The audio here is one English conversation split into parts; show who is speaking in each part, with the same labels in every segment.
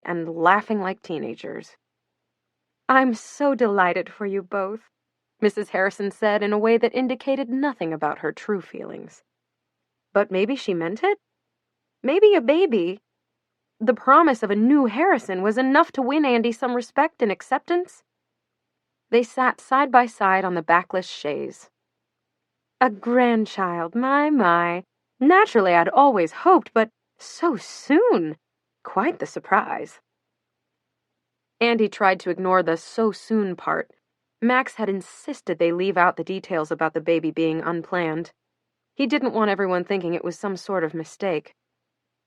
Speaker 1: and laughing like teenagers. "I'm so delighted for you both," Mrs. Harrison said in a way that indicated nothing about her true feelings. But maybe she meant it? Maybe a baby, the promise of a new Harrison, was enough to win Andy some respect and acceptance? They sat side by side on the backless chaise. "A grandchild, my. Naturally, I'd always hoped, but so soon. Quite the surprise." Andy tried to ignore the "so soon" part. Max had insisted they leave out the details about the baby being unplanned. He didn't want everyone thinking it was some sort of mistake.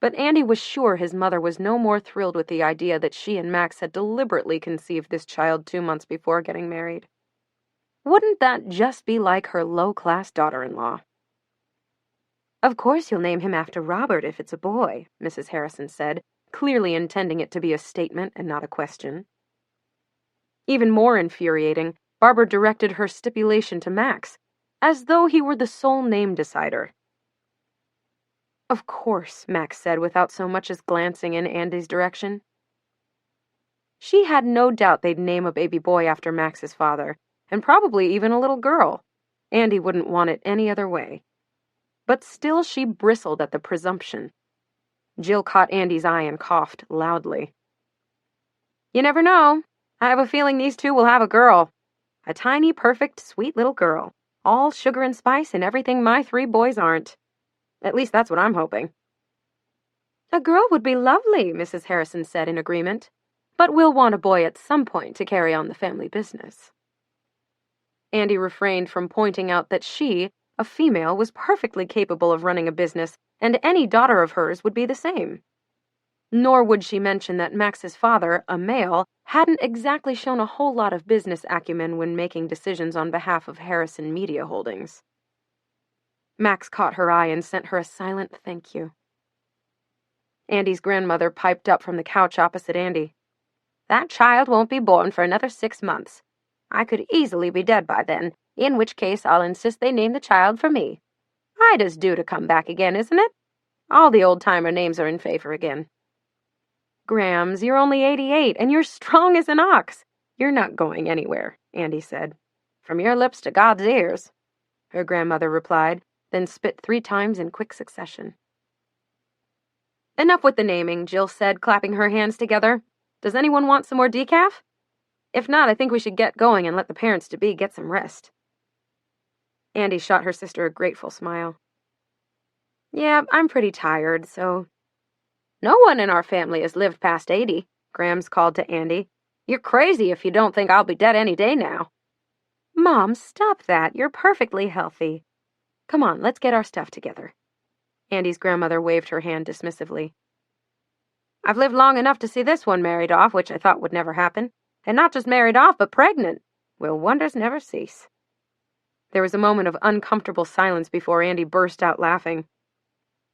Speaker 1: But Andy was sure his mother was no more thrilled with the idea that she and Max had deliberately conceived this child 2 months before getting married. Wouldn't that just be like her low-class daughter-in-law? "Of course you'll name him after Robert if it's a boy," Mrs. Harrison said, clearly intending it to be a statement and not a question. Even more infuriating, Barbara directed her stipulation to Max, as though he were the sole name decider. "Of course," Max said without so much as glancing in Andy's direction. She had no doubt they'd name a baby boy after Max's father, and probably even a little girl. Andy wouldn't want it any other way. But still she bristled at the presumption. Jill caught Andy's eye and coughed loudly. "You never know. I have a feeling these two will have a girl. A tiny, perfect, sweet little girl. All sugar and spice and everything my 3 boys aren't. At least that's what I'm hoping." "A girl would be lovely," Mrs. Harrison said in agreement. "But we'll want a boy at some point to carry on the family business." Andy refrained from pointing out that she, a female, was perfectly capable of running a business, and any daughter of hers would be the same. Nor would she mention that Max's father, a male, hadn't exactly shown a whole lot of business acumen when making decisions on behalf of Harrison Media Holdings. Max caught her eye and sent her a silent thank you. Andy's grandmother piped up from the couch opposite Andy. "That child won't be born for another 6 months. I could easily be dead by then, in which case I'll insist they name the child for me. Ida's due to come back again, isn't it? All the old-timer names are in favor again." "Grams, you're only 88, and you're strong as an ox. You're not going anywhere," Andy said. "From your lips to God's ears," her grandmother replied, then spit 3 times in quick succession. "Enough with the naming," Jill said, clapping her hands together. "Does anyone want some more decaf? If not, I think we should get going and let the parents-to-be get some rest." Andy shot her sister a grateful smile. "Yeah, I'm pretty tired, so—" "No one in our family has lived past 80, Grams called to Andy. "You're crazy if you don't think I'll be dead any day now." "Mom, stop that. You're perfectly healthy. Come on, let's get our stuff together." Andy's grandmother waved her hand dismissively. "I've lived long enough to see this one married off, which I thought would never happen. And not just married off, but pregnant. Will wonders never cease?" There was a moment of uncomfortable silence before Andy burst out laughing.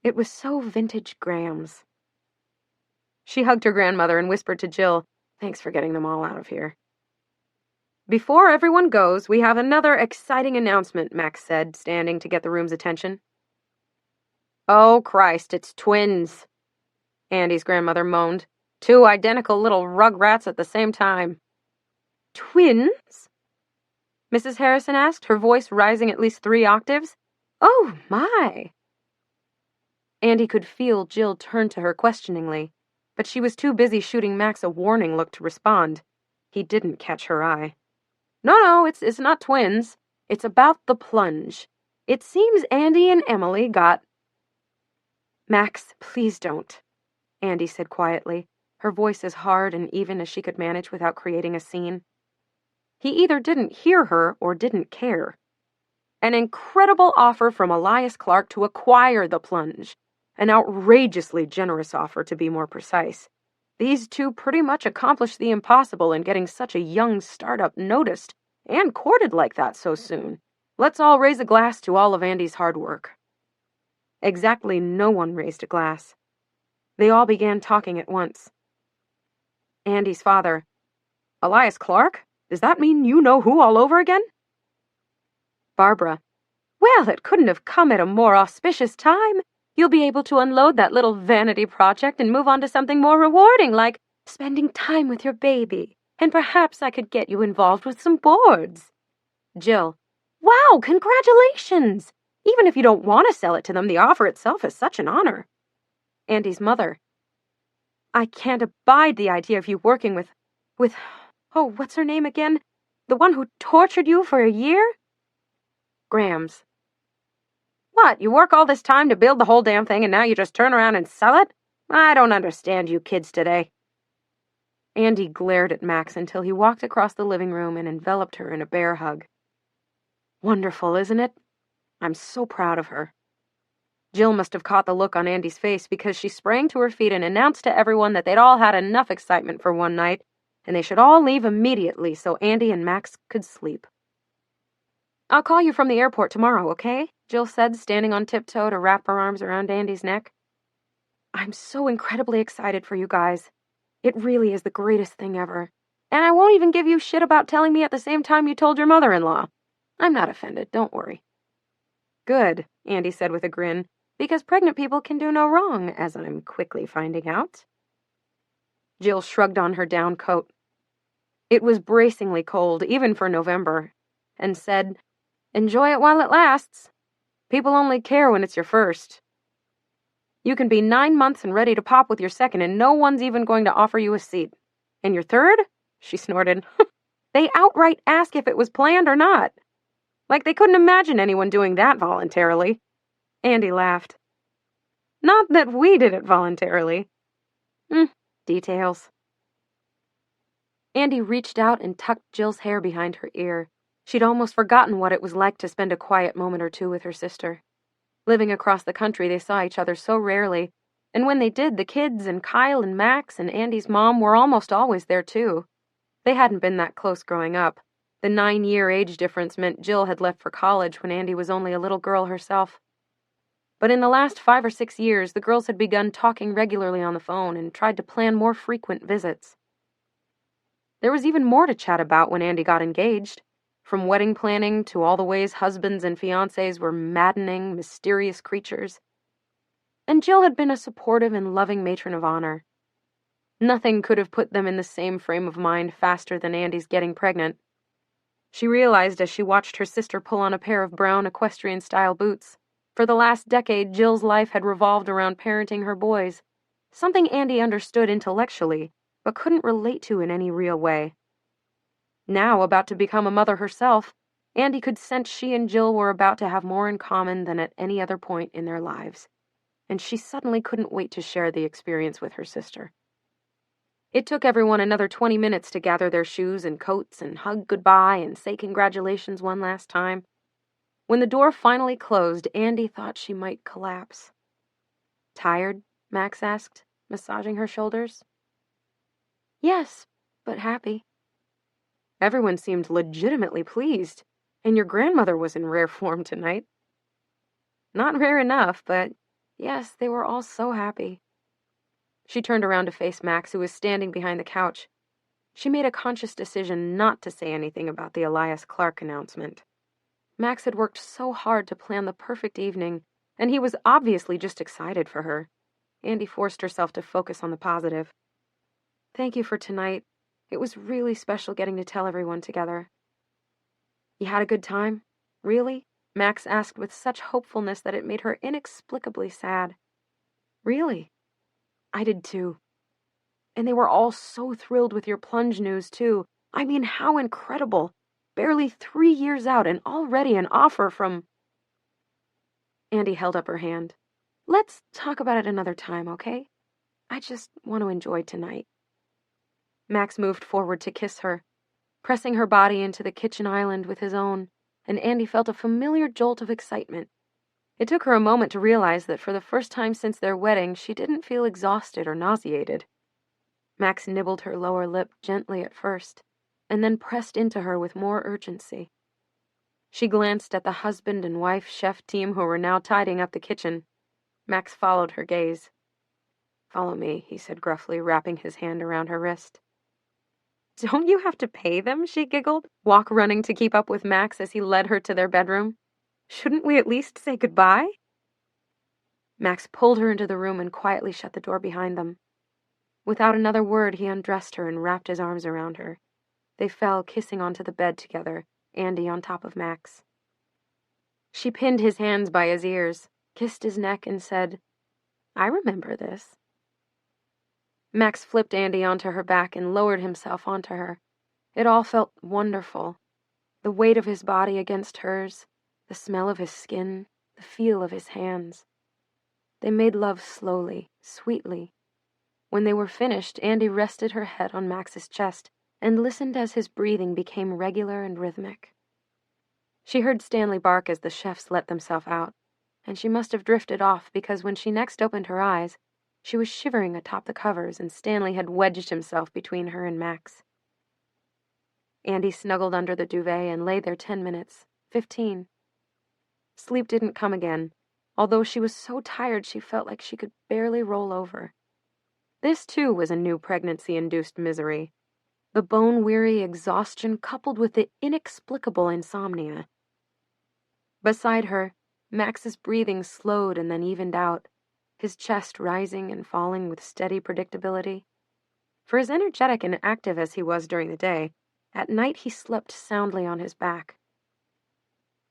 Speaker 1: It was so vintage Grams. She hugged her grandmother and whispered to Jill, "Thanks for getting them all out of here." "Before everyone goes, we have another exciting announcement," Max said, standing to get the room's attention. "Oh, Christ, it's twins," Andy's grandmother moaned. "2 identical little rugrats at the same time." "Twins?" Mrs. Harrison asked, her voice rising at least 3 octaves. "Oh, my!" Andy could feel Jill turn to her questioningly, but she was too busy shooting Max a warning look to respond. He didn't catch her eye. No, it's not twins. It's about the plunge. It seems Andy and Emily got—" "Max, please don't," Andy said quietly, her voice as hard and even as she could manage without creating a scene. He either didn't hear her or didn't care. An incredible offer from Elias Clark to acquire the plunge. An outrageously generous offer, to be more precise. These two pretty much accomplished the impossible in getting such a young startup noticed and courted like that so soon. Let's all raise a glass to all of Andy's hard work. Exactly no one raised a glass. They all began talking at once. Andy's father. "Elias Clark? Does that mean you know who all over again?" Barbara. "Well, it couldn't have come at a more auspicious time. You'll be able to unload that little vanity project and move on to something more rewarding, like spending time with your baby, and perhaps I could get you involved with some boards. Jill, wow, congratulations! Even if you don't want to sell it to them, the offer itself is such an honor. Andy's mother, I can't abide the idea of you working with, oh, what's her name again? The one who tortured you for a year? Grams. What, you work all this time to build the whole damn thing and now you just turn around and sell it? I don't understand you kids today. Andy glared at Max until he walked across the living room and enveloped her in a bear hug. Wonderful, isn't it? I'm so proud of her. Jill must have caught the look on Andy's face because she sprang to her feet and announced to everyone that they'd all had enough excitement for one night and they should all leave immediately so Andy and Max could sleep. I'll call you from the airport tomorrow, okay? Jill said, standing on tiptoe to wrap her arms around Andy's neck. I'm so incredibly excited for you guys. It really is the greatest thing ever. And I won't even give you shit about telling me at the same time you told your mother-in-law. I'm not offended, don't worry. Good, Andy said with a grin, because pregnant people can do no wrong, as I'm quickly finding out. Jill shrugged on her down coat. It was bracingly cold, even for November, and said, Enjoy it while it lasts. People only care when it's your first. You can be 9 months and ready to pop with your second, and no one's even going to offer you a seat. And your third? She snorted. They outright ask if it was planned or not. Like they couldn't imagine anyone doing that voluntarily. Andy laughed. Not that we did it voluntarily. Details. Andy reached out and tucked Jill's hair behind her ear. She'd almost forgotten what it was like to spend a quiet moment or two with her sister. Living across the country, they saw each other so rarely, and when they did, the kids and Kyle and Max and Andy's mom were almost always there too. They hadn't been that close growing up. The 9-year age difference meant Jill had left for college when Andy was only a little girl herself. But in the last 5 or 6 years, the girls had begun talking regularly on the phone and tried to plan more frequent visits. There was even more to chat about when Andy got engaged. From wedding planning to all the ways husbands and fiancés were maddening, mysterious creatures. And Jill had been a supportive and loving matron of honor. Nothing could have put them in the same frame of mind faster than Andy's getting pregnant. She realized as she watched her sister pull on a pair of brown equestrian-style boots. For the last decade, Jill's life had revolved around parenting her boys, something Andy understood intellectually, but couldn't relate to in any real way. Now, about to become a mother herself, Andy could sense she and Jill were about to have more in common than at any other point in their lives, and she suddenly couldn't wait to share the experience with her sister. It took everyone another 20 minutes to gather their shoes and coats and hug goodbye and say congratulations one last time. When the door finally closed, Andy thought she might collapse. Tired? Max asked, massaging her shoulders. Yes, but happy. Everyone seemed legitimately pleased, and your grandmother was in rare form tonight. Not rare enough, but yes, they were all so happy. She turned around to face Max, who was standing behind the couch. She made a conscious decision not to say anything about the Elias Clark announcement. Max had worked so hard to plan the perfect evening, and he was obviously just excited for her. Andy forced herself to focus on the positive. Thank you for tonight. It was really special getting to tell everyone together. You had a good time? Really? Max asked with such hopefulness that it made her inexplicably sad. Really? I did too. And they were all so thrilled with your plunge news too. I mean, how incredible. Barely 3 years out and already an offer from... Andy held up her hand. Let's talk about it another time, okay? I just want to enjoy tonight. Max moved forward to kiss her, pressing her body into the kitchen island with his own, and Andy felt a familiar jolt of excitement. It took her a moment to realize that for the first time since their wedding, she didn't feel exhausted or nauseated. Max nibbled her lower lip gently at first, and then pressed into her with more urgency. She glanced at the husband and wife chef team who were now tidying up the kitchen. Max followed her gaze. Follow me, he said gruffly, wrapping his hand around her wrist. Don't you have to pay them? She giggled, walk running to keep up with Max as he led her to their bedroom. Shouldn't we at least say goodbye? Max pulled her into the room and quietly shut the door behind them. Without another word, he undressed her and wrapped his arms around her. They fell, kissing onto the bed together, Andy on top of Max. She pinned his hands by his ears, kissed his neck, and said, "I remember this." Max flipped Andy onto her back and lowered himself onto her. It all felt wonderful. The weight of his body against hers, the smell of his skin, the feel of his hands. They made love slowly, sweetly. When they were finished, Andy rested her head on Max's chest and listened as his breathing became regular and rhythmic. She heard Stanley bark as the chefs let themselves out, and she must have drifted off because when she next opened her eyes, she was shivering atop the covers and Stanley had wedged himself between her and Max. Andy snuggled under the duvet and lay there 10 minutes, 15. Sleep didn't come again, although she was so tired she felt like she could barely roll over. This, too, was a new pregnancy-induced misery. The bone-weary exhaustion coupled with the inexplicable insomnia. Beside her, Max's breathing slowed and then evened out, his chest rising and falling with steady predictability. For as energetic and active as he was during the day, at night he slept soundly on his back.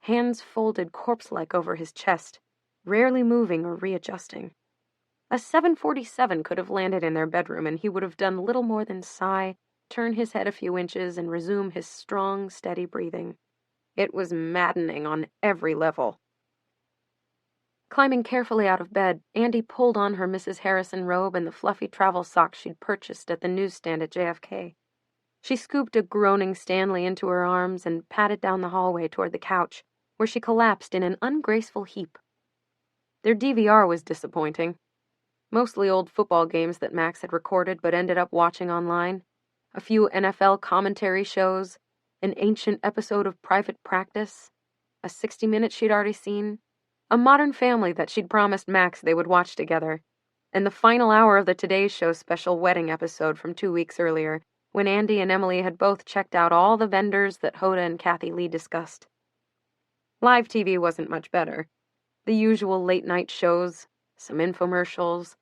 Speaker 1: Hands folded corpse-like over his chest, rarely moving or readjusting. A 747 could have landed in their bedroom and he would have done little more than sigh, turn his head a few inches, and resume his strong, steady breathing. It was maddening on every level. Climbing carefully out of bed, Andy pulled on her Mrs. Harrison robe and the fluffy travel socks she'd purchased at the newsstand at JFK. She scooped a groaning Stanley into her arms and padded down the hallway toward the couch, where she collapsed in an ungraceful heap. Their DVR was disappointing. Mostly old football games that Max had recorded but ended up watching online, a few NFL commentary shows, an ancient episode of Private Practice, a 60 Minutes she'd already seen, a Modern Family that she'd promised Max they would watch together, and the final hour of the Today Show special wedding episode from 2 weeks earlier, when Andy and Emily had both checked out all the vendors that Hoda and Kathy Lee discussed. Live TV wasn't much better. The usual late-night shows, some infomercials,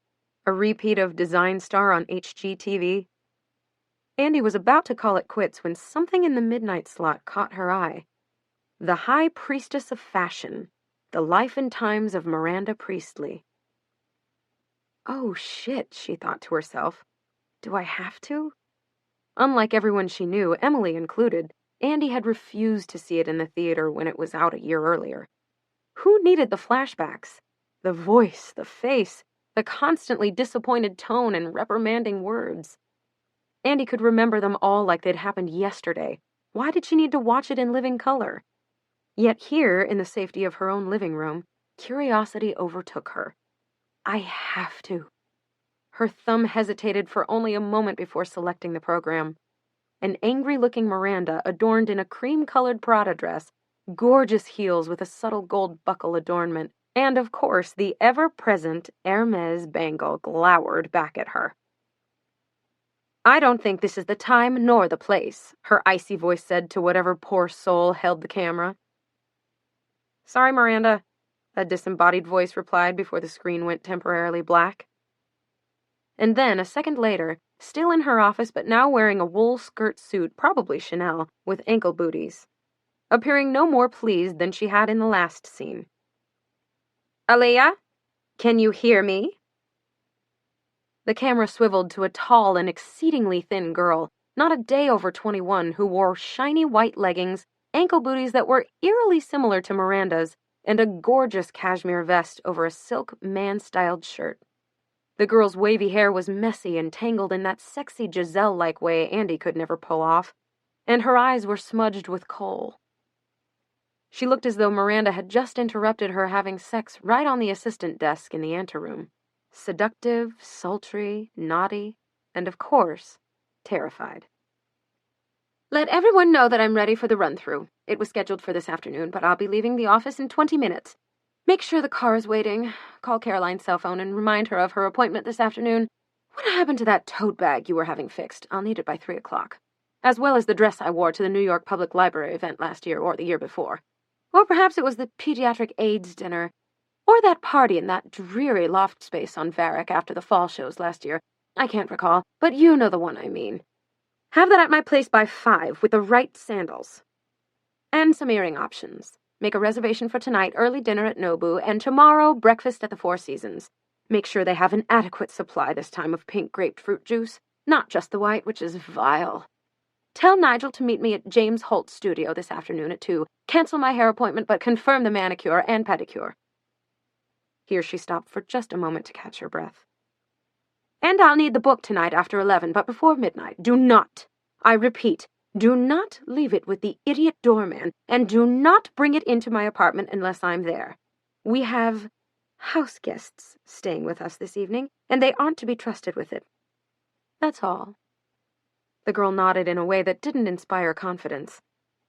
Speaker 1: a repeat of Design Star on HGTV. Andy was about to call it quits when something in the midnight slot caught her eye. The High Priestess of Fashion, The Life and Times of Miranda Priestley. Oh shit, she thought to herself. Do I have to? Unlike everyone she knew, Emily included, Andy had refused to see it in the theater when it was out a year earlier. Who needed the flashbacks? The voice, the face, the constantly disappointed tone and reprimanding words. Andy could remember them all like they'd happened yesterday. Why did she need to watch it in living color? Yet here, in the safety of her own living room, curiosity overtook her. I have to. Her thumb hesitated for only a moment before selecting the program. An angry-looking Miranda adorned in a cream-colored Prada dress, gorgeous heels with a subtle gold buckle adornment, and, of course, the ever-present Hermes bangle glowered back at her. I don't think this is the time nor the place, her icy voice said to whatever poor soul held the camera. Sorry, Miranda, a disembodied voice replied before the screen went temporarily black. And then, a second later, still in her office but now wearing a wool skirt suit, probably Chanel, with ankle booties, appearing no more pleased than she had in the last scene. Aaliyah, can you hear me? The camera swiveled to a tall and exceedingly thin girl, not a day over 21, who wore shiny white leggings, ankle booties that were eerily similar to Miranda's, and a gorgeous cashmere vest over a silk man-styled shirt. The girl's wavy hair was messy and tangled in that sexy Giselle-like way Andy could never pull off, and her eyes were smudged with kohl. She looked as though Miranda had just interrupted her having sex right on the assistant desk in the anteroom. Seductive, sultry, naughty, and of course, terrified. Let everyone know that I'm ready for the run-through. It was scheduled for this afternoon, but I'll be leaving the office in 20 minutes. Make sure the car is waiting. Call Caroline's cell phone and remind her of her appointment this afternoon. What happened to that tote bag you were having fixed? I'll need it by 3 o'clock. As well as the dress I wore to the New York Public Library event last year or the year before. Or perhaps it was the pediatric AIDS dinner. Or that party in that dreary loft space on Varick after the fall shows last year. I can't recall, but you know the one I mean. Have that at my place by 5 with the right sandals. And some earring options. Make a reservation for tonight, early dinner at Nobu, and tomorrow, breakfast at the Four Seasons. Make sure they have an adequate supply this time of pink grapefruit juice, not just the white, which is vile. Tell Nigel to meet me at James Holt's studio this afternoon at 2. Cancel my hair appointment, but confirm the manicure and pedicure. Here she stopped for just a moment to catch her breath. And I'll need the book tonight after 11, but before midnight. Do not, I repeat, do not leave it with the idiot doorman, and do not bring it into my apartment unless I'm there. We have house guests staying with us this evening, and they aren't to be trusted with it. That's all. The girl nodded in a way that didn't inspire confidence.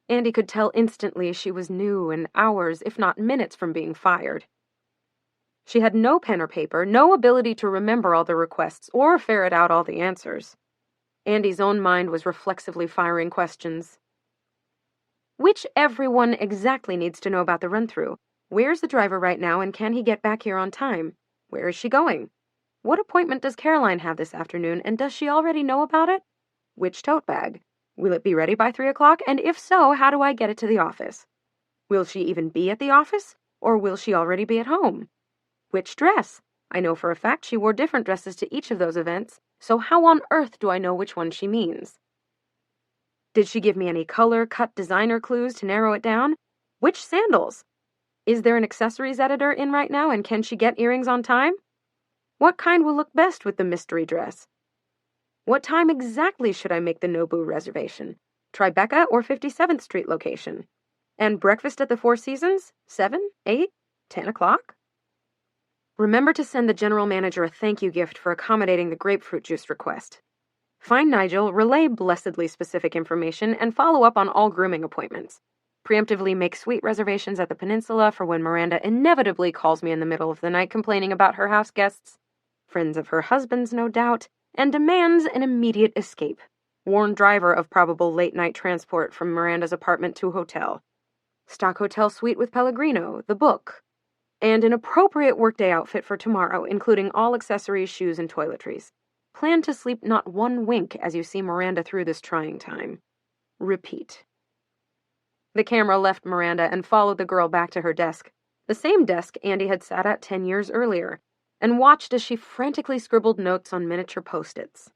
Speaker 1: Andy could tell instantly she was new and hours, if not minutes, from being fired. She had no pen or paper, no ability to remember all the requests or ferret out all the answers. Andy's own mind was reflexively firing questions. Which everyone exactly needs to know about the run-through. Where's the driver right now, and can he get back here on time? Where is she going? What appointment does Caroline have this afternoon, and does she already know about it? Which tote bag? Will it be ready by 3 o'clock, and if so, how do I get it to the office? Will she even be at the office, or will she already be at home? Which dress? I know for a fact she wore different dresses to each of those events, so how on earth do I know which one she means? Did she give me any color, cut, designer clues to narrow it down? Which sandals? Is there an accessories editor in right now, and can she get earrings on time? What kind will look best with the mystery dress? What time exactly should I make the Nobu reservation? Tribeca or 57th Street location? And breakfast at the Four Seasons? 7, 8, 10 o'clock? Remember to send the general manager a thank you gift for accommodating the grapefruit juice request. Find Nigel, relay blessedly specific information, and follow up on all grooming appointments. Preemptively make suite reservations at the Peninsula for when Miranda inevitably calls me in the middle of the night complaining about her house guests, friends of her husband's no doubt, and demands an immediate escape. Warn driver of probable late-night transport from Miranda's apartment to hotel. Stock hotel suite with Pellegrino, the book, and an appropriate workday outfit for tomorrow, including all accessories, shoes, and toiletries. Plan to sleep not one wink as you see Miranda through this trying time. Repeat. The camera left Miranda and followed the girl back to her desk, the same desk Andy had sat at 10 years earlier, and watched as she frantically scribbled notes on miniature post-its.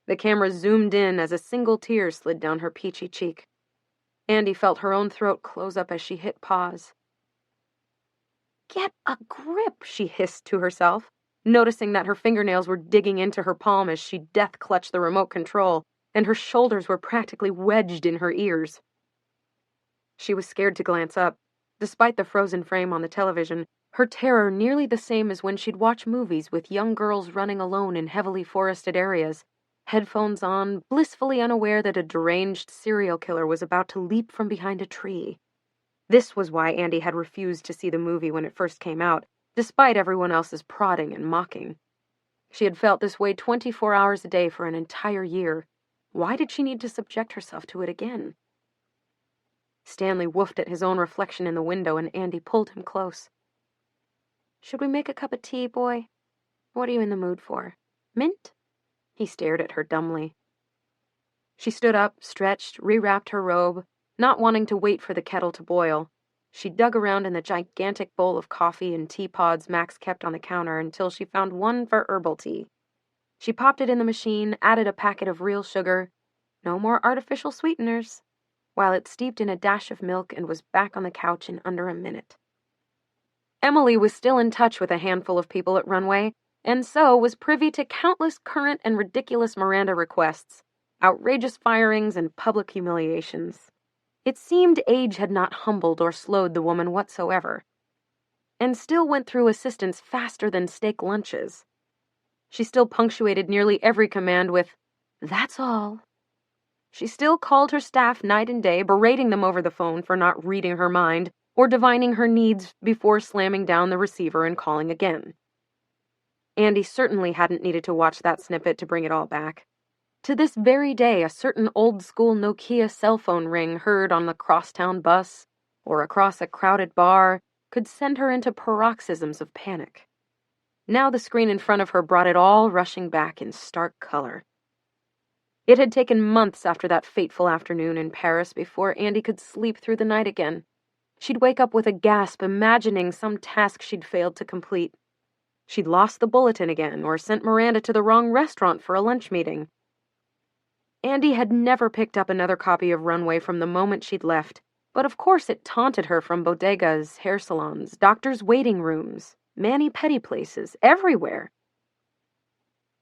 Speaker 1: The camera zoomed in as a single tear slid down her peachy cheek. Andy felt her own throat close up as she hit pause. Get a grip, she hissed to herself, noticing that her fingernails were digging into her palm as she death-clutched the remote control, and her shoulders were practically wedged in her ears. She was scared to glance up. Despite the frozen frame on the television, her terror nearly the same as when she'd watch movies with young girls running alone in heavily forested areas, headphones on, blissfully unaware that a deranged serial killer was about to leap from behind a tree. This was why Andy had refused to see the movie when it first came out, despite everyone else's prodding and mocking. She had felt this way 24 hours a day for an entire year. Why did she need to subject herself to it again? Stanley woofed at his own reflection in the window, and Andy pulled him close. Should we make a cup of tea, boy? What are you in the mood for? Mint? He stared at her dumbly. She stood up, stretched, rewrapped her robe, not wanting to wait for the kettle to boil. She dug around in the gigantic bowl of coffee and tea pods Max kept on the counter until she found one for herbal tea. She popped it in the machine, added a packet of real sugar, no more artificial sweeteners, while it steeped in a dash of milk and was back on the couch in under a minute. Emily was still in touch with a handful of people at Runway, and so was privy to countless current and ridiculous Miranda requests, outrageous firings, and public humiliations. It seemed age had not humbled or slowed the woman whatsoever, and still went through assistance faster than steak lunches. She still punctuated nearly every command with, "That's all." She still called her staff night and day, berating them over the phone for not reading her mind or divining her needs before slamming down the receiver and calling again. Andy certainly hadn't needed to watch that snippet to bring it all back. To this very day, a certain old-school Nokia cell phone ring heard on the crosstown bus or across a crowded bar could send her into paroxysms of panic. Now the screen in front of her brought it all rushing back in stark color. It had taken months after that fateful afternoon in Paris before Andy could sleep through the night again. She'd wake up with a gasp, imagining some task she'd failed to complete. She'd lost the bulletin again, or sent Miranda to the wrong restaurant for a lunch meeting. Andy had never picked up another copy of Runway from the moment she'd left, but of course it taunted her from bodegas, hair salons, doctors' waiting rooms, mani-pedi places, everywhere.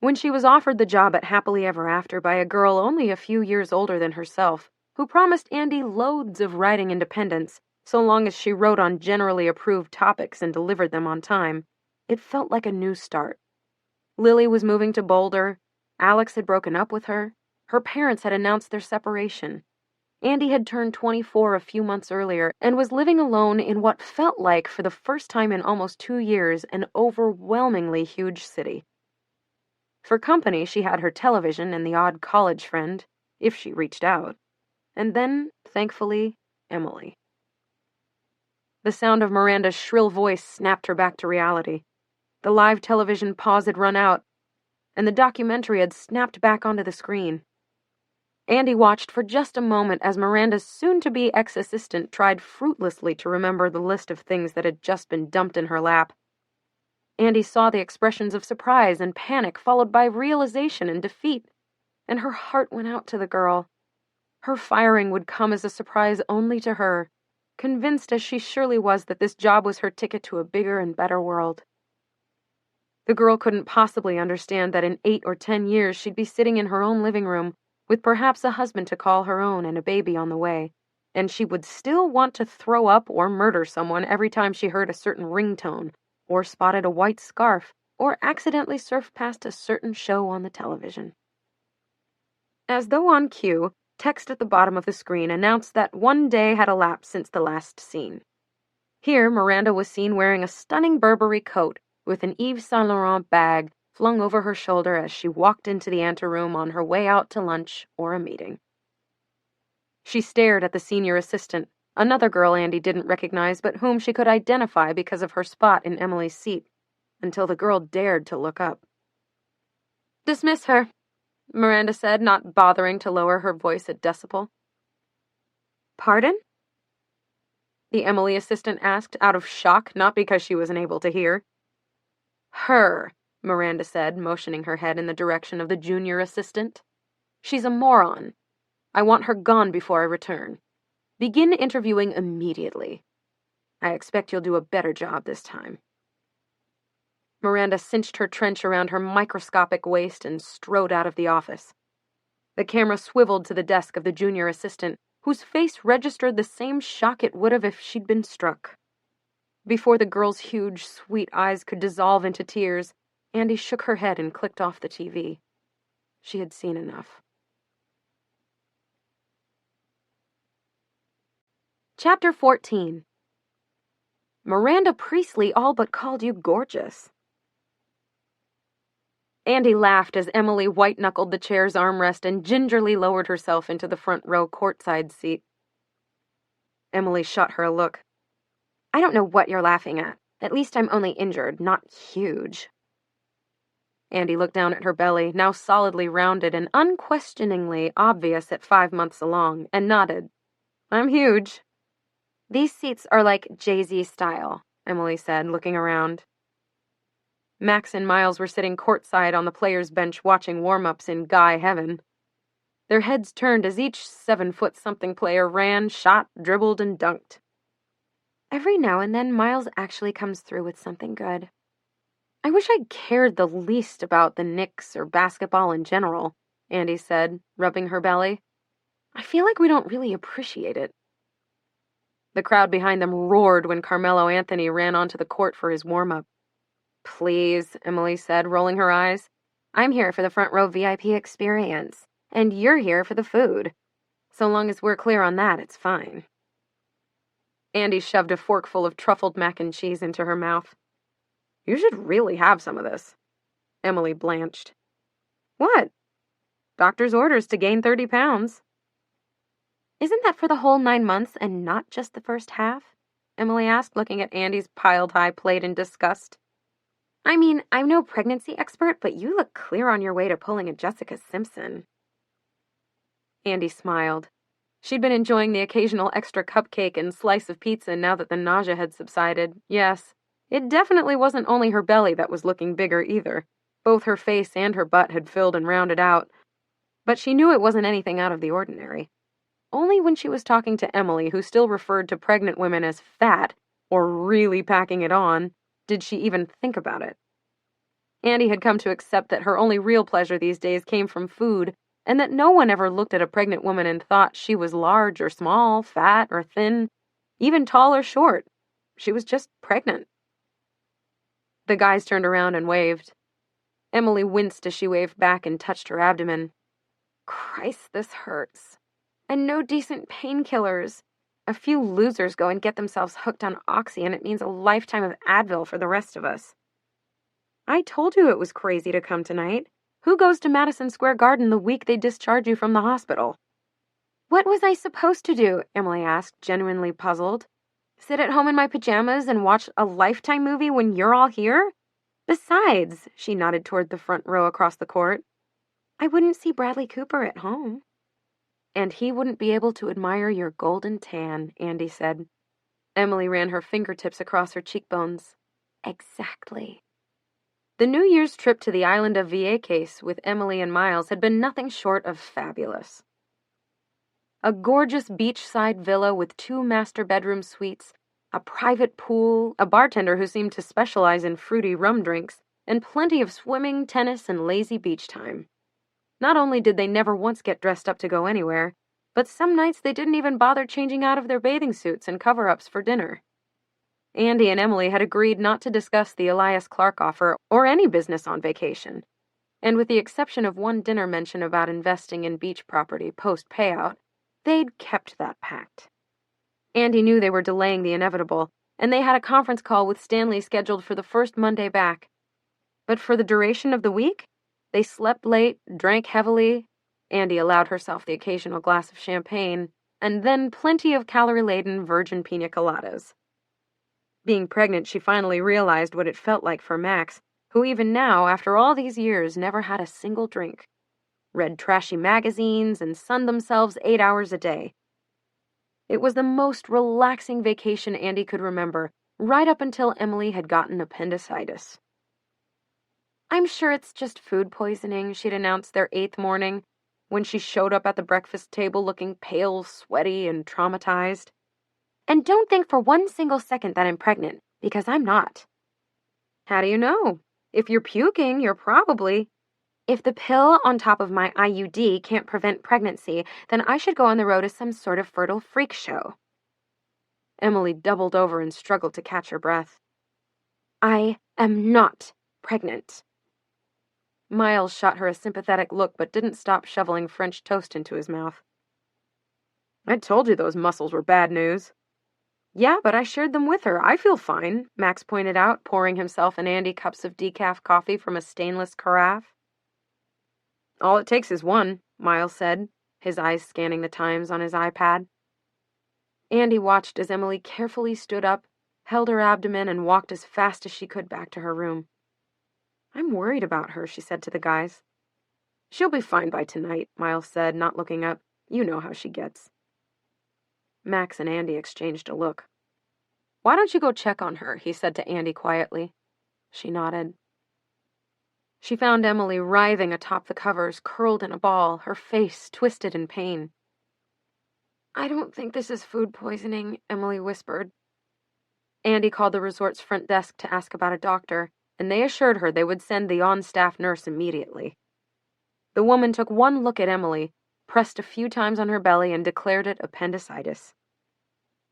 Speaker 1: When she was offered the job at Happily Ever After by a girl only a few years older than herself, who promised Andy loads of writing independence, so long as she wrote on generally approved topics and delivered them on time, it felt like a new start. Lily was moving to Boulder, Alex had broken up with her, her parents had announced their separation. Andy had turned 24 a few months earlier and was living alone in what felt like, for the first time in almost 2 years, an overwhelmingly huge city. For company, she had her television and the odd college friend, if she reached out. And then, thankfully, Emily. The sound of Miranda's shrill voice snapped her back to reality. The live television pause had run out, and the documentary had snapped back onto the screen. Andy watched for just a moment as Miranda's soon-to-be ex-assistant tried fruitlessly to remember the list of things that had just been dumped in her lap. Andy saw the expressions of surprise and panic followed by realization and defeat, and her heart went out to the girl. Her firing would come as a surprise only to her, convinced as she surely was that this job was her ticket to a bigger and better world. The girl couldn't possibly understand that in 8 or 10 years she'd be sitting in her own living room, with perhaps a husband to call her own and a baby on the way, and she would still want to throw up or murder someone every time she heard a certain ringtone, or spotted a white scarf, or accidentally surfed past a certain show on the television. As though on cue, text at the bottom of the screen announced that 1 day had elapsed since the last scene. Here, Miranda was seen wearing a stunning Burberry coat with an Yves Saint Laurent bag flung over her shoulder as she walked into the anteroom on her way out to lunch or a meeting. She stared at the senior assistant, another girl Andy didn't recognize but whom she could identify because of her spot in Emily's seat, until the girl dared to look up. "Dismiss her," Miranda said, not bothering to lower her voice a decibel. "Pardon?" the Emily assistant asked, out of shock, not because she wasn't able to hear. "Her," Miranda said, motioning her head in the direction of the junior assistant. "She's a moron. I want her gone before I return. Begin interviewing immediately. I expect you'll do a better job this time." Miranda cinched her trench around her microscopic waist and strode out of the office. The camera swiveled to the desk of the junior assistant, whose face registered the same shock it would have if she'd been struck. Before the girl's huge, sweet eyes could dissolve into tears, Andy shook her head and clicked off the TV. She had seen enough. Chapter 14. Miranda Priestley all but called you gorgeous. Andy laughed as Emily white-knuckled the chair's armrest and gingerly lowered herself into the front row courtside seat. Emily shot her a look. "I don't know what you're laughing at. At least I'm only injured, not huge." Andy looked down at her belly, now solidly rounded and unquestioningly obvious at 5 months along, and nodded. "I'm huge." "These seats are like Jay-Z style," Emily said, looking around. Max and Miles were sitting courtside on the players' bench watching warm-ups in guy heaven. Their heads turned as each 7-foot-something player ran, shot, dribbled, and dunked. "Every now and then, Miles actually comes through with something good. I wish I cared the least about the Knicks or basketball in general," Andy said, rubbing her belly. "I feel like we don't really appreciate it." The crowd behind them roared when Carmelo Anthony ran onto the court for his warm-up. "Please," Emily said, rolling her eyes. "I'm here for the front row VIP experience, and you're here for the food. So long as we're clear on that, it's fine." Andy shoved a forkful of truffled mac and cheese into her mouth. "You should really have some of this." Emily blanched. "What?" "Doctor's orders to gain 30 pounds. "Isn't that for the whole 9 months and not just the first half?" Emily asked, looking at Andy's piled-high plate in disgust. I mean, I'm no pregnancy expert, but you look clear on your way to pulling a Jessica Simpson. Andy smiled. She'd been enjoying the occasional extra cupcake and slice of pizza now that the nausea had subsided. Yes, it definitely wasn't only her belly that was looking bigger either. Both her face and her butt had filled and rounded out. But she knew it wasn't anything out of the ordinary. Only when she was talking to Emily, who still referred to pregnant women as fat, or really packing it on, did she even think about it. Andy had come to accept that her only real pleasure these days came from food, and that no one ever looked at a pregnant woman and thought she was large or small, fat or thin, even tall or short. She was just pregnant. The guys turned around and waved. Emily winced as she waved back and touched her abdomen. Christ, this hurts. And no decent painkillers. A few losers go and get themselves hooked on Oxy, and it means a lifetime of Advil for the rest of us. I told you it was crazy to come tonight. Who goes to Madison Square Garden the week they discharge you from the hospital? What was I supposed to do? Emily asked, genuinely puzzled. Sit at home in my pajamas and watch a Lifetime movie when you're all here? Besides, she nodded toward the front row across the court, I wouldn't see Bradley Cooper at home. And he wouldn't be able to admire your golden tan, Andy said. Emily ran her fingertips across her cheekbones. Exactly. The New Year's trip to the island of Vieques with Emily and Miles had been nothing short of fabulous. A gorgeous beachside villa with 2 master bedroom suites, a private pool, a bartender who seemed to specialize in fruity rum drinks, and plenty of swimming, tennis, and lazy beach time. Not only did they never once get dressed up to go anywhere, but some nights they didn't even bother changing out of their bathing suits and cover-ups for dinner. Andy and Emily had agreed not to discuss the Elias Clark offer or any business on vacation, and with the exception of one dinner mention about investing in beach property post-payout, they'd kept that pact. Andy knew they were delaying the inevitable, and they had a conference call with Stanley scheduled for the first Monday back. But for the duration of the week, they slept late, drank heavily. Andy allowed herself the occasional glass of champagne, and then plenty of calorie-laden virgin pina coladas. Being pregnant, she finally realized what it felt like for Max, who even now, after all these years, never had a single drink. Read trashy magazines and sunned themselves 8 hours a day. It was the most relaxing vacation Andy could remember, right up until Emily had gotten appendicitis. I'm sure it's just food poisoning, she'd announced their 8th morning, when she showed up at the breakfast table looking pale, sweaty, and traumatized. And don't think for one single second that I'm pregnant, because I'm not. How do you know? If you're puking, you're probably... If the pill on top of my IUD can't prevent pregnancy, then I should go on the road as some sort of fertile freak show. Emily doubled over and struggled to catch her breath. I am not pregnant. Miles shot her a sympathetic look but didn't stop shoveling French toast into his mouth. I told you those muscles were bad news. Yeah, but I shared them with her. I feel fine, Max pointed out, pouring himself and Andy cups of decaf coffee from a stainless carafe. All it takes is one, Miles said, his eyes scanning the times on his iPad. Andy watched as Emily carefully stood up, held her abdomen, and walked as fast as she could back to her room. I'm worried about her, she said to the guys. She'll be fine by tonight, Miles said, not looking up. You know how she gets. Max and Andy exchanged a look. Why don't you go check on her, he said to Andy quietly. She nodded. She found Emily writhing atop the covers, curled in a ball, her face twisted in pain. I don't think this is food poisoning, Emily whispered. Andy called the resort's front desk to ask about a doctor, and they assured her they would send the on-staff nurse immediately. The woman took one look at Emily, pressed a few times on her belly, and declared it appendicitis.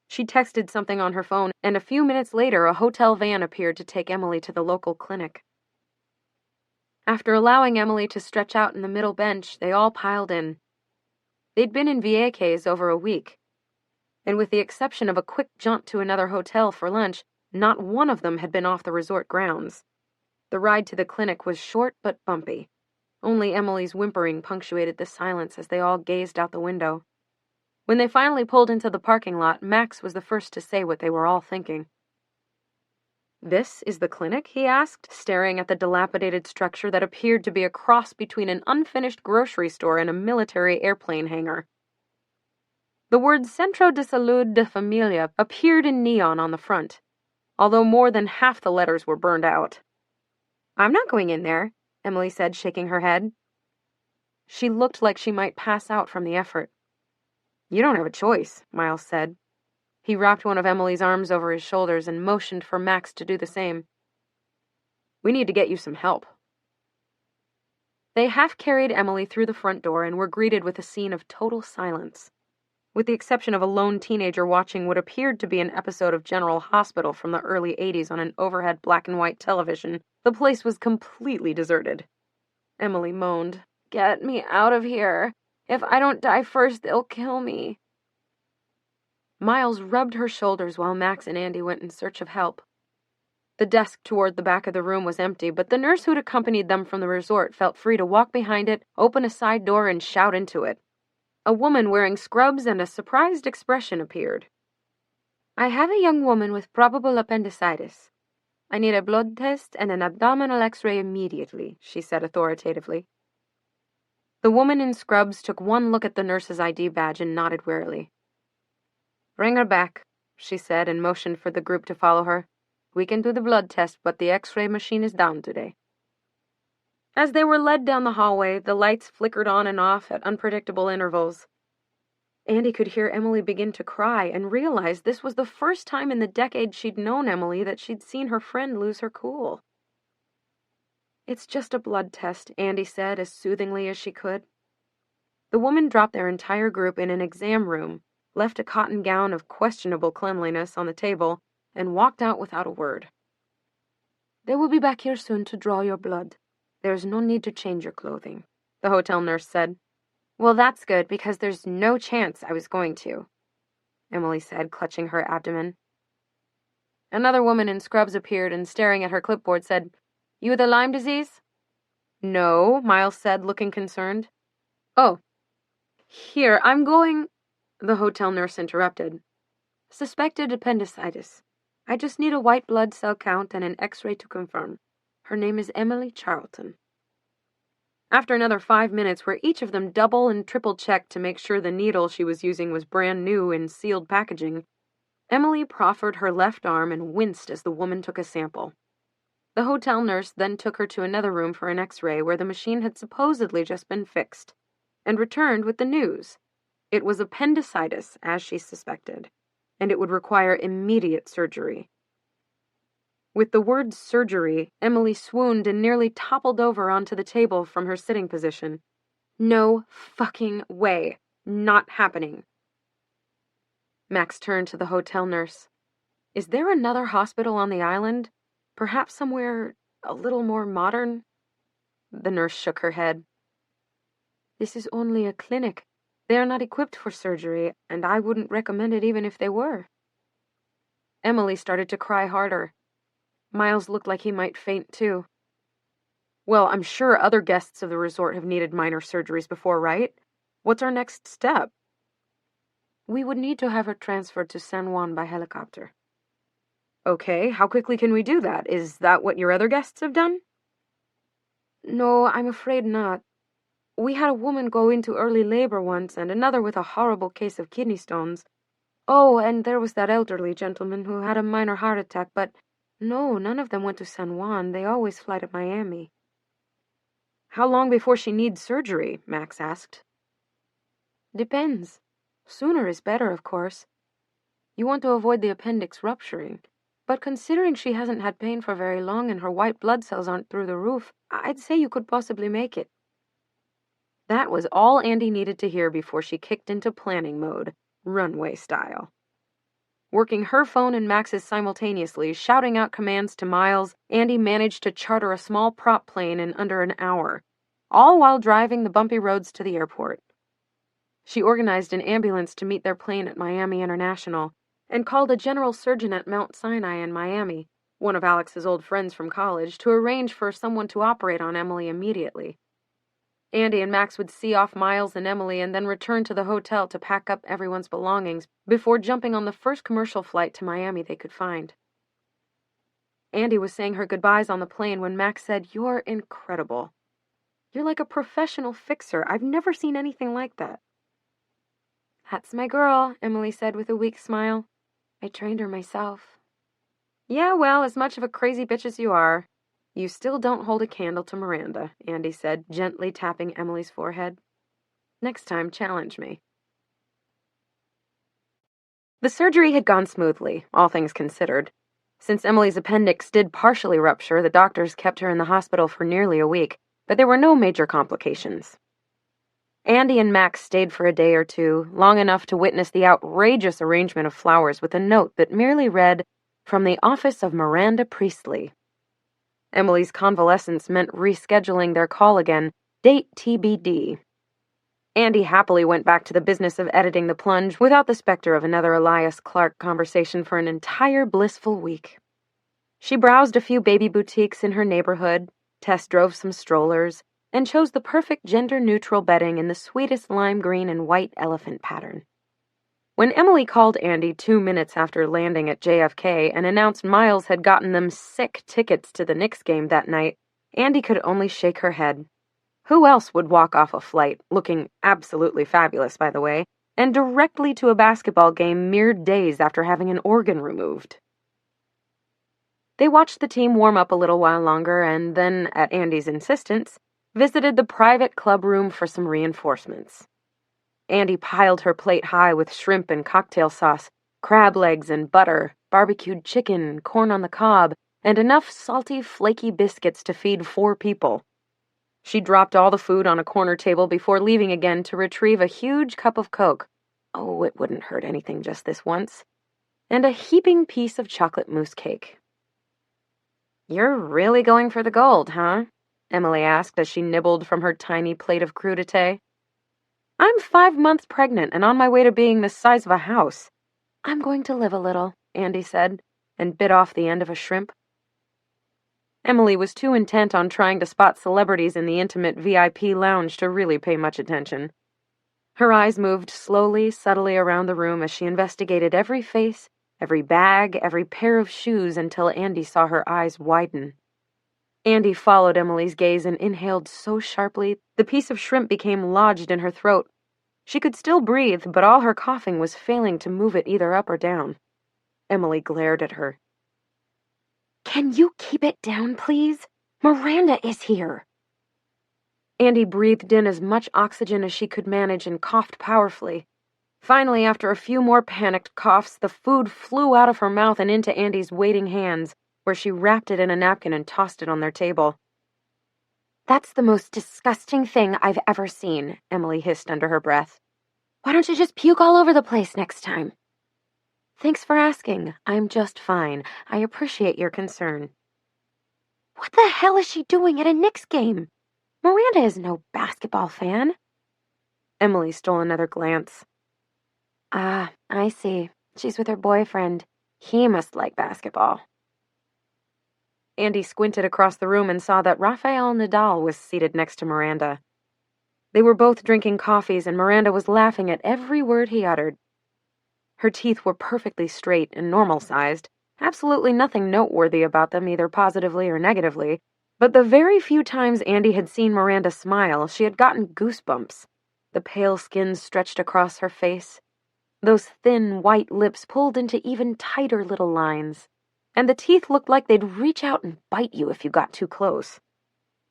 Speaker 1: She texted something on her phone, and a few minutes later a hotel van appeared to take Emily to the local clinic. After allowing Emily to stretch out in the middle bench, they all piled in. They'd been in Vieques over a week, and with the exception of a quick jaunt to another hotel for lunch, not one of them had been off the resort grounds. The ride to the clinic was short but bumpy. Only Emily's whimpering punctuated the silence as they all gazed out the window. When they finally pulled into the parking lot, Max was the first to say what they were all thinking. "This is the clinic?" he asked, staring at the dilapidated structure that appeared to be a cross between an unfinished grocery store and a military airplane hangar. The word Centro de Salud de Familia appeared in neon on the front, although more than half the letters were burned out. "I'm not going in there," Emily said, shaking her head. She looked like she might pass out from the effort. "You don't have a choice," Miles said. He wrapped one of Emily's arms over his shoulders and motioned for Max to do the same. "We need to get you some help." They half-carried Emily through the front door and were greeted with a scene of total silence. With the exception of a lone teenager watching what appeared to be an episode of General Hospital from the early 80s on an overhead black-and-white television, the place was completely deserted. Emily moaned, "Get me out of here. If I don't die first, they'll kill me." Miles rubbed her shoulders while Max and Andy went in search of help. The desk toward the back of the room was empty, but the nurse who'd accompanied them from the resort felt free to walk behind it, open a side door, and shout into it. A woman wearing scrubs and a surprised expression appeared. "I have a young woman with probable appendicitis. I need a blood test and an abdominal x-ray immediately," she said authoritatively. The woman in scrubs took one look at the nurse's ID badge and nodded wearily. "Bring her back," she said, and motioned for the group to follow her. "We can do the blood test, but the x-ray machine is down today." As they were led down the hallway, the lights flickered on and off at unpredictable intervals. Andy could hear Emily begin to cry and realize this was the first time in the decade she'd known Emily that she'd seen her friend lose her cool. "It's just a blood test," Andy said as soothingly as she could. The woman dropped their entire group in an exam room, left a cotton gown of questionable cleanliness on the table, and walked out without a word. "They will be back here soon to draw your blood. There is no need to change your clothing," the hotel nurse said. "Well, that's good, because there's no chance I was going to," Emily said, clutching her abdomen. Another woman in scrubs appeared and, staring at her clipboard, said, "You with the Lyme disease?" "No," Miles said, looking concerned. "Oh, here, I'm going—" The hotel nurse interrupted. "Suspected appendicitis. I just need a white blood cell count and an x-ray to confirm. Her name is Emily Charlton." After another 5 minutes where each of them double and triple checked to make sure the needle she was using was brand new in sealed packaging, Emily proffered her left arm and winced as the woman took a sample. The hotel nurse then took her to another room for an x-ray where the machine had supposedly just been fixed, and returned with the news. It was appendicitis, as she suspected, and it would require immediate surgery. With the word surgery, Emily swooned and nearly toppled over onto the table from her sitting position. "No fucking way. Not happening." Max turned to the hotel nurse. "Is there another hospital on the island? Perhaps somewhere a little more modern?" The nurse shook her head. "This is only a clinic. They are not equipped for surgery, and I wouldn't recommend it even if they were." Emily started to cry harder. Miles looked like he might faint, too. "Well, I'm sure other guests of the resort have needed minor surgeries before, right? What's our next step?" "We would need to have her transferred to San Juan by helicopter." "Okay, how quickly can we do that? Is that what your other guests have done?" "No, I'm afraid not. We had a woman go into early labor once, and another with a horrible case of kidney stones. Oh, and there was that elderly gentleman who had a minor heart attack, but no, none of them went to San Juan. They always fly to Miami." "How long before she needs surgery?" Max asked. "Depends. Sooner is better, of course. You want to avoid the appendix rupturing. But considering she hasn't had pain for very long and her white blood cells aren't through the roof, I'd say you could possibly make it." That was all Andy needed to hear before she kicked into planning mode, runway style. Working her phone and Max's simultaneously, shouting out commands to Miles, Andy managed to charter a small prop plane in under an hour, all while driving the bumpy roads to the airport. She organized an ambulance to meet their plane at Miami International, and called a general surgeon at Mount Sinai in Miami, one of Alex's old friends from college, to arrange for someone to operate on Emily immediately. Andy and Max would see off Miles and Emily and then return to the hotel to pack up everyone's belongings before jumping on the first commercial flight to Miami they could find. Andy was saying her goodbyes on the plane when Max said, "You're incredible. You're like a professional fixer. I've never seen anything like that." "That's my girl," Emily said with a weak smile. "I trained her myself." "Yeah, well, as much of a crazy bitch as you are, you still don't hold a candle to Miranda," Andy said, gently tapping Emily's forehead. "Next time, challenge me." The surgery had gone smoothly, all things considered. Since Emily's appendix did partially rupture, the doctors kept her in the hospital for nearly a week, but there were no major complications. Andy and Max stayed for a day or two, long enough to witness the outrageous arrangement of flowers with a note that merely read, "From the office of Miranda Priestley." Emily's convalescence meant rescheduling their call again, date TBD. Andy happily went back to the business of editing The Plunge without the specter of another Elias Clark conversation for an entire blissful week. She browsed a few baby boutiques in her neighborhood, test drove some strollers, and chose the perfect gender-neutral bedding in the sweetest lime green and white elephant pattern. When Emily called Andy 2 minutes after landing at JFK and announced Miles had gotten them sick tickets to the Knicks game that night, Andy could only shake her head. Who else would walk off a flight, looking absolutely fabulous, by the way, and directly to a basketball game mere days after having an organ removed? They watched the team warm up a little while longer and then, at Andy's insistence, visited the private club room for some reinforcements. Andy piled her plate high with shrimp and cocktail sauce, crab legs and butter, barbecued chicken, corn on the cob, and enough salty, flaky biscuits to feed 4 people. She dropped all the food on a corner table before leaving again to retrieve a huge cup of Coke. Oh, it wouldn't hurt anything just this once. And a heaping piece of chocolate mousse cake. "You're really going for the gold, huh?" Emily asked as she nibbled from her tiny plate of crudité. "I'm 5 months pregnant and on my way to being the size of a house." "I'm going to live a little," Andy said, and bit off the end of a shrimp. Emily was too intent on trying to spot celebrities in the intimate VIP lounge to really pay much attention. Her eyes moved slowly, subtly around the room as she investigated every face, every bag, every pair of shoes until Andy saw her eyes widen. Andy followed Emily's gaze and inhaled so sharply the piece of shrimp became lodged in her throat. She could still breathe, but all her coughing was failing to move it either up or down. Emily glared at her. "Can you keep it down, please? Miranda is here." Andy breathed in as much oxygen as she could manage and coughed powerfully. Finally, after a few more panicked coughs, the food flew out of her mouth and into Andy's waiting hands, where she wrapped it in a napkin and tossed it on their table. "That's the most disgusting thing I've ever seen," Emily hissed under her breath. "Why don't you just puke all over the place next time?" "Thanks for asking. I'm just fine. I appreciate your concern." "What the hell is she doing at a Knicks game? Miranda is no basketball fan." Emily stole another glance. "Ah, I see. She's with her boyfriend. He must like basketball." Andy squinted across the room and saw that Rafael Nadal was seated next to Miranda. They were both drinking coffees, and Miranda was laughing at every word he uttered. Her teeth were perfectly straight and normal-sized, absolutely nothing noteworthy about them either positively or negatively, but the very few times Andy had seen Miranda smile, she had gotten goosebumps. The pale skin stretched across her face, those thin, white lips pulled into even tighter little lines, and the teeth looked like they'd reach out and bite you if you got too close.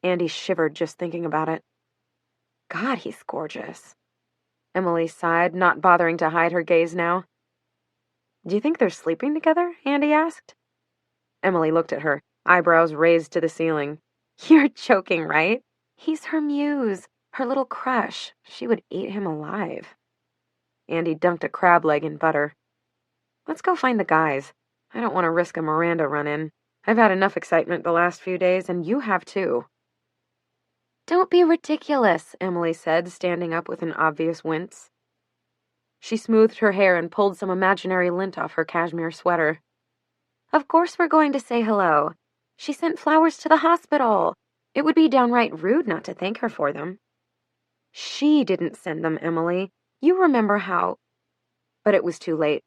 Speaker 1: Andy shivered just thinking about it. God, he's gorgeous. Emily sighed, not bothering to hide her gaze now. "Do you think they're sleeping together?" Andy asked. Emily looked at her, eyebrows raised to the ceiling. "You're joking, right? He's her muse, her little crush. She would eat him alive." Andy dunked a crab leg in butter. "Let's go find the guys. I don't want to risk a Miranda run-in. I've had enough excitement the last few days, and you have too." "Don't be ridiculous," Emily said, standing up with an obvious wince. She smoothed her hair and pulled some imaginary lint off her cashmere sweater. "Of course we're going to say hello. She sent flowers to the hospital. It would be downright rude not to thank her for them." "She didn't send them, Emily. You remember how—" But it was too late.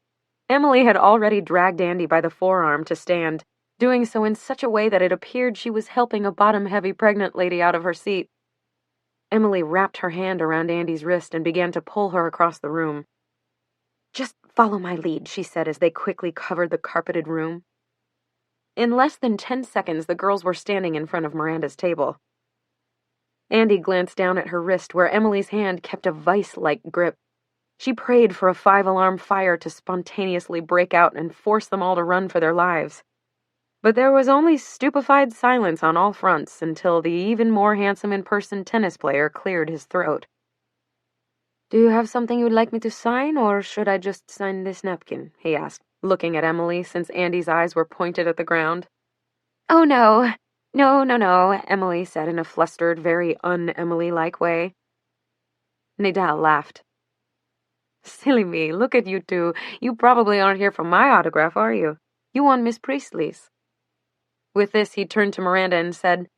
Speaker 1: Emily had already dragged Andy by the forearm to stand. doing so in such a way that it appeared she was helping a bottom-heavy pregnant lady out of her seat. Emily wrapped her hand around Andy's wrist and began to pull her across the room. "Just follow my lead," she said as they quickly covered the carpeted room. In less than 10 seconds, the girls were standing in front of Miranda's table. Andy glanced down at her wrist where Emily's hand kept a vice-like grip. She prayed for a 5-alarm fire to spontaneously break out and force them all to run for their lives. But there was only stupefied silence on all fronts until the even more handsome in-person tennis player cleared his throat. "Do you have something you'd like me to sign, or should I just sign this napkin?" he asked, looking at Emily since Andy's eyes were pointed at the ground. "Oh, no. No, Emily said in a flustered, very un-Emily-like way. Nadal laughed. "Silly me, look at you two. You probably aren't here for my autograph, are you? You want Miss Priestley's." With this, he turned to Miranda and said,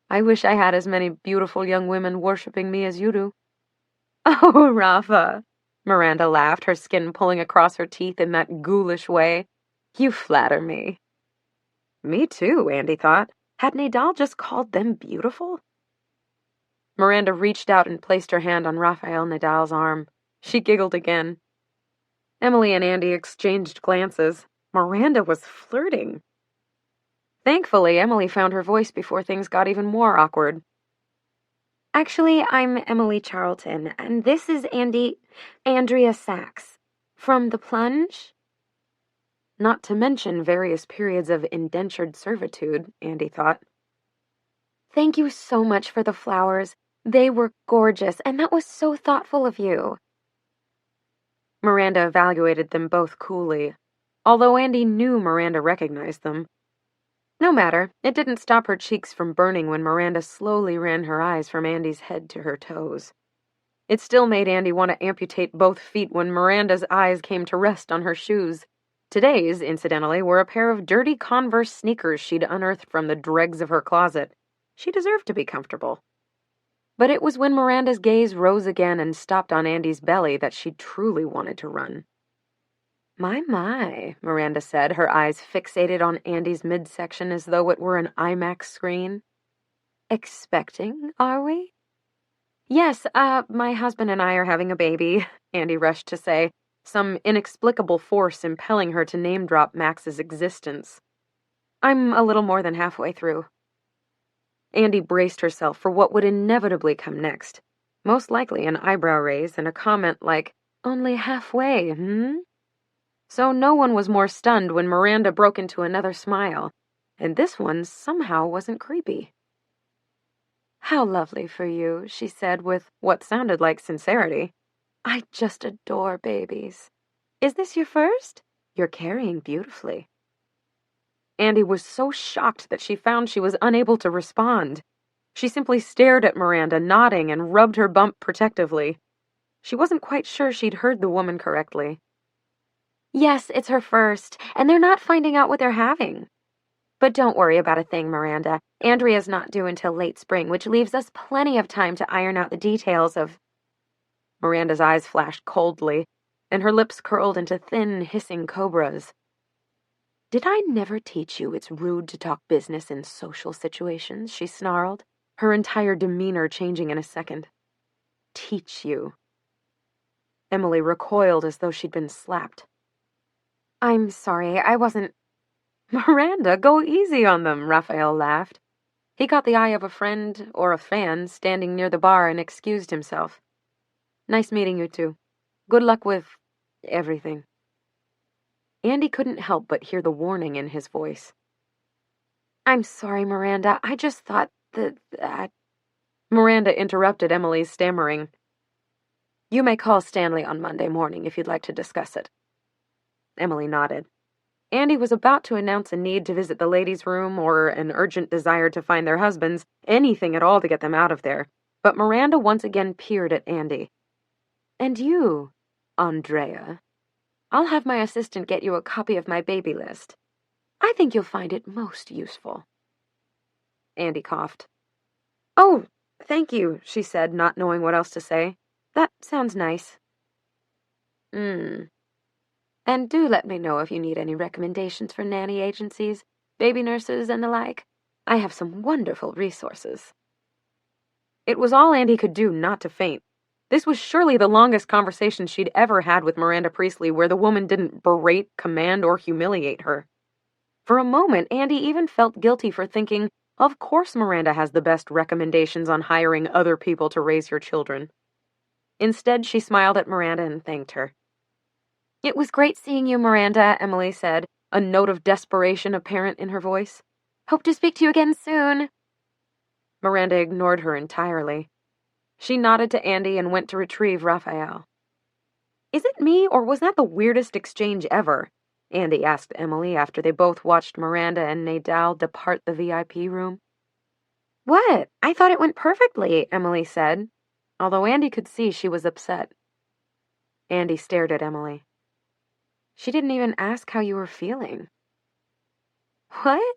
Speaker 1: "I wish I had as many beautiful young women worshipping me as you do." "Oh, Rafa," Miranda laughed, her skin pulling across her teeth in that ghoulish way. "You flatter me." Me too, Andy thought. Had Nadal just called them beautiful? Miranda reached out and placed her hand on Rafael Nadal's arm. She giggled again. Emily and Andy exchanged glances. Miranda was flirting. Thankfully, Emily found her voice before things got even more awkward. "Actually, I'm Emily Charlton, and this is Andrea Sachs. From The Plunge?" Not to mention various periods of indentured servitude, Andy thought. "Thank you so much for the flowers. They were gorgeous, and that was so thoughtful of you." Miranda evaluated them both coolly, although Andy knew Miranda recognized them. No matter, it didn't stop her cheeks from burning when Miranda slowly ran her eyes from Andy's head to her toes. It still made Andy want to amputate both feet when Miranda's eyes came to rest on her shoes. Today's, incidentally, were a pair of dirty Converse sneakers she'd unearthed from the dregs of her closet. She deserved to be comfortable. But it was when Miranda's gaze rose again and stopped on Andy's belly that she truly wanted to run. My, Miranda said, her eyes fixated on Andy's midsection as though it were an IMAX screen. "Expecting, are we?" "Yes, my husband and I are having a baby," Andy rushed to say, some inexplicable force impelling her to name-drop Max's existence. "I'm a little more than halfway through." Andy braced herself for what would inevitably come next. Most likely an eyebrow raise and a comment like, "Only halfway, So no one was more stunned when Miranda broke into another smile, and this one somehow wasn't creepy. "How lovely for you," she said with what sounded like sincerity. "I just adore babies. Is this your first? You're carrying beautifully." Andy was so shocked that she found she was unable to respond. She simply stared at Miranda, nodding, and rubbed her bump protectively. She wasn't quite sure she'd heard the woman correctly. "Yes, it's her first, and they're not finding out what they're having. But don't worry about a thing, Miranda. Andrea's not due until late spring, which leaves us plenty of time to iron out the details of..." Miranda's eyes flashed coldly, and her lips curled into thin, hissing cobras. "Did I never teach you it's rude to talk business in social situations?" she snarled, her entire demeanor changing in a second. "Teach you." Emily recoiled as though she'd been slapped. "I'm sorry, I wasn't..." "Miranda, go easy on them," Raphael laughed. He caught the eye of a friend, or a fan, standing near the bar and excused himself. "Nice meeting you two. Good luck with... everything." Andy couldn't help but hear the warning in his voice. "I'm sorry, Miranda. I just thought that... Miranda interrupted Emily's stammering. "You may call Stanley on Monday morning if you'd like to discuss it." Emily nodded. Andy was about to announce a need to visit the ladies' room or an urgent desire to find their husbands, anything at all to get them out of there, but Miranda once again peered at Andy. "And you, Andrea. I'll have my assistant get you a copy of my baby list. I think you'll find it most useful." Andy coughed. "Oh, thank you," she said, not knowing what else to say. "That sounds nice." And do let me know if you need any recommendations for nanny agencies. baby nurses, and the like. I have some wonderful resources." It was all Andy could do not to faint. This was surely the longest conversation she'd ever had with Miranda Priestley where the woman didn't berate, command, or humiliate her. For a moment, Andy even felt guilty for thinking, of course Miranda has the best recommendations on hiring other people to raise your children. Instead, she smiled at Miranda and thanked her. "It was great seeing you, Miranda," Emily said, a note of desperation apparent in her voice. "Hope to speak to you again soon." Miranda ignored her entirely. She nodded to Andy and went to retrieve Raphael. "Is it me, or was that the weirdest exchange ever?" Andy asked Emily after they both watched Miranda and Nadal depart the VIP room. "What? I thought it went perfectly," Emily said, although Andy could see she was upset. Andy stared at Emily. "She didn't even ask how you were feeling." "What?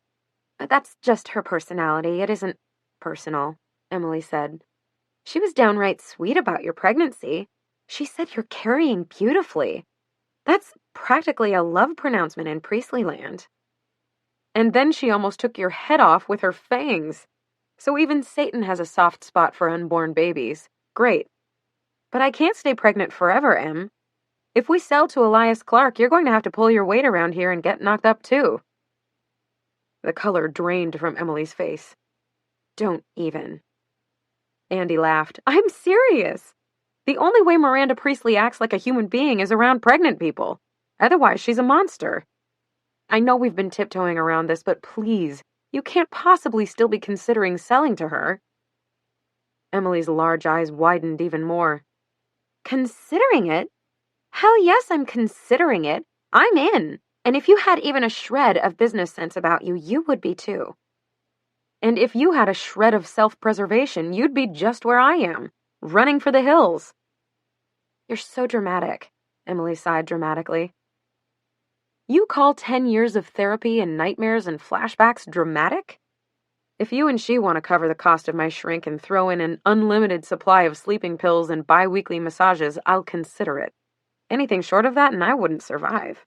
Speaker 1: That's just her personality. It isn't personal," Emily said. "She was downright sweet about your pregnancy. She said you're carrying beautifully. That's practically a love pronouncement in Priestley land. And then she almost took your head off with her fangs. So even Satan has a soft spot for unborn babies. Great. But I can't stay pregnant forever, Em. If we sell to Elias Clark, you're going to have to pull your weight around here and get knocked up too." The color drained from Emily's face. "Don't even." Andy laughed. "I'm serious. The only way Miranda Priestley acts like a human being is around pregnant people. Otherwise, she's a monster. I know we've been tiptoeing around this, but please, you can't possibly still be considering selling to her." Emily's large eyes widened even more. "Considering it? Hell yes, I'm considering it. I'm in. And if you had even a shred of business sense about you, you would be too. And if you had a shred of self-preservation, you'd be just where I am, running for the hills." "You're so dramatic," Emily sighed dramatically. "You call 10 years of therapy and nightmares and flashbacks dramatic? If you and she want to cover the cost of my shrink and throw in an unlimited supply of sleeping pills and bi-weekly massages, I'll consider it. Anything short of that, and I wouldn't survive."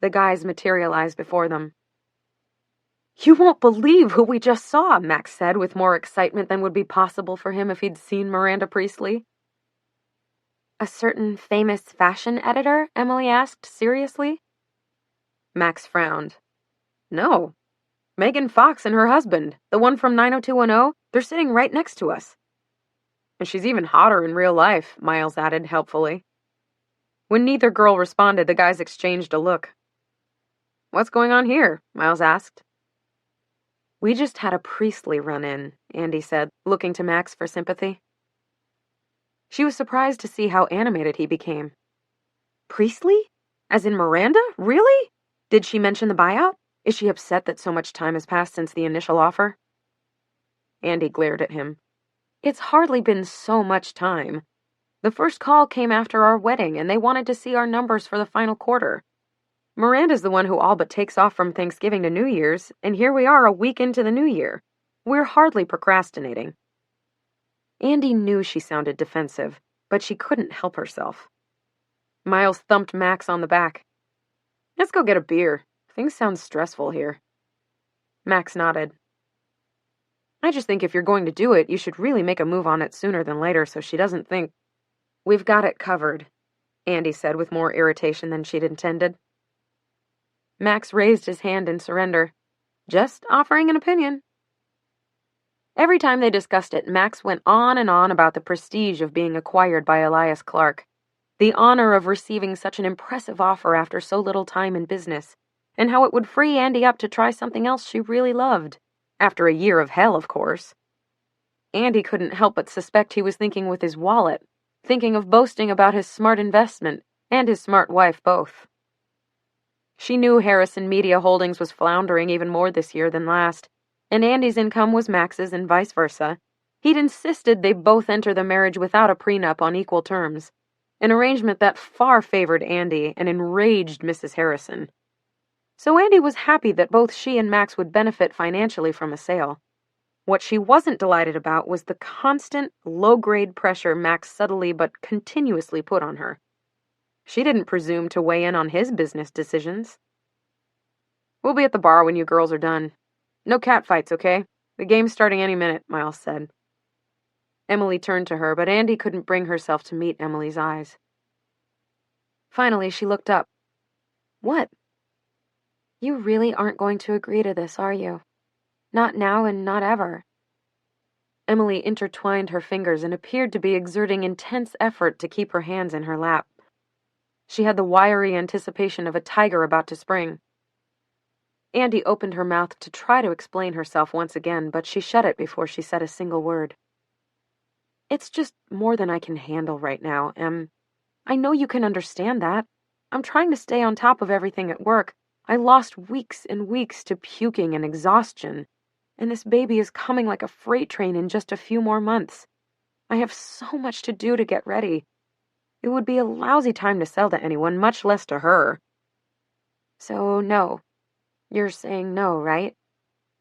Speaker 1: The guys materialized before them. "You won't believe who we just saw," Max said with more excitement than would be possible for him if he'd seen Miranda Priestley. "A certain famous fashion editor?" Emily asked seriously. Max frowned. "No. Megan Fox and her husband, the one from 90210, they're sitting right next to us." "And she's even hotter in real life," Miles added helpfully. When neither girl responded, the guys exchanged a look. "What's going on here?" Miles asked. "We just had a Priestley run-in," Andy said, looking to Max for sympathy. She was surprised to see how animated he became. "Priestley? As in Miranda? Really? Did she mention the buyout? Is she upset that so much time has passed since the initial offer?" Andy glared at him. "It's hardly been so much time. The first call came after our wedding, and they wanted to see our numbers for the final quarter. Miranda's the one who all but takes off from Thanksgiving to New Year's, and here we are a week into the new year. We're hardly procrastinating." Andy knew she sounded defensive, but she couldn't help herself. Miles thumped Max on the back. "Let's go get a beer. Things sound stressful here." Max nodded. "I just think if you're going to do it, you should really make a move on it sooner than later so she doesn't think—" "We've got it covered," Andy said with more irritation than she'd intended. Max raised his hand in surrender. "Just offering an opinion." Every time they discussed it, Max went on and on about the prestige of being acquired by Elias Clark, the honor of receiving such an impressive offer after so little time in business, and how it would free Andy up to try something else she really loved, after a year of hell, of course. Andy couldn't help but suspect he was thinking with his wallet, thinking of boasting about his smart investment and his smart wife both. She knew Harrison Media Holdings was floundering even more this year than last, and Andy's income was Max's and vice versa. He'd insisted they both enter the marriage without a prenup on equal terms, an arrangement that far favored Andy and enraged Mrs. Harrison. So Andy was happy that both she and Max would benefit financially from a sale. What she wasn't delighted about was the constant, low-grade pressure Max subtly but continuously put on her. She didn't presume to weigh in on his business decisions. We'll be at the bar when you girls are done. No catfights, okay? The game's starting any minute, Miles said. Emily turned to her, but Andy couldn't bring herself to meet Emily's eyes. Finally, she looked up. What? You really aren't going to agree to this, are you? Not now and not ever. Emily intertwined her fingers and appeared to be exerting intense effort to keep her hands in her lap. She had the wiry anticipation of a tiger about to spring. Andy opened her mouth to try to explain herself once again, but she shut it before she said a single word. It's just more than I can handle right now, Em. I know you can understand that. I'm trying to stay on top of everything at work. I lost weeks and weeks to puking and exhaustion, and this baby is coming like a freight train in just a few more months. I have so much to do to get ready. It would be a lousy time to sell to anyone, much less to her. So, no. You're saying no, right?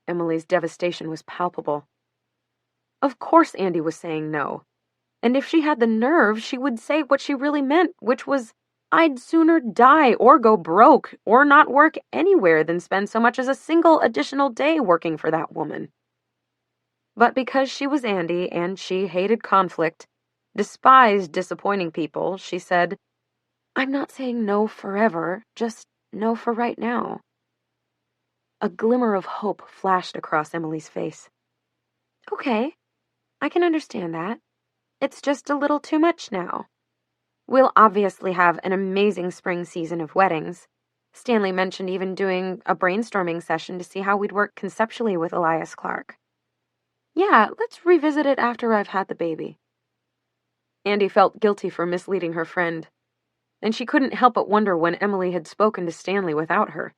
Speaker 1: Emily's devastation was palpable. Of course Andy was saying no. And if she had the nerve, she would say what she really meant, which was, I'd sooner die or go broke or not work anywhere than spend so much as a single additional day working for that woman. But because she was Andy and she hated conflict, despised disappointing people, she said, I'm not saying no forever, just no for right now. A glimmer of hope flashed across Emily's face. Okay, I can understand that. It's just a little too much now. We'll obviously have an amazing spring season of weddings. Stanley mentioned even doing a brainstorming session to see how we'd work conceptually with Elias Clark. Yeah, let's revisit it after I've had the baby. Andy felt guilty for misleading her friend, and she couldn't help but wonder when Emily had spoken to Stanley without her.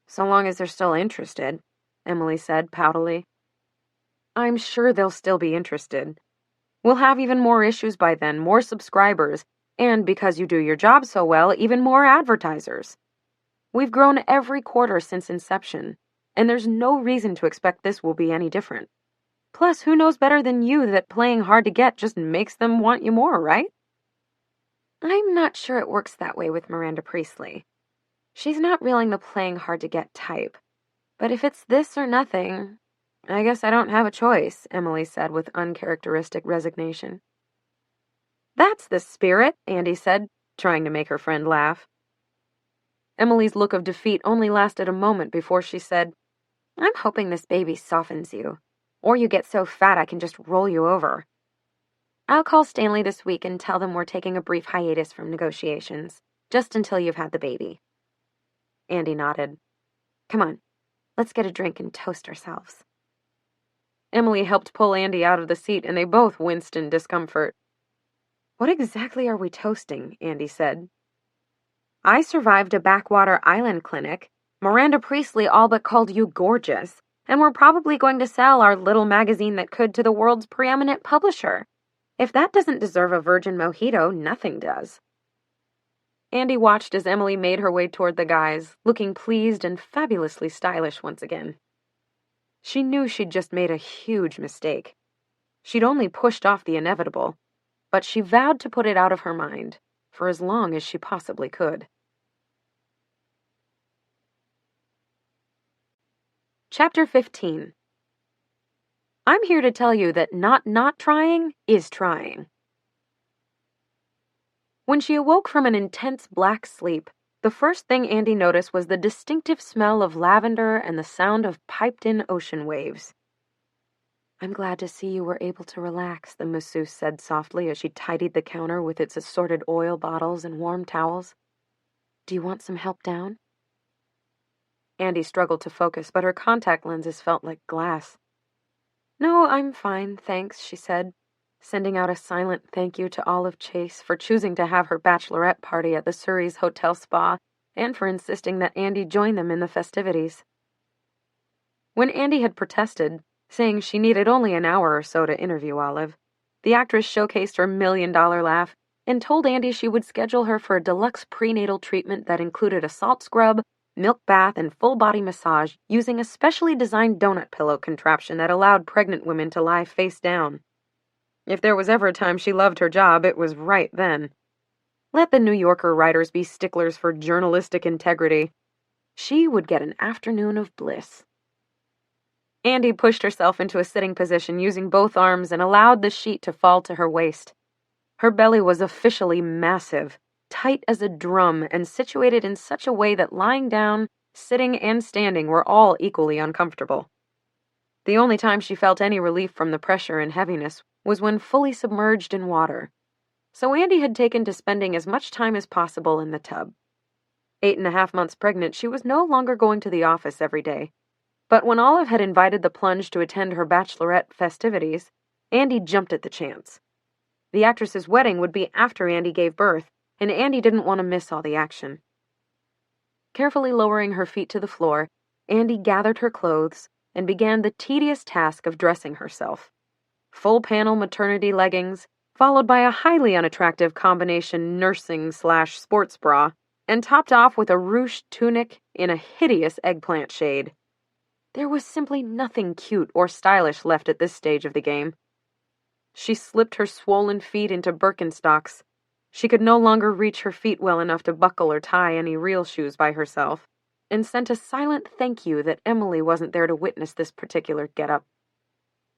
Speaker 1: So long as they're still interested, Emily said poutily. I'm sure they'll still be interested. We'll have even more issues by then, more subscribers, and because you do your job so well, even more advertisers. We've grown every quarter since inception, and there's no reason to expect this will be any different. Plus, who knows better than you that playing hard to get just makes them want you more, right? I'm not sure it works that way with Miranda Priestley. She's not really the playing hard to get type. But if it's this or nothing, I guess I don't have a choice, Emily said with uncharacteristic resignation. That's the spirit, Andy said, trying to make her friend laugh. Emily's look of defeat only lasted a moment before she said, I'm hoping this baby softens you, or you get so fat I can just roll you over. I'll call Stanley this week and tell them we're taking a brief hiatus from negotiations, just until you've had the baby. Andy nodded. Come on, let's get a drink and toast ourselves. Emily helped pull Andy out of the seat, and they both winced in discomfort. What exactly are we toasting? Andy said. I survived a backwater island clinic. Miranda Priestley all but called you gorgeous, and we're probably going to sell our little magazine that could to the world's preeminent publisher. If that doesn't deserve a virgin mojito, nothing does. Andy watched as Emily made her way toward the guys, looking pleased and fabulously stylish once again. She knew she'd just made a huge mistake. She'd only pushed off the inevitable, but she vowed to put it out of her mind for as long as she possibly could. Chapter 15. I'm here to tell you that not trying is trying. When she awoke from an intense black sleep, the first thing Andy noticed was the distinctive smell of lavender and the sound of piped-in ocean waves. I'm glad to see you were able to relax, the masseuse said softly as she tidied the counter with its assorted oil bottles and warm towels. Do you want some help down? Andy struggled to focus, but her contact lenses felt like glass. No, I'm fine, thanks, she said, sending out a silent thank you to Olive Chase for choosing to have her bachelorette party at the Surrey's Hotel Spa and for insisting that Andy join them in the festivities. When Andy had protested, saying she needed only an hour or so to interview Olive, the actress showcased her $1,000,000 laugh and told Andy she would schedule her for a deluxe prenatal treatment that included a salt scrub, milk bath, and full-body massage using a specially designed donut pillow contraption that allowed pregnant women to lie face down. If there was ever a time she loved her job, it was right then. Let the New Yorker writers be sticklers for journalistic integrity. She would get an afternoon of bliss. Andy pushed herself into a sitting position using both arms and allowed the sheet to fall to her waist. Her belly was officially massive, tight as a drum, and situated in such a way that lying down, sitting, and standing were all equally uncomfortable. The only time she felt any relief from the pressure and heaviness was when fully submerged in water. So Andy had taken to spending as much time as possible in the tub. 8.5 months pregnant, she was no longer going to the office every day. But when Olive had invited the plunge to attend her bachelorette festivities, Andy jumped at the chance. The actress's wedding would be after Andy gave birth, and Andy didn't want to miss all the action. Carefully lowering her feet to the floor, Andy gathered her clothes and began the tedious task of dressing herself. Full-panel maternity leggings, followed by a highly unattractive combination nursing/sports bra, and topped off with a ruched tunic in a hideous eggplant shade. There was simply nothing cute or stylish left at this stage of the game. She slipped her swollen feet into Birkenstocks. She could no longer reach her feet well enough to buckle or tie any real shoes by herself, and sent a silent thank you that Emily wasn't there to witness this particular getup.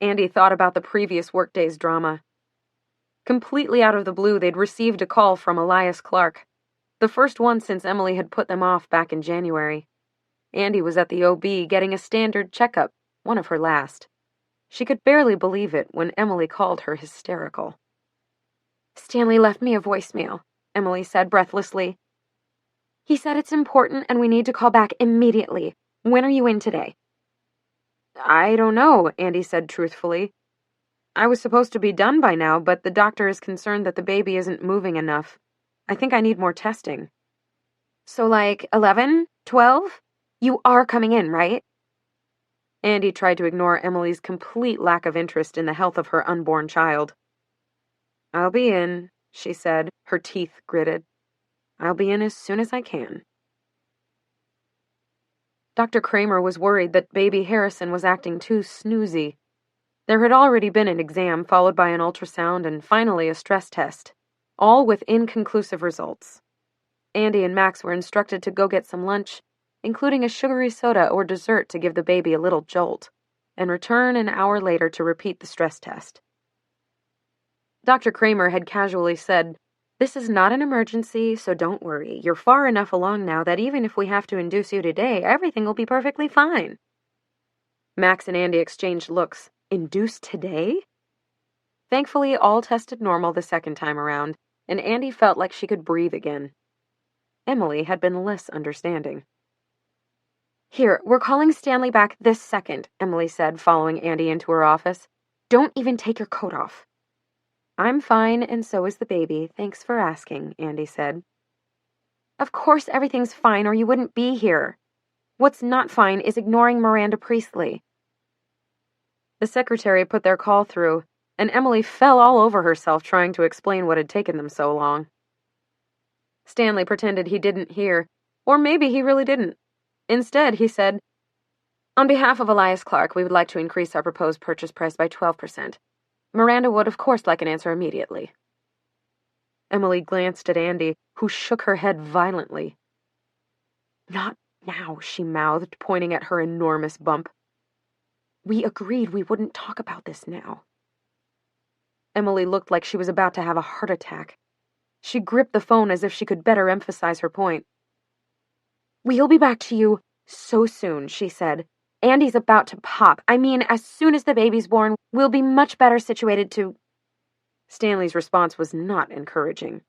Speaker 1: Andy thought about the previous workday's drama. Completely out of the blue, they'd received a call from Elias Clark, the first one since Emily had put them off back in January. Andy was at the OB getting a standard checkup, one of her last. She could barely believe it when Emily called her hysterical. "Stanley left me a voicemail," Emily said breathlessly. "He said it's important and we need to call back immediately. When are you in today?" "I don't know," Andy said truthfully. "I was supposed to be done by now, but the doctor is concerned that the baby isn't moving enough. I think I need more testing." "So like 11, 12? You are coming in, right?" Andy tried to ignore Emily's complete lack of interest in the health of her unborn child. "I'll be in," she said, her teeth gritted. "I'll be in as soon as I can." Dr. Kramer was worried that baby Harrison was acting too snoozy. There had already been an exam, followed by an ultrasound, and finally a stress test, all with inconclusive results. Andy and Max were instructed to go get some lunch, including a sugary soda or dessert to give the baby a little jolt, and return an hour later to repeat the stress test. Dr. Kramer had casually said, "This is not an emergency, so don't worry. You're far enough along now that even if we have to induce you today, everything will be perfectly fine." Max and Andy exchanged looks. Induced today? Thankfully, all tested normal the second time around, and Andy felt like she could breathe again. Emily had been less understanding. "Here, we're calling Stanley back this second," Emily said, following Andy into her office. "Don't even take your coat off." "I'm fine, and so is the baby. Thanks for asking," Andy said. "Of course everything's fine, or you wouldn't be here. What's not fine is ignoring Miranda Priestley." The secretary put their call through, and Emily fell all over herself trying to explain what had taken them so long. Stanley pretended he didn't hear, or maybe he really didn't. Instead, he said, "On behalf of Elias Clark, we would like to increase our proposed purchase price by 12%. Miranda would, of course, like an answer immediately." Emily glanced at Andy, who shook her head violently. "Not now," she mouthed, pointing at her enormous bump. "We agreed we wouldn't talk about this now." Emily looked like she was about to have a heart attack. She gripped the phone as if she could better emphasize her point. "We'll be back to you so soon," she said. "Andy's about to pop. I mean, as soon as the baby's born, we'll be much better situated to—" Stanley's response was not encouraging.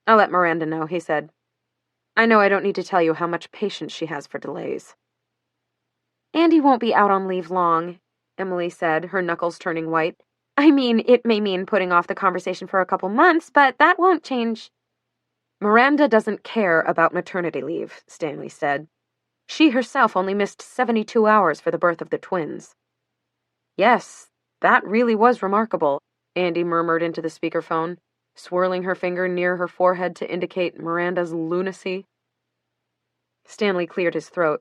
Speaker 1: "I'll let Miranda know," he said. "I know I don't need to tell you how much patience she has for delays." "Andy won't be out on leave long," Emily said, her knuckles turning white. "I mean, it may mean putting off the conversation for a couple months, but that won't change—" "Miranda doesn't care about maternity leave," Stanley said. "She herself only missed 72 hours for the birth of the twins." "Yes, that really was remarkable," Andy murmured into the speakerphone, swirling her finger near her forehead to indicate Miranda's lunacy. Stanley cleared his throat.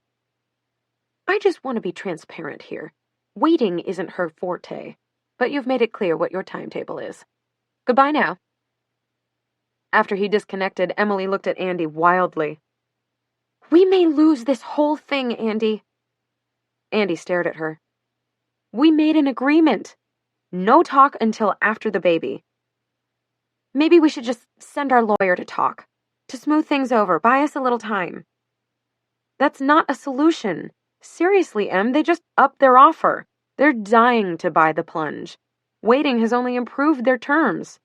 Speaker 1: "I just want to be transparent here. Waiting isn't her forte, but you've made it clear what your timetable is. Goodbye now." After he disconnected, Emily looked at Andy wildly. We may lose this whole thing, Andy. Andy stared at her. We made an agreement. No talk until after the baby. Maybe we should just send our lawyer to talk, to smooth things over, buy us a little time. That's not a solution. Seriously, Em, they just upped their offer. They're dying to buy the plunge. Waiting has only improved their terms.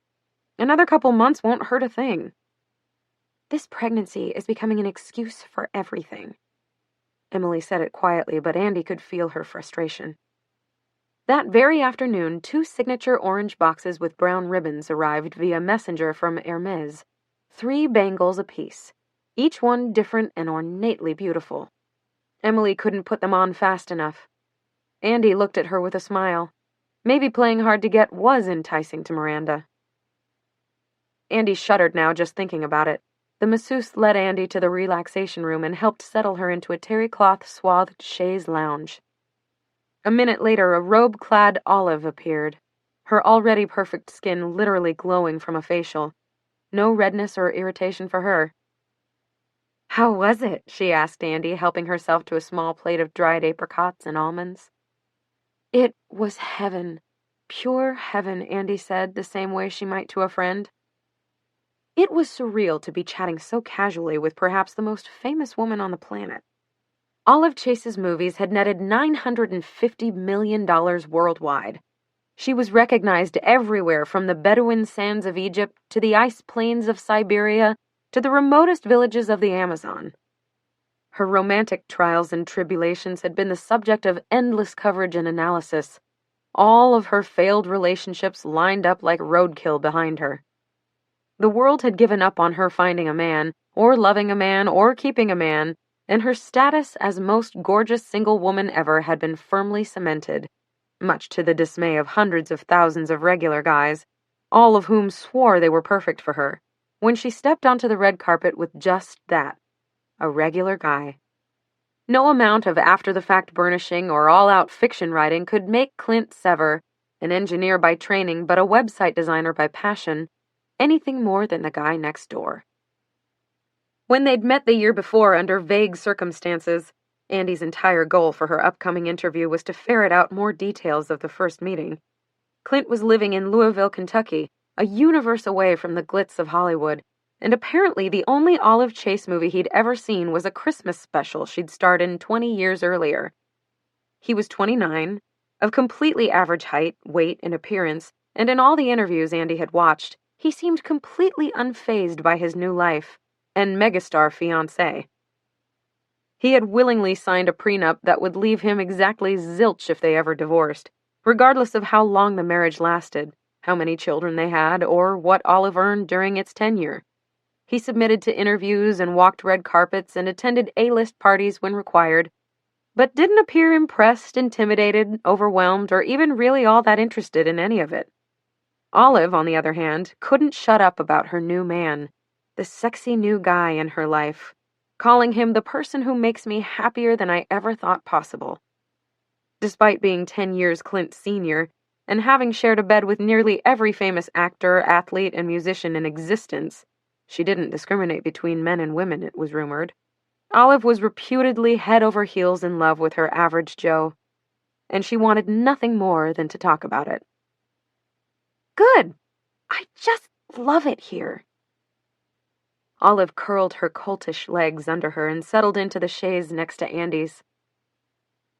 Speaker 1: Another couple months won't hurt a thing. This pregnancy is becoming an excuse for everything. Emily said it quietly, but Andy could feel her frustration. That very afternoon, 2 signature orange boxes with brown ribbons arrived via messenger from Hermes. 3 bangles apiece, each one different and ornately beautiful. Emily couldn't put them on fast enough. Andy looked at her with a smile. Maybe playing hard to get was enticing to Miranda. Andy shuddered now just thinking about it. The masseuse led Andy to the relaxation room and helped settle her into a terry-cloth-swathed chaise lounge. A minute later, a robe-clad Olive appeared, her already perfect skin literally glowing from a facial. No redness or irritation for her. How was it? She asked Andy, helping herself to a small plate of dried apricots and almonds. It was heaven. Pure heaven, Andy said, the same way she might to a friend. It was surreal to be chatting so casually with perhaps the most famous woman on the planet. Olive Chase's movies had netted $950 million worldwide. She was recognized everywhere, from the Bedouin sands of Egypt to the ice plains of Siberia to the remotest villages of the Amazon. Her romantic trials and tribulations had been the subject of endless coverage and analysis. All of her failed relationships lined up like roadkill behind her. The world had given up on her finding a man, or loving a man, or keeping a man, and her status as most gorgeous single woman ever had been firmly cemented, much to the dismay of hundreds of thousands of regular guys, all of whom swore they were perfect for her, when she stepped onto the red carpet with just that, a regular guy. No amount of after-the-fact burnishing or all-out fiction writing could make Clint Sever, an engineer by training but a website designer by passion, anything more than the guy next door. When they'd met the year before under vague circumstances, Andy's entire goal for her upcoming interview was to ferret out more details of the first meeting. Clint was living in Louisville, Kentucky, a universe away from the glitz of Hollywood, and apparently the only Olive Chase movie he'd ever seen was a Christmas special she'd starred in 20 years earlier. He was 29, of completely average height, weight, and appearance, and in all the interviews Andy had watched, he seemed completely unfazed by his new life and megastar fiancé. He had willingly signed a prenup that would leave him exactly zilch if they ever divorced, regardless of how long the marriage lasted, how many children they had, or what Olive earned during its tenure. He submitted to interviews and walked red carpets and attended A-list parties when required, but didn't appear impressed, intimidated, overwhelmed, or even really all that interested in any of it. Olive, on the other hand, couldn't shut up about her new man, the sexy new guy in her life, calling him the person who makes me happier than I ever thought possible. Despite being 10 years Clint's senior, and having shared a bed with nearly every famous actor, athlete, and musician in existence, she didn't discriminate between men and women, it was rumored. Olive was reputedly head over heels in love with her average Joe, and she wanted nothing more than to talk about it. Good! I just love it here. Olive curled her coltish legs under her and settled into the chaise next to Andy's.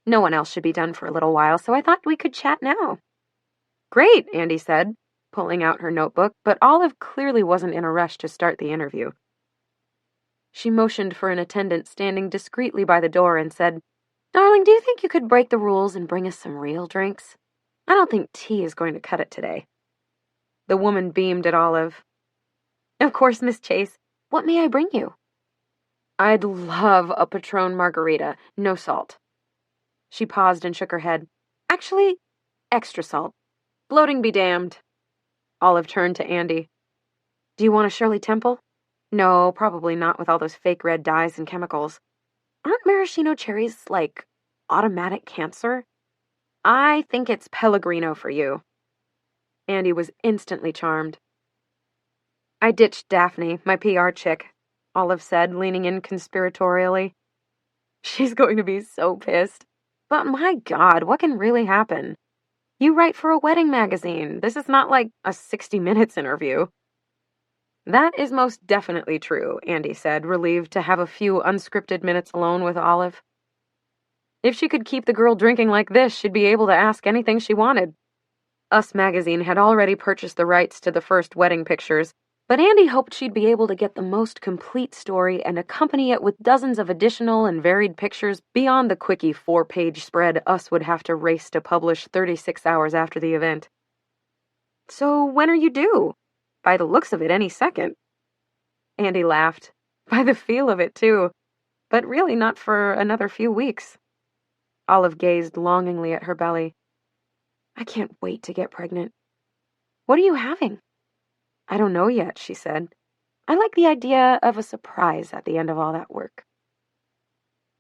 Speaker 1: No one else should be done for a little while, so I thought we could chat now. Great, Andy said, pulling out her notebook, but Olive clearly wasn't in a rush to start the interview. She motioned for an attendant standing discreetly by the door and said, Darling, do you think you could break the rules and bring us some real drinks? I don't think tea is going to cut it today. The woman beamed at Olive. Of course, Miss Chase. What may I bring you? I'd love a Patron margarita, no salt. She paused and shook her head. Actually, extra salt. Bloating be damned. Olive turned to Andy. Do you want a Shirley Temple? No, probably not with all those fake red dyes and chemicals. Aren't maraschino cherries, like, automatic cancer? I think it's Pellegrino for you. Andy was instantly charmed. I ditched Daphne, my PR chick. Olive said, leaning in conspiratorially. She's going to be so pissed. But my God, what can really happen? You write for a wedding magazine. This is not like a 60 Minutes interview. That is most definitely true, Andy said, relieved to have a few unscripted minutes alone with Olive. If she could keep the girl drinking like this, she'd be able to ask anything she wanted. Us magazine had already purchased the rights to the first wedding pictures, but Andy hoped she'd be able to get the most complete story and accompany it with dozens of additional and varied pictures beyond the quickie 4-page spread Us would have to race to publish 36 hours after the event. So when are you due? By the looks of it, any second. Andy laughed. By the feel of it, too. But really not for another few weeks. Olive gazed longingly at her belly. I can't wait to get pregnant. What are you having? I don't know yet, she said. I like the idea of a surprise at the end of all that work.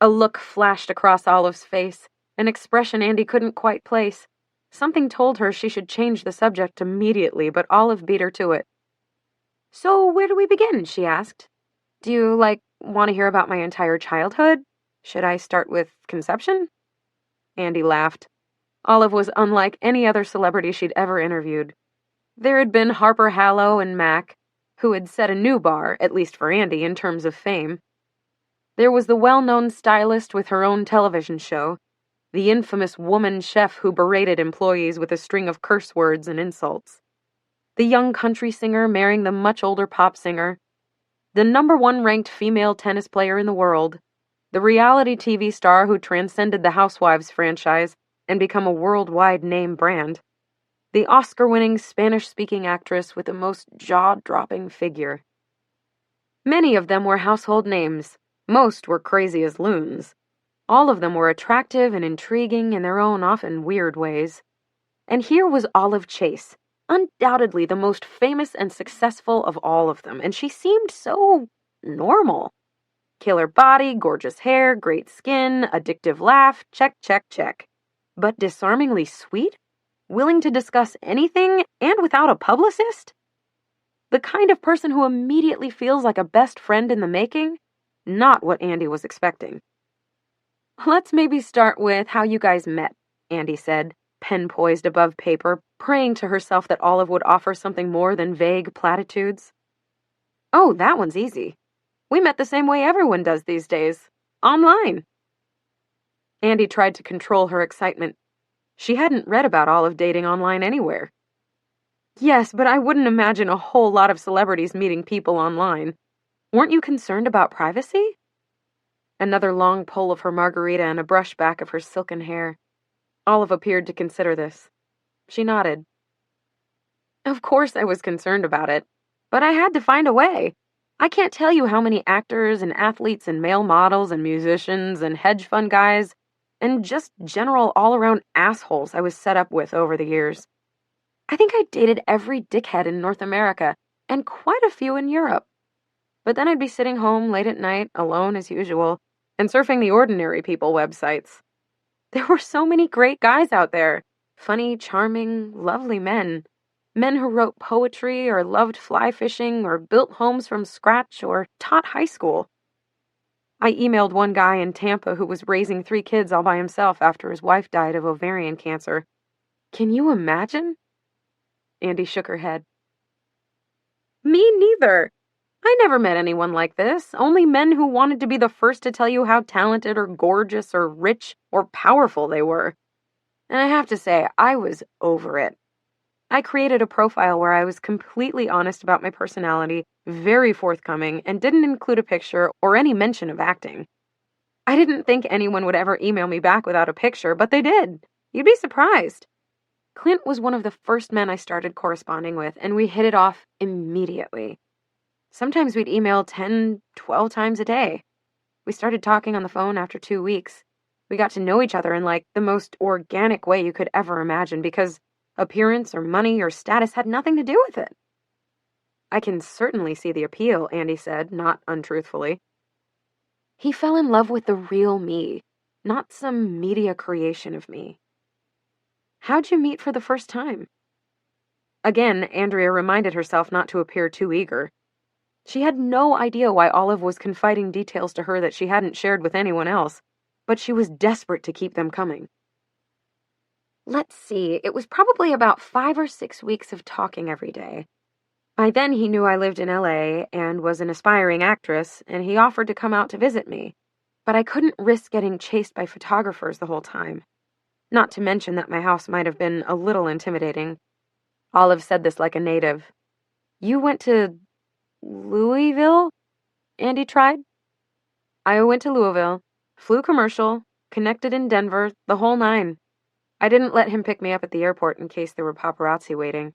Speaker 1: A look flashed across Olive's face, an expression Andy couldn't quite place. Something told her she should change the subject immediately, but Olive beat her to it. So where do we begin? She asked. Do you, want to hear about my entire childhood? Should I start with conception? Andy laughed. Olive was unlike any other celebrity she'd ever interviewed. There had been Harper Hallow and Mac, who had set a new bar, at least for Andy, in terms of fame. There was the well-known stylist with her own television show, the infamous woman chef who berated employees with a string of curse words and insults, the young country singer marrying the much older pop singer, the #1 ranked female tennis player in the world, the reality TV star who transcended the Housewives franchise and become a worldwide name brand, the Oscar-winning Spanish-speaking actress with the most jaw-dropping figure. Many of them were household names. Most were crazy as loons. All of them were attractive and intriguing in their own often weird ways. And here was Olive Chase, undoubtedly the most famous and successful of all of them, and she seemed so normal. Killer body, gorgeous hair, great skin, addictive laugh, check, check, check. But disarmingly sweet? Willing to discuss anything, and without a publicist? The kind of person who immediately feels like a best friend in the making? Not what Andy was expecting. Let's maybe start with how you guys met, Andy said, pen poised above paper, praying to herself that Olive would offer something more than vague platitudes. Oh, that one's easy. We met the same way everyone does these days. Online. Andy tried to control her excitement. She hadn't read about Olive dating online anywhere. Yes, but I wouldn't imagine a whole lot of celebrities meeting people online. Weren't you concerned about privacy? Another long pull of her margarita and a brush back of her silken hair. Olive appeared to consider this. She nodded. Of course I was concerned about it, but I had to find a way. I can't tell you how many actors and athletes and male models and musicians and hedge fund guys and just general all-around assholes I was set up with over the years. I think I dated every dickhead in North America and quite a few in Europe. But then I'd be sitting home late at night, alone as usual, and surfing the ordinary people websites. There were so many great guys out there. Funny, charming, lovely men. Men who wrote poetry or loved fly fishing or built homes from scratch or taught high school. I emailed one guy in Tampa who was raising 3 kids all by himself after his wife died of ovarian cancer. Can you imagine? Andy shook her head. Me neither. I never met anyone like this, only men who wanted to be the first to tell you how talented or gorgeous or rich or powerful they were. And I have to say, I was over it. I created a profile where I was completely honest about my personality, very forthcoming, and didn't include a picture or any mention of acting. I didn't think anyone would ever email me back without a picture, but they did. You'd be surprised. Clint was one of the first men I started corresponding with, and we hit it off immediately. Sometimes we'd email 10, 12 times a day. We started talking on the phone after 2 weeks. We got to know each other in the most organic way you could ever imagine because appearance or money or status had nothing to do with it. I can certainly see the appeal, Andy said, not untruthfully. He fell in love with the real me, not some media creation of me. How'd you meet for the first time? Again, Andrea reminded herself not to appear too eager. She had no idea why Olive was confiding details to her that she hadn't shared with anyone else, but she was desperate to keep them coming. Let's see, it was probably about 5 or 6 weeks of talking every day. By then he knew I lived in LA and was an aspiring actress, and he offered to come out to visit me, but I couldn't risk getting chased by photographers the whole time. Not to mention that my house might have been a little intimidating. Olive said this like a native. You went to Louisville? Andy tried. I went to Louisville, flew commercial, connected in Denver, the whole nine. I didn't let him pick me up at the airport in case there were paparazzi waiting.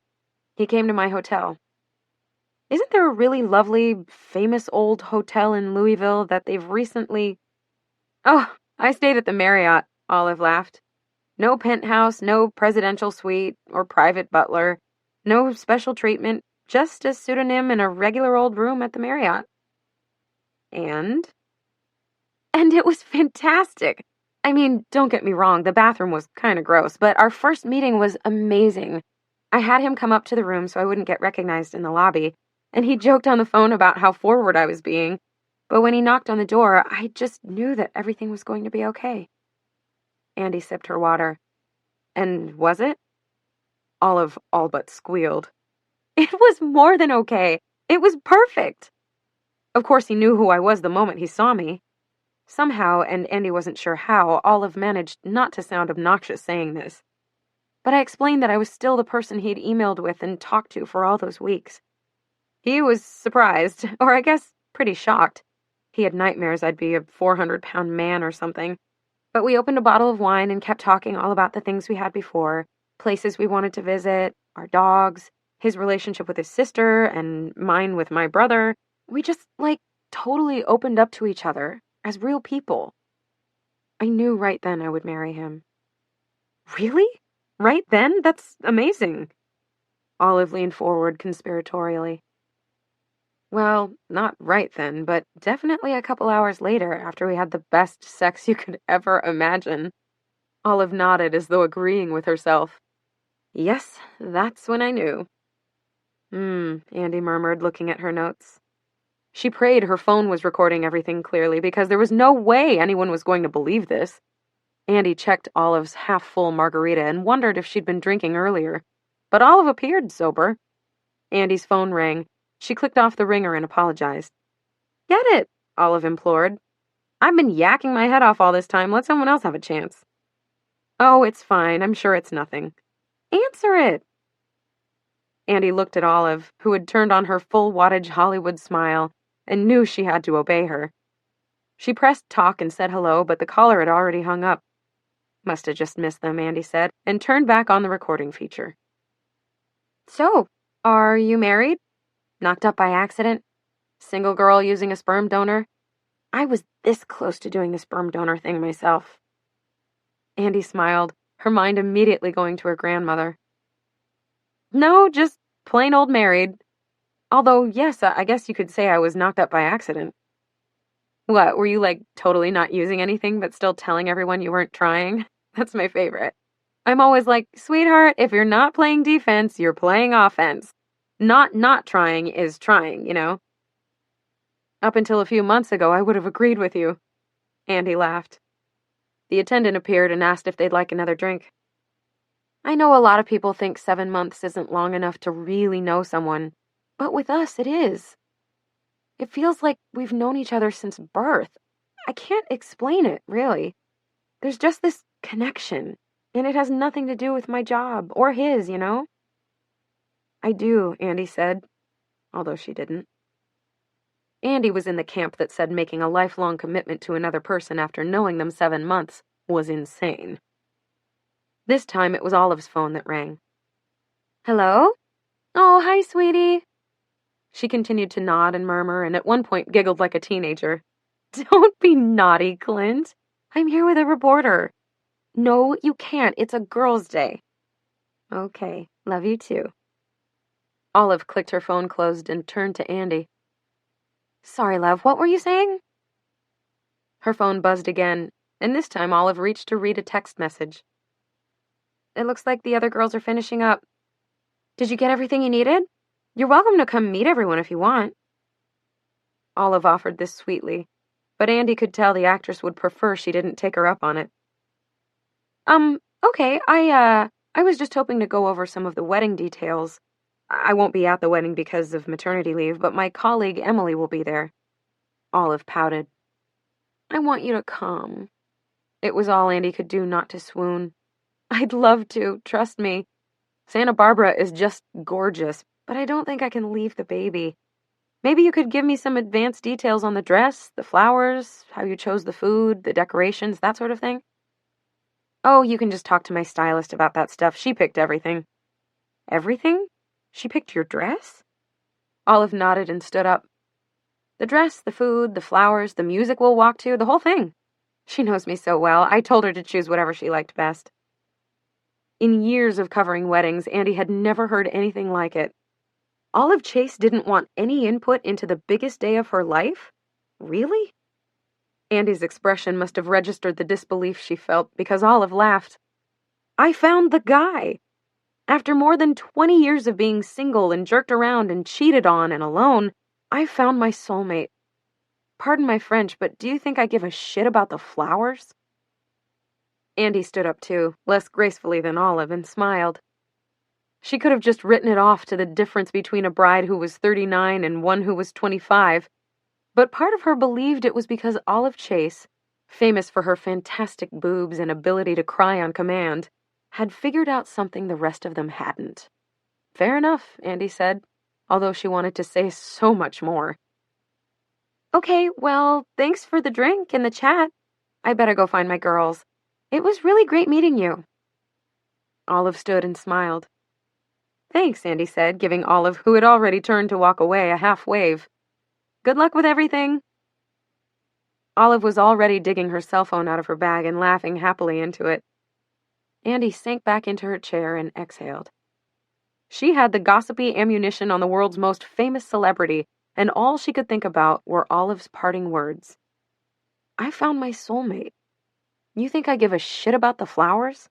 Speaker 1: He came to my hotel. Isn't there a really lovely, famous old hotel in Louisville that they've recently... Oh, I stayed at the Marriott, Olive laughed. No penthouse, no presidential suite or private butler, no special treatment, just a pseudonym in a regular old room at the Marriott. And it was fantastic. I mean, don't get me wrong, the bathroom was kind of gross, but our first meeting was amazing. I had him come up to the room so I wouldn't get recognized in the lobby, and he joked on the phone about how forward I was being. But when he knocked on the door, I just knew that everything was going to be okay. Andy sipped her water. And was it? Olive all but squealed. It was more than okay. It was perfect. Of course, he knew who I was the moment he saw me. Somehow, and Andy wasn't sure how, Olive managed not to sound obnoxious saying this. But I explained that I was still the person he'd emailed with and talked to for all those weeks. He was surprised, or I guess pretty shocked. He had nightmares I'd be a 400-pound man or something. But we opened a bottle of wine and kept talking all about the things we had before, places we wanted to visit, our dogs, his relationship with his sister, and mine with my brother. We just, totally opened up to each other as real people. I knew right then I would marry him. Really? Right then? That's amazing. Olive leaned forward conspiratorially. Well, not right then, but definitely a couple hours later after we had the best sex you could ever imagine. Olive nodded as though agreeing with herself. Yes, that's when I knew. Andy murmured, looking at her notes. She prayed her phone was recording everything clearly because there was no way anyone was going to believe this. Andy checked Olive's half-full margarita and wondered if she'd been drinking earlier. But Olive appeared sober. Andy's phone rang. She clicked off the ringer and apologized. Get it, Olive implored. I've been yakking my head off all this time. Let someone else have a chance. Oh, it's fine. I'm sure it's nothing. Answer it. Andy looked at Olive, who had turned on her full-wattage Hollywood smile, and knew she had to obey her. She pressed talk and said hello, but the caller had already hung up. Must have just missed them, Andy said, and turned back on the recording feature. So, are you married? Knocked up by accident? Single girl using a sperm donor? I was this close to doing the sperm donor thing myself. Andy smiled, her mind immediately going to her grandmother. No, just plain old married. Although, yes, I guess you could say I was knocked up by accident. What, were you, totally not using anything but still telling everyone you weren't trying? That's my favorite. I'm always like, sweetheart, if you're not playing defense, you're playing offense. Not trying is trying, you know? Up until a few months ago, I would have agreed with you. Andy laughed. The attendant appeared and asked if they'd like another drink. I know a lot of people think 7 months isn't long enough to really know someone, but with us, it is. It feels like we've known each other since birth. I can't explain it, really. There's just this connection, and it has nothing to do with my job, or his, you know? I do, Andy said, although she didn't. Andy was in the camp that said making a lifelong commitment to another person after knowing them 7 months was insane. This time it was Olive's phone that rang. Hello? Oh, hi, sweetie. She continued to nod and murmur, and at one point giggled like a teenager. Don't be naughty, Clint. I'm here with a reporter. No, you can't. It's a girl's day. Okay, love you too. Olive clicked her phone closed and turned to Andy. Sorry, love, what were you saying? Her phone buzzed again, and this time Olive reached to read a text message. It looks like the other girls are finishing up. Did you get everything you needed? You're welcome to come meet everyone if you want. Olive offered this sweetly, but Andy could tell the actress would prefer she didn't take her up on it. Okay, I was just hoping to go over some of the wedding details. I won't be at the wedding because of maternity leave, but my colleague Emily will be there. Olive pouted. I want you to come. It was all Andy could do not to swoon. I'd love to, trust me. Santa Barbara is just gorgeous, but I don't think I can leave the baby. Maybe you could give me some advanced details on the dress, the flowers, how you chose the food, the decorations, that sort of thing. Oh, you can just talk to my stylist about that stuff. She picked everything. Everything? She picked your dress? Olive nodded and stood up. The dress, the food, the flowers, the music we'll walk to, the whole thing. She knows me so well. I told her to choose whatever she liked best. In years of covering weddings, Andy had never heard anything like it. Olive Chase didn't want any input into the biggest day of her life? Really? Andy's expression must have registered the disbelief she felt, because Olive laughed. I found the guy. After more than 20 years of being single and jerked around and cheated on and alone, I found my soulmate. Pardon my French, but do you think I give a shit about the flowers? Andy stood up too, less gracefully than Olive, and smiled. She could have just written it off to the difference between a bride who was 39 and one who was 25, but part of her believed it was because Olive Chase, famous for her fantastic boobs and ability to cry on command, had figured out something the rest of them hadn't. Fair enough, Andy said, although she wanted to say so much more. Okay, well, thanks for the drink and the chat. I better go find my girls. It was really great meeting you. Olive stood and smiled. Thanks, Andy said, giving Olive, who had already turned to walk away, a half wave. Good luck with everything. Olive was already digging her cell phone out of her bag and laughing happily into it. Andy sank back into her chair and exhaled. She had the gossipy ammunition on the world's most famous celebrity, and all she could think about were Olive's parting words. I found my soulmate. You think I give a shit about the flowers?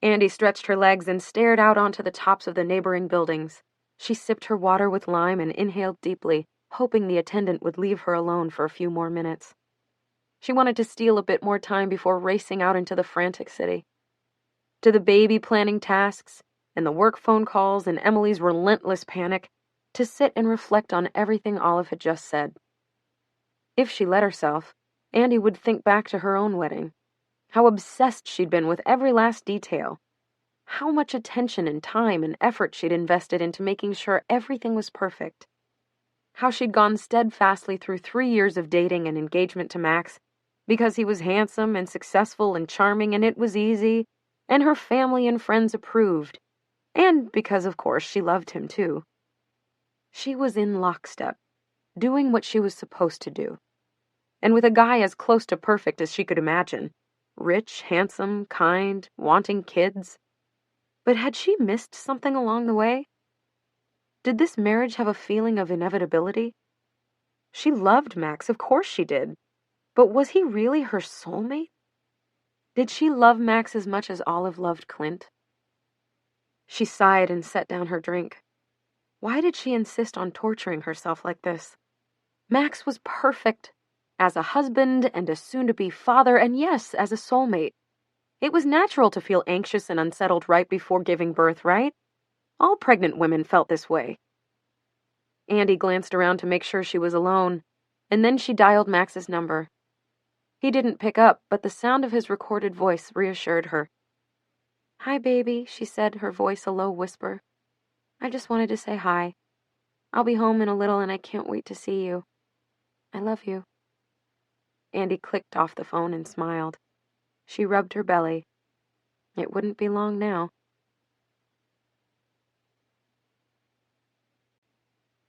Speaker 1: Andy stretched her legs and stared out onto the tops of the neighboring buildings. She sipped her water with lime and inhaled deeply, hoping the attendant would leave her alone for a few more minutes. She wanted to steal a bit more time before racing out into the frantic city. To the baby planning tasks, and the work phone calls, and Emily's relentless panic, to sit and reflect on everything Olive had just said. If she let herself, Andy would think back to her own wedding. How obsessed she'd been with every last detail. How much attention and time and effort she'd invested into making sure everything was perfect. How she'd gone steadfastly through 3 years of dating and engagement to Max because he was handsome and successful and charming and it was easy, and her family and friends approved, and because, of course, she loved him too. She was in lockstep, doing what she was supposed to do, and with a guy as close to perfect as she could imagine. Rich, handsome, kind, wanting kids. But had she missed something along the way? Did this marriage have a feeling of inevitability? She loved Max, of course she did. But was he really her soulmate? Did she love Max as much as Olive loved Clint? She sighed and set down her drink. Why did she insist on torturing herself like this? Max was perfect. As a husband and a soon-to-be father, and yes, as a soulmate. It was natural to feel anxious and unsettled right before giving birth, right? All pregnant women felt this way. Andy glanced around to make sure she was alone, and then she dialed Max's number. He didn't pick up, but the sound of his recorded voice reassured her. Hi, baby, she said, her voice a low whisper. I just wanted to say hi. I'll be home in a little and I can't wait to see you. I love you. Andy clicked off the phone and smiled. She rubbed her belly. It wouldn't be long now.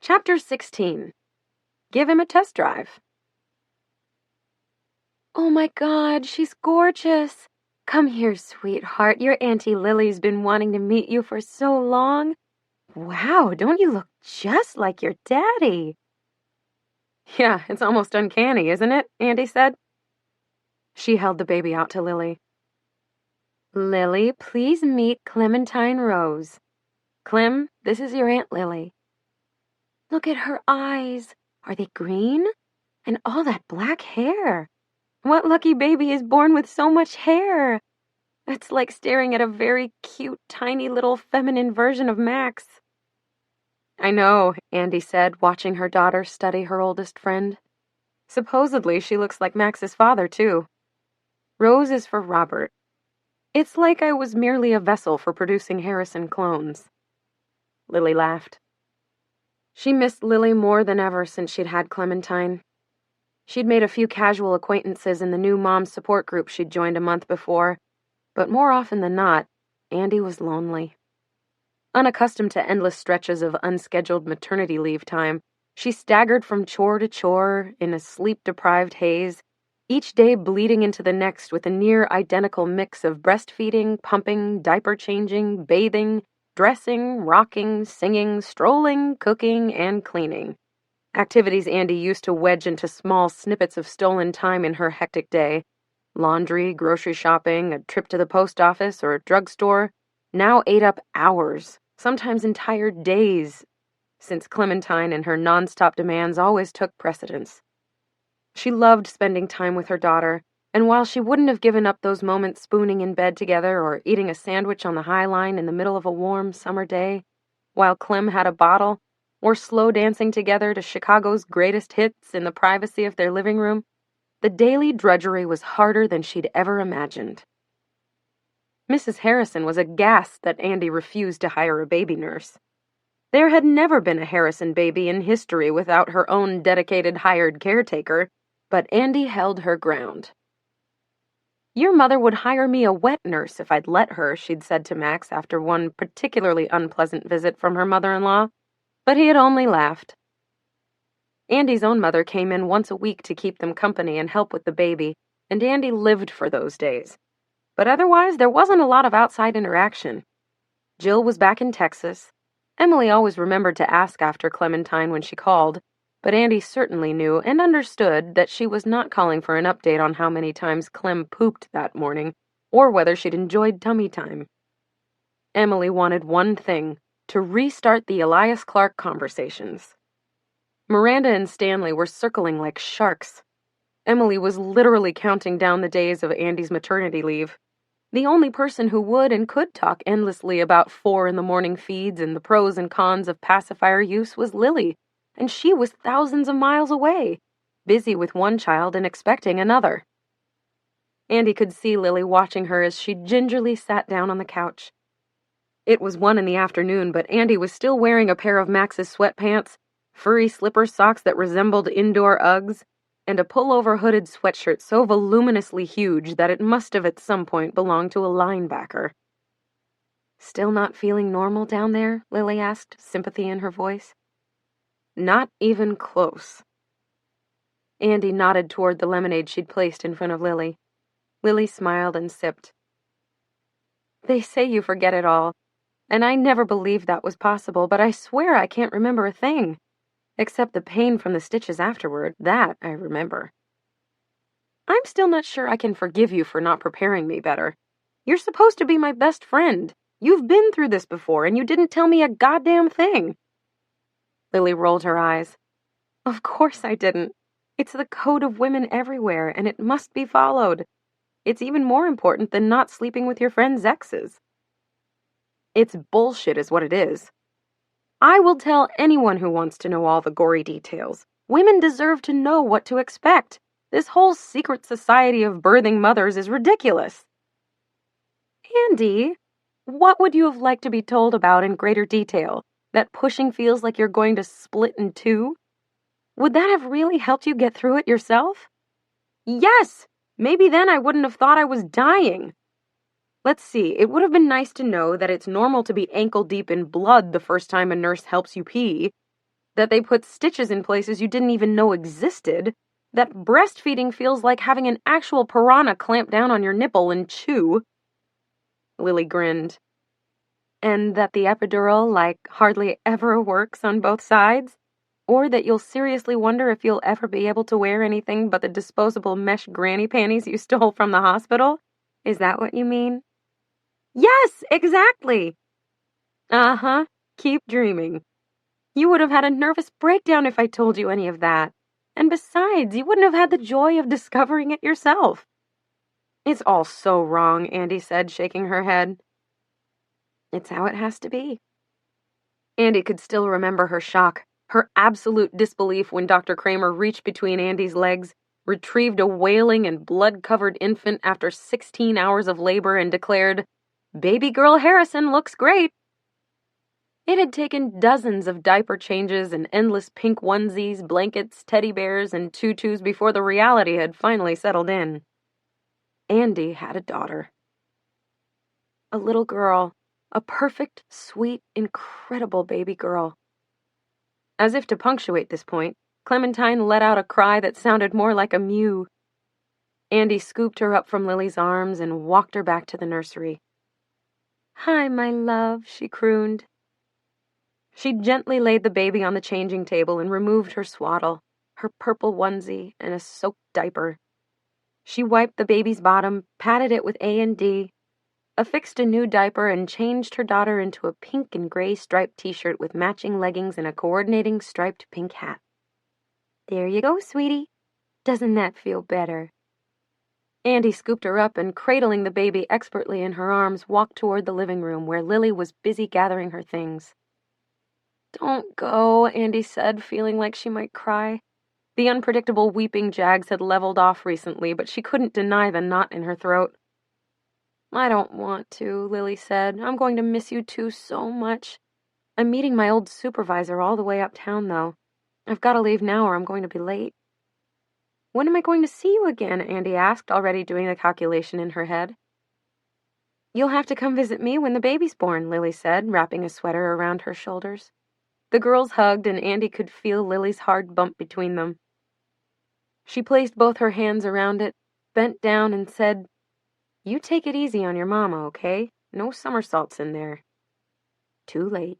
Speaker 1: Chapter 16. Give him a test drive. Oh my God, she's gorgeous. Come here, sweetheart. Your Auntie Lily's been wanting to meet you for so long. Wow, don't you look just like your daddy? Yeah, it's almost uncanny, isn't it? Andy said. She held the baby out to Lily. Lily, please meet Clementine Rose. Clem, this is your Aunt Lily. Look at her eyes. Are they green? And all that black hair. What lucky baby is born with so much hair? It's like staring at a very cute, tiny little feminine version of Max. I know, Andy said, watching her daughter study her oldest friend. Supposedly, she looks like Max's father, too. Rose is for Robert. It's like I was merely a vessel for producing Harrison clones. Lily laughed. She missed Lily more than ever since she'd had Clementine. She'd made a few casual acquaintances in the new mom support group she'd joined a month before, but more often than not, Andy was lonely. Unaccustomed to endless stretches of unscheduled maternity leave time, she staggered from chore to chore in a sleep-deprived haze, each day bleeding into the next with a near-identical mix of breastfeeding, pumping, diaper-changing, bathing, dressing, rocking, singing, strolling, cooking, and cleaning. Activities Andy used to wedge into small snippets of stolen time in her hectic day. Laundry, grocery shopping, a trip to the post office or a drugstore, now ate up hours, sometimes entire days, since Clementine and her nonstop demands always took precedence. She loved spending time with her daughter, and while she wouldn't have given up those moments spooning in bed together or eating a sandwich on the High Line in the middle of a warm summer day, while Clem had a bottle, or slow dancing together to Chicago's greatest hits in the privacy of their living room, the daily drudgery was harder than she'd ever imagined. Mrs. Harrison was aghast that Andy refused to hire a baby nurse. There had never been a Harrison baby in history without her own dedicated hired caretaker, but Andy held her ground. Your mother would hire me a wet nurse if I'd let her, she'd said to Max after one particularly unpleasant visit from her mother-in-law, but he had only laughed. Andy's own mother came in once a week to keep them company and help with the baby, and Andy lived for those days. But otherwise, there wasn't a lot of outside interaction. Jill was back in Texas. Emily always remembered to ask after Clementine when she called, but Andy certainly knew and understood that she was not calling for an update on how many times Clem pooped that morning, or whether she'd enjoyed tummy time. Emily wanted one thing: to restart the Elias Clark conversations. Miranda and Stanley were circling like sharks. Emily was literally counting down the days of Andy's maternity leave. The only person who would and could talk endlessly about 4 a.m. feeds and the pros and cons of pacifier use was Lily, and she was thousands of miles away, busy with one child and expecting another. Andy could see Lily watching her as she gingerly sat down on the couch. It was 1 p.m, but Andy was still wearing a pair of Max's sweatpants, furry slipper socks that resembled indoor Uggs, and a pullover hooded sweatshirt so voluminously huge that it must have at some point belonged to a linebacker. Still not feeling normal down there? Lily asked, sympathy in her voice. Not even close. Andy nodded toward the lemonade she'd placed in front of Lily. Lily smiled and sipped. They say you forget it all, and I never believed that was possible, but I swear I can't remember a thing. Except the pain from the stitches afterward, that I remember. I'm still not sure I can forgive you for not preparing me better. You're supposed to be my best friend. You've been through this before, and you didn't tell me a goddamn thing. Lily rolled her eyes. Of course I didn't. It's the code of women everywhere, and it must be followed. It's even more important than not sleeping with your friend's exes. It's bullshit is what it is. I will tell anyone who wants to know all the gory details. Women deserve to know what to expect. This whole secret society of birthing mothers is ridiculous. Andy, what would you have liked to be told about in greater detail? That pushing feels like you're going to split in two? Would that have really helped you get through it yourself? Yes! Maybe then I wouldn't have thought I was dying. Let's see, it would have been nice to know that it's normal to be ankle-deep in blood the first time a nurse helps you pee, that they put stitches in places you didn't even know existed, that breastfeeding feels like having an actual piranha clamp down on your nipple and chew. Lily grinned. And that the epidural, hardly ever works on both sides? Or that you'll seriously wonder if you'll ever be able to wear anything but the disposable mesh granny panties you stole from the hospital? Is that what you mean? Yes, exactly! Uh-huh. Keep dreaming. You would have had a nervous breakdown if I told you any of that. And besides, you wouldn't have had the joy of discovering it yourself." "It's all so wrong," Andy said, shaking her head. "It's how it has to be." Andy could still remember her shock, her absolute disbelief when Dr. Kramer reached between Andy's legs, retrieved a wailing and blood-covered infant after 16 hours of labor and declared, "Baby girl Harrison looks great." It had taken dozens of diaper changes and endless pink onesies, blankets, teddy bears, and tutus before the reality had finally settled in. Andy had a daughter. A little girl. A perfect, sweet, incredible baby girl. As if to punctuate this point, Clementine let out a cry that sounded more like a mew. Andy scooped her up from Lily's arms and walked her back to the nursery. "Hi, my love," she crooned. She gently laid the baby on the changing table and removed her swaddle, her purple onesie, and a soaked diaper. She wiped the baby's bottom, patted it with A&D, affixed a new diaper, and changed her daughter into a pink and gray striped t-shirt with matching leggings and a coordinating striped pink hat. "There you go, sweetie. Doesn't that feel better?" Andy scooped her up and, cradling the baby expertly in her arms, walked toward the living room where Lily was busy gathering her things. "Don't go," Andy said, feeling like she might cry. The unpredictable weeping jags had leveled off recently, but she couldn't deny the knot in her throat. "I don't want to," Lily said. "I'm going to miss you two so much. I'm meeting my old supervisor all the way uptown, though. I've got to leave now or I'm going to be late." "When am I going to see you again?" Andy asked, already doing the calculation in her head. "You'll have to come visit me when the baby's born," Lily said, wrapping a sweater around her shoulders. The girls hugged, and Andy could feel Lily's hard bump between them. She placed both her hands around it, bent down, and said, "You take it easy on your mama, okay? No somersaults in there." Too late.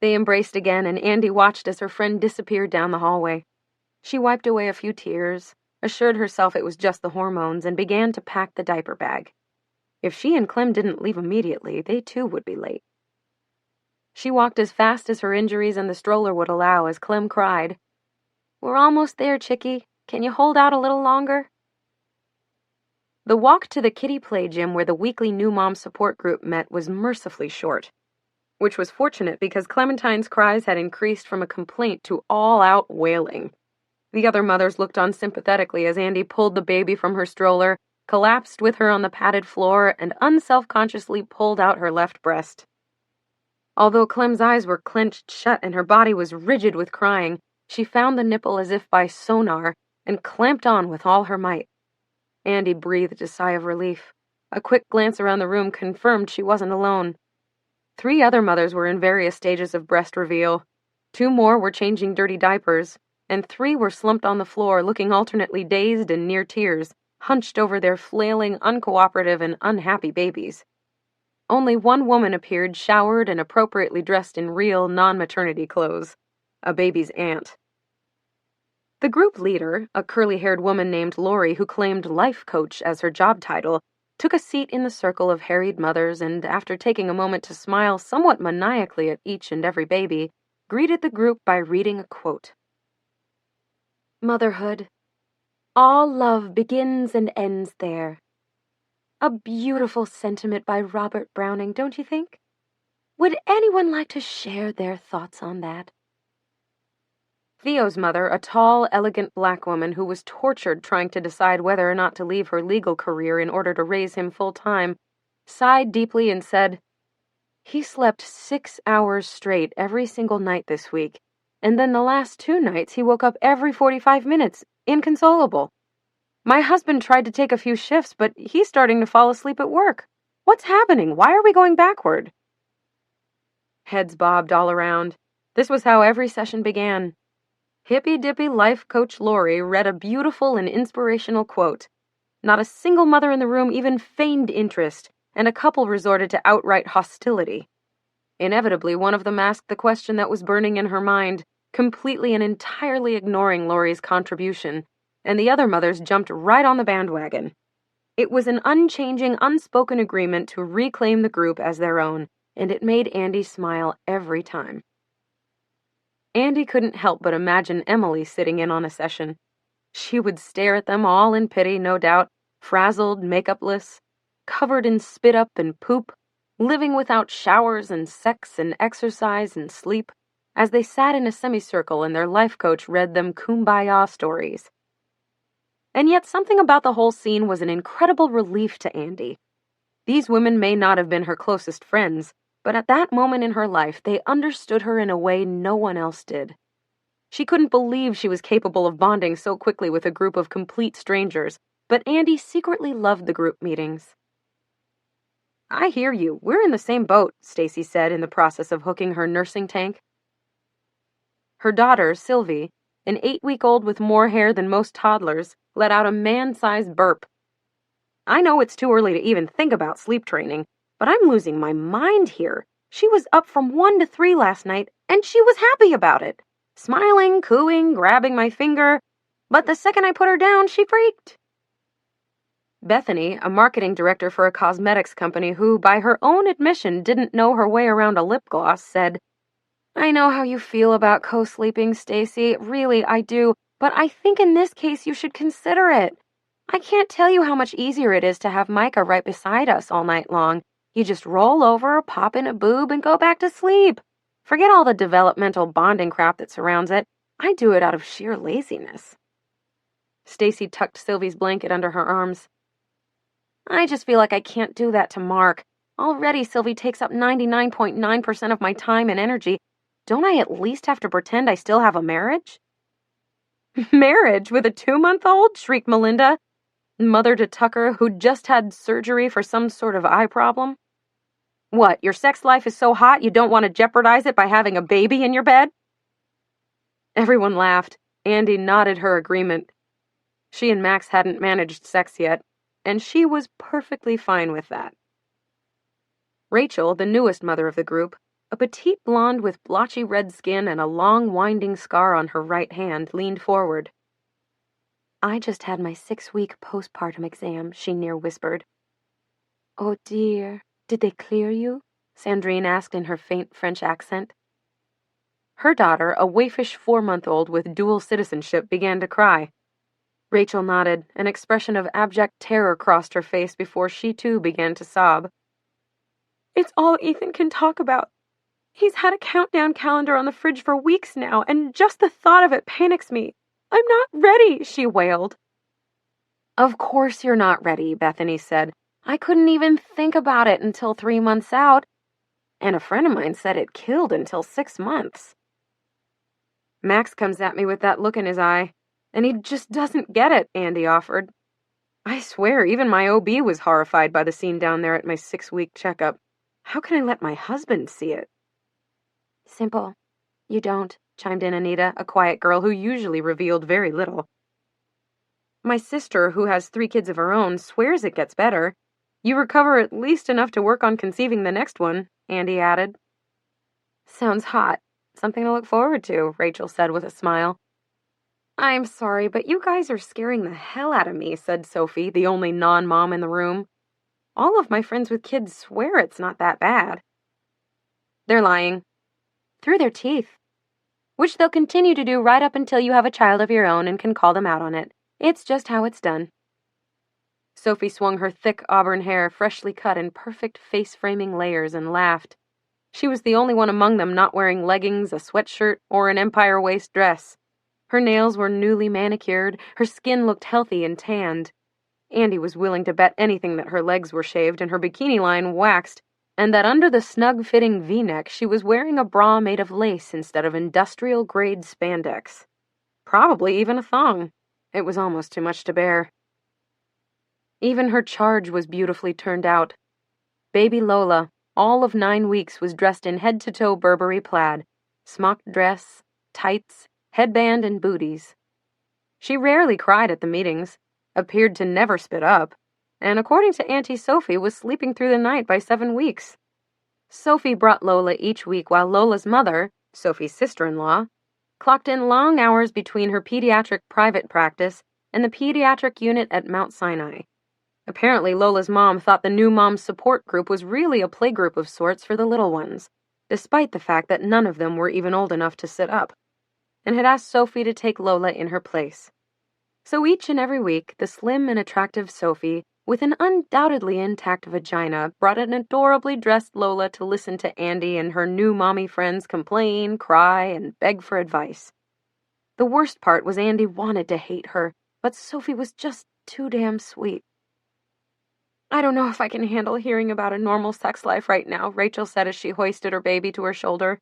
Speaker 1: They embraced again, and Andy watched as her friend disappeared down the hallway. She wiped away a few tears, assured herself it was just the hormones, and began to pack the diaper bag. If she and Clem didn't leave immediately, they too would be late. She walked as fast as her injuries and the stroller would allow as Clem cried, "We're almost there, Chickie. Can you hold out a little longer?" The walk to the kiddie play gym where the weekly new mom support group met was mercifully short, which was fortunate because Clementine's cries had increased from a complaint to all-out wailing. The other mothers looked on sympathetically as Andy pulled the baby from her stroller, collapsed with her on the padded floor, and unselfconsciously pulled out her left breast. Although Clem's eyes were clenched shut and her body was rigid with crying, she found the nipple as if by sonar and clamped on with all her might. Andy breathed a sigh of relief. A quick glance around the room confirmed she wasn't alone. 3 other mothers were in various stages of breast reveal. 2 more were changing dirty diapers, and 3 were slumped on the floor, looking alternately dazed and near tears, hunched over their flailing, uncooperative, and unhappy babies. Only 1 woman appeared, showered and appropriately dressed in real, non-maternity clothes. A baby's aunt. The group leader, a curly-haired woman named Lori who claimed life coach as her job title, took a seat in the circle of harried mothers and, after taking a moment to smile somewhat maniacally at each and every baby, greeted the group by reading a quote. "Motherhood. All love begins and ends there." A beautiful sentiment by Robert Browning, don't you think? Would anyone like to share their thoughts on that? Theo's mother, a tall, elegant black woman who was tortured trying to decide whether or not to leave her legal career in order to raise him full-time, sighed deeply and said, "He slept 6 hours straight every single night this week, and then the last 2 nights he woke up every 45 minutes, inconsolable. My husband tried to take a few shifts, but he's starting to fall asleep at work. What's happening? Why are we going backward?" Heads bobbed all around. This was how every session began. Hippy-dippy life coach Lori read a beautiful and inspirational quote. Not a single mother in the room even feigned interest, and a couple resorted to outright hostility. Inevitably, one of them asked the question that was burning in her mind, completely and entirely ignoring Lori's contribution, and the other mothers jumped right on the bandwagon. It was an unchanging, unspoken agreement to reclaim the group as their own, and it made Andy smile every time. Andy couldn't help but imagine Emily sitting in on a session. She would stare at them all in pity, no doubt, frazzled, makeupless, covered in spit up and poop, living without showers and sex and exercise and sleep, as they sat in a semicircle and their life coach read them kumbaya stories. And yet something about the whole scene was an incredible relief to Andy. These women may not have been her closest friends, but at that moment in her life, they understood her in a way no one else did. She couldn't believe she was capable of bonding so quickly with a group of complete strangers, but Andy secretly loved the group meetings. "I hear you. We're in the same boat," Stacy said in the process of hooking her nursing tank. Her daughter, Sylvie, an 8-week-old with more hair than most toddlers, let out a man-sized burp. "I know it's too early to even think about sleep training, but I'm losing my mind here. She was up from 1 to 3 last night, and she was happy about it. Smiling, cooing, grabbing my finger, but the second I put her down, she freaked." Bethany, a marketing director for a cosmetics company who, by her own admission, didn't know her way around a lip gloss, said, "I know how you feel about co-sleeping, Stacy. Really, I do. But I think in this case you should consider it. I can't tell you how much easier it is to have Micah right beside us all night long. You just roll over, pop in a boob, and go back to sleep. Forget all the developmental bonding crap that surrounds it. I do it out of sheer laziness." Stacy tucked Sylvie's blanket under her arms. "I just feel like I can't do that to Mark. Already Sylvie takes up 99.9% of my time and energy. Don't I at least have to pretend I still have a marriage?" "Marriage with a 2-month-old?" shrieked Melinda, mother to Tucker, who'd just had surgery for some sort of eye problem. "What, your sex life is so hot you don't want to jeopardize it by having a baby in your bed?" Everyone laughed. Andy nodded her agreement. She and Max hadn't managed sex yet, and she was perfectly fine with that. Rachel, the newest mother of the group, a petite blonde with blotchy red skin and a long winding scar on her right hand, leaned forward. "I just had my 6-week postpartum exam," she near whispered. "Oh dear, did they clear you?" Sandrine asked in her faint French accent. Her daughter, a waifish 4-month-old with dual citizenship, began to cry. Rachel nodded. An expression of abject terror crossed her face before she too began to sob. "It's all Ethan can talk about. He's had a countdown calendar on the fridge for weeks now, and just the thought of it panics me. I'm not ready," she wailed. "Of course you're not ready," Bethany said. "I couldn't even think about it until 3 months out, and a friend of mine said it killed until 6 months. Max comes at me with that look in his eye, and he just doesn't get it," Andy offered. "I swear, even my OB was horrified by the scene down there at my 6-week checkup. How can I let my husband see it?" "Simple. You don't," chimed in Anita, a quiet girl who usually revealed very little. "My sister, who has 3 kids of her own, swears it gets better. You recover at least enough to work on conceiving the next one," Andy added. "Sounds hot. Something to look forward to," Rachel said with a smile. "I'm sorry, but you guys are scaring the hell out of me," said Sophie, the only non-mom in the room. "All of my friends with kids swear it's not that bad." "They're lying. Through their teeth. Which they'll continue to do right up until you have a child of your own and can call them out on it. It's just how it's done." Sophie swung her thick auburn hair, freshly cut in perfect face-framing layers, and laughed. She was the only one among them not wearing leggings, a sweatshirt, or an empire waist dress. Her nails were newly manicured, her skin looked healthy and tanned. Andy was willing to bet anything that her legs were shaved and her bikini line waxed, and that under the snug-fitting V-neck she was wearing a bra made of lace instead of industrial-grade spandex. Probably even a thong. It was almost too much to bear. Even her charge was beautifully turned out. Baby Lola, all of 9 weeks, was dressed in head-to-toe Burberry plaid, smock dress, tights, headband, and booties. She rarely cried at the meetings, appeared to never spit up, and according to Auntie Sophie, was sleeping through the night by 7 weeks. Sophie brought Lola each week while Lola's mother, Sophie's sister-in-law, clocked in long hours between her pediatric private practice and the pediatric unit at Mount Sinai. Apparently, Lola's mom thought the new mom's support group was really a playgroup of sorts for the little ones, despite the fact that none of them were even old enough to sit up. and had asked Sophie to take Lola in her place. So each and every week, the slim and attractive Sophie, with an undoubtedly intact vagina, brought an adorably dressed Lola to listen to Andy and her new mommy friends complain, cry, and beg for advice. The worst part was Andy wanted to hate her, but Sophie was just too damn sweet. "I don't know if I can handle hearing about a normal sex life right now," Rachel said as she hoisted her baby to her shoulder.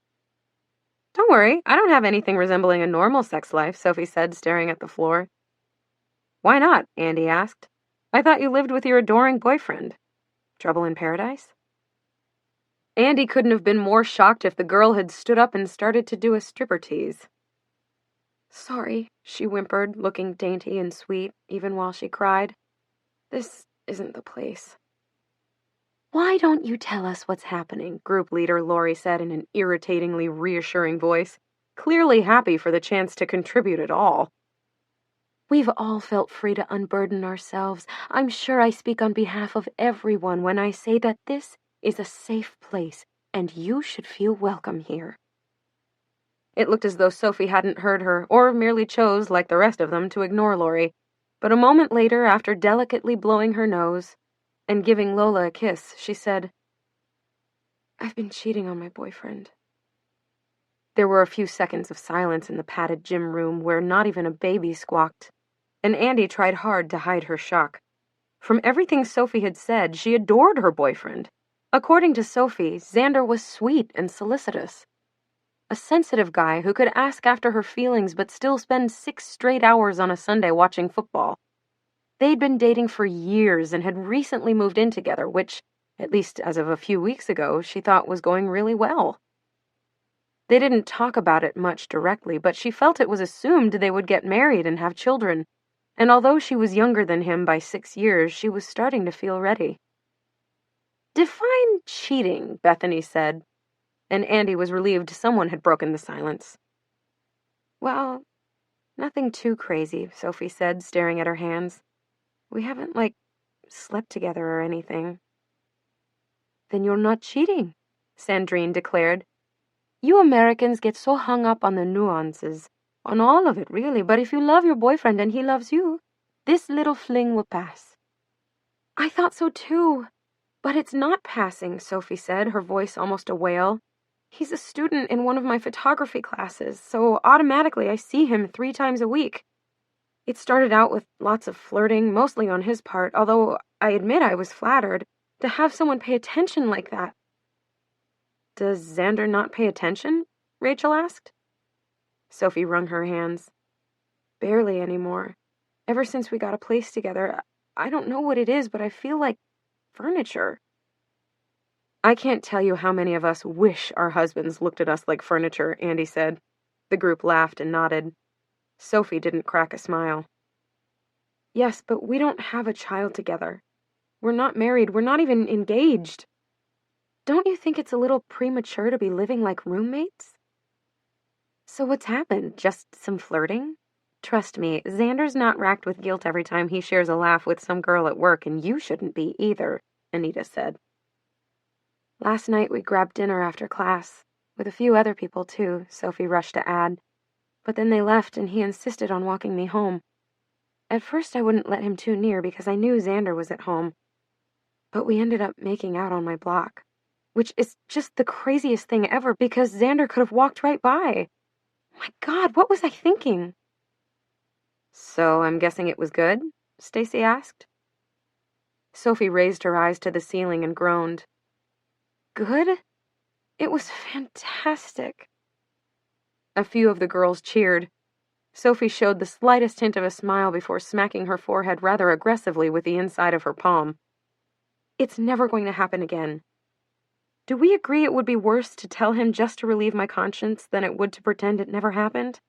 Speaker 1: "Don't worry, I don't have anything resembling a normal sex life," Sophie said, staring at the floor. "Why not?" Andy asked. "I thought you lived with your adoring boyfriend. Trouble in paradise?" Andy couldn't have been more shocked if the girl had stood up and started to do a stripper tease. "Sorry," she whimpered, looking dainty and sweet, even while she cried. "This isn't the place." "Why don't you tell us what's happening?" Group leader Lori said in an irritatingly reassuring voice, clearly happy for the chance to contribute at all. "We've all felt free to unburden ourselves. I'm sure I speak on behalf of everyone when I say that this is a safe place, and you should feel welcome here." It looked as though Sophie hadn't heard her, or merely chose, like the rest of them, to ignore Lori. But a moment later, after delicately blowing her nose and giving Lola a kiss, she said, "I've been cheating on my boyfriend." There were a few seconds of silence in the padded gym room where not even a baby squawked, and Andy tried hard to hide her shock. From everything Sophie had said, she adored her boyfriend. According to Sophie, Xander was sweet and solicitous. A sensitive guy who could ask after her feelings but still spend 6 straight hours on a Sunday watching football. They'd been dating for years and had recently moved in together, which, at least as of a few weeks ago, she thought was going really well. They didn't talk about it much directly, but she felt it was assumed they would get married and have children, and although she was younger than him by 6 years, she was starting to feel ready. "Define cheating," Bethany said, and Andy was relieved someone had broken the silence. "Well, nothing too crazy," Sophie said, staring at her hands. "We haven't, slept together or anything." "Then you're not cheating," Sandrine declared. "You Americans get so hung up on the nuances, on all of it, really, but if you love your boyfriend and he loves you, this little fling will pass." "I thought so too, but it's not passing," Sophie said, her voice almost a wail. "He's a student in one of my photography classes, so automatically I see him 3 times a week. It started out with lots of flirting, mostly on his part, although I admit I was flattered to have someone pay attention like that." "Does Xander not pay attention?" Rachel asked. Sophie wrung her hands. "Barely anymore. Ever since we got a place together, I don't know what it is, but I feel like furniture." "I can't tell you how many of us wish our husbands looked at us like furniture," Andy said. The group laughed and nodded. Sophie didn't crack a smile. "Yes, but we don't have a child together. We're not married. We're not even engaged. Don't you think it's a little premature to be living like roommates?" "So what's happened? Just some flirting?" "Trust me, Xander's not racked with guilt every time he shares a laugh with some girl at work, and you shouldn't be either," Anita said. "Last night we grabbed dinner after class, with a few other people too," Sophie rushed to add. "But then they left and he insisted on walking me home. At first I wouldn't let him too near because I knew Xander was at home. But we ended up making out on my block, which is just the craziest thing ever because Xander could have walked right by. My God, what was I thinking?" "So I'm guessing it was good?" Stacy asked. Sophie raised her eyes to the ceiling and groaned. "Good? It was fantastic." A few of the girls cheered. Sophie showed the slightest hint of a smile before smacking her forehead rather aggressively with the inside of her palm. "It's never going to happen again. Do we agree it would be worse to tell him just to relieve my conscience than it would to pretend it never happened?"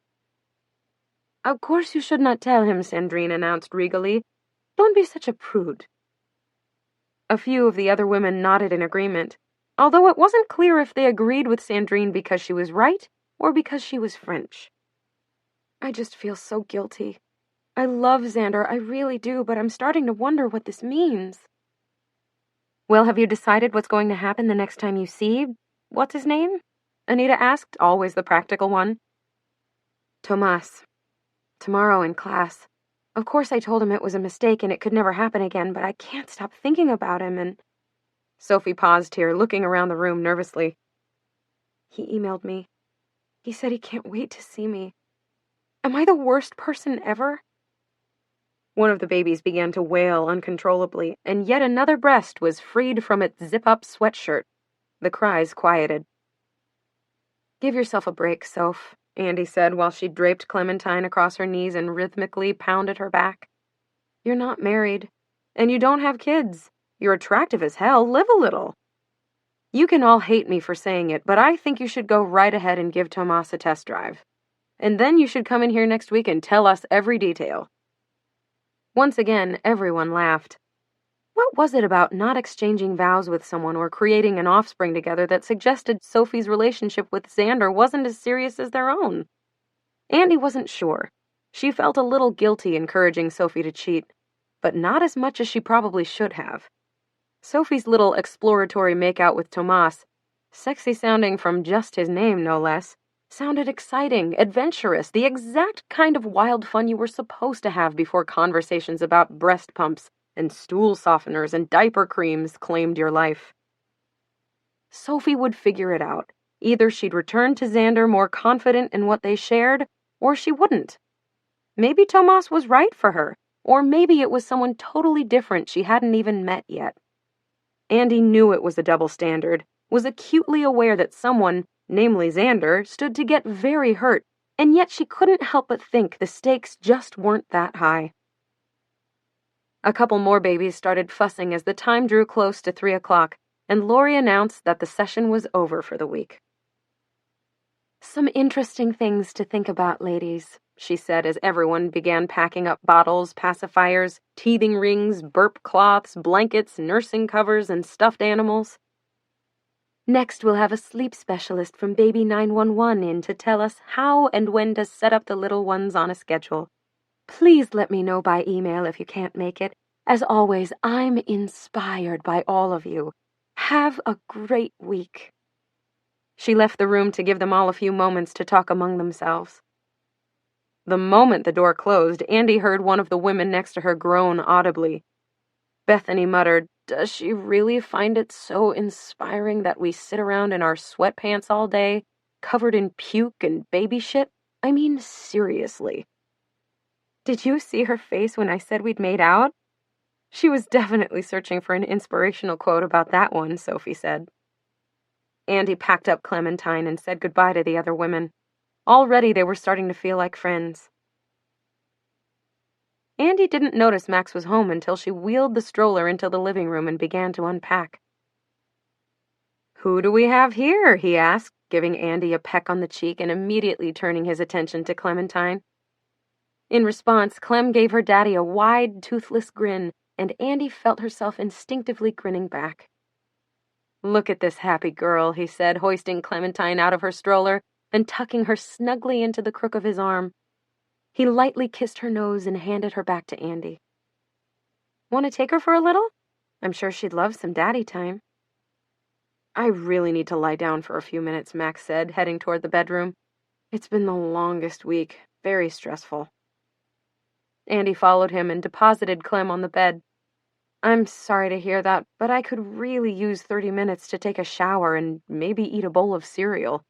Speaker 1: "Of course you should not tell him," Sandrine announced regally. "Don't be such a prude." A few of the other women nodded in agreement, although it wasn't clear if they agreed with Sandrine because she was right or because she was French. "I just feel so guilty. I love Xander, I really do, but I'm starting to wonder what this means." "Well, have you decided what's going to happen the next time you see what's his name?" Anita asked, always the practical one. Tomas. Tomorrow in class. Of course I told him it was a mistake and it could never happen again, but I can't stop thinking about him and... Sophie paused here, looking around the room nervously. He emailed me. He said he can't wait to see me. Am I the worst person ever? One of the babies began to wail uncontrollably, and yet another breast was freed from its zip-up sweatshirt. The cries quieted. Give yourself a break, Soph, Andy said while she draped Clementine across her knees and rhythmically pounded her back. You're not married, and you don't have kids. You're attractive as hell. Live a little. You can all hate me for saying it, but I think you should go right ahead and give Tomas a test drive. And then you should come in here next week and tell us every detail. Once again, everyone laughed. What was it about not exchanging vows with someone or creating an offspring together that suggested Sophie's relationship with Xander wasn't as serious as their own? Andy wasn't sure. She felt a little guilty encouraging Sophie to cheat, but not as much as she probably should have. Sophie's little exploratory makeout with Tomas, sexy sounding from just his name no less, sounded exciting, adventurous, the exact kind of wild fun you were supposed to have before conversations about breast pumps and stool softeners and diaper creams claimed your life. Sophie would figure it out. Either she'd return to Xander more confident in what they shared, or she wouldn't. Maybe Tomas was right for her, or maybe it was someone totally different she hadn't even met yet. Andy knew it was a double standard, was acutely aware that someone, namely Xander, stood to get very hurt, and yet she couldn't help but think the stakes just weren't that high. A couple more babies started fussing as the time drew close to 3 o'clock, and Lori announced that the session was over for the week. Some interesting things to think about, ladies, she said as everyone began packing up bottles, pacifiers, teething rings, burp cloths, blankets, nursing covers, and stuffed animals. Next, we'll have a sleep specialist from Baby 911 in to tell us how and when to set up the little ones on a schedule. Please let me know by email if you can't make it. As always, I'm inspired by all of you. Have a great week. She left the room to give them all a few moments to talk among themselves. The moment the door closed, Andy heard one of the women next to her groan audibly. Bethany muttered, "Does she really find it so inspiring that we sit around in our sweatpants all day, covered in puke and baby shit? I mean, seriously." Did you see her face when I said we'd made out? She was definitely searching for an inspirational quote about that one, Sophie said. Andy packed up Clementine and said goodbye to the other women. Already they were starting to feel like friends. Andy didn't notice Max was home until she wheeled the stroller into the living room and began to unpack. "Who do we have here?" he asked, giving Andy a peck on the cheek and immediately turning his attention to Clementine. In response, Clem gave her daddy a wide, toothless grin, and Andy felt herself instinctively grinning back. "Look at this happy girl," he said, hoisting Clementine out of her stroller and tucking her snugly into the crook of his arm. He lightly kissed her nose and handed her back to Andy. "Want to take her for a little? I'm sure she'd love some daddy time." "I really need to lie down for a few minutes," Max said, heading toward the bedroom. "It's been the longest week, very stressful." Andy followed him and deposited Clem on the bed. "I'm sorry to hear that, but I could really use 30 minutes to take a shower and maybe eat a bowl of cereal."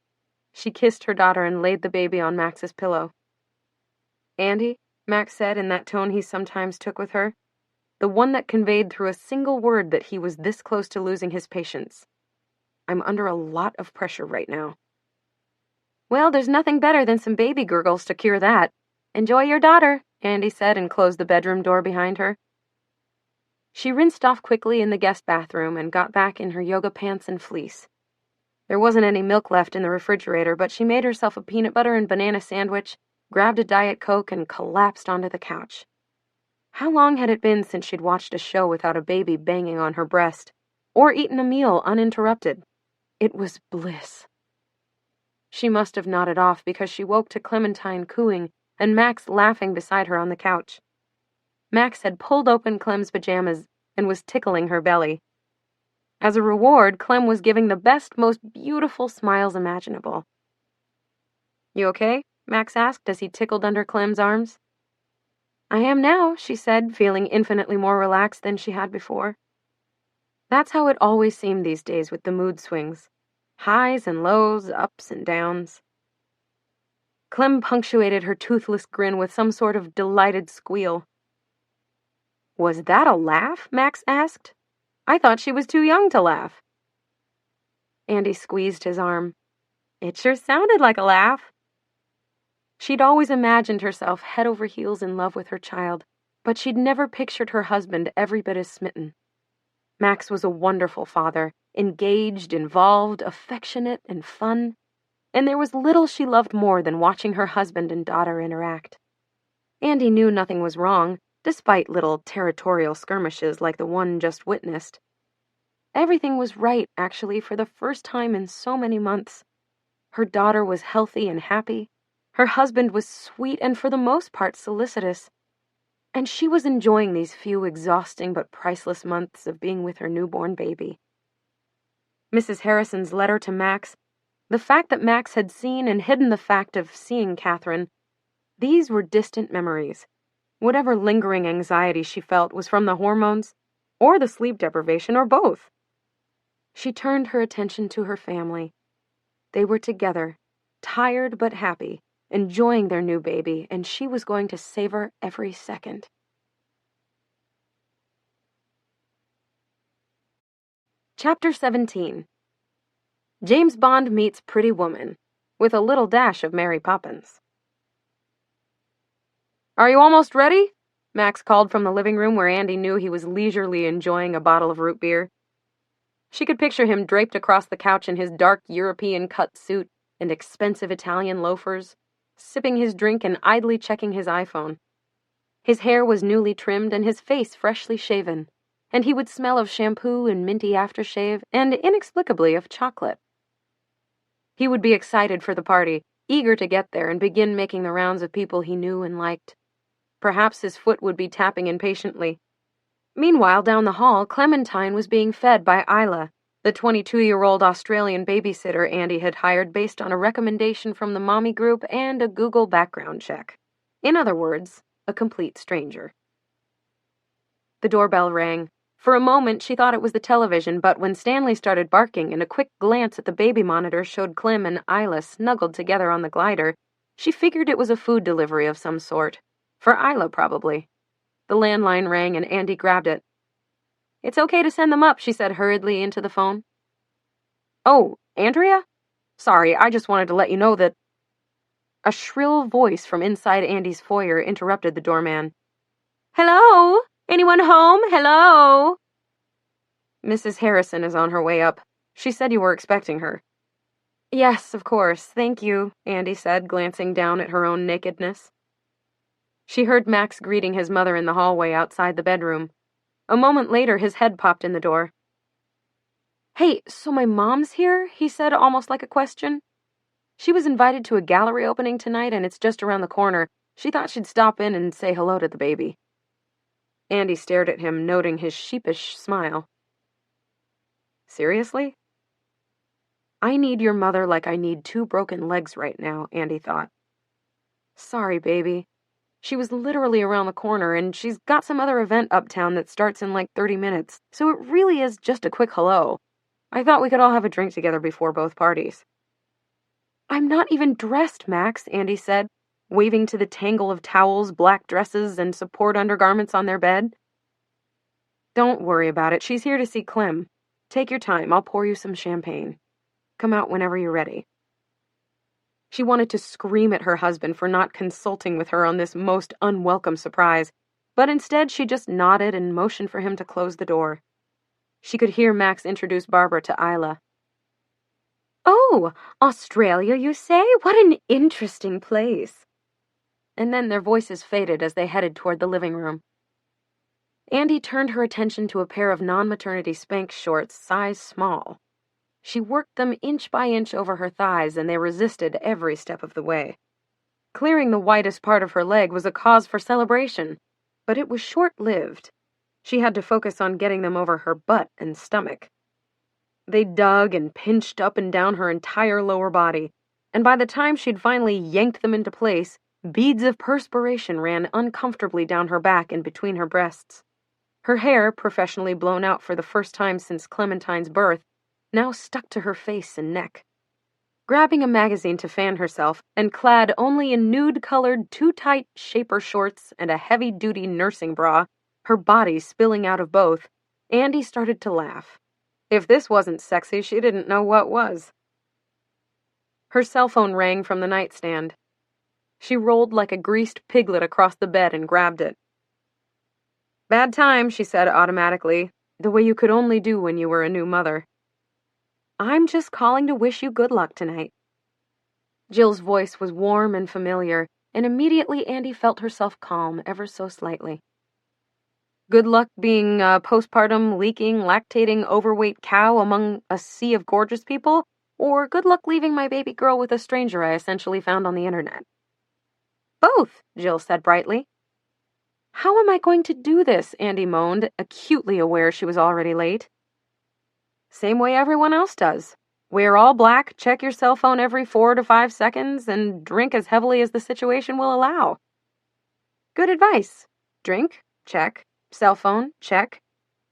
Speaker 1: She kissed her daughter and laid the baby on Max's pillow. "Andy," Max said in that tone he sometimes took with her, the one that conveyed through a single word that he was this close to losing his patience. "I'm under a lot of pressure right now." "Well, there's nothing better than some baby gurgles to cure that. Enjoy your daughter," Andy said and closed the bedroom door behind her. She rinsed off quickly in the guest bathroom and got back in her yoga pants and fleece. There wasn't any milk left in the refrigerator, but she made herself a peanut butter and banana sandwich, grabbed a Diet Coke, and collapsed onto the couch. How long had it been since she'd watched a show without a baby banging on her breast, or eaten a meal uninterrupted? It was bliss. She must have nodded off because she woke to Clementine cooing and Max laughing beside her on the couch. Max had pulled open Clem's pajamas and was tickling her belly. As a reward, Clem was giving the best, most beautiful smiles imaginable. "You okay?" Max asked as he tickled under Clem's arms. I am now, she said, feeling infinitely more relaxed than she had before. That's how it always seemed these days with the mood swings. Highs and lows, ups and downs. Clem punctuated her toothless grin with some sort of delighted squeal. Was that a laugh? Max asked. I thought she was too young to laugh. Andy squeezed his arm. It sure sounded like a laugh. She'd always imagined herself head over heels in love with her child, but she'd never pictured her husband every bit as smitten. Max was a wonderful father, engaged, involved, affectionate, and fun, and there was little she loved more than watching her husband and daughter interact. Andy knew nothing was wrong, despite little territorial skirmishes like the one just witnessed. Everything was right, actually, for the first time in so many months. Her daughter was healthy and happy. Her husband was sweet and for the most part solicitous. And she was enjoying these few exhausting but priceless months of being with her newborn baby. Mrs. Harrison's letter to Max, the fact that Max had seen and hidden the fact of seeing Catherine, these were distant memories. Whatever lingering anxiety she felt was from the hormones, or the sleep deprivation, or both. She turned her attention to her family. They were together, tired but happy, enjoying their new baby, and she was going to savor every second. Chapter 17. James Bond meets Pretty Woman, with a little dash of Mary Poppins. Are you almost ready? Max called from the living room where Andy knew he was leisurely enjoying a bottle of root beer. She could picture him draped across the couch in his dark European-cut suit and expensive Italian loafers, sipping his drink and idly checking his iPhone. His hair was newly trimmed and his face freshly shaven, and he would smell of shampoo and minty aftershave and, inexplicably, of chocolate. He would be excited for the party, eager to get there and begin making the rounds of people he knew and liked. Perhaps his foot would be tapping impatiently. Meanwhile, down the hall, Clementine was being fed by Isla, the 22-year-old Australian babysitter Andy had hired based on a recommendation from the mommy group and a Google background check. In other words, a complete stranger. The doorbell rang. For a moment, she thought it was the television, but when Stanley started barking and a quick glance at the baby monitor showed Clem and Isla snuggled together on the glider, she figured it was a food delivery of some sort. For Isla, probably. The landline rang and Andy grabbed it. It's okay to send them up, she said hurriedly into the phone. Oh, Andrea? Sorry, I just wanted to let you know that... A shrill voice from inside Andy's foyer interrupted the doorman. Hello? Anyone home? Hello? Mrs. Harrison is on her way up. She said you were expecting her. Yes, of course, thank you, Andy said, glancing down at her own nakedness. She heard Max greeting his mother in the hallway outside the bedroom. A moment later, his head popped in the door. Hey, so my mom's here? He said, almost like a question. She was invited to a gallery opening tonight, and it's just around the corner. She thought she'd stop in and say hello to the baby. Andy stared at him, noting his sheepish smile. Seriously? I need your mother like I need 2 broken legs right now, Andy thought. Sorry, baby. She was literally around the corner, and she's got some other event uptown that starts in like 30 minutes, so it really is just a quick hello. I thought we could all have a drink together before both parties. I'm not even dressed, Max, Andy said, waving to the tangle of towels, black dresses, and support undergarments on their bed. Don't worry about it. She's here to see Clem. Take your time. I'll pour you some champagne. Come out whenever you're ready. She wanted to scream at her husband for not consulting with her on this most unwelcome surprise, but instead she just nodded and motioned for him to close the door. She could hear Max introduce Barbara to Isla. Oh, Australia, you say? What an interesting place. And then their voices faded as they headed toward the living room. Andy turned her attention to a pair of non-maternity Spanx shorts, size small. She worked them inch by inch over her thighs, and they resisted every step of the way. Clearing the widest part of her leg was a cause for celebration, but it was short-lived. She had to focus on getting them over her butt and stomach. They dug and pinched up and down her entire lower body, and by the time she'd finally yanked them into place, beads of perspiration ran uncomfortably down her back and between her breasts. Her hair, professionally blown out for the first time since Clementine's birth, now stuck to her face and neck. Grabbing a magazine to fan herself, and clad only in nude-colored, too-tight shaper shorts and a heavy-duty nursing bra, her body spilling out of both, Andy started to laugh. If this wasn't sexy, she didn't know what was. Her cell phone rang from the nightstand. She rolled like a greased piglet across the bed and grabbed it. "Bad time," she said automatically, the way you could only do when you were a new mother. "I'm just calling to wish you good luck tonight." Jill's voice was warm and familiar, and immediately Andy felt herself calm ever so slightly. Good luck being a postpartum, leaking, lactating, overweight cow among a sea of gorgeous people, or good luck leaving my baby girl with a stranger I essentially found on the internet? "Both," Jill said brightly. "How am I going to do this?" Andy moaned, acutely aware she was already late. "Same way everyone else does. Wear all black, check your cell phone every 4 to 5 seconds, and drink as heavily as the situation will allow." Good advice. Drink, check. Cell phone, check.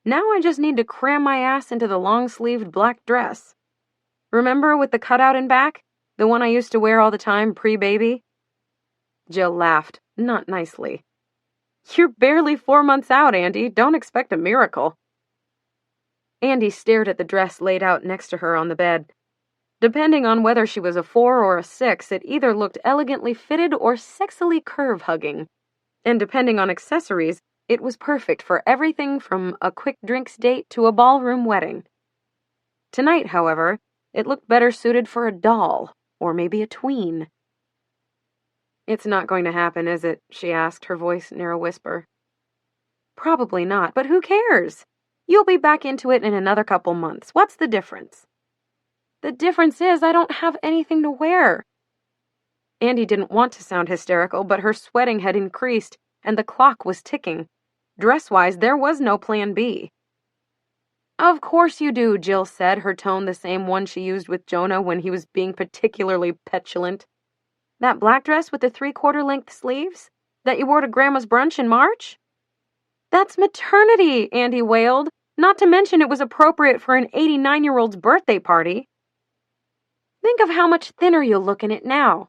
Speaker 1: Now I just need to cram my ass into the long-sleeved black dress. Remember with the cutout in back? The one I used to wear all the time pre-baby? Jill laughed, not nicely. "You're barely 4 months out, Andy. Don't expect a miracle." Andy stared at the dress laid out next to her on the bed. Depending on whether she was a 4 or a 6, it either looked elegantly fitted or sexily curve-hugging. And depending on accessories, it was perfect for everything from a quick drinks date to a ballroom wedding. Tonight, however, it looked better suited for a doll, or maybe a tween. "It's not going to happen, is it?" she asked, her voice near a whisper. "Probably not, but who cares? You'll be back into it in another couple months. What's the difference?" "The difference is I don't have anything to wear." Andy didn't want to sound hysterical, but her sweating had increased, and the clock was ticking. Dress-wise, there was no plan B. "Of course you do," Jill said, her tone the same one she used with Jonah when he was being particularly petulant. "That black dress with the 3/4 length sleeves? That you wore to Grandma's brunch in March?" "That's maternity," Andy wailed. "Not to mention it was appropriate for an 89-year-old's birthday party." "Think of how much thinner you'll look in it now."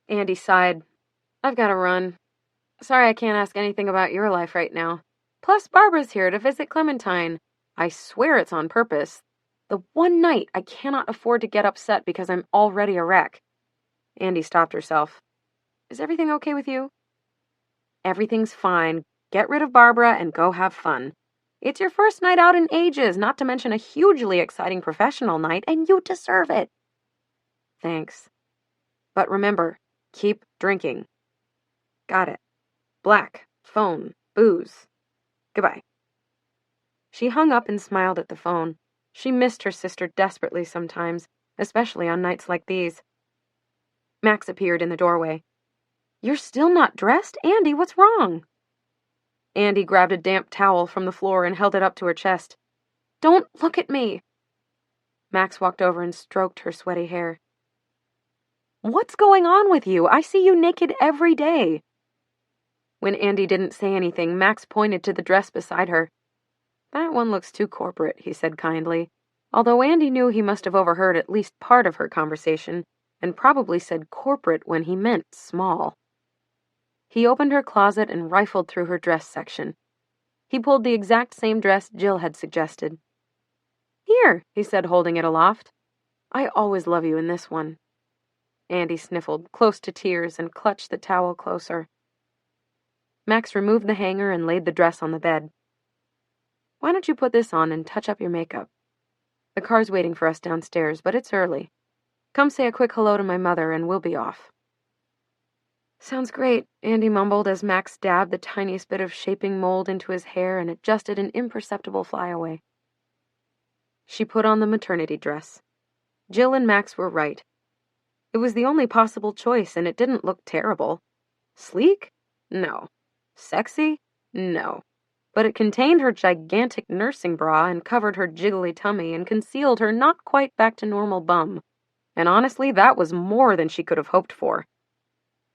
Speaker 1: Andy sighed. "I've got to run. Sorry I can't ask anything about your life right now. Plus Barbara's here to visit Clementine. I swear it's on purpose. The one night I cannot afford to get upset because I'm already a wreck." Andy stopped herself. "Is everything okay with you?" "Everything's fine. Get rid of Barbara and go have fun. It's your first night out in ages, not to mention a hugely exciting professional night, and you deserve it." "Thanks. But remember, keep drinking." "Got it. Black, phone, booze. Goodbye." She hung up and smiled at the phone. She missed her sister desperately sometimes, especially on nights like these. Max appeared in the doorway. "You're still not dressed? Andy, what's wrong?" Andy grabbed a damp towel from the floor and held it up to her chest. "Don't look at me." Max walked over and stroked her sweaty hair. "What's going on with you? I see you naked every day." When Andy didn't say anything, Max pointed to the dress beside her. "That one looks too corporate," he said kindly, although Andy knew he must have overheard at least part of her conversation, and probably said corporate when he meant small. He opened her closet and rifled through her dress section. He pulled the exact same dress Jill had suggested. "Here," he said, holding it aloft. "I always love you in this one." Andy sniffled, close to tears, and clutched the towel closer. Max removed the hanger and laid the dress on the bed. "Why don't you put this on and touch up your makeup? The car's waiting for us downstairs, but it's early. Come say a quick hello to my mother and we'll be off." "Sounds great," Andy mumbled as Max dabbed the tiniest bit of shaping mold into his hair and adjusted an imperceptible flyaway. She put on the maternity dress. Jill and Max were right. It was the only possible choice, and it didn't look terrible. Sleek? No. Sexy? No. But it contained her gigantic nursing bra and covered her jiggly tummy and concealed her not quite back to normal bum. and honestly, that was more than she could have hoped for.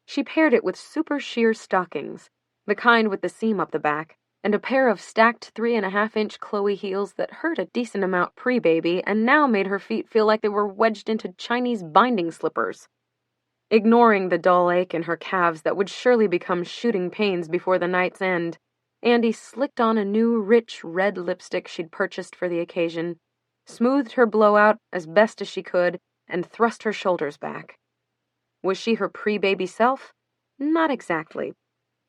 Speaker 1: She paired it with super sheer stockings, the kind with the seam up the back, and a pair of stacked 3.5-inch Chloe heels that hurt a decent amount pre-baby and now made her feet feel like they were wedged into Chinese binding slippers. Ignoring the dull ache in her calves that would surely become shooting pains before the night's end, Andy slicked on a new, rich red lipstick she'd purchased for the occasion, smoothed her blowout as best as she could, and thrust her shoulders back. Was she her pre-baby self? Not exactly.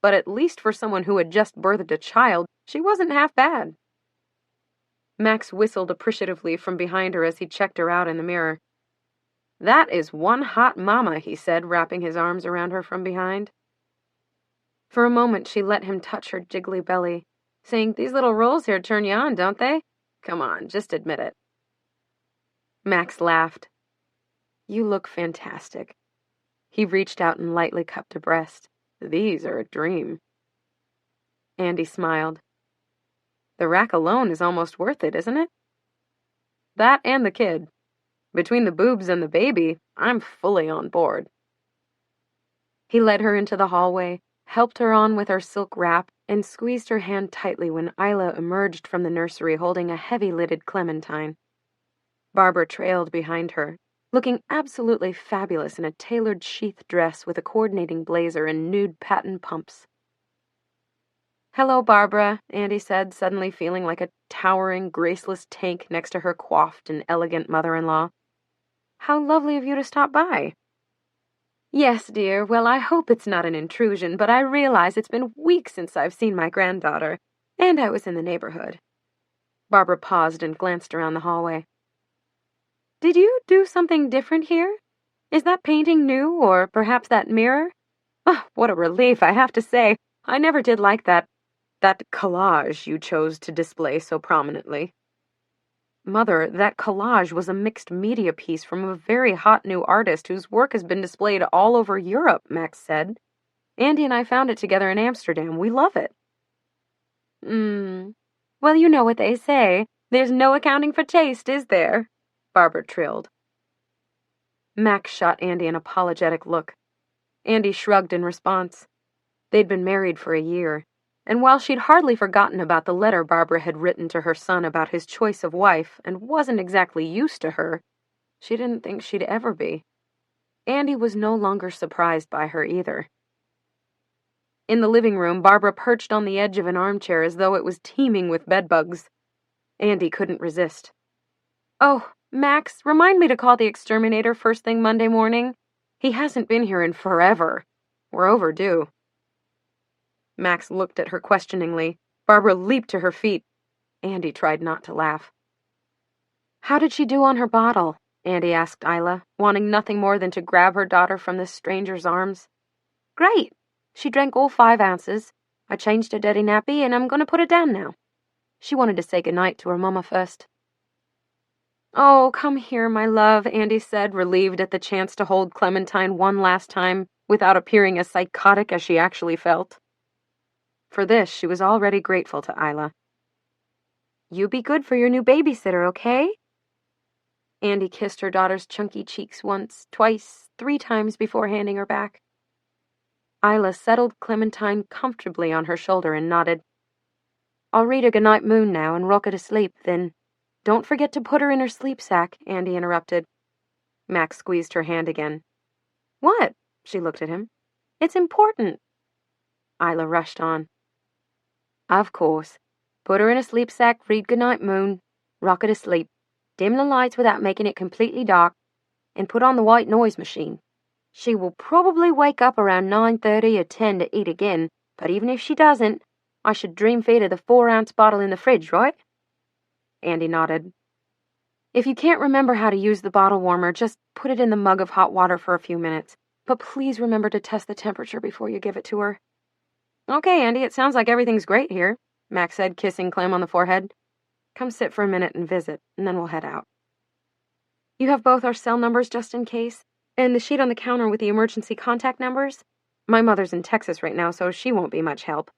Speaker 1: But at least for someone who had just birthed a child, she wasn't half bad. Max whistled appreciatively from behind her as he checked her out in the mirror. "That is one hot mama," he said, wrapping his arms around her from behind. For a moment, she let him touch her jiggly belly, saying, "These little rolls here turn you on, don't they? Come on, just admit it." Max laughed. "You look fantastic." He reached out and lightly cupped a breast. "These are a dream." Andy smiled. "The rack alone is almost worth it, isn't it?" "That and the kid. Between the boobs and the baby, I'm fully on board." He led her into the hallway, helped her on with her silk wrap, and squeezed her hand tightly when Isla emerged from the nursery holding a heavy-lidded clementine. Barbara trailed behind her, looking absolutely fabulous in a tailored sheath dress with a coordinating blazer and nude patent pumps. "Hello, Barbara," Andy said, suddenly feeling like a towering, graceless tank next to her coiffed and elegant mother-in-law. "How lovely of you to stop by." "Yes, dear. Well, I hope it's not an intrusion, but I realize it's been weeks since I've seen my granddaughter, and I was in the neighborhood." Barbara paused and glanced around the hallway. "Did you do something different here? Is that painting new, or perhaps that mirror? Oh, what a relief, I have to say. I never did like that collage you chose to display so prominently." "Mother, that collage was a mixed media piece from a very hot new artist whose work has been displayed all over Europe," Max said. "Andy and I found it together in Amsterdam. We love it." Well, you know what they say. There's no accounting for taste, is there?" Barbara trilled. Max shot Andy an apologetic look. Andy shrugged in response. They'd been married for a year, and while she'd hardly forgotten about the letter Barbara had written to her son about his choice of wife and wasn't exactly used to her, she didn't think she'd ever be. Andy was no longer surprised by her either. In the living room, Barbara perched on the edge of an armchair as though it was teeming with bedbugs. Andy couldn't resist. "Oh, Max, remind me to call the exterminator first thing Monday morning. He hasn't been here in forever. We're overdue." Max looked at her questioningly. Barbara leaped to her feet. Andy tried not to laugh. "How did she do on her bottle?" Andy asked Isla, wanting nothing more than to grab her daughter from this stranger's arms. "Great. She drank all 5 ounces. I changed her dirty nappy, and I'm going to put her down now. She wanted to say goodnight to her mama first." "Oh, come here, my love," Andy said, relieved at the chance to hold Clementine one last time without appearing as psychotic as she actually felt. For this, she was already grateful to Isla. "You be good for your new babysitter, okay?" Andy kissed her daughter's chunky cheeks once, twice, 3 times before handing her back. Isla settled Clementine comfortably on her shoulder and nodded. "I'll read her goodnight moon now and rock her to sleep, then—" "Don't forget to put her in her sleep sack," Andy interrupted. Max squeezed her hand again. "What?" She looked at him. "It's important." Isla rushed on. "Of course. Put her in a sleep sack, read goodnight moon, rock her to sleep, dim the lights without making it completely dark, and put on the white noise machine. She will probably wake up around 9:30 or 10 to eat again, but even if she doesn't, I should dream feed her the 4-ounce bottle in the fridge, right?" Andy nodded. "If you can't remember how to use the bottle warmer, just put it in the mug of hot water for a few minutes. But please remember to test the temperature before you give it to her." "Okay, Andy, it sounds like everything's great here," Max said, kissing Clem on the forehead. "Come sit for a minute and visit, and then we'll head out. You have both our cell numbers just in case, and the sheet on the counter with the emergency contact numbers? My mother's in Texas right now, so she won't be much help."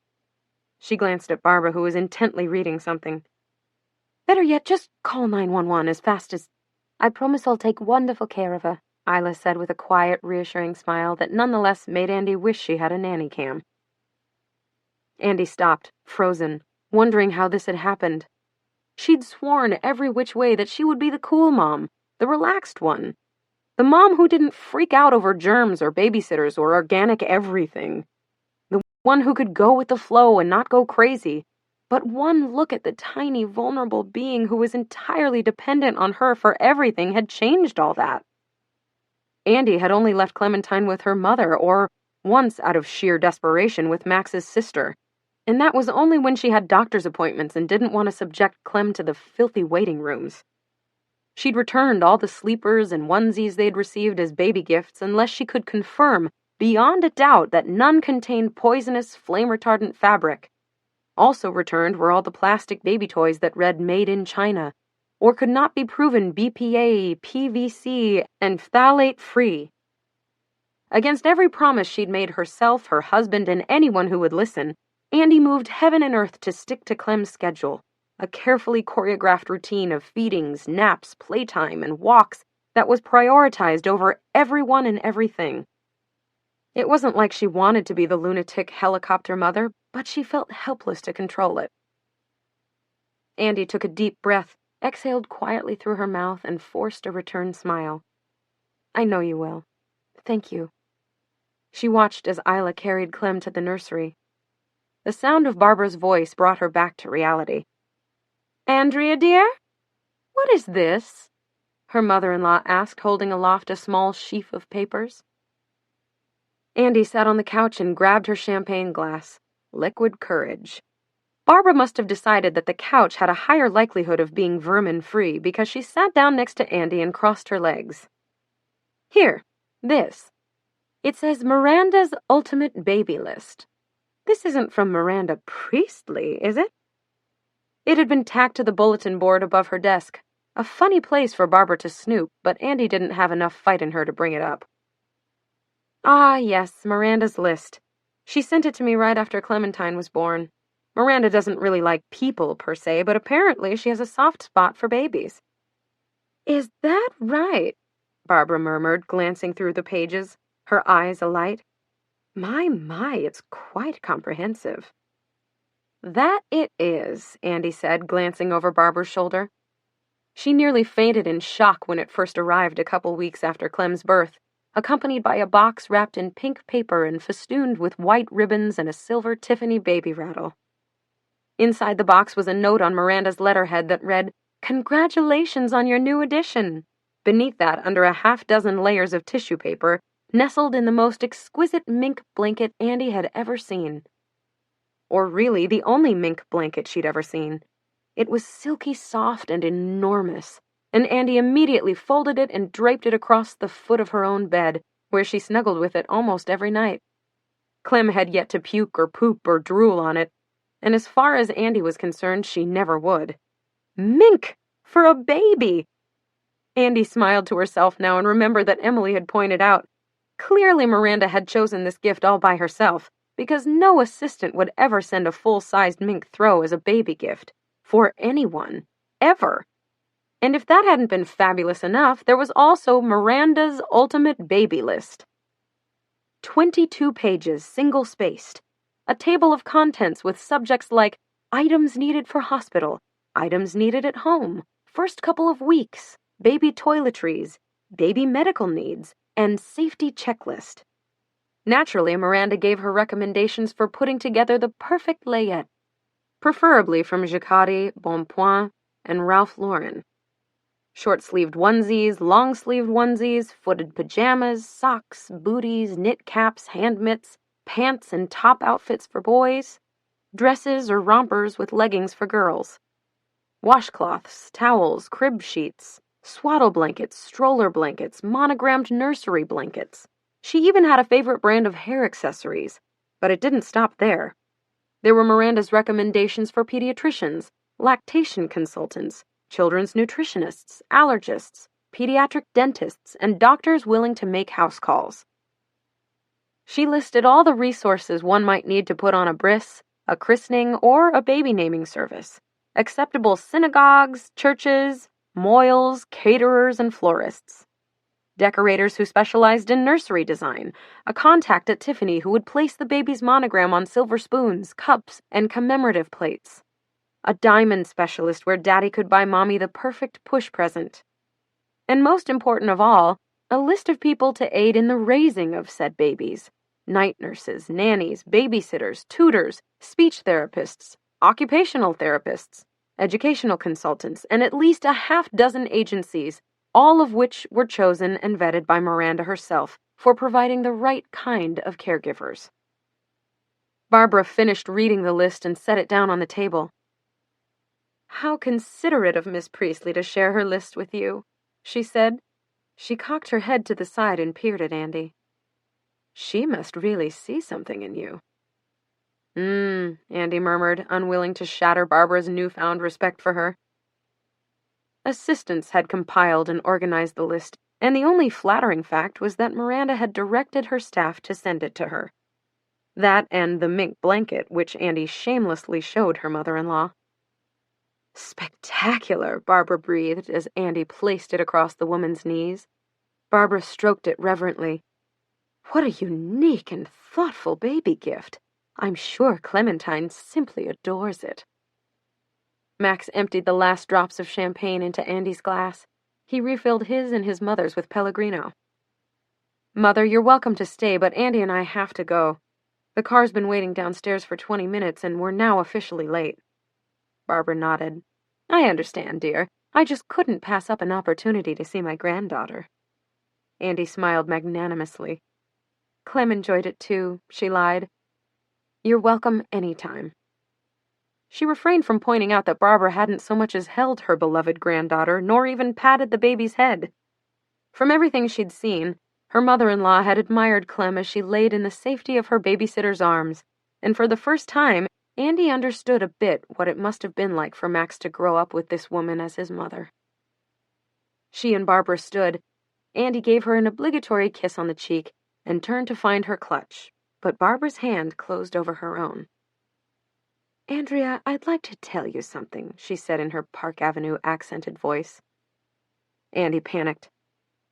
Speaker 1: She glanced at Barbara, who was intently reading something. "Better yet, just call 911 as fast as—" I promise I'll take wonderful care of her, Isla said with a quiet, reassuring smile that nonetheless made Andy wish she had a nanny cam. Andy stopped, frozen, wondering how this had happened. She'd sworn every which way that she would be the cool mom, the relaxed one. The mom who didn't freak out over germs or babysitters or organic everything. The one who could go with the flow and not go crazy. But one look at the tiny, vulnerable being who was entirely dependent on her for everything had changed all that. Andy had only left Clementine with her mother, or once out of sheer desperation with Max's sister. And that was only when she had doctor's appointments and didn't want to subject Clem to the filthy waiting rooms. She'd returned all the sleepers and onesies they'd received as baby gifts unless she could confirm, beyond a doubt, that none contained poisonous, flame-retardant fabric. Also returned were all the plastic baby toys that read Made in China, or could not be proven BPA, PVC, and phthalate-free. Against every promise she'd made herself, her husband, and anyone who would listen, Andy moved heaven and earth to stick to Clem's schedule, a carefully choreographed routine of feedings, naps, playtime, and walks that was prioritized over everyone and everything. It wasn't like she wanted to be the lunatic helicopter mother, but she felt helpless to control it. Andy took a deep breath, exhaled quietly through her mouth, and forced a return smile. I know you will. Thank you. She watched as Isla carried Clem to the nursery. The sound of Barbara's voice brought her back to reality. Andrea, dear? What is this? Her mother-in-law asked, holding aloft a small sheaf of papers. Andy sat on the couch and grabbed her champagne glass. Liquid courage. Barbara must have decided that the couch had a higher likelihood of being vermin-free because she sat down next to Andy and crossed her legs. Here, this. It says Miranda's Ultimate Baby List. This isn't from Miranda Priestley, is it? It had been tacked to the bulletin board above her desk. A funny place for Barbara to snoop, but Andy didn't have enough fight in her to bring it up. Ah, yes, Miranda's list. She sent it to me right after Clementine was born. Miranda doesn't really like people, per se, but apparently she has a soft spot for babies. Is that right? Barbara murmured, glancing through the pages, her eyes alight. My, it's quite comprehensive. That it is, Andy said, glancing over Barbara's shoulder. She nearly fainted in shock when it first arrived a couple weeks after Clem's birth, accompanied by a box wrapped in pink paper and festooned with white ribbons and a silver Tiffany baby rattle. Inside the box was a note on Miranda's letterhead that read, "Congratulations on your new addition." Beneath that, under a half-dozen layers of tissue paper, nestled in the most exquisite mink blanket Andy had ever seen. Or really, the only mink blanket she'd ever seen. It was silky soft and enormous, and Andy immediately folded it and draped it across the foot of her own bed, where she snuggled with it almost every night. Clem had yet to puke or poop or drool on it, and as far as Andy was concerned, she never would. Mink! For a baby! Andy smiled to herself now and remembered that Emily had pointed out, clearly Miranda had chosen this gift all by herself, because no assistant would ever send a full-sized mink throw as a baby gift. For anyone. Ever. And if that hadn't been fabulous enough, there was also Miranda's Ultimate Baby List. 22 pages, single-spaced. A table of contents with subjects like items needed for hospital, items needed at home, first couple of weeks, baby toiletries, baby medical needs, and safety checklist. Naturally, Miranda gave her recommendations for putting together the perfect layette, preferably from Jacquard, Bonpoint, and Ralph Lauren. Short-sleeved onesies, long-sleeved onesies, footed pajamas, socks, booties, knit caps, hand mitts, pants and top outfits for boys, dresses or rompers with leggings for girls, washcloths, towels, crib sheets, swaddle blankets, stroller blankets, monogrammed nursery blankets. She even had a favorite brand of hair accessories, but it didn't stop there. There were Miranda's recommendations for pediatricians, lactation consultants, children's nutritionists, allergists, pediatric dentists, and doctors willing to make house calls. She listed all the resources one might need to put on a bris, a christening, or a baby naming service, acceptable synagogues, churches, Moyles, caterers, and florists. Decorators who specialized in nursery design, a contact at Tiffany who would place the baby's monogram on silver spoons, cups, and commemorative plates. A diamond specialist where Daddy could buy Mommy the perfect push present. And most important of all, a list of people to aid in the raising of said babies. Night nurses, nannies, babysitters, tutors, speech therapists, occupational therapists, educational consultants, and at least a half-dozen agencies, all of which were chosen and vetted by Miranda herself for providing the right kind of caregivers. Barbara finished reading the list and set it down on the table. "How considerate of Miss Priestley to share her list with you," she said. She cocked her head to the side and peered at Andy. "She must really see something in you." Andy murmured, unwilling to shatter Barbara's newfound respect for her. Assistants had compiled and organized the list, and the only flattering fact was that Miranda had directed her staff to send it to her. That and the mink blanket, which Andy shamelessly showed her mother-in-law. "Spectacular," Barbara breathed as Andy placed it across the woman's knees. Barbara stroked it reverently. "What a unique and thoughtful baby gift. I'm sure Clementine simply adores it." Max emptied the last drops of champagne into Andy's glass. He refilled his and his mother's with Pellegrino. "Mother, you're welcome to stay, but Andy and I have to go. The car's been waiting downstairs for 20 minutes, and we're now officially late." Barbara nodded. "I understand, dear. I just couldn't pass up an opportunity to see my granddaughter." Andy smiled magnanimously. "Clem enjoyed it too," she lied. "You're welcome any time." She refrained from pointing out that Barbara hadn't so much as held her beloved granddaughter, nor even patted the baby's head. From everything she'd seen, her mother-in-law had admired Clem as she laid in the safety of her babysitter's arms, and for the first time, Andy understood a bit what it must have been like for Max to grow up with this woman as his mother. She and Barbara stood. Andy gave her an obligatory kiss on the cheek and turned to find her clutch, but Barbara's hand closed over her own. "Andrea, I'd like to tell you something," she said in her Park Avenue accented voice. Andy panicked.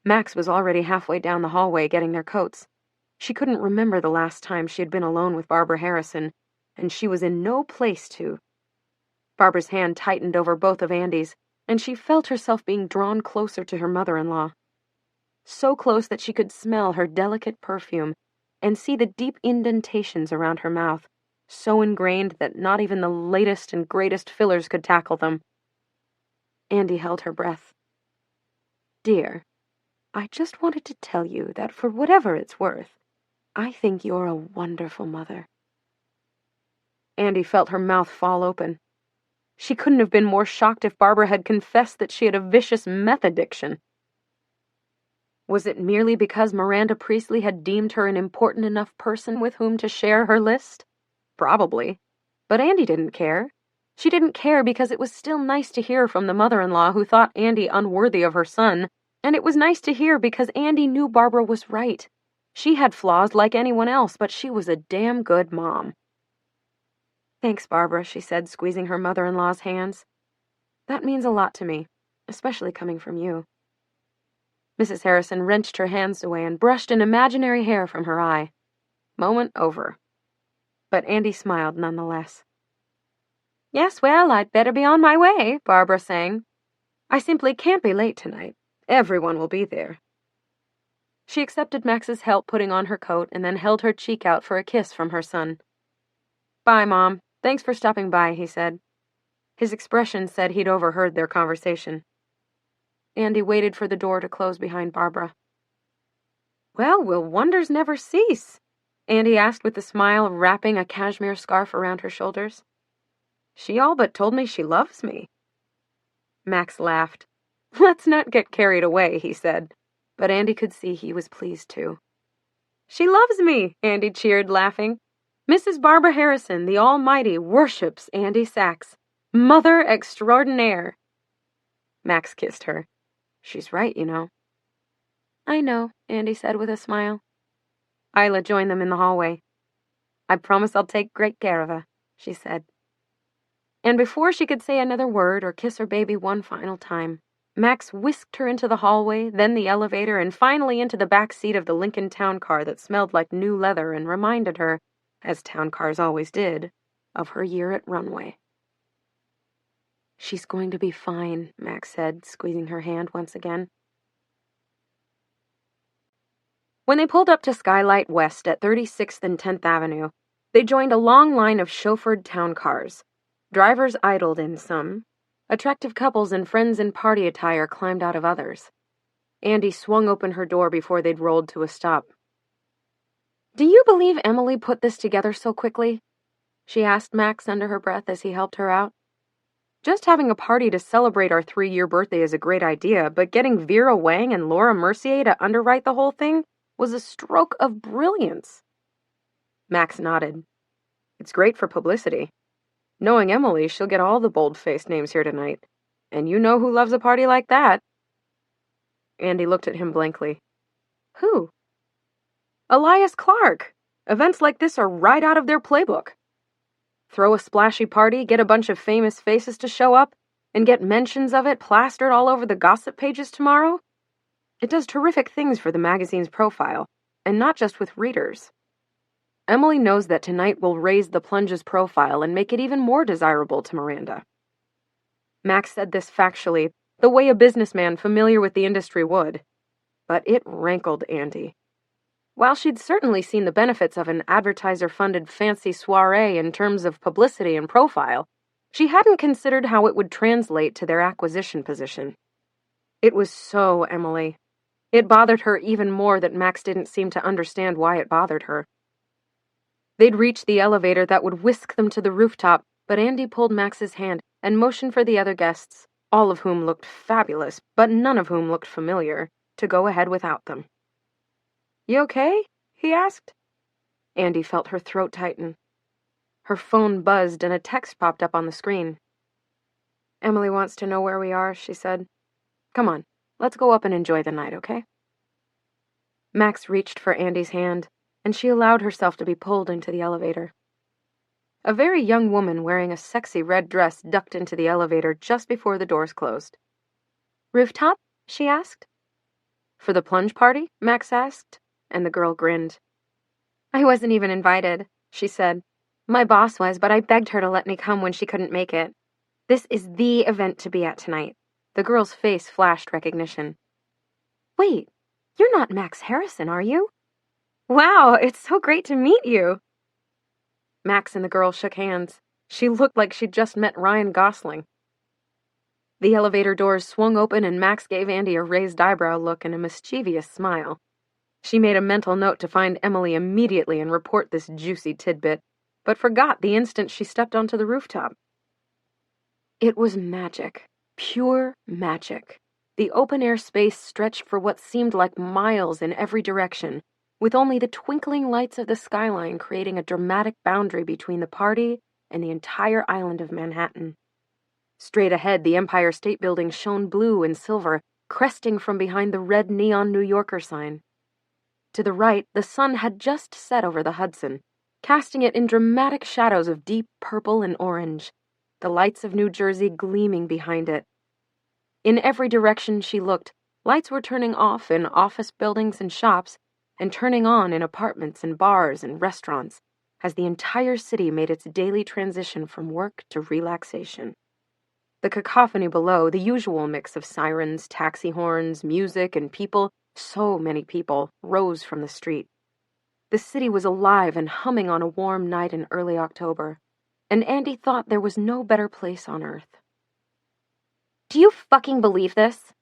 Speaker 1: Max was already halfway down the hallway getting their coats. She couldn't remember the last time she had been alone with Barbara Harrison, and she was in no place to. Barbara's hand tightened over both of Andy's, and she felt herself being drawn closer to her mother-in-law. So close that she could smell her delicate perfume and see the deep indentations around her mouth, so ingrained that not even the latest and greatest fillers could tackle them. Andy held her breath. "Dear, I just wanted to tell you that for whatever it's worth, I think you're a wonderful mother." Andy felt her mouth fall open. She couldn't have been more shocked if Barbara had confessed that she had a vicious meth addiction. Was it merely because Miranda Priestley had deemed her an important enough person with whom to share her list? Probably. But Andy didn't care. She didn't care because it was still nice to hear from the mother-in-law who thought Andy unworthy of her son, and it was nice to hear because Andy knew Barbara was right. She had flaws like anyone else, but she was a damn good mom. "Thanks, Barbara," she said, squeezing her mother-in-law's hands. "That means a lot to me, especially coming from you." Mrs. Harrison wrenched her hands away and brushed an imaginary hair from her eye. Moment over. But Andy smiled nonetheless. "Yes, well, I'd better be on my way," Barbara sang. "I simply can't be late tonight. Everyone will be there." She accepted Max's help putting on her coat and then held her cheek out for a kiss from her son. "Bye, Mom. Thanks for stopping by," he said. His expression said he'd overheard their conversation. Andy waited for the door to close behind Barbara. "Well, will wonders never cease?" Andy asked with a smile, wrapping a cashmere scarf around her shoulders. "She all but told me she loves me." Max laughed. "Let's not get carried away," he said, but Andy could see he was pleased too. "She loves me," Andy cheered, laughing. "Mrs. Barbara Harrison, the Almighty, worships Andy Sachs. Mother extraordinaire." Max kissed her. "She's right, you know." "I know," Andy said with a smile. Isla joined them in the hallway. "I promise I'll take great care of her," she said. And before she could say another word or kiss her baby one final time, Max whisked her into the hallway, then the elevator, and finally into the back seat of the Lincoln town car that smelled like new leather and reminded her, as town cars always did, of her year at Runway. "She's going to be fine," Max said, squeezing her hand once again. When they pulled up to Skylight West at 36th and 10th Avenue, they joined a long line of chauffeured town cars. Drivers idled in some. Attractive couples and friends in party attire climbed out of others. Andy swung open her door before they'd rolled to a stop. "Do you believe Emily put this together so quickly?" she asked Max under her breath as he helped her out. "Just having a party to celebrate our 3-year birthday is a great idea, but getting Vera Wang and Laura Mercier to underwrite the whole thing was a stroke of brilliance." Max nodded. "It's great for publicity. Knowing Emily, she'll get all the bold-faced names here tonight. And you know who loves a party like that." Andy looked at him blankly. "Who?" "Elias Clark. Events like this are right out of their playbook. Throw a splashy party, get a bunch of famous faces to show up, and get mentions of it plastered all over the gossip pages tomorrow. It does terrific things for the magazine's profile, and not just with readers. Emily knows that tonight will raise the Plunge's profile and make it even more desirable to Miranda." Max said this factually, the way a businessman familiar with the industry would. But it rankled Andy. While she'd certainly seen the benefits of an advertiser-funded fancy soiree in terms of publicity and profile, she hadn't considered how it would translate to their acquisition position. It was so Emily. It bothered her even more that Max didn't seem to understand why it bothered her. They'd reached the elevator that would whisk them to the rooftop, but Andy pulled Max's hand and motioned for the other guests, all of whom looked fabulous, but none of whom looked familiar, to go ahead without them. "You okay?" he asked. Andy felt her throat tighten. Her phone buzzed and a text popped up on the screen. "Emily wants to know where we are," she said. "Come on, let's go up and enjoy the night, okay?" Max reached for Andy's hand, and she allowed herself to be pulled into the elevator. A very young woman wearing a sexy red dress ducked into the elevator just before the doors closed. "Rooftop?" she asked. "For the plunge party?" Max asked, and the girl grinned. "I wasn't even invited," she said. "My boss was, but I begged her to let me come when she couldn't make it. This is the event to be at tonight." The girl's face flashed recognition. "Wait, you're not Max Harrison, are you?" "Wow, it's so great to meet you." Max and the girl shook hands. She looked like she'd just met Ryan Gosling. The elevator doors swung open and Max gave Andy a raised eyebrow look and a mischievous smile. She made a mental note to find Emily immediately and report this juicy tidbit, but forgot the instant she stepped onto the rooftop. It was magic. Pure magic. The open-air space stretched for what seemed like miles in every direction, with only the twinkling lights of the skyline creating a dramatic boundary between the party and the entire island of Manhattan. Straight ahead, the Empire State Building shone blue and silver, cresting from behind the red neon New Yorker sign. To the right, the sun had just set over the Hudson, casting it in dramatic shadows of deep purple and orange, the lights of New Jersey gleaming behind it. In every direction she looked, lights were turning off in office buildings and shops, and turning on in apartments and bars and restaurants, as the entire city made its daily transition from work to relaxation. The cacophony below, the usual mix of sirens, taxi horns, music, and people, so many people, rose from the street. The city was alive and humming on a warm night in early October, and Andy thought there was no better place on earth. "Do you fucking believe this?"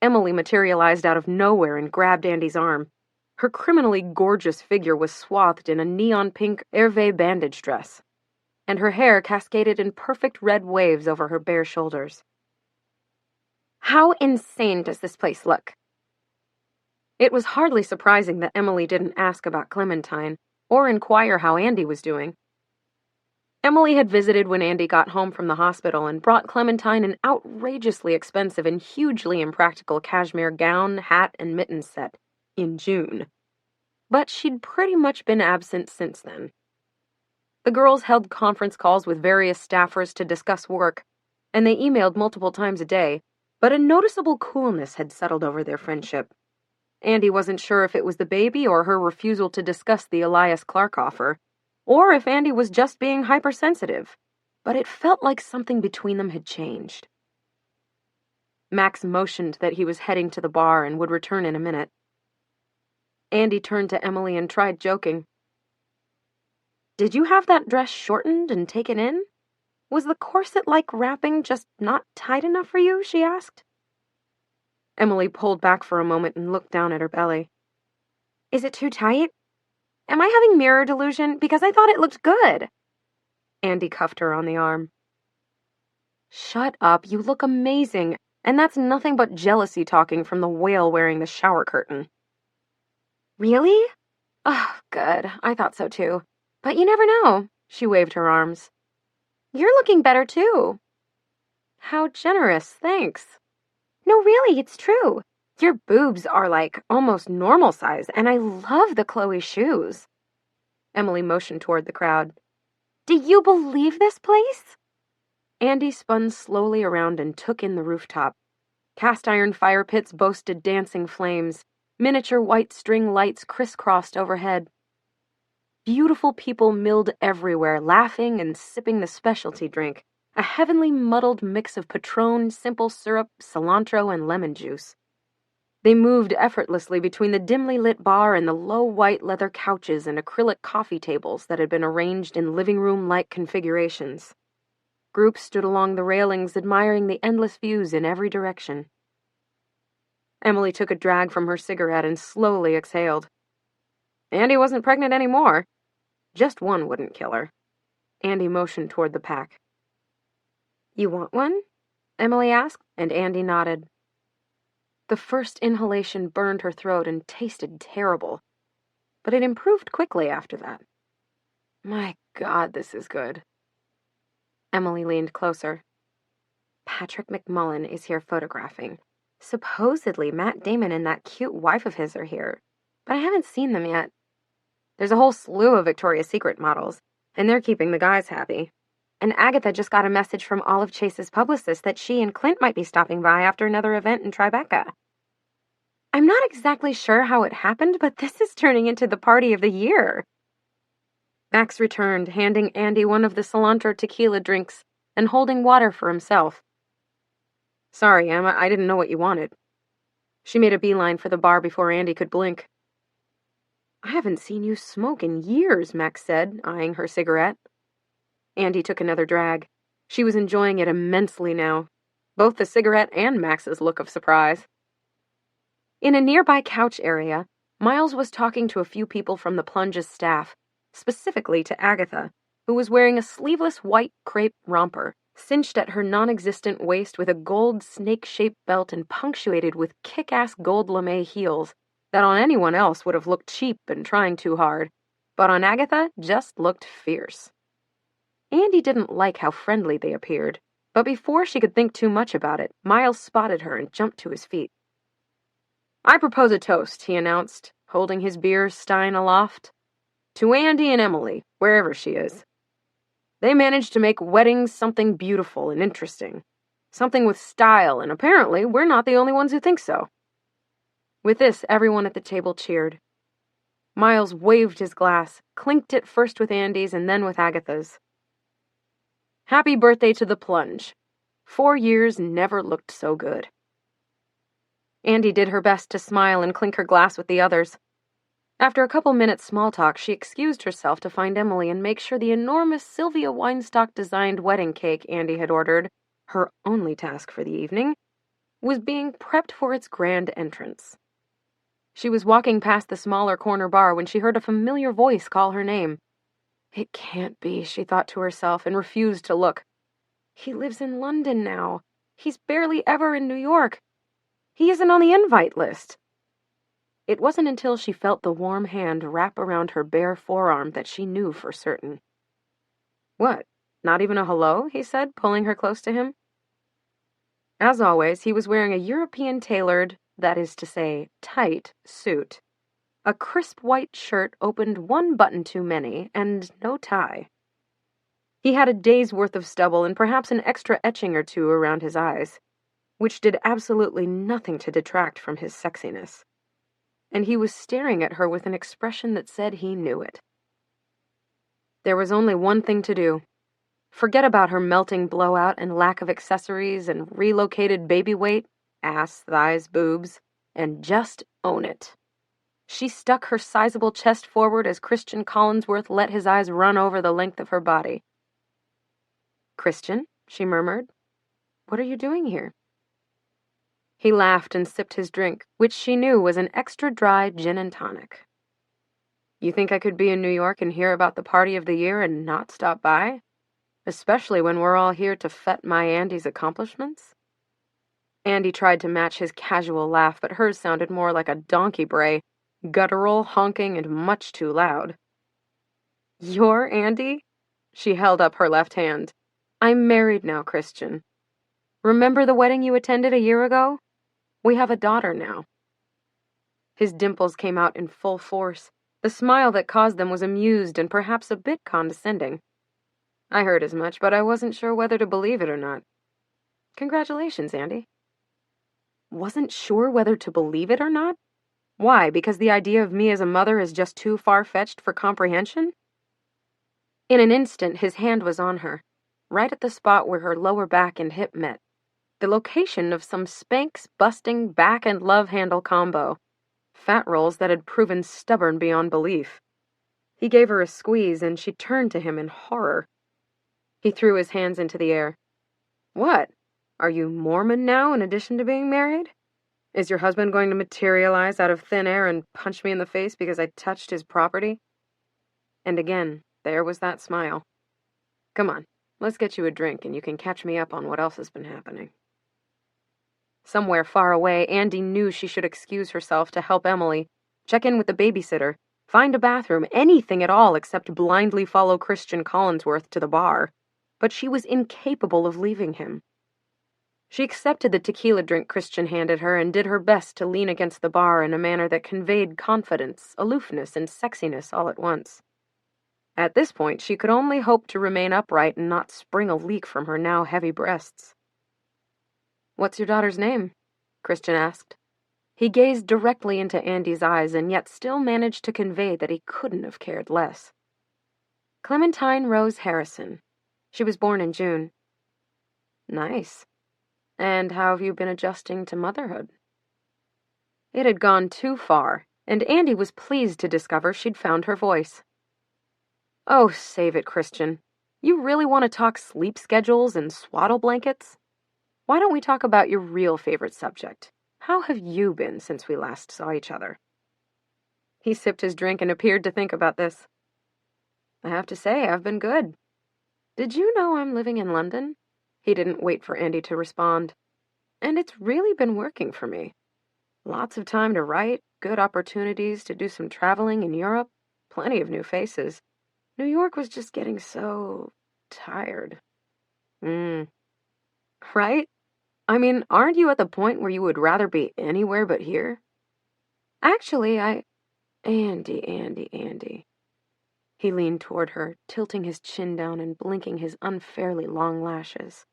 Speaker 1: Emily materialized out of nowhere and grabbed Andy's arm. Her criminally gorgeous figure was swathed in a neon-pink Hervé bandage dress, and her hair cascaded in perfect red waves over her bare shoulders. "How insane does this place look?" It was hardly surprising that Emily didn't ask about Clementine, or inquire how Andy was doing. Emily had visited when Andy got home from the hospital and brought Clementine an outrageously expensive and hugely impractical cashmere gown, hat, and mittens set in June. But she'd pretty much been absent since then. The girls held conference calls with various staffers to discuss work, and they emailed multiple times a day, but a noticeable coolness had settled over their friendship. Andy wasn't sure if it was the baby or her refusal to discuss the Elias Clark offer, or if Andy was just being hypersensitive, but it felt like something between them had changed. Max motioned that he was heading to the bar and would return in a minute. Andy turned to Emily and tried joking. "Did you have that dress shortened and taken in? Was the corset-like wrapping just not tight enough for you?" she asked. Emily pulled back for a moment and looked down at her belly. "Is it too tight? Am I having mirror delusion? Because I thought it looked good." Andy cuffed her on the arm. "Shut up, you look amazing, and that's nothing but jealousy talking from the whale wearing the shower curtain." "Really? Oh, good. I thought so too. But you never know." She waved her arms. "You're looking better too." "How generous, thanks." "No, really, it's true. Your boobs are like almost normal size, and I love the Chloe shoes." Emily motioned toward the crowd. "Do you believe this place?" Andy spun slowly around and took in the rooftop. Cast iron fire pits boasted dancing flames. Miniature white string lights crisscrossed overhead. Beautiful people milled everywhere, laughing and sipping the specialty drink, a heavenly muddled mix of Patron, simple syrup, cilantro, and lemon juice. They moved effortlessly between the dimly lit bar and the low white leather couches and acrylic coffee tables that had been arranged in living room-like configurations. Groups stood along the railings, admiring the endless views in every direction. Emily took a drag from her cigarette and slowly exhaled. Andy wasn't pregnant anymore. Just one wouldn't kill her. Andy motioned toward the pack. "You want one?" Emily asked, and Andy nodded. The first inhalation burned her throat and tasted terrible, but it improved quickly after that. "My God, this is good." Emily leaned closer. "Patrick McMullen is here photographing. Supposedly, Matt Damon and that cute wife of his are here, but I haven't seen them yet. There's a whole slew of Victoria's Secret models, and they're keeping the guys happy. And Agatha just got a message from Olive Chase's publicist that she and Clint might be stopping by after another event in Tribeca. I'm not exactly sure how it happened, but this is turning into the party of the year." Max returned, handing Andy one of the cilantro tequila drinks and holding water for himself. "Sorry, Emma, I didn't know what you wanted." She made a beeline for the bar before Andy could blink. "I haven't seen you smoke in years," Max said, eyeing her cigarette. Andy took another drag. She was enjoying it immensely now, both the cigarette and Max's look of surprise. In a nearby couch area, Miles was talking to a few people from the Plunge's staff, specifically to Agatha, who was wearing a sleeveless white crepe romper, cinched at her non-existent waist with a gold snake-shaped belt and punctuated with kick-ass gold lame heels that on anyone else would have looked cheap and trying too hard, but on Agatha just looked fierce. Andy didn't like how friendly they appeared, but before she could think too much about it, Miles spotted her and jumped to his feet. "I propose a toast," he announced, holding his beer stein aloft. "To Andy and Emily, wherever she is. They managed to make weddings something beautiful and interesting, something with style, and apparently we're not the only ones who think so." With this, everyone at the table cheered. Miles waved his glass, clinked it first with Andy's and then with Agatha's. "Happy birthday to the Plunge. 4 years never looked so good." Andy did her best to smile and clink her glass with the others. After a couple minutes' small talk, she excused herself to find Emily and make sure the enormous Sylvia Weinstock-designed wedding cake Andy had ordered, her only task for the evening, was being prepped for its grand entrance. She was walking past the smaller corner bar when she heard a familiar voice call her name. It can't be, she thought to herself, and refused to look. He lives in London now. He's barely ever in New York. He isn't on the invite list. It wasn't until she felt the warm hand wrap around her bare forearm that she knew for certain. "What, not even a hello?" he said, pulling her close to him. As always, he was wearing a European-tailored, that is to say, tight, suit. A crisp white shirt opened one button too many, and no tie. He had a day's worth of stubble and perhaps an extra etching or two around his eyes. which did absolutely nothing to detract from his sexiness. And he was staring at her with an expression that said he knew it. There was only one thing to do. Forget about her melting blowout and lack of accessories and relocated baby weight, ass, thighs, boobs, and just own it. She stuck her sizable chest forward as Christian Collinsworth let his eyes run over the length of her body. "Christian," she murmured, "what are you doing here?" He laughed and sipped his drink, which she knew was an extra dry gin and tonic. "You think I could be in New York and hear about the party of the year and not stop by? Especially when we're all here to fet my Andy's accomplishments?" Andy tried to match his casual laugh, but hers sounded more like a donkey bray, guttural, honking, and much too loud. "You're Andy?" She held up her left hand. "I'm married now, Christian. Remember the wedding you attended a year ago? We have a daughter now." His dimples came out in full force. The smile that caused them was amused and perhaps a bit condescending. "I heard as much, but I wasn't sure whether to believe it or not. Congratulations, Andy." Wasn't sure whether to believe it or not? Why, because the idea of me as a mother is just too far-fetched for comprehension? In an instant, his hand was on her, right at the spot where her lower back and hip met, the location of some Spanx-busting back and love handle combo, fat rolls that had proven stubborn beyond belief. He gave her a squeeze, and she turned to him in horror. He threw his hands into the air. "What? Are you Mormon now in addition to being married? Is your husband going to materialize out of thin air and punch me in the face because I touched his property?" And again, there was that smile. "Come on, let's get you a drink and you can catch me up on what else has been happening." Somewhere far away, Andy knew she should excuse herself to help Emily, check in with the babysitter, find a bathroom, anything at all except blindly follow Christian Collinsworth to the bar. But she was incapable of leaving him. She accepted the tequila drink Christian handed her and did her best to lean against the bar in a manner that conveyed confidence, aloofness, and sexiness all at once. At this point, she could only hope to remain upright and not spring a leak from her now heavy breasts. "What's your daughter's name?" Christian asked. He gazed directly into Andy's eyes and yet still managed to convey that he couldn't have cared less. "Clementine Rose Harrison. She was born in June." "Nice. And how have you been adjusting to motherhood?" It had gone too far, and Andy was pleased to discover she'd found her voice. "Oh, save it, Christian. You really want to talk sleep schedules and swaddle blankets? Why don't we talk about your real favorite subject? How have you been since we last saw each other?" He sipped his drink and appeared to think about this. "I have to say, I've been good. Did you know I'm living in London?" He didn't wait for Andy to respond. "And it's really been working for me. Lots of time to write, good opportunities to do some traveling in Europe, plenty of new faces. New York was just getting so tired." Right? I mean, aren't you at the point where you would rather be anywhere but here?" "Actually, Andy. He leaned toward her, tilting his chin down and blinking his unfairly long lashes.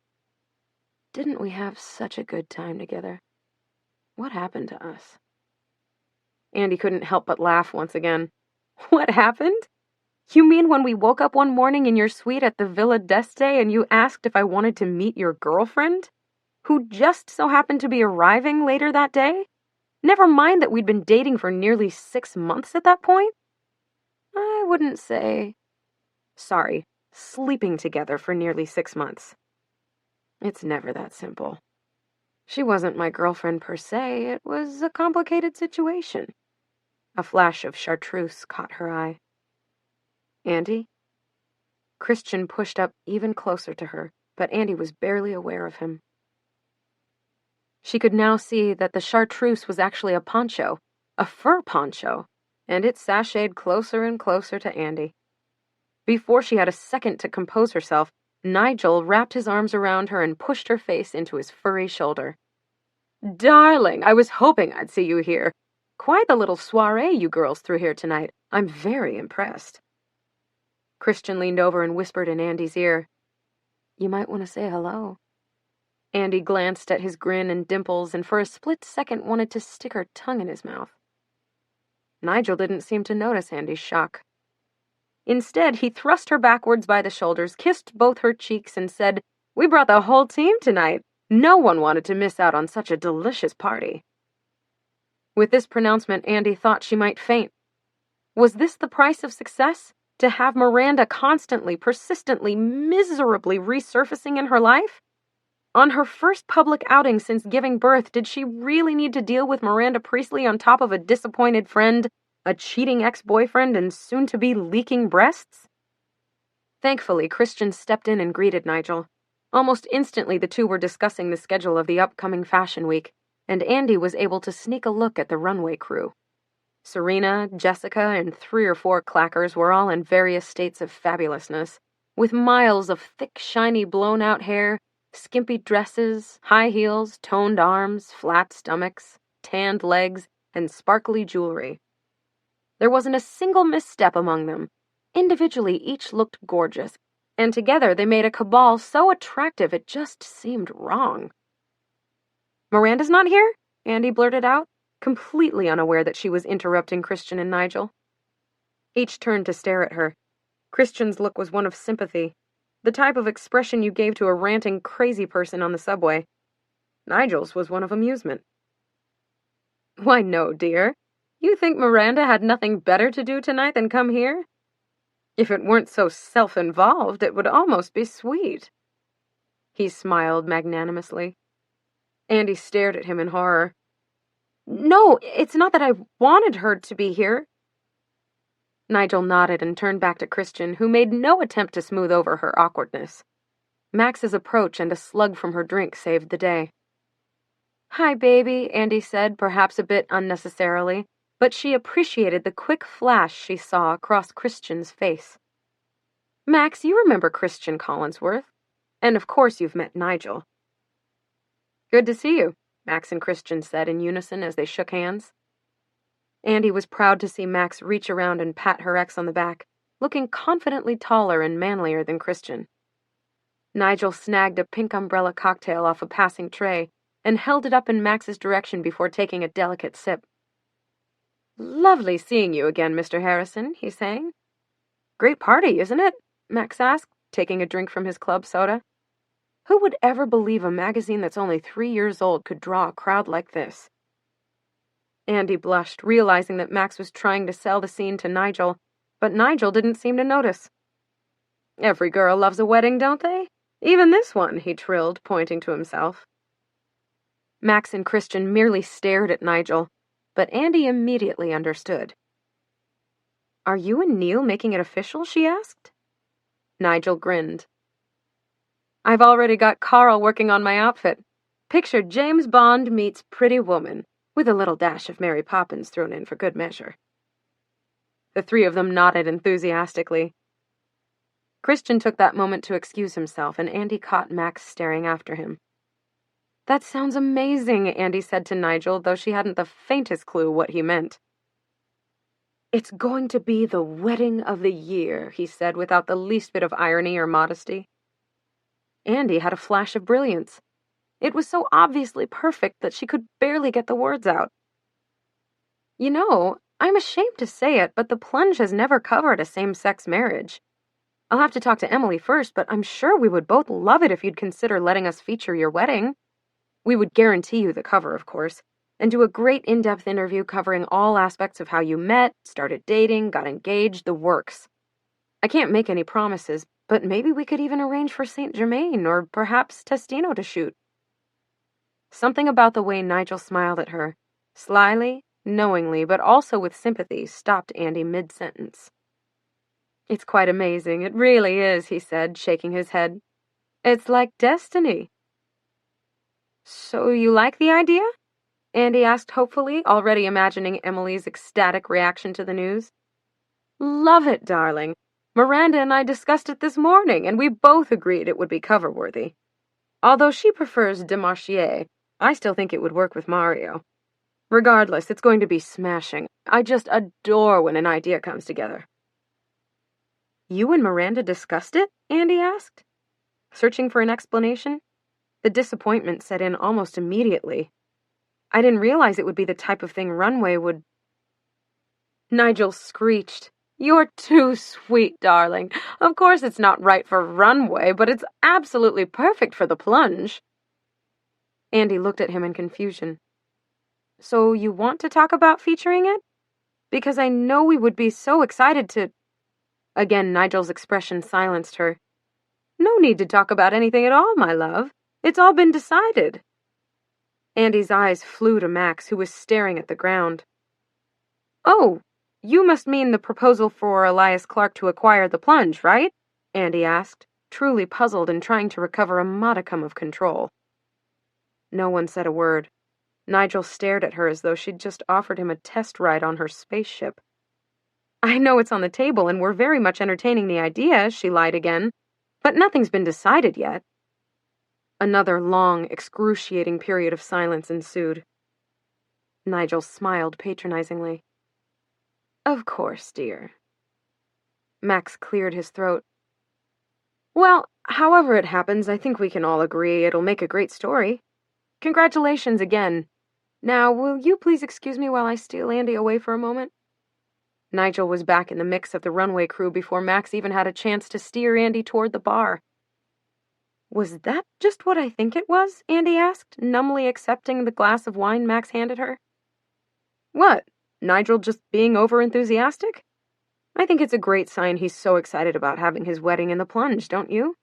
Speaker 1: "Didn't we have such a good time together? What happened to us?" Andy couldn't help but laugh once again. "What happened? You mean when we woke up one morning in your suite at the Villa d'Este and you asked if I wanted to meet your girlfriend, who just so happened to be arriving later that day? Never mind that we'd been dating for nearly 6 months at that point? I wouldn't say... Sorry, sleeping together for nearly 6 months. It's never that simple. She wasn't my girlfriend per se, it was a complicated situation." A flash of chartreuse caught her eye. "Andy?" Christian pushed up even closer to her, but Andy was barely aware of him. She could now see that the chartreuse was actually a poncho, a fur poncho, and it sashayed closer and closer to Andy. Before she had a second to compose herself, Nigel wrapped his arms around her and pushed her face into his furry shoulder. "Darling, I was hoping I'd see you here. Quite the little soiree you girls threw here tonight. I'm very impressed." Christian leaned over and whispered in Andy's ear, "You might want to say hello." Andy glanced at his grin and dimples and for a split second wanted to stick her tongue in his mouth. Nigel didn't seem to notice Andy's shock. Instead, he thrust her backwards by the shoulders, kissed both her cheeks, and said, "We brought the whole team tonight. No one wanted to miss out on such a delicious party." With this pronouncement, Andy thought she might faint. Was this the price of success? To have Miranda constantly, persistently, miserably resurfacing in her life? On her first public outing since giving birth, did she really need to deal with Miranda Priestley on top of a disappointed friend, a cheating ex-boyfriend, and soon-to-be leaking breasts? Thankfully, Christian stepped in and greeted Nigel. Almost instantly, the two were discussing the schedule of the upcoming fashion week, and Andy was able to sneak a look at the runway crew. Serena, Jessica, and 3 or 4 clackers were all in various states of fabulousness, with miles of thick, shiny, blown-out hair, skimpy dresses, high heels, toned arms, flat stomachs, tanned legs, and sparkly jewelry. There wasn't a single misstep among them. Individually, each looked gorgeous, and together they made a cabal so attractive it just seemed wrong. "Miranda's not here?" Andy blurted out, completely unaware that she was interrupting Christian and Nigel. Each turned to stare at her. Christian's look was one of sympathy, the type of expression you gave to a ranting crazy person on the subway. Nigel's was one of amusement. "Why, no, dear. You think Miranda had nothing better to do tonight than come here? If it weren't so self-involved, it would almost be sweet." He smiled magnanimously. Andy stared at him in horror. "No, it's not that I wanted her to be here." Nigel nodded and turned back to Christian, who made no attempt to smooth over her awkwardness. Max's approach and a slug from her drink saved the day. "Hi, baby," Andy said, perhaps a bit unnecessarily, but she appreciated the quick flash she saw across Christian's face. "Max, you remember Christian Collinsworth. And of course you've met Nigel." "Good to see you," Max and Christian said in unison as they shook hands. Andy was proud to see Max reach around and pat her ex on the back, looking confidently taller and manlier than Christian. Nigel snagged a pink umbrella cocktail off a passing tray and held it up in Max's direction before taking a delicate sip. "Lovely seeing you again, Mr. Harrison," he sang. "Great party, isn't it?" Max asked, taking a drink from his club soda. Who would ever believe a magazine that's only 3 years old could draw a crowd like this? Andy blushed, realizing that Max was trying to sell the scene to Nigel, but Nigel didn't seem to notice. "Every girl loves a wedding, don't they? Even this one," he trilled, pointing to himself. Max and Christian merely stared at Nigel, but Andy immediately understood. "Are you and Neil making it official?" she asked. Nigel grinned. "I've already got Carl working on my outfit. Picture James Bond meets Pretty Woman, with a little dash of Mary Poppins thrown in for good measure." The 3 of them nodded enthusiastically. Christian took that moment to excuse himself, and Andy caught Max staring after him. "That sounds amazing," Andy said to Nigel, though she hadn't the faintest clue what he meant. "It's going to be the wedding of the year," he said without the least bit of irony or modesty. Andy had a flash of brilliance. It was so obviously perfect that she could barely get the words out. "You know, I'm ashamed to say it, but the plunge has never covered a same-sex marriage. I'll have to talk to Emily first, but I'm sure we would both love it if you'd consider letting us feature your wedding. We would guarantee you the cover, of course, and do a great in-depth interview covering all aspects of how you met, started dating, got engaged, the works. I can't make any promises, but maybe we could even arrange for St. Germain or perhaps Testino to shoot." Something about the way Nigel smiled at her, slyly, knowingly, but also with sympathy, stopped Andy mid-sentence. "It's quite amazing, it really is," he said, shaking his head. "It's like destiny." "So you like the idea?" Andy asked hopefully, already imagining Emily's ecstatic reaction to the news. "Love it, darling. Miranda and I discussed it this morning, and we both agreed it would be cover-worthy. Although she prefers Demarchier, I still think it would work with Mario. Regardless, it's going to be smashing. I just adore when an idea comes together." "You and Miranda discussed it?" Andy asked, searching for an explanation. The disappointment set in almost immediately. I didn't realize it would be the type of thing Runway would... Nigel screeched. "You're too sweet, darling. Of course it's not right for Runway, but it's absolutely perfect for the plunge." Andy looked at him in confusion. "So you want to talk about featuring it? Because I know we would be so excited to..." Again, Nigel's expression silenced her. "No need to talk about anything at all, my love. It's all been decided." Andy's eyes flew to Max, who was staring at the ground. "Oh, you must mean the proposal for Elias Clark to acquire the plunge, right?" Andy asked, truly puzzled and trying to recover a modicum of control. No one said a word. Nigel stared at her as though she'd just offered him a test ride on her spaceship. "I know it's on the table and we're very much entertaining the idea," she lied again, "but nothing's been decided yet." Another long, excruciating period of silence ensued. Nigel smiled patronizingly. "Of course, dear." Max cleared his throat. "Well, however it happens, I think we can all agree it'll make a great story. Congratulations again. Now, will you please excuse me while I steal Andy away for a moment?" Nigel was back in the mix of the Runway crew before Max even had a chance to steer Andy toward the bar. "Was that just what I think it was?" Andy asked, numbly accepting the glass of wine Max handed her. "What? Nigel just being over-enthusiastic? I think it's a great sign he's so excited about having his wedding in the plunge, don't you?"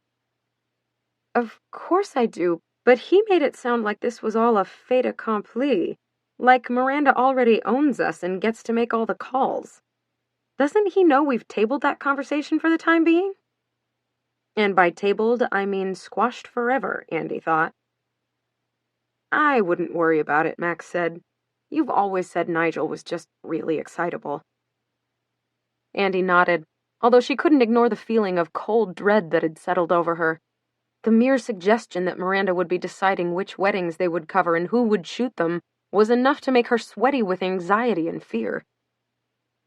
Speaker 1: "Of course I do, but he made it sound like this was all a fait accompli, like Miranda already owns us and gets to make all the calls. Doesn't he know we've tabled that conversation for the time being?" "And by tabled, I mean squashed forever," Andy thought. "I wouldn't worry about it," Max said. "You've always said Nigel was just really excitable." Andy nodded, although she couldn't ignore the feeling of cold dread that had settled over her. The mere suggestion that Miranda would be deciding which weddings they would cover and who would shoot them was enough to make her sweaty with anxiety and fear.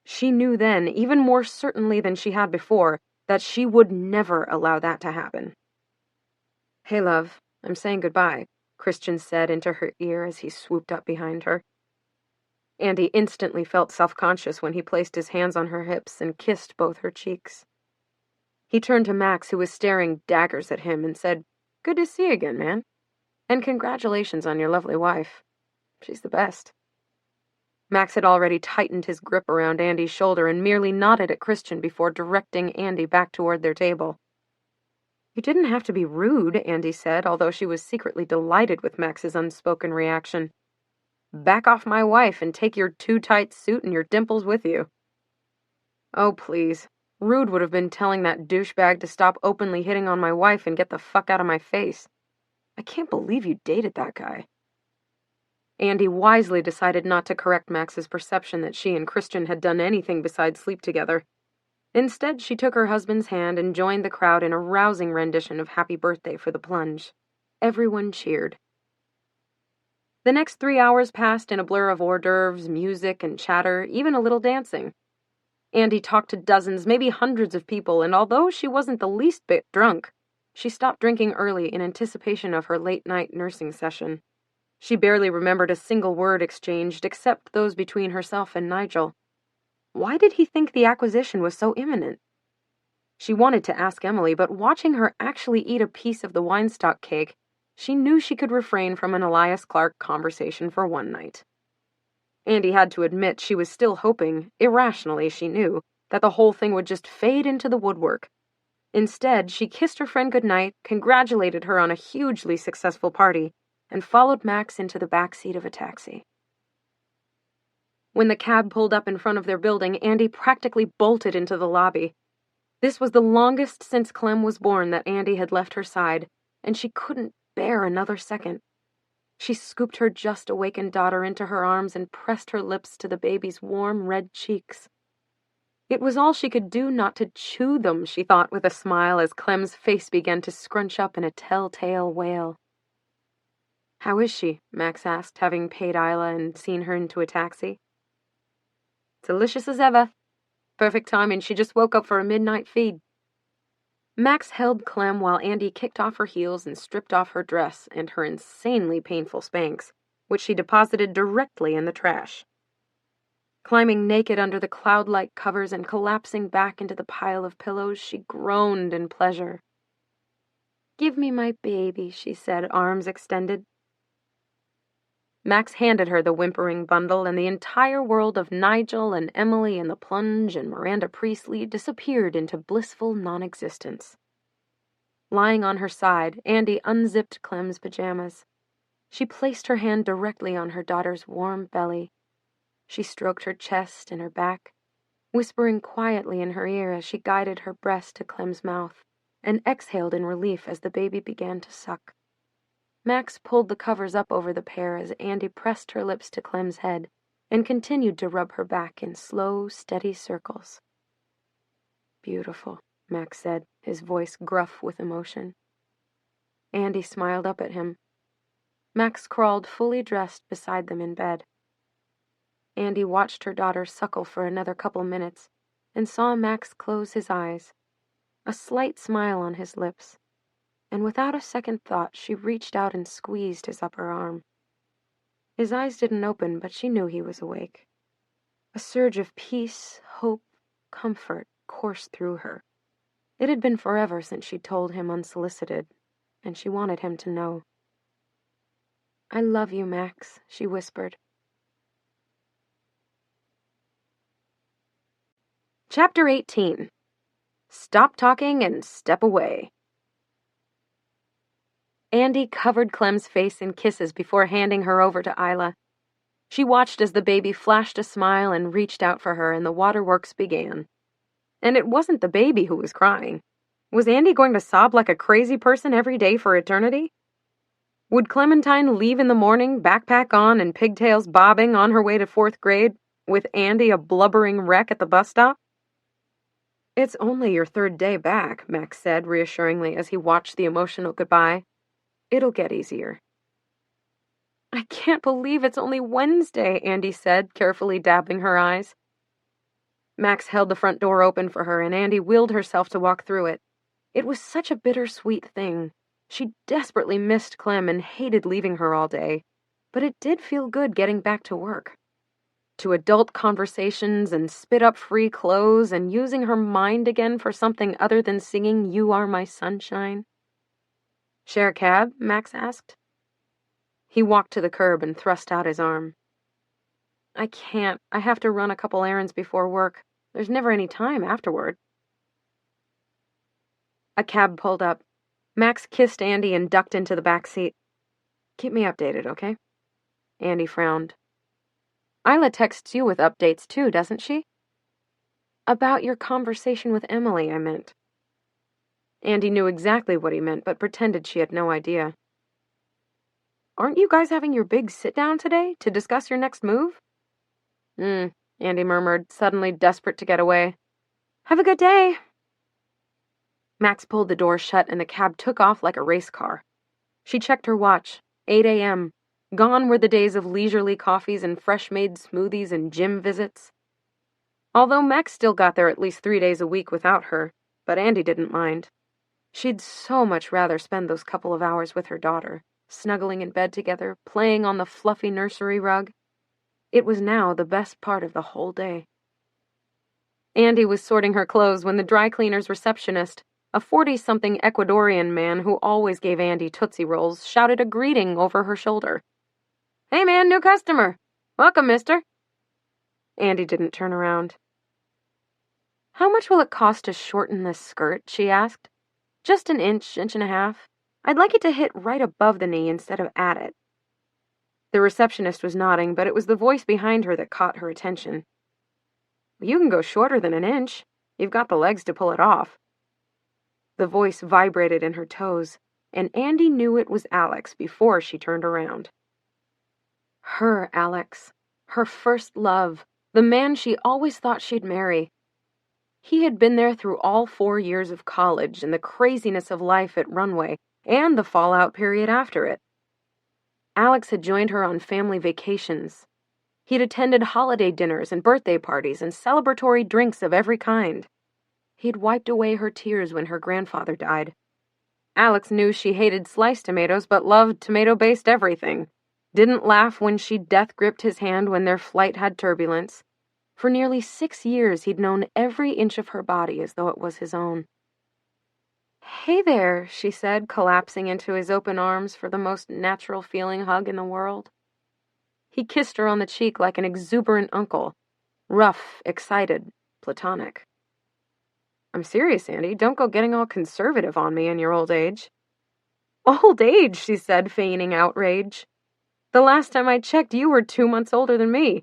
Speaker 1: She knew then, even more certainly than she had before, that she would never allow that to happen. "Hey, love, I'm saying goodbye," Christian said into her ear as he swooped up behind her. Andy instantly felt self-conscious when he placed his hands on her hips and kissed both her cheeks. He turned to Max, who was staring daggers at him, and said, "Good to see you again, man. And congratulations on your lovely wife. She's the best." Max had already tightened his grip around Andy's shoulder and merely nodded at Christian before directing Andy back toward their table. "You didn't have to be rude," Andy said, although she was secretly delighted with Max's unspoken reaction. "Back off my wife and take your too-tight suit and your dimples with you." "Oh, please. Rude would have been telling that douchebag to stop openly hitting on my wife and get the fuck out of my face. I can't believe you dated that guy." Andy wisely decided not to correct Max's perception that she and Christian had done anything besides sleep together. Instead, she took her husband's hand and joined the crowd in a rousing rendition of Happy Birthday for the plunge. Everyone cheered. The next 3 hours passed in a blur of hors d'oeuvres, music, and chatter, even a little dancing. Andy talked to dozens, maybe hundreds of people, and although she wasn't the least bit drunk, she stopped drinking early in anticipation of her late-night nursing session. She barely remembered a single word exchanged except those between herself and Nigel. Why did he think the acquisition was so imminent? She wanted to ask Emily, but watching her actually eat a piece of the Weinstock cake, she knew she could refrain from an Elias Clark conversation for one night. Andy had to admit she was still hoping, irrationally she knew, that the whole thing would just fade into the woodwork. Instead, she kissed her friend goodnight, congratulated her on a hugely successful party, and followed Max into the back seat of a taxi. When the cab pulled up in front of their building, Andy practically bolted into the lobby. This was the longest since Clem was born that Andy had left her side, and she couldn't bear another second. She scooped her just-awakened daughter into her arms and pressed her lips to the baby's warm, red cheeks. It was all she could do not to chew them, she thought with a smile as Clem's face began to scrunch up in a telltale wail. "How is she?" Max asked, having paid Isla and seen her into a taxi. "Delicious as ever. Perfect timing, she just woke up for a midnight feed." Max held Clem while Andy kicked off her heels and stripped off her dress and her insanely painful Spanx, which she deposited directly in the trash. Climbing naked under the cloud-like covers and collapsing back into the pile of pillows, she groaned in pleasure. "Give me my baby," she said, arms extended. Max handed her the whimpering bundle, and the entire world of Nigel and Emily and the Plunge and Miranda Priestley disappeared into blissful non-existence. Lying on her side, Andy unzipped Clem's pajamas. She placed her hand directly on her daughter's warm belly. She stroked her chest and her back, whispering quietly in her ear as she guided her breast to Clem's mouth, and exhaled in relief as the baby began to suck. Max pulled the covers up over the pair as Andy pressed her lips to Clem's head and continued to rub her back in slow, steady circles. "Beautiful," Max said, his voice gruff with emotion. Andy smiled up at him. Max crawled fully dressed beside them in bed. Andy watched her daughter suckle for another couple minutes and saw Max close his eyes, a slight smile on his lips, and without a second thought she reached out and squeezed his upper arm. His eyes didn't open, but she knew he was awake. A surge of peace, hope, comfort coursed through her. It had been forever since she'd told him unsolicited, and she wanted him to know. "I love you, Max," she whispered. Chapter 18. Stop talking and step away. Andy covered Clem's face in kisses before handing her over to Isla. She watched as the baby flashed a smile and reached out for her, and the waterworks began. And it wasn't the baby who was crying. Was Andy going to sob like a crazy person every day for eternity? Would Clementine leave in the morning, backpack on and pigtails bobbing, on her way to 4th grade, with Andy a blubbering wreck at the bus stop? "It's only your 3rd day back," Max said reassuringly as he watched the emotional goodbye. "It'll get easier." "I can't believe it's only Wednesday," Andy said, carefully dabbing her eyes. Max held the front door open for her, and Andy willed herself to walk through it. It was such a bittersweet thing. She desperately missed Clem and hated leaving her all day, but it did feel good getting back to work. To adult conversations and spit-up free clothes and using her mind again for something other than singing "You Are My Sunshine." "Share a cab?" Max asked. He walked to the curb and thrust out his arm. "I can't. I have to run a couple errands before work. There's never any time afterward." A cab pulled up. Max kissed Andy and ducked into the back seat. "Keep me updated, okay?" Andy frowned. "Isla texts you with updates too, doesn't she?" "About your conversation with Emily, I meant." Andy knew exactly what he meant, but pretended she had no idea. "Aren't you guys having your big sit-down today to discuss your next move?" Andy murmured, suddenly desperate to get away. "Have a good day." Max pulled the door shut and the cab took off like a race car. She checked her watch. 8 a.m. Gone were the days of leisurely coffees and fresh-made smoothies and gym visits. Although Max still got there at least 3 days a week without her, but Andy didn't mind. She'd so much rather spend those couple of hours with her daughter, snuggling in bed together, playing on the fluffy nursery rug. It was now the best part of the whole day. Andy was sorting her clothes when the dry cleaner's receptionist, a 40-something Ecuadorian man who always gave Andy Tootsie Rolls, shouted a greeting over her shoulder. "Hey man, new customer. Welcome, mister." Andy didn't turn around. "How much will it cost to shorten this skirt?" she asked. "Just an inch, inch and a half. I'd like it to hit right above the knee instead of at it." The receptionist was nodding, but it was the voice behind her that caught her attention. "You can go shorter than an inch. You've got the legs to pull it off." The voice vibrated in her toes, and Andy knew it was Alex before she turned around. Her Alex, her first love, the man she always thought she'd marry. He had been there through all 4 years of college and the craziness of life at Runway, and the fallout period after it. Alex had joined her on family vacations. He'd attended holiday dinners and birthday parties and celebratory drinks of every kind. He'd wiped away her tears when her grandfather died. Alex knew she hated sliced tomatoes but loved tomato-based everything. Didn't laugh when she death-gripped his hand when their flight had turbulence. For nearly 6 years, he'd known every inch of her body as though it was his own. "Hey there," she said, collapsing into his open arms for the most natural-feeling hug in the world. He kissed her on the cheek like an exuberant uncle. Rough, excited, platonic. "I'm serious, Andy. Don't go getting all conservative on me in your old age." "Old age," she said, feigning outrage. "The last time I checked, you were 2 months older than me."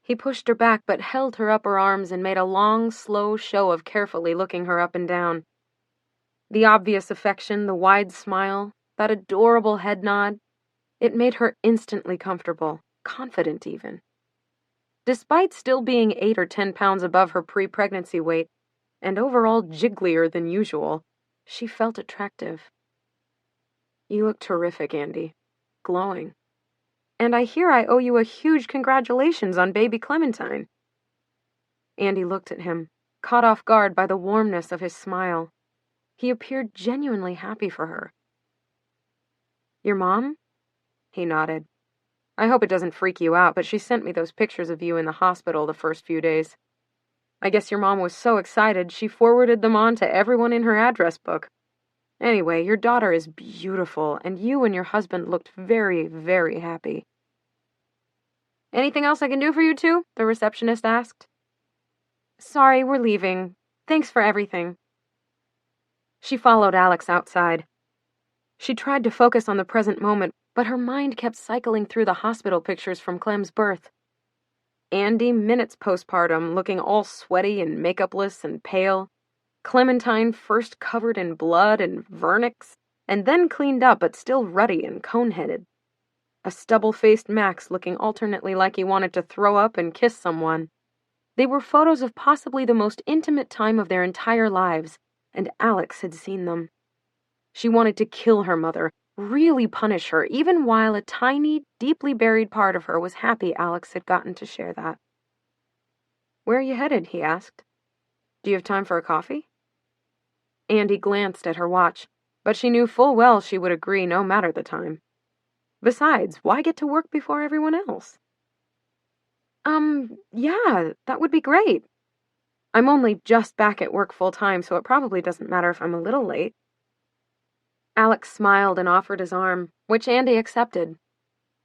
Speaker 1: He pushed her back but held her upper arms and made a long, slow show of carefully looking her up and down. The obvious affection, the wide smile, that adorable head nod, it made her instantly comfortable, confident even. Despite still being 8 or 10 pounds above her pre-pregnancy weight, and overall jigglier than usual, she felt attractive. "You look terrific, Andy. Glowing. And I hear I owe you a huge congratulations on baby Clementine." Andy looked at him, caught off guard by the warmness of his smile. He appeared genuinely happy for her. "Your mom?" He nodded. "I hope it doesn't freak you out, but she sent me those pictures of you in the hospital the first few days. I guess your mom was so excited she forwarded them on to everyone in her address book. Anyway, your daughter is beautiful, and you and your husband looked very, very happy." "Anything else I can do for you two?" the receptionist asked. "Sorry, we're leaving. Thanks for everything." She followed Alex outside. She tried to focus on the present moment, but her mind kept cycling through the hospital pictures from Clem's birth. Andy, minutes postpartum, looking all sweaty and makeupless and pale. Clementine first covered in blood and vernix, and then cleaned up but still ruddy and cone-headed. A stubble-faced Max looking alternately like he wanted to throw up and kiss someone. They were photos of possibly the most intimate time of their entire lives, and Alex had seen them. She wanted to kill her mother, really punish her, even while a tiny, deeply buried part of her was happy Alex had gotten to share that. "Where are you headed?" he asked. "Do you have time for a coffee?" Andy glanced at her watch, but she knew full well she would agree no matter the time. Besides, why get to work before everyone else? Yeah, that would be great. I'm only just back at work full-time, so it probably doesn't matter if I'm a little late." Alex smiled and offered his arm, which Andy accepted.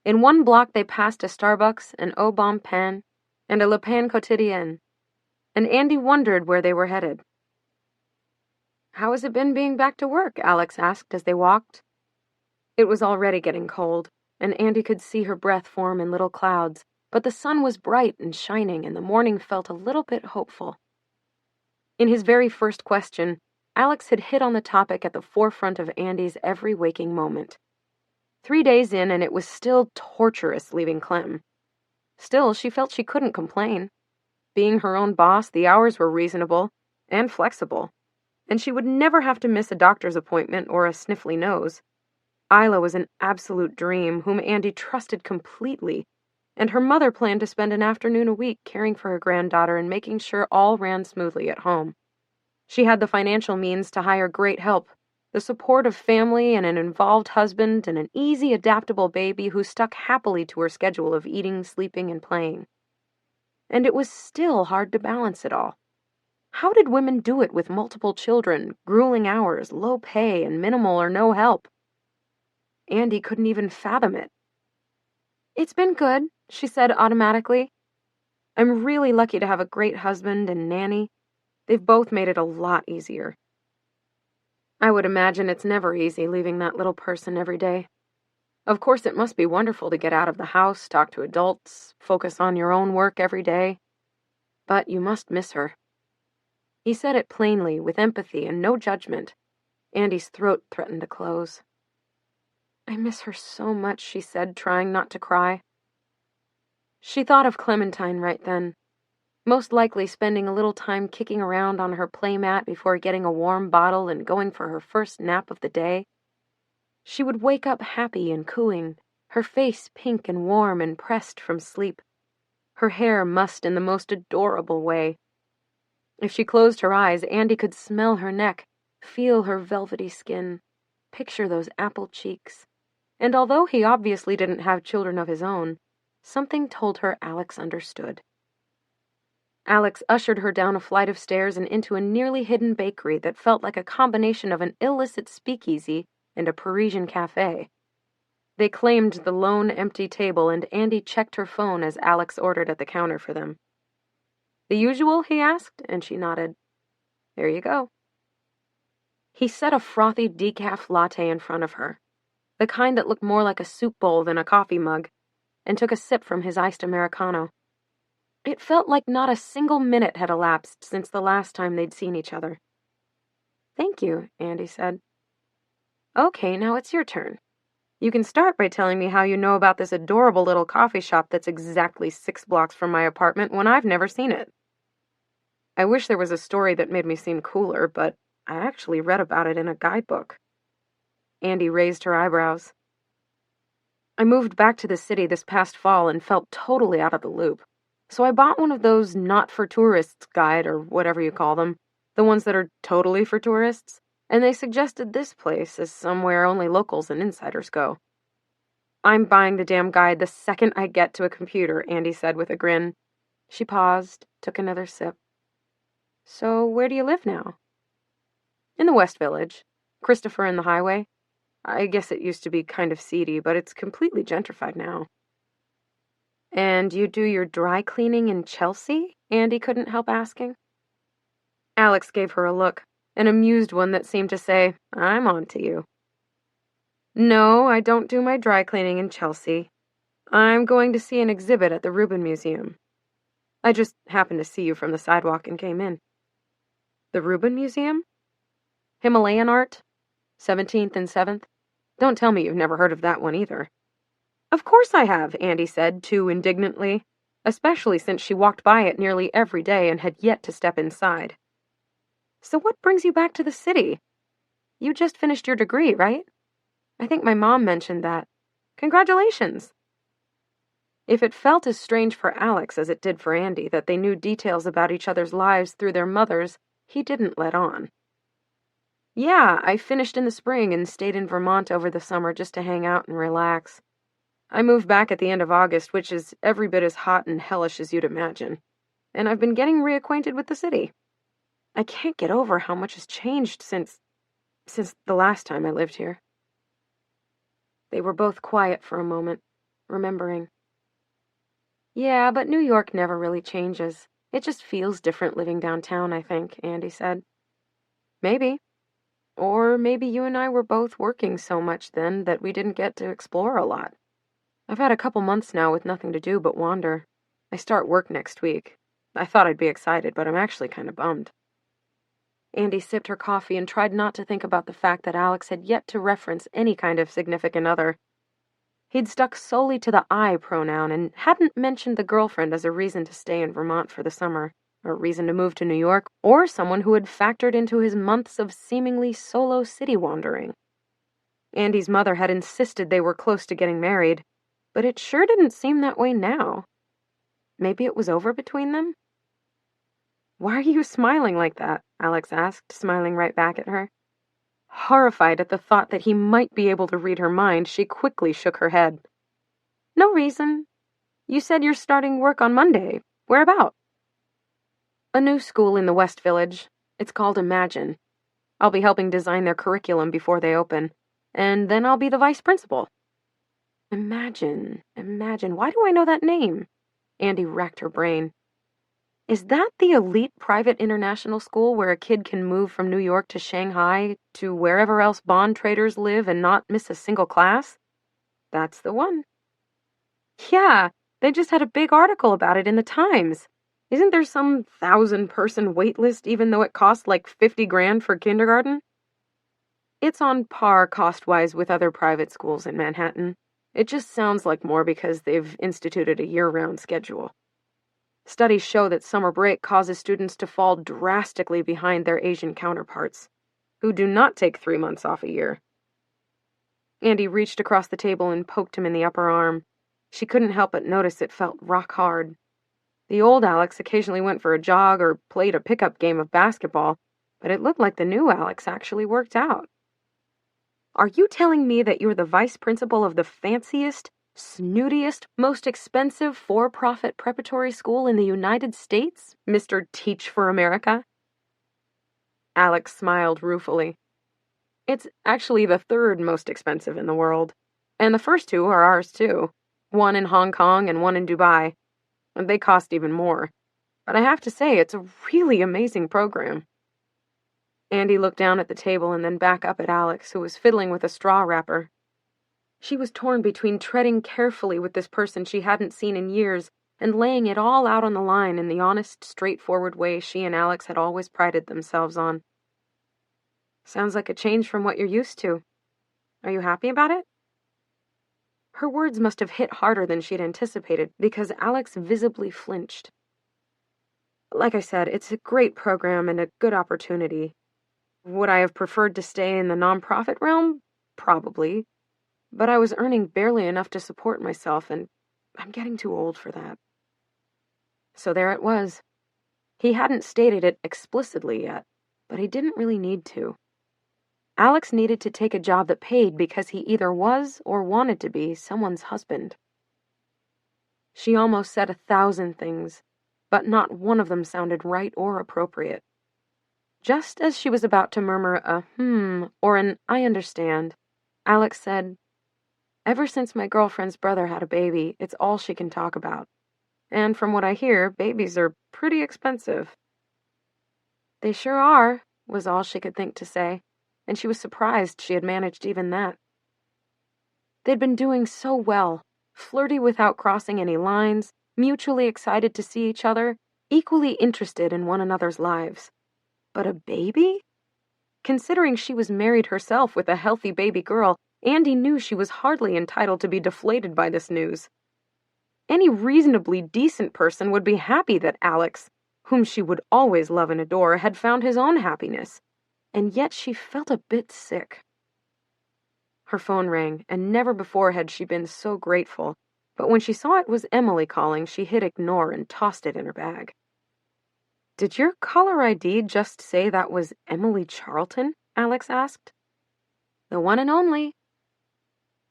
Speaker 1: In one block they passed a Starbucks, an Au Bon Pain, and a Le Pain Quotidien, and Andy wondered where they were headed. "How has it been being back to work?" Alex asked as they walked. It was already getting cold, and Andy could see her breath form in little clouds, but the sun was bright and shining, and the morning felt a little bit hopeful. In his very first question, Alex had hit on the topic at the forefront of Andy's every waking moment. 3 days in, and it was still torturous leaving Clem. Still, she felt she couldn't complain. Being her own boss, the hours were reasonable and flexible, and she would never have to miss a doctor's appointment or a sniffly nose. Isla was an absolute dream whom Andy trusted completely, and her mother planned to spend an afternoon a week caring for her granddaughter and making sure all ran smoothly at home. She had the financial means to hire great help, the support of family and an involved husband and an easy, adaptable baby who stuck happily to her schedule of eating, sleeping, and playing. And it was still hard to balance it all. How did women do it with multiple children, grueling hours, low pay, and minimal or no help? Andy couldn't even fathom it. "It's been good," she said automatically. "I'm really lucky to have a great husband and nanny. They've both made it a lot easier." "I would imagine it's never easy leaving that little person every day. Of course, it must be wonderful to get out of the house, talk to adults, focus on your own work every day. But you must miss her." He said it plainly, with empathy and no judgment. Andy's throat threatened to close. "I miss her so much," she said, trying not to cry. She thought of Clementine right then, most likely spending a little time kicking around on her playmat before getting a warm bottle and going for her first nap of the day. She would wake up happy and cooing, her face pink and warm and pressed from sleep, her hair mussed in the most adorable way. If she closed her eyes, Andy could smell her neck, feel her velvety skin, picture those apple cheeks. And although he obviously didn't have children of his own, something told her Alex understood. Alex ushered her down a flight of stairs and into a nearly hidden bakery that felt like a combination of an illicit speakeasy and a Parisian cafe. They claimed the lone empty table, and Andy checked her phone as Alex ordered at the counter for them. "The usual?" he asked, and she nodded. "There you go." He set a frothy decaf latte in front of her, the kind that looked more like a soup bowl than a coffee mug, and took a sip from his iced Americano. It felt like not a single minute had elapsed since the last time they'd seen each other. "Thank you," Andy said. "Okay, now it's your turn. You can start by telling me how you know about this adorable little coffee shop that's exactly 6 blocks from my apartment when I've never seen it." I wish there was a story that made me seem cooler, but I actually read about it in a guidebook. Andy raised her eyebrows. "I moved back to the city this past fall and felt totally out of the loop. So I bought one of those not-for-tourists guide, or whatever you call them, the ones that are totally for tourists, and they suggested this place as somewhere only locals and insiders go." "I'm buying the damn guide the second I get to a computer," Andy said with a grin. She paused, took another sip. "So where do you live now?" "In the West Village. Christopher and the Highway. I guess it used to be kind of seedy, but it's completely gentrified now." "And you do your dry cleaning in Chelsea?" Andy couldn't help asking. Alex gave her a look, an amused one that seemed to say, "I'm on to you." "No, I don't do my dry cleaning in Chelsea. I'm going to see an exhibit at the Rubin Museum. I just happened to see you from the sidewalk and came in." "The Rubin Museum? Himalayan art? 17th and 7th? Don't tell me you've never heard of that one either." "Of course I have," Andy said, too indignantly, especially since she walked by it nearly every day and had yet to step inside. "So what brings you back to the city? You just finished your degree, right? I think my mom mentioned that. Congratulations." If it felt as strange for Alex as it did for Andy that they knew details about each other's lives through their mothers, he didn't let on. "Yeah, I finished in the spring and stayed in Vermont over the summer just to hang out and relax. I moved back at the end of August, which is every bit as hot and hellish as you'd imagine. And I've been getting reacquainted with the city. I can't get over how much has changed since the last time I lived here." They were both quiet for a moment, remembering. "Yeah, but New York never really changes. It just feels different living downtown, I think," Andy said. "Maybe. Or maybe you and I were both working so much then that we didn't get to explore a lot. I've had a couple months now with nothing to do but wander. I start work next week. I thought I'd be excited, but I'm actually kind of bummed." Andy sipped her coffee and tried not to think about the fact that Alex had yet to reference any kind of significant other. He'd stuck solely to the I pronoun and hadn't mentioned the girlfriend as a reason to stay in Vermont for the summer, or a reason to move to New York, or someone who had factored into his months of seemingly solo city wandering. Andy's mother had insisted they were close to getting married, but it sure didn't seem that way now. Maybe it was over between them? "Why are you smiling like that?" Alex asked, smiling right back at her. Horrified at the thought that he might be able to read her mind, she quickly shook her head. "No reason. You said you're starting work on Monday. Where about?" "A new school in the West Village. It's called Imagine. I'll be helping design their curriculum before they open, and then I'll be the vice principal." Imagine. Why do I know that name? Andy racked her brain. Is that the elite private international school where a kid can move from New York to Shanghai to wherever else bond traders live and not miss a single class? That's the one. Yeah, they just had a big article about it in the Times. Isn't there some 1,000-person wait list even though it costs like 50 grand for kindergarten? It's on par cost-wise with other private schools in Manhattan. It just sounds like more because they've instituted a year-round schedule. Studies show that summer break causes students to fall drastically behind their Asian counterparts, who do not take 3 months off a year. Andy reached across the table and poked him in the upper arm. She couldn't help but notice it felt rock hard. The old Alex occasionally went for a jog or played a pickup game of basketball, but it looked like the new Alex actually worked out. Are you telling me that you're the vice principal of the fanciest, snootiest, most expensive for-profit preparatory school in the United States, Mr. Teach for America? Alex smiled ruefully. It's actually the third most expensive in the world, and the first two are ours too, one in Hong Kong and one in Dubai. And they cost even more, but I have to say it's a really amazing program. Andy looked down at the table and then back up at Alex, who was fiddling with a straw wrapper. She was torn between treading carefully with this person she hadn't seen in years and laying it all out on the line in the honest, straightforward way she and Alex had always prided themselves on. Sounds like a change from what you're used to. Are you happy about it? Her words must have hit harder than she'd anticipated because Alex visibly flinched. Like I said, it's a great program and a good opportunity. Would I have preferred to stay in the nonprofit realm? Probably. But I was earning barely enough to support myself, and I'm getting too old for that. So there it was. He hadn't stated it explicitly yet, but he didn't really need to. Alex needed to take a job that paid because he either was or wanted to be someone's husband. She almost said 1,000 things, but not one of them sounded right or appropriate. Just as she was about to murmur a or an I understand, Alex said, "Ever since my girlfriend's brother had a baby, it's all she can talk about. And from what I hear, babies are pretty expensive." "They sure are," was all she could think to say, and she was surprised she had managed even that. They'd been doing so well, flirty without crossing any lines, mutually excited to see each other, equally interested in one another's lives. But a baby? Considering she was married herself with a healthy baby girl, Andy knew she was hardly entitled to be deflated by this news. Any reasonably decent person would be happy that Alex, whom she would always love and adore, had found his own happiness, and yet she felt a bit sick. Her phone rang, and never before had she been so grateful, but when she saw it was Emily calling, she hit ignore and tossed it in her bag. "Did your caller ID just say that was Emily Charlton?" Alex asked. "The one and only."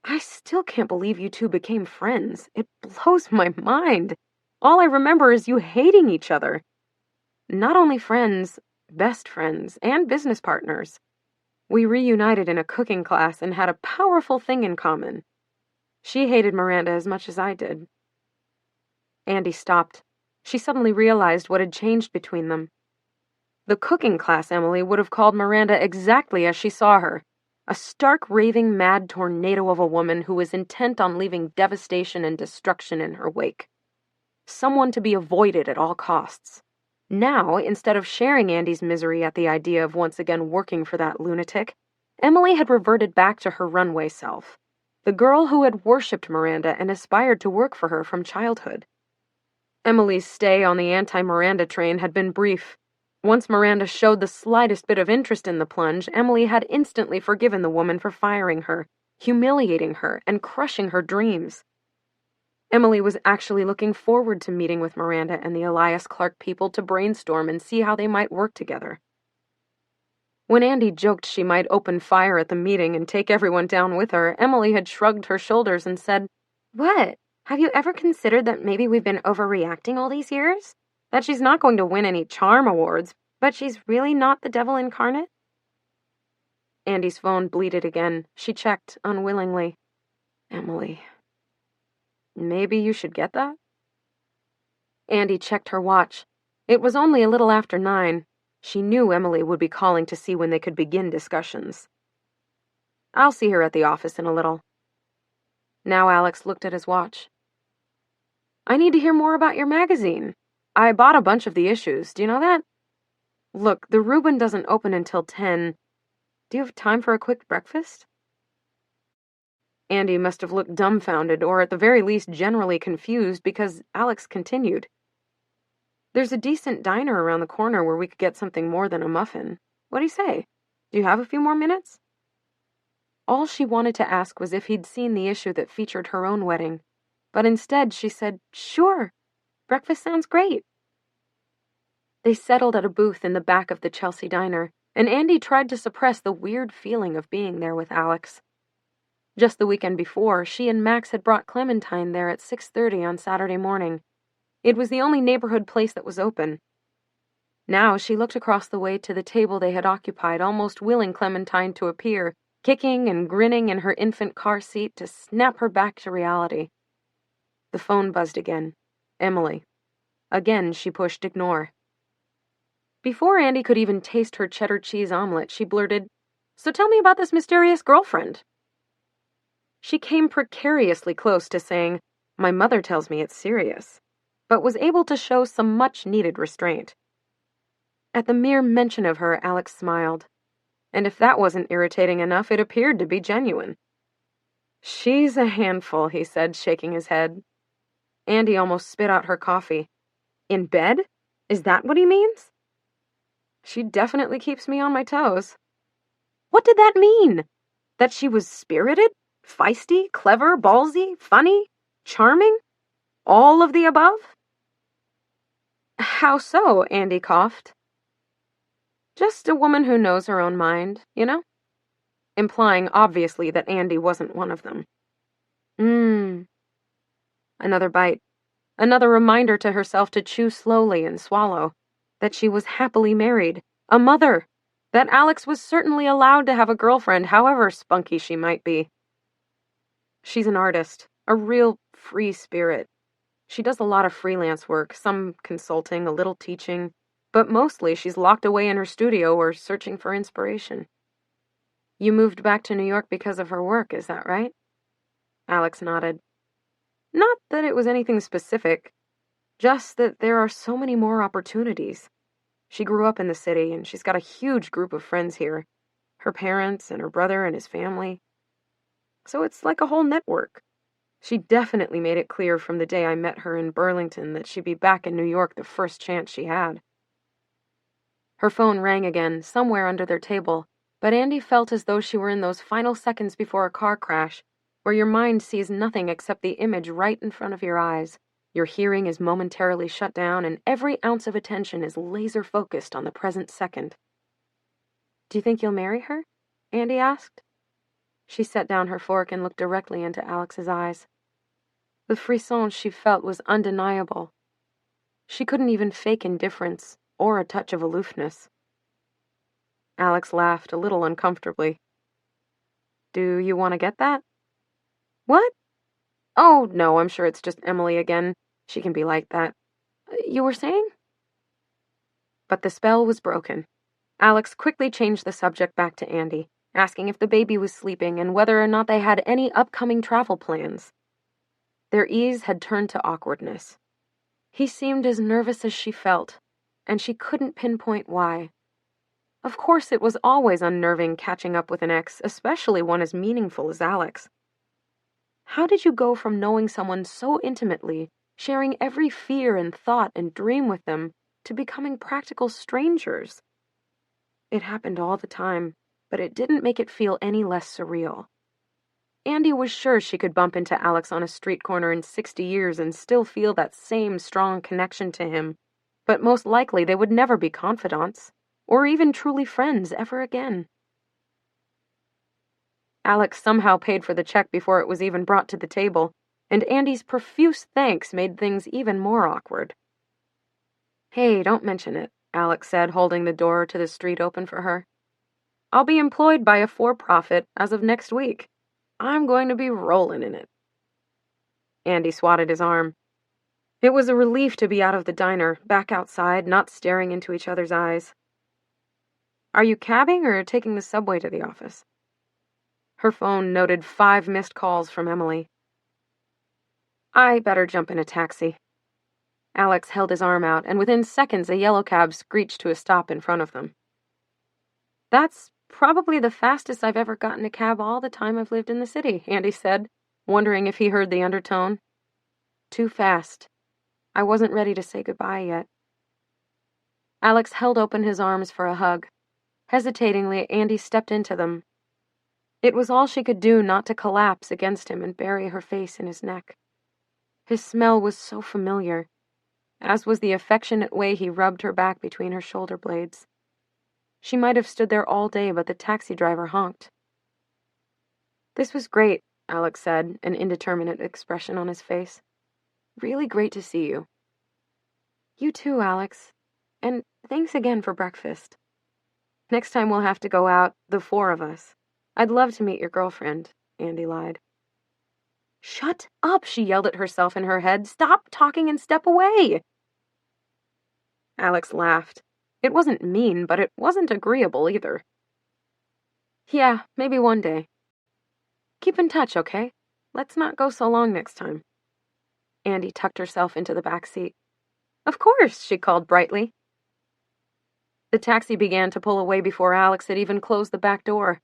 Speaker 1: "I still can't believe you two became friends. It blows my mind. All I remember is you hating each other. Not only friends, best friends, and business partners. We reunited in a cooking class and had a powerful thing in common. She hated Miranda as much as I did." Andy stopped. She suddenly realized what had changed between them. The cooking class Emily would have called Miranda exactly as she saw her, a stark, raving, mad tornado of a woman who was intent on leaving devastation and destruction in her wake. Someone to be avoided at all costs. Now, instead of sharing Andy's misery at the idea of once again working for that lunatic, Emily had reverted back to her runway self, the girl who had worshipped Miranda and aspired to work for her from childhood. Emily's stay on the anti-Miranda train had been brief. Once Miranda showed the slightest bit of interest in the plunge, Emily had instantly forgiven the woman for firing her, humiliating her, and crushing her dreams. Emily was actually looking forward to meeting with Miranda and the Elias Clark people to brainstorm and see how they might work together. When Andy joked she might open fire at the meeting and take everyone down with her, Emily had shrugged her shoulders and said, "What? Have you ever considered that maybe we've been overreacting all these years? That she's not going to win any charm awards, but she's really not the devil incarnate?" Andy's phone bleated again. She checked unwillingly. Emily. Maybe you should get that? Andy checked her watch. It was only a little after 9. She knew Emily would be calling to see when they could begin discussions. "I'll see her at the office in a little." Now Alex looked at his watch. "I need to hear more about your magazine. I bought a bunch of the issues. Do you know that? Look, the Reuben doesn't open until 10. Do you have time for a quick breakfast?" Andy must have looked dumbfounded, or at the very least generally confused, because Alex continued. "There's a decent diner around the corner where we could get something more than a muffin. What do you say? Do you have a few more minutes?" All she wanted to ask was if he'd seen the issue that featured her own wedding, but instead she said, "Sure. Breakfast sounds great. They settled at a booth in the back of the Chelsea diner, and Andy tried to suppress the weird feeling of being there with Alex. Just the weekend before, she and Max had brought Clementine there at 6:30 on Saturday morning. It was the only neighborhood place that was open. Now she looked across the way to the table they had occupied, almost willing Clementine to appear, kicking and grinning in her infant car seat to snap her back to reality. The phone buzzed again. Emily. Again, she pushed ignore. Before Andy could even taste her cheddar cheese omelet, she blurted, "So tell me about this mysterious girlfriend." She came precariously close to saying, "My mother tells me it's serious," but was able to show some much-needed restraint. At the mere mention of her, Alex smiled. And if that wasn't irritating enough, it appeared to be genuine. "She's a handful," he said, shaking his head. Andy almost spit out her coffee. "In bed? Is that what he means?" "She definitely keeps me on my toes." What did that mean? That she was spirited? Feisty? Clever? Ballsy? Funny? Charming? All of the above? "How so?" Andy coughed. "Just a woman who knows her own mind, you know?" Implying, obviously, that Andy wasn't one of them. Another bite. Another reminder to herself to chew slowly and swallow. That she was happily married. A mother. That Alex was certainly allowed to have a girlfriend, however spunky she might be. She's an artist. A real free spirit. She does a lot of freelance work, some consulting, a little teaching, but mostly she's locked away in her studio or searching for inspiration. You moved back to New York because of her work, is that right? Alex nodded. Not that it was anything specific, just that there are so many more opportunities. She grew up in the city, and she's got a huge group of friends here. Her parents and her brother and his family. So it's like a whole network. She definitely made it clear from the day I met her in Burlington that she'd be back in New York the first chance she had. Her phone rang again, somewhere under their table, but Andy felt as though she were in those final seconds before a car crash, where your mind sees nothing except the image right in front of your eyes. Your hearing is momentarily shut down, and every ounce of attention is laser-focused on the present second. "Do you think you'll marry her?" Andy asked. She set down her fork and looked directly into Alex's eyes. The frisson she felt was undeniable. She couldn't even fake indifference or a touch of aloofness. Alex laughed a little uncomfortably. "Do you want to get that?" "What?" "Oh, no, I'm sure it's just Emily again. She can be like that. You were saying?" But the spell was broken. Alex quickly changed the subject back to Andy, asking if the baby was sleeping and whether or not they had any upcoming travel plans. Their ease had turned to awkwardness. He seemed as nervous as she felt, and she couldn't pinpoint why. Of course, it was always unnerving catching up with an ex, especially one as meaningful as Alex. How did you go from knowing someone so intimately, sharing every fear and thought and dream with them, to becoming practical strangers? It happened all the time, but it didn't make it feel any less surreal. Andy was sure she could bump into Alex on a street corner in 60 years and still feel that same strong connection to him, but most likely they would never be confidants, or even truly friends ever again. Alex somehow paid for the check before it was even brought to the table, and Andy's profuse thanks made things even more awkward. "Hey, don't mention it," Alex said, holding the door to the street open for her. "I'll be employed by a for-profit as of next week. I'm going to be rolling in it." Andy swatted his arm. It was a relief to be out of the diner, back outside, not staring into each other's eyes. "Are you cabbing or taking the subway to the office?" Her phone noted 5 missed calls from Emily. "I better jump in a taxi." Alex held his arm out, and within seconds a yellow cab screeched to a stop in front of them. "That's probably the fastest I've ever gotten a cab all the time I've lived in the city," Andy said, wondering if he heard the undertone. "Too fast. I wasn't ready to say goodbye yet." Alex held open his arms for a hug. Hesitatingly, Andy stepped into them. It was all she could do not to collapse against him and bury her face in his neck. His smell was so familiar. as was the affectionate way he rubbed her back between her shoulder blades. She might have stood there all day, but the taxi driver honked. "This was great," Alex said, an indeterminate expression on his face. "Really great to see you." "You too, Alex. And thanks again for breakfast. Next time we'll have to go out, the four of us. I'd love to meet your girlfriend," Andy lied. "Shut up," she yelled at herself in her head. "Stop talking and step away." Alex laughed. It wasn't mean, but it wasn't agreeable either. "Yeah, maybe one day. Keep in touch, okay? Let's not go so long next time." Andy tucked herself into the back seat. "Of course," she called brightly. The taxi began to pull away before Alex had even closed the back door.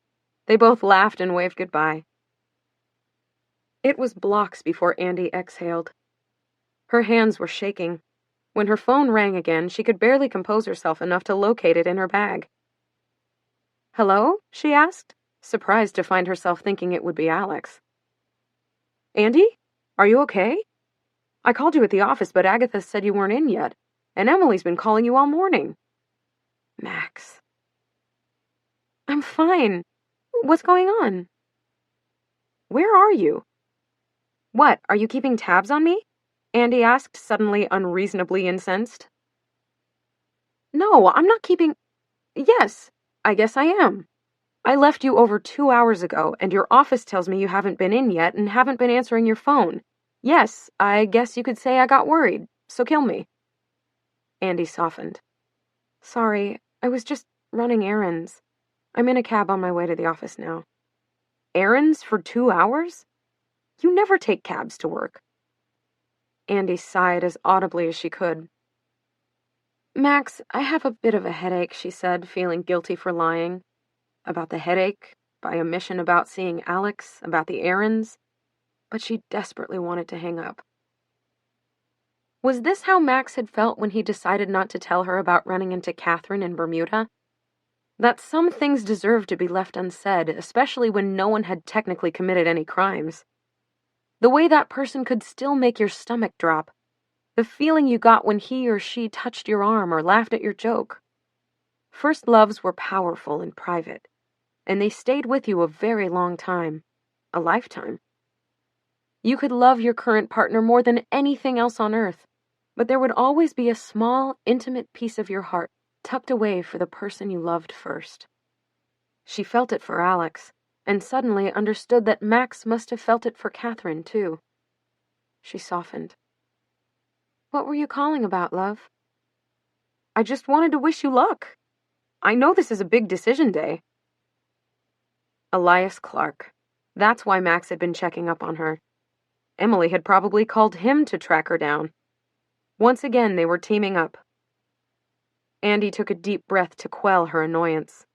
Speaker 1: They both laughed and waved goodbye. It was blocks before Andy exhaled. Her hands were shaking. When her phone rang again, she could barely compose herself enough to locate it in her bag. "Hello?" she asked, surprised to find herself thinking it would be Alex. "Andy? Are you okay? I called you at the office, but Agatha said you weren't in yet, and Emily's been calling you all morning." "Max." "I'm fine. What's going on?" "Where are you?" "What, are you keeping tabs on me?" Andy asked, suddenly unreasonably incensed. "No, I'm not keeping— Yes, I guess I am. I left you over 2 hours ago, and your office tells me you haven't been in yet and haven't been answering your phone. Yes, I guess you could say I got worried, so kill me." Andy softened. "Sorry, I was just running errands. I'm in a cab on my way to the office now." "Errands for 2 hours? You never take cabs to work." Andy sighed as audibly as she could. "Max, I have a bit of a headache," she said, feeling guilty for lying. About the headache, by omission about seeing Alex, about the errands, but she desperately wanted to hang up. Was this how Max had felt when he decided not to tell her about running into Catherine in Bermuda? That some things deserved to be left unsaid, especially when no one had technically committed any crimes. The way that person could still make your stomach drop. The feeling you got when he or she touched your arm or laughed at your joke. First loves were powerful and private, and they stayed with you a very long time. A lifetime. You could love your current partner more than anything else on earth, but there would always be a small, intimate piece of your heart tucked away for the person you loved first. She felt it for Alex, and suddenly understood that Max must have felt it for Catherine, too. She softened. "What were you calling about, love?" "I just wanted to wish you luck. I know this is a big decision day." Elias Clark. That's why Max had been checking up on her. Emily had probably called him to track her down. Once again, they were teaming up. Andy took a deep breath to quell her annoyance.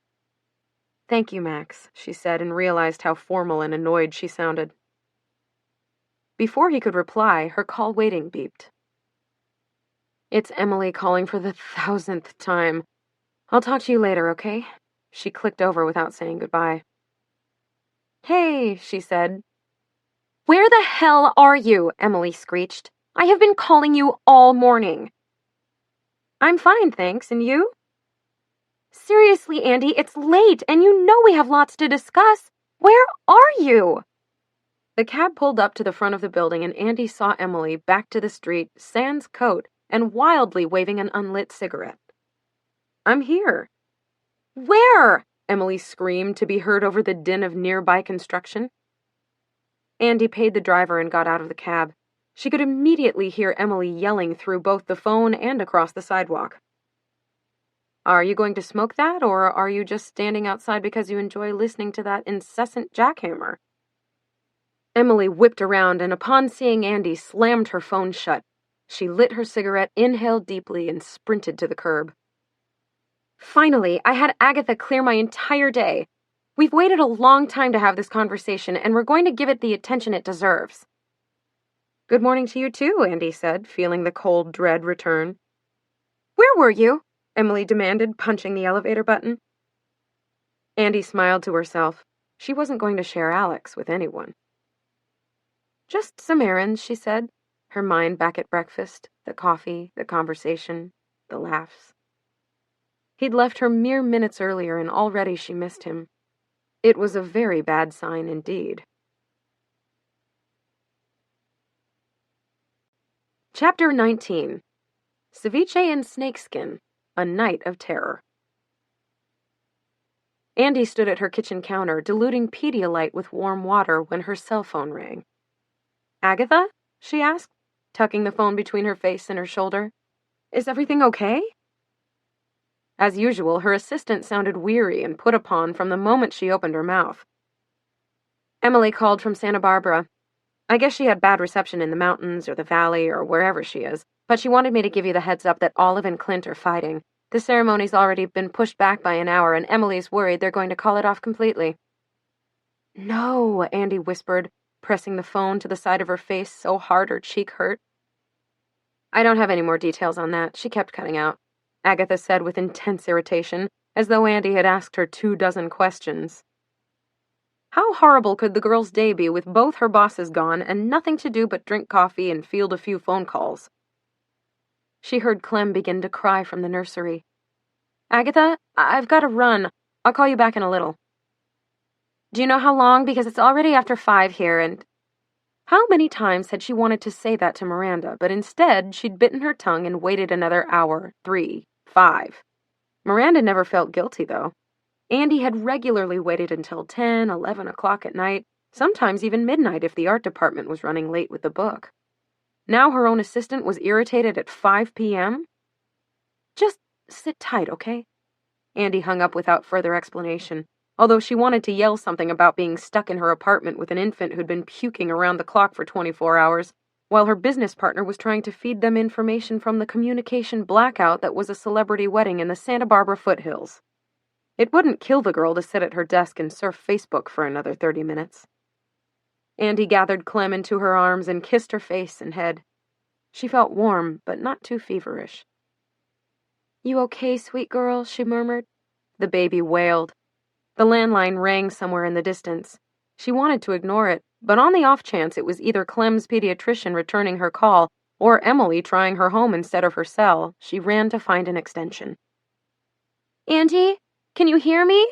Speaker 1: "Thank you, Max," she said, and realized how formal and annoyed she sounded. Before he could reply, her call waiting beeped. "It's Emily calling for the 1,000th time. I'll talk to you later, okay?" She clicked over without saying goodbye. "Hey," she said. "Where the hell are you?" Emily screeched. "I have been calling you all morning." "I'm fine, thanks, and you?" "Seriously, Andy, it's late, and you know we have lots to discuss. Where are you?" The cab pulled up to the front of the building, and Andy saw Emily back to the street, sans coat, and wildly waving an unlit cigarette. "I'm here." "Where?" Emily screamed, to be heard over the din of nearby construction. Andy paid the driver and got out of the cab. She could immediately hear Emily yelling through both the phone and across the sidewalk. "Are you going to smoke that, or are you just standing outside because you enjoy listening to that incessant jackhammer?" Emily whipped around and, upon seeing Andy, slammed her phone shut. She lit her cigarette, inhaled deeply, and sprinted to the curb. "Finally, I had Agatha clear my entire day. We've waited a long time to have this conversation, and we're going to give it the attention it deserves." "Good morning to you too," Andy said, feeling the cold dread return. "Where were you?" Emily demanded, punching the elevator button. Andy smiled to herself. She wasn't going to share Alex with anyone. "Just some errands," she said. her mind back at breakfast, the coffee, the conversation, the laughs. He'd left her mere minutes earlier, and already she missed him. It was a very bad sign indeed. Chapter 19. Ceviche and Snakeskin, a Night of Terror. Andy stood at her kitchen counter, diluting Pedialyte with warm water when her cell phone rang. "Agatha?" she asked, tucking the phone between her face and her shoulder. "Is everything okay?" As usual, her assistant sounded weary and put upon from the moment she opened her mouth. "Emily called from Santa Barbara. I guess she had bad reception in the mountains or the valley or wherever she is, but she wanted me to give you the heads up that Olive and Clint are fighting. The ceremony's already been pushed back by an hour, and Emily's worried they're going to call it off completely." "No," Andy whispered, pressing the phone to the side of her face so hard her cheek hurt. "I don't have any more details on that. She kept cutting out," Agatha said with intense irritation, as though Andy had asked her 24 questions. How horrible could the girl's day be with both her bosses gone and nothing to do but drink coffee and field a few phone calls? She heard Clem begin to cry from the nursery. "Agatha, I've got to run. I'll call you back in a little." "Do you know how long? Because it's already after 5 here, and—" How many times had she wanted to say that to Miranda, but instead she'd bitten her tongue and waited another hour, 3, 5. Miranda never felt guilty, though. Andy had regularly waited until 10, 11 o'clock at night, sometimes even midnight if the art department was running late with the book. Now her own assistant was irritated at 5 p.m.? "Just sit tight, okay?" Andy hung up without further explanation, although she wanted to yell something about being stuck in her apartment with an infant who'd been puking around the clock for 24 hours, while her business partner was trying to feed them information from the communication blackout that was a celebrity wedding in the Santa Barbara foothills. It wouldn't kill the girl to sit at her desk and surf Facebook for another 30 minutes. Andy gathered Clem into her arms and kissed her face and head. She felt warm, but not too feverish. "You okay, sweet girl?" she murmured. The baby wailed. The landline rang somewhere in the distance. She wanted to ignore it, but on the off chance it was either Clem's pediatrician returning her call or Emily trying her home instead of her cell, she ran to find an extension. "Auntie, can you hear me?"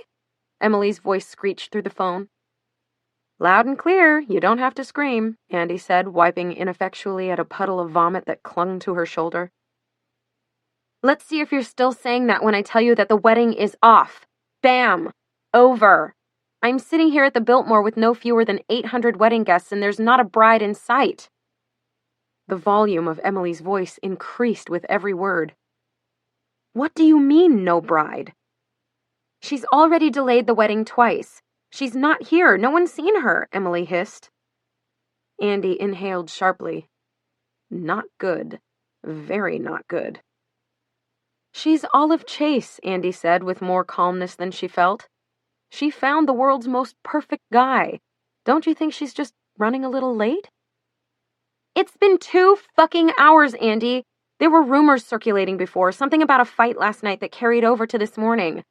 Speaker 1: Emily's voice screeched through the phone. "Loud and clear. You don't have to scream," Andy said, wiping ineffectually at a puddle of vomit that clung to her shoulder. "Let's see if you're still saying that when I tell you that the wedding is off. Bam! Over. I'm sitting here at the Biltmore with no fewer than 800 wedding guests, and there's not a bride in sight." The volume of Emily's voice increased with every word. "What do you mean, no bride?" "She's already delayed the wedding twice. She's not here. No one's seen her," Emily hissed. Andy inhaled sharply. Not good. Very not good. "She's Olive Chase," Andy said with more calmness than she felt. "She found the world's most perfect guy. Don't you think she's just running a little late?" "It's been 2 fucking hours, Andy. There were rumors circulating before, something about a fight last night that carried over to this morning.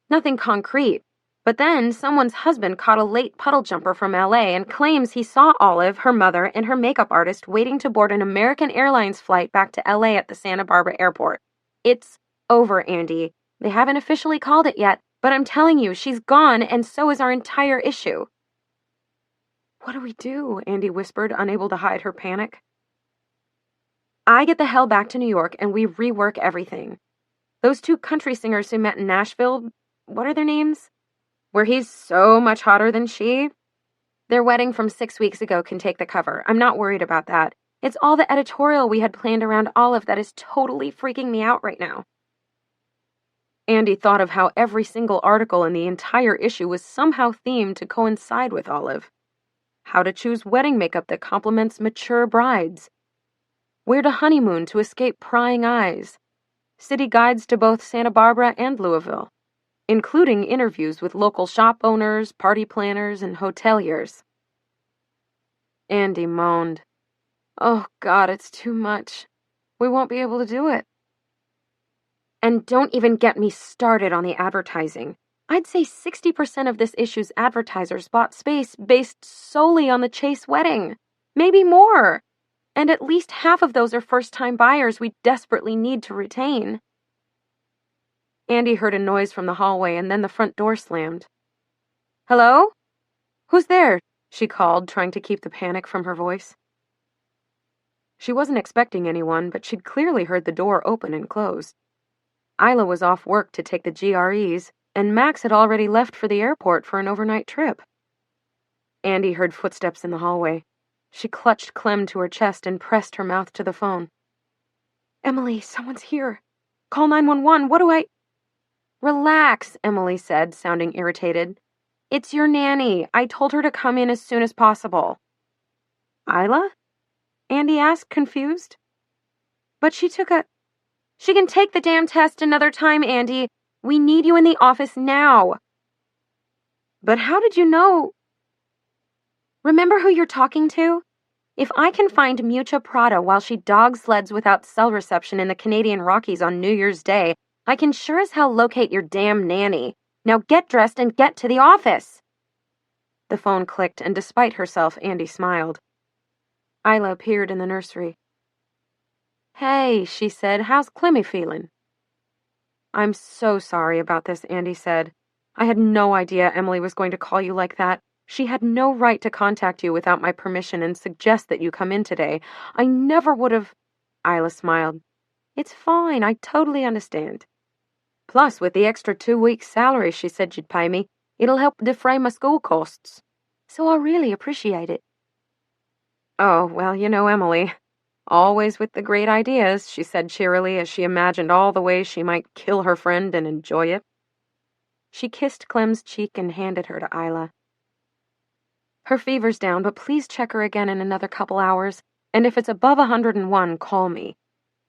Speaker 1: Nothing concrete. But then someone's husband caught a late puddle jumper from LA and claims he saw Olive, her mother, and her makeup artist waiting to board an American Airlines flight back to LA at the Santa Barbara airport. It's over, Andy. They haven't officially called it yet, but I'm telling you, she's gone, and so is our entire issue." "What do we do?" Andy whispered, unable to hide her panic. "I get the hell back to New York, and we rework everything. Those 2 country singers who met in Nashville, what are their names? Where he's so much hotter than she? Their wedding from 6 weeks ago can take the cover. I'm not worried about that. It's all the editorial we had planned around Olive that is totally freaking me out right now." Andy thought of how every single article in the entire issue was somehow themed to coincide with Olive. How to choose wedding makeup that complements mature brides. Where to honeymoon to escape prying eyes. City guides to both Santa Barbara and Louisville, including interviews with local shop owners, party planners, and hoteliers. Andy moaned. "Oh, God, it's too much. We won't be able to do it." "And don't even get me started on the advertising. I'd say 60% of this issue's advertisers bought space based solely on the Chase wedding. Maybe more. And at least half of those are first-time buyers we desperately need to retain. Andy heard a noise from the hallway, and then the front door slammed. "Hello? Who's there?" she called, trying to keep the panic from her voice. She wasn't expecting anyone, but she'd clearly heard the door open and close. Isla was off work to take the GREs, and Max had already left for the airport for an overnight trip. Andy heard footsteps in the hallway. She clutched Clem to her chest and pressed her mouth to the phone. "Emily, someone's here. Call 911. What do I—" "Relax," Emily said, sounding irritated. "It's your nanny. I told her to come in as soon as possible." "Isla?" Andy asked, confused. "But she can take the damn test another time, Andy. We need you in the office now." "But how did you know—" "Remember who you're talking to? If I can find Mucha Prada while she dog sleds without cell reception in the Canadian Rockies on New Year's Day, I can sure as hell locate your damn nanny. Now get dressed and get to the office." The phone clicked, and despite herself, Andy smiled. Isla appeared in the nursery. "Hey," she said, "how's Clemmy feeling?" "I'm so sorry about this," Andy said. "I had no idea Emily was going to call you like that. She had no right to contact you without my permission and suggest that you come in today. I never would have—" Isla smiled. "It's fine, I totally understand. Plus, with the extra 2 weeks' salary she said she'd pay me, it'll help defray my school costs. So I really appreciate it." "Oh, well, you know Emily. Always with the great ideas," she said cheerily as she imagined all the ways she might kill her friend and enjoy it. She kissed Clem's cheek and handed her to Isla. "Her fever's down, but please check her again in another couple hours, and if it's above 101, call me.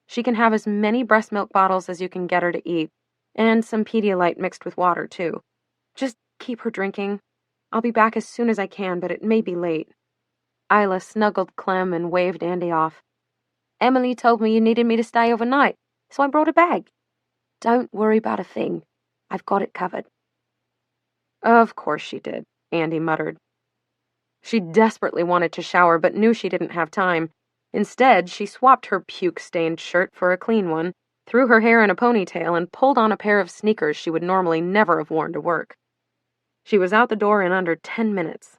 Speaker 1: She can have as many breast milk bottles as you can get her to eat, and some Pedialyte mixed with water, too. Just keep her drinking. I'll be back as soon as I can, but it may be late." Isla snuggled Clem and waved Andy off. "Emily told me you needed me to stay overnight, so I brought a bag. Don't worry about a thing. I've got it covered." "Of course she did," Andy muttered. She desperately wanted to shower, but knew she didn't have time. Instead, she swapped her puke-stained shirt for a clean one, threw her hair in a ponytail, and pulled on a pair of sneakers she would normally never have worn to work. She was out the door in under 10 minutes.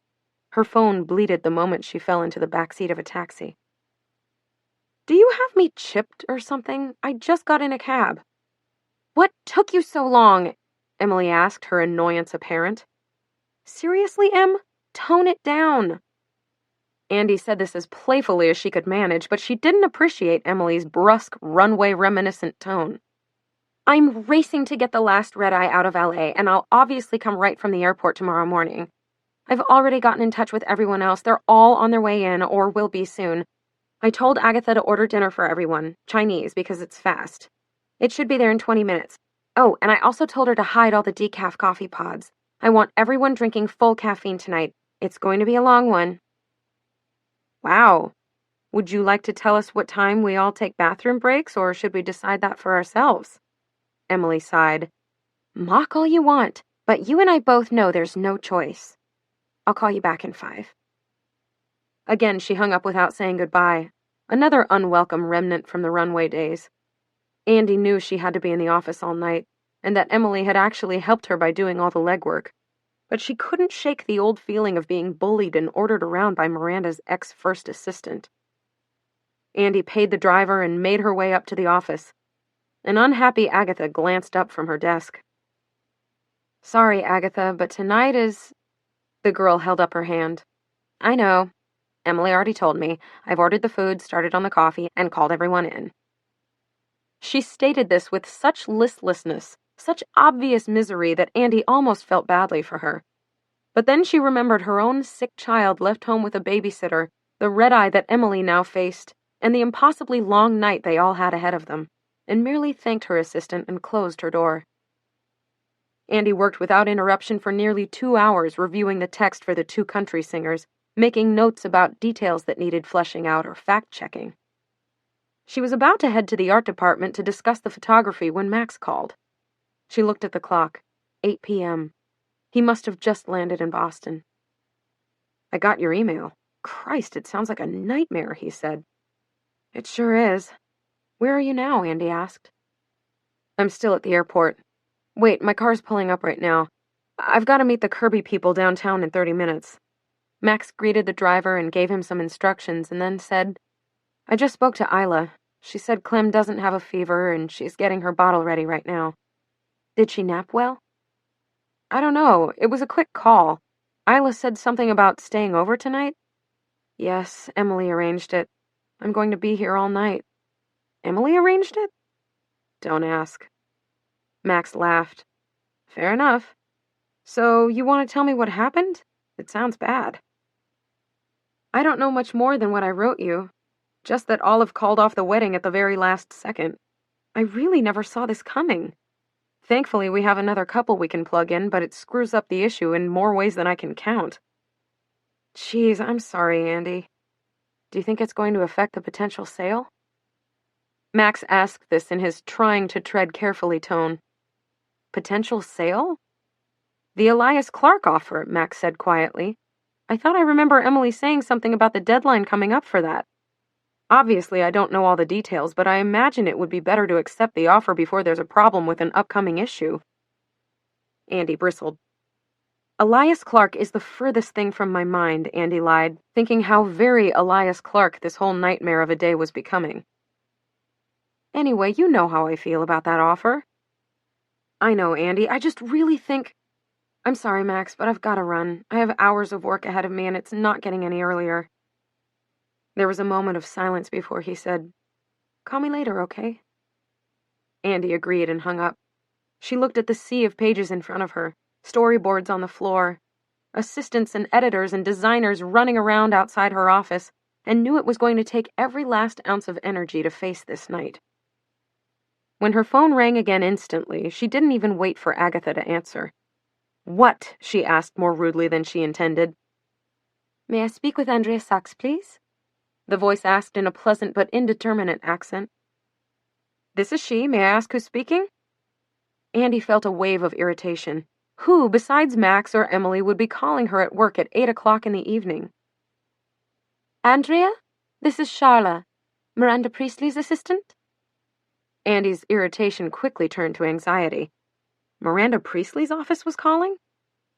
Speaker 1: Her phone bleated the moment she fell into the backseat of a taxi. "Do you have me chipped or something? I just got in a cab." "What took you so long?" Emily asked, her annoyance apparent. "Seriously, Em? Tone it down." Andy said this as playfully as she could manage, but she didn't appreciate Emily's brusque, runway-reminiscent tone. "I'm racing to get the last red-eye out of LA, and I'll obviously come right from the airport tomorrow morning. I've already gotten in touch with everyone else. They're all on their way in, or will be soon. I told Agatha to order dinner for everyone, Chinese, because it's fast. It should be there in 20 minutes. Oh, and I also told her to hide all the decaf coffee pods. I want everyone drinking full caffeine tonight. It's going to be a long one." "Wow. Would you like to tell us what time we all take bathroom breaks, or should we decide that for ourselves?" Emily sighed. "Mock all you want, but you and I both know there's no choice. I'll call you back in 5. Again, she hung up without saying goodbye. Another unwelcome remnant from the runway days. Andy knew she had to be in the office all night, and that Emily had actually helped her by doing all the legwork. But she couldn't shake the old feeling of being bullied and ordered around by Miranda's ex-first assistant. Andy paid the driver and made her way up to the office. An unhappy Agatha glanced up from her desk. "Sorry, Agatha, but tonight is—" The girl held up her hand. "I know. Emily already told me. I've ordered the food, started on the coffee, and called everyone in." She stated this with such listlessness, such obvious misery that Andy almost felt badly for her. But then she remembered her own sick child left home with a babysitter, the red-eye that Emily now faced, and the impossibly long night they all had ahead of them, and merely thanked her assistant and closed her door. Andy worked without interruption for nearly 2 hours reviewing the text for the 2 country singers, making notes about details that needed fleshing out or fact-checking. She was about to head to the art department to discuss the photography when Max called. She looked at the clock. 8 p.m. He must have just landed in Boston. "I got your email. Christ, it sounds like a nightmare," he said. It sure is. Where are you now? Andy asked. I'm still at the airport. Wait, my car's pulling up right now. I've got to meet the Kirby people downtown in 30 minutes. Max greeted the driver and gave him some instructions and then said, I just spoke to Isla. She said Clem doesn't have a fever and she's getting her bottle ready right now. Did she nap well? I don't know. It was a quick call. Isla said something about staying over tonight. Yes, Emily arranged it. I'm going to be here all night. Emily arranged it? Don't ask. Max laughed. Fair enough. So you want to tell me what happened? It sounds bad. I don't know much more than what I wrote you. Just that Olive called off the wedding at the very last second. I really never saw this coming. Thankfully, we have another couple we can plug in, but it screws up the issue in more ways than I can count. Jeez, I'm sorry, Andy. Do you think it's going to affect the potential sale? Max asked this in his trying to tread carefully tone. Potential sale? The Elias Clark offer, Max said quietly. I thought I remember Emily saying something about the deadline coming up for that. Obviously, I don't know all the details, but I imagine it would be better to accept the offer before there's a problem with an upcoming issue. Andy bristled. Elias Clark is the furthest thing from my mind, Andy lied, thinking how very Elias Clark this whole nightmare of a day was becoming. Anyway, you know how I feel about that offer. I know, Andy. I just really think... I'm sorry, Max, but I've got to run. I have hours of work ahead of me, and it's not getting any earlier. There was a moment of silence before he said, Call me later, okay? Andy agreed and hung up. She looked at the sea of pages in front of her, storyboards on the floor, assistants and editors and designers running around outside her office, and knew it was going to take every last ounce of energy to face this night. When her phone rang again instantly, she didn't even wait for Agatha to answer. What? She asked more rudely than she intended. May I speak with Andrea Sachs, please? The voice asked in a pleasant but indeterminate accent. This is she. May I ask who's speaking? Andy felt a wave of irritation. Who, besides Max or Emily, would be calling her at work at 8 o'clock in the evening? Andrea? This is Charla, Miranda Priestley's assistant? Andy's irritation quickly turned to anxiety. Miranda Priestley's office was calling?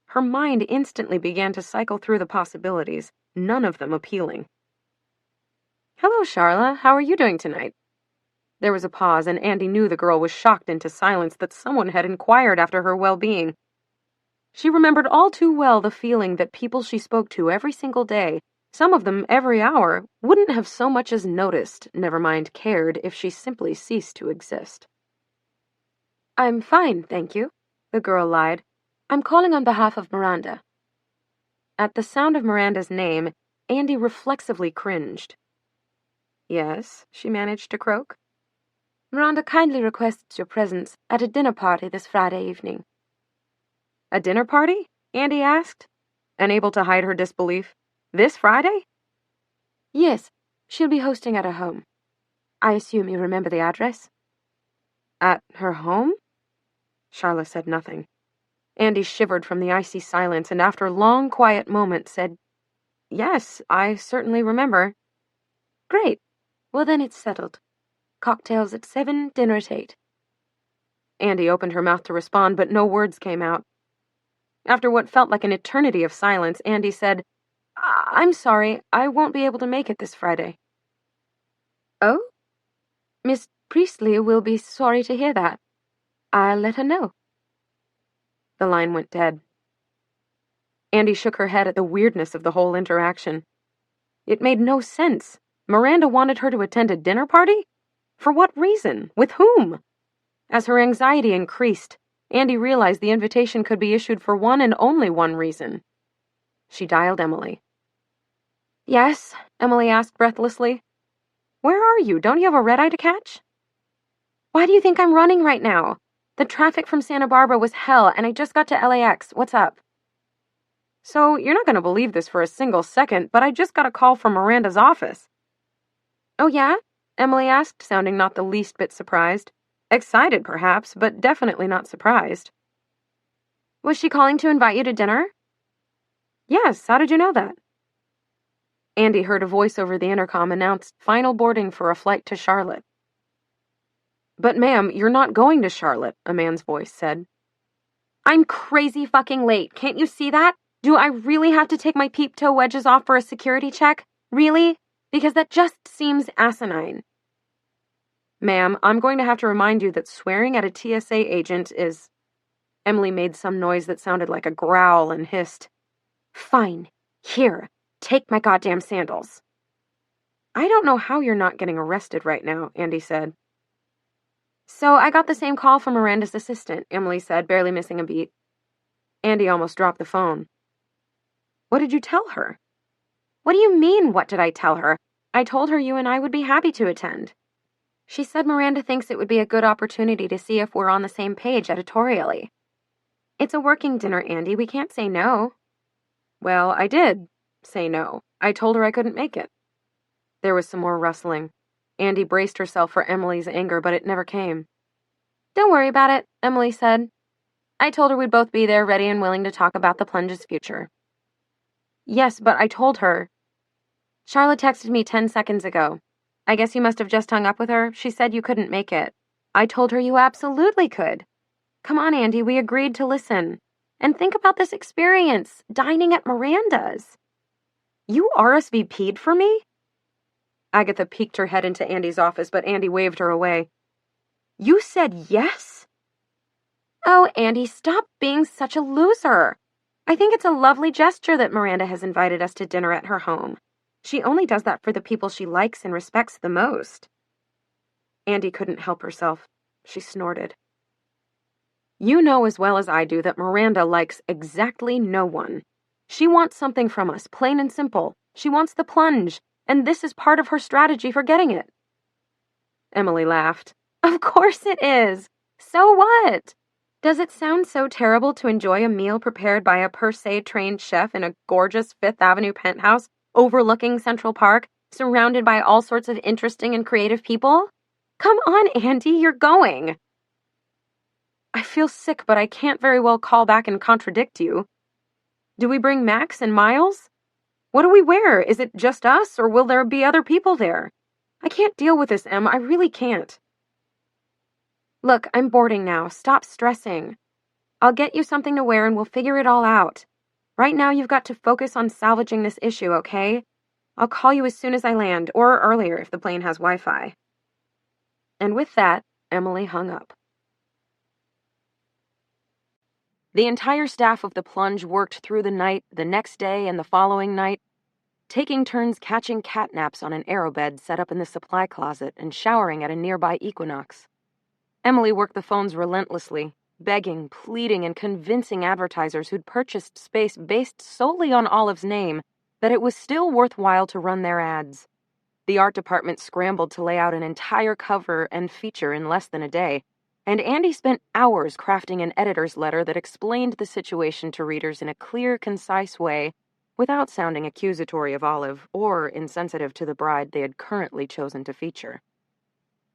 Speaker 1: Her mind instantly began to cycle through the possibilities, none of them appealing. Hello, Charla. How are you doing tonight? There was a pause, and Andy knew the girl was shocked into silence that someone had inquired after her well-being. She remembered all too well the feeling that people she spoke to every single day, some of them every hour, wouldn't have so much as noticed, never mind cared, if she simply ceased to exist. I'm fine, thank you, the girl lied. I'm calling on behalf of Miranda. At the sound of Miranda's name, Andy reflexively cringed. Yes, she managed to croak. Miranda kindly requests your presence at a dinner party this Friday evening. A dinner party? Andy asked, unable to hide her disbelief. This Friday? Yes, she'll be hosting at her home. I assume you remember the address? At her home? Charla said nothing. Andy shivered from the icy silence and after a long, quiet moment said, Yes, I certainly remember. Great. Well, then it's settled. Cocktails at 7, dinner at 8. Andy opened her mouth to respond, but no words came out. After what felt like an eternity of silence, Andy said, I'm sorry, I won't be able to make it this Friday. Oh? Miss Priestley will be sorry to hear that. I'll let her know. The line went dead. Andy shook her head at the weirdness of the whole interaction. It made no sense. Miranda wanted her to attend a dinner party? For what reason? With whom? As her anxiety increased, Andy realized the invitation could be issued for one and only one reason. She dialed Emily. Yes, Emily asked breathlessly. Where are you? Don't you have a red-eye to catch? Why do you think I'm running right now? The traffic from Santa Barbara was hell, and I just got to LAX. What's up? So, you're not going to believe this for a single second, but I just got a call from Miranda's office. Oh, yeah? Emily asked, sounding not the least bit surprised. Excited, perhaps, but definitely not surprised. Was she calling to invite you to dinner? Yes, how did you know that? Andy heard a voice over the intercom announce final boarding for a flight to Charlotte. "But ma'am, you're not going to Charlotte," a man's voice said. "I'm crazy fucking late. Can't you see that? Do I really have to take my peep toe wedges off for a security check? Really? Because that just seems asinine." "Ma'am, I'm going to have to remind you that swearing at a TSA agent is—" Emily made some noise that sounded like a growl and hissed. "Fine. Here, take my goddamn sandals." "I don't know how you're not getting arrested right now," Andy said. "So I got the same call from Miranda's assistant," Emily said, barely missing a beat. Andy almost dropped the phone. "What did you tell her?" "What do you mean, what did I tell her? I told her you and I would be happy to attend. She said Miranda thinks it would be a good opportunity to see if we're on the same page editorially. It's a working dinner, Andy. We can't say no." "Well, I did say no. I told her I couldn't make it." There was some more rustling. Andy braced herself for Emily's anger, but it never came. "Don't worry about it," Emily said. "I told her we'd both be there ready and willing to talk about the plunge's future." "Yes, but I told her—" "Charlotte texted me 10 seconds ago. I guess you must have just hung up with her. She said you couldn't make it. I told her you absolutely could. Come on, Andy, we agreed to listen. And think about this experience, dining at Miranda's. You RSVP'd for me?" Agatha peeked her head into Andy's office, but Andy waved her away. "You said yes?" "Oh, Andy, stop being such a loser. I think it's a lovely gesture that Miranda has invited us to dinner at her home. She only does that for the people she likes and respects the most." Andy couldn't help herself. She snorted. "You know as well as I do that Miranda likes exactly no one. She wants something from us, plain and simple. She wants the plunge, and this is part of her strategy for getting it." Emily laughed. "Of course it is. So what? Does it sound so terrible to enjoy a meal prepared by a per se trained chef in a gorgeous Fifth Avenue penthouse overlooking Central Park, surrounded by all sorts of interesting and creative people? Come on, Andy, you're going." "I feel sick, but I can't very well call back and contradict you. Do we bring Max and Miles? What do we wear? Is it just us, or will there be other people there? I can't deal with this, Em. I really can't." "Look, I'm boarding now. Stop stressing. I'll get you something to wear and we'll figure it all out. Right now you've got to focus on salvaging this issue, okay? I'll call you as soon as I land, or earlier if the plane has Wi-Fi." And with that, Emily hung up. The entire staff of the plunge worked through the night, the next day, and the following night, taking turns catching catnaps on an aerobed set up in the supply closet and showering at a nearby Equinox. Emily worked the phones relentlessly, begging, pleading, and convincing advertisers who'd purchased space based solely on Olive's name that it was still worthwhile to run their ads. The art department scrambled to lay out an entire cover and feature in less than a day, and Andy spent hours crafting an editor's letter that explained the situation to readers in a clear, concise way without sounding accusatory of Olive or insensitive to the bride they had currently chosen to feature.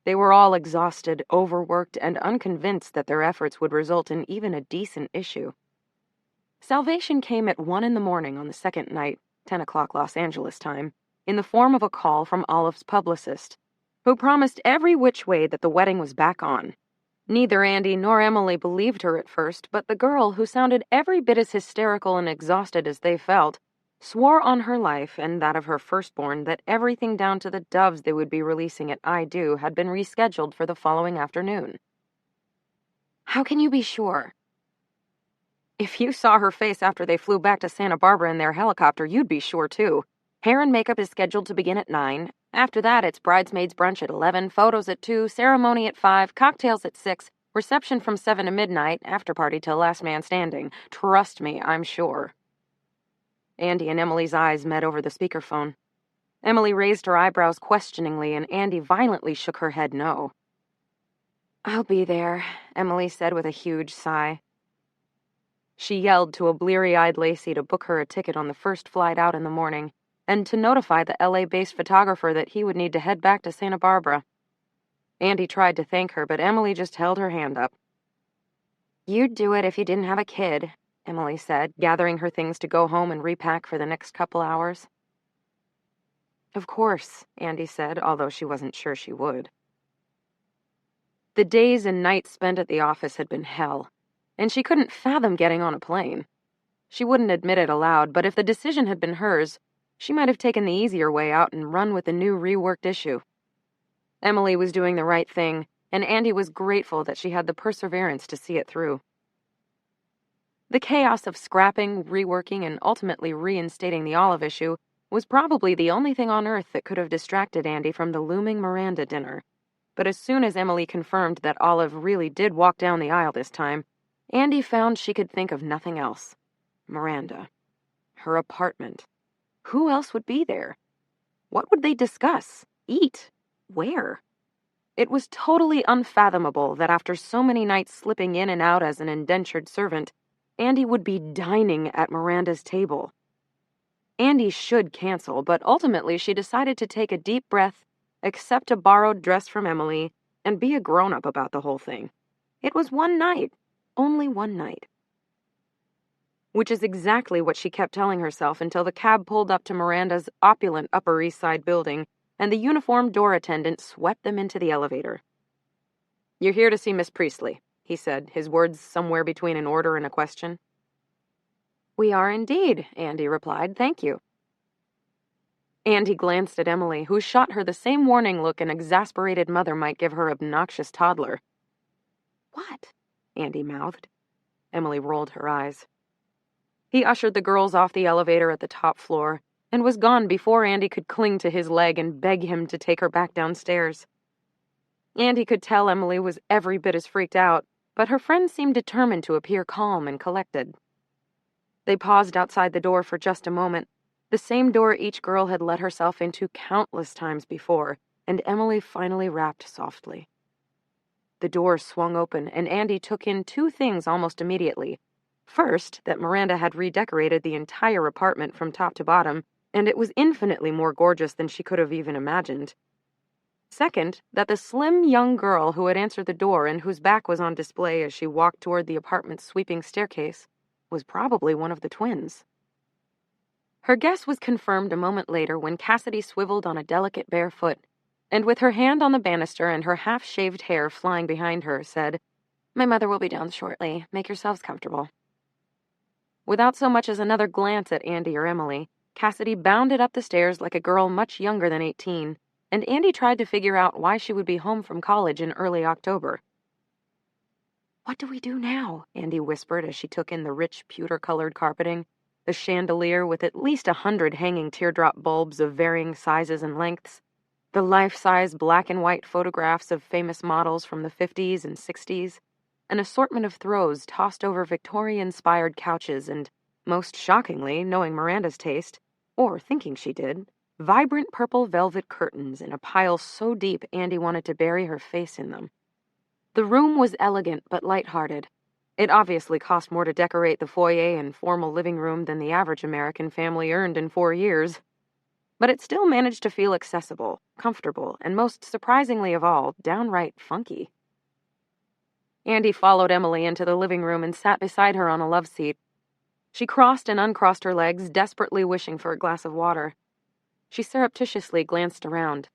Speaker 1: They were all exhausted, overworked, and unconvinced that their efforts would result in even a decent issue. Salvation came at 1 a.m. on the second night, 10 o'clock Los Angeles time, in the form of a call from Olive's publicist, who promised every which way that the wedding was back on. Neither Andy nor Emily believed her at first, but the girl, who sounded every bit as hysterical and exhausted as they felt, swore on her life and that of her firstborn that everything down to the doves they would be releasing at I Do had been rescheduled for the following afternoon. "How can you be sure?" "If you saw her face after they flew back to Santa Barbara in their helicopter, you'd be sure too. Hair and makeup is scheduled to begin at 9. After that, it's bridesmaids brunch at 11, photos at 2, ceremony at 5, cocktails at 6, reception from 7 to midnight, after party till last man standing. Trust me, I'm sure." Andy and Emily's eyes met over the speakerphone. Emily raised her eyebrows questioningly, and Andy violently shook her head no. "I'll be there," Emily said with a huge sigh. She yelled to a bleary-eyed Lacey to book her a ticket on the first flight out in the morning, and to notify the LA-based photographer that he would need to head back to Santa Barbara. Andy tried to thank her, but Emily just held her hand up. "You'd do it if you didn't have a kid," Emily said, gathering her things to go home and repack for the next couple hours. Of course, Andy said, although she wasn't sure she would. The days and nights spent at the office had been hell, and she couldn't fathom getting on a plane. She wouldn't admit it aloud, but if the decision had been hers, she might have taken the easier way out and run with the new reworked issue. Emily was doing the right thing, and Andy was grateful that she had the perseverance to see it through. The chaos of scrapping, reworking, and ultimately reinstating the Olive issue was probably the only thing on earth that could have distracted Andy from the looming Miranda dinner. But as soon as Emily confirmed that Olive really did walk down the aisle this time, Andy found she could think of nothing else. Miranda. Her apartment. Who else would be there? What would they discuss? Eat? Where? It was totally unfathomable that after so many nights slipping in and out as an indentured servant, Andy would be dining at Miranda's table. Andy should cancel, but ultimately she decided to take a deep breath, accept a borrowed dress from Emily, and be a grown-up about the whole thing. It was one night. Only one night. Which is exactly what she kept telling herself until the cab pulled up to Miranda's opulent Upper East Side building, and the uniformed door attendant swept them into the elevator. "You're here to see Miss Priestley," he said, his words somewhere between an order and a question. "We are indeed," Andy replied. "Thank you." Andy glanced at Emily, who shot her the same warning look an exasperated mother might give her obnoxious toddler. "What?" Andy mouthed. Emily rolled her eyes. He ushered the girls off the elevator at the top floor, and was gone before Andy could cling to his leg and beg him to take her back downstairs. Andy could tell Emily was every bit as freaked out, but her friend seemed determined to appear calm and collected. They paused outside the door for just a moment, the same door each girl had let herself into countless times before, and Emily finally rapped softly. The door swung open, and Andy took in two things almost immediately. First, that Miranda had redecorated the entire apartment from top to bottom, and it was infinitely more gorgeous than she could have even imagined. Second, that the slim young girl who had answered the door and whose back was on display as she walked toward the apartment's sweeping staircase was probably one of the twins. Her guess was confirmed a moment later when Cassidy swiveled on a delicate bare foot, and with her hand on the banister and her half-shaved hair flying behind her, said, "My mother will be down shortly. Make yourselves comfortable." Without so much as another glance at Andy or Emily, Cassidy bounded up the stairs like a girl much younger than 18, and Andy tried to figure out why she would be home from college in early October. "What do we do now?" Andy whispered as she took in the rich pewter-colored carpeting, the chandelier with at least 100 hanging teardrop bulbs of varying sizes and lengths, the life-size black-and-white photographs of famous models from the 50s and 60s, an assortment of throws tossed over Victorian-inspired couches, and, most shockingly, knowing Miranda's taste, or thinking she did, vibrant purple velvet curtains in a pile so deep Andy wanted to bury her face in them. The room was elegant but light-hearted. It obviously cost more to decorate the foyer and formal living room than the average American family earned in 4 years. But it still managed to feel accessible, comfortable, and most surprisingly of all, downright funky. Andy followed Emily into the living room and sat beside her on a love seat. She crossed and uncrossed her legs, desperately wishing for a glass of water. She surreptitiously glanced around.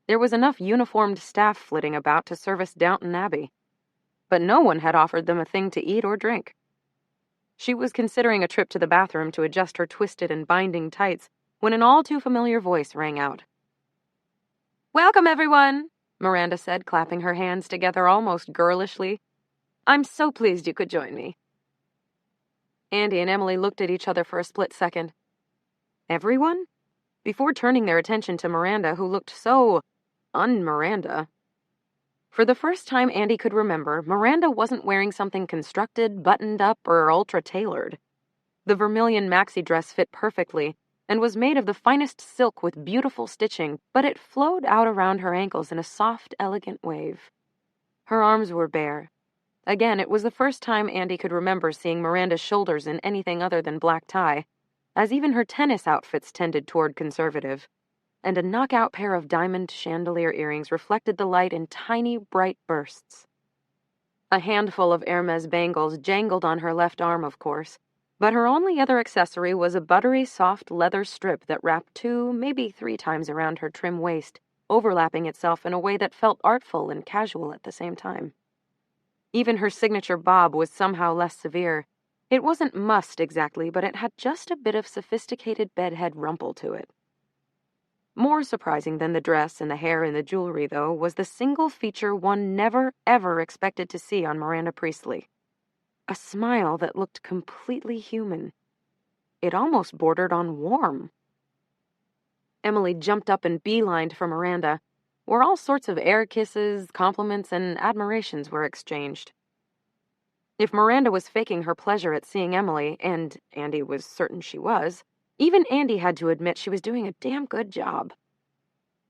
Speaker 1: There was enough uniformed staff flitting about to service Downton Abbey, but no one had offered them a thing to eat or drink. She was considering a trip to the bathroom to adjust her twisted and binding tights when an all-too-familiar voice rang out. "Welcome, everyone," Miranda said, clapping her hands together almost girlishly. "I'm so pleased you could join me." Andy and Emily looked at each other for a split second. Everyone? Before turning their attention to Miranda, who looked so un-Miranda. For the first time Andy could remember, Miranda wasn't wearing something constructed, buttoned up, or ultra-tailored. The vermilion maxi dress fit perfectly, and was made of the finest silk with beautiful stitching, but it flowed out around her ankles in a soft, elegant wave. Her arms were bare. Again, it was the first time Andy could remember seeing Miranda's shoulders in anything other than black tie, as even her tennis outfits tended toward conservative, and a knockout pair of diamond chandelier earrings reflected the light in tiny, bright bursts. A handful of Hermes bangles jangled on her left arm, of course, But her only other accessory was a buttery soft leather strip that wrapped 2, maybe 3 times around her trim waist, overlapping itself in a way that felt artful and casual at the same time. Even her signature bob was somehow less severe. It wasn't mussed exactly, but it had just a bit of sophisticated bedhead rumple to it. More surprising than the dress and the hair and the jewelry, though, was the single feature one never, ever expected to see on Miranda Priestley. A smile that looked completely human. It almost bordered on warm. Emily jumped up and beelined for Miranda, where all sorts of air kisses, compliments, and admirations were exchanged. If Miranda was faking her pleasure at seeing Emily, and Andy was certain she was, even Andy had to admit she was doing a damn good job.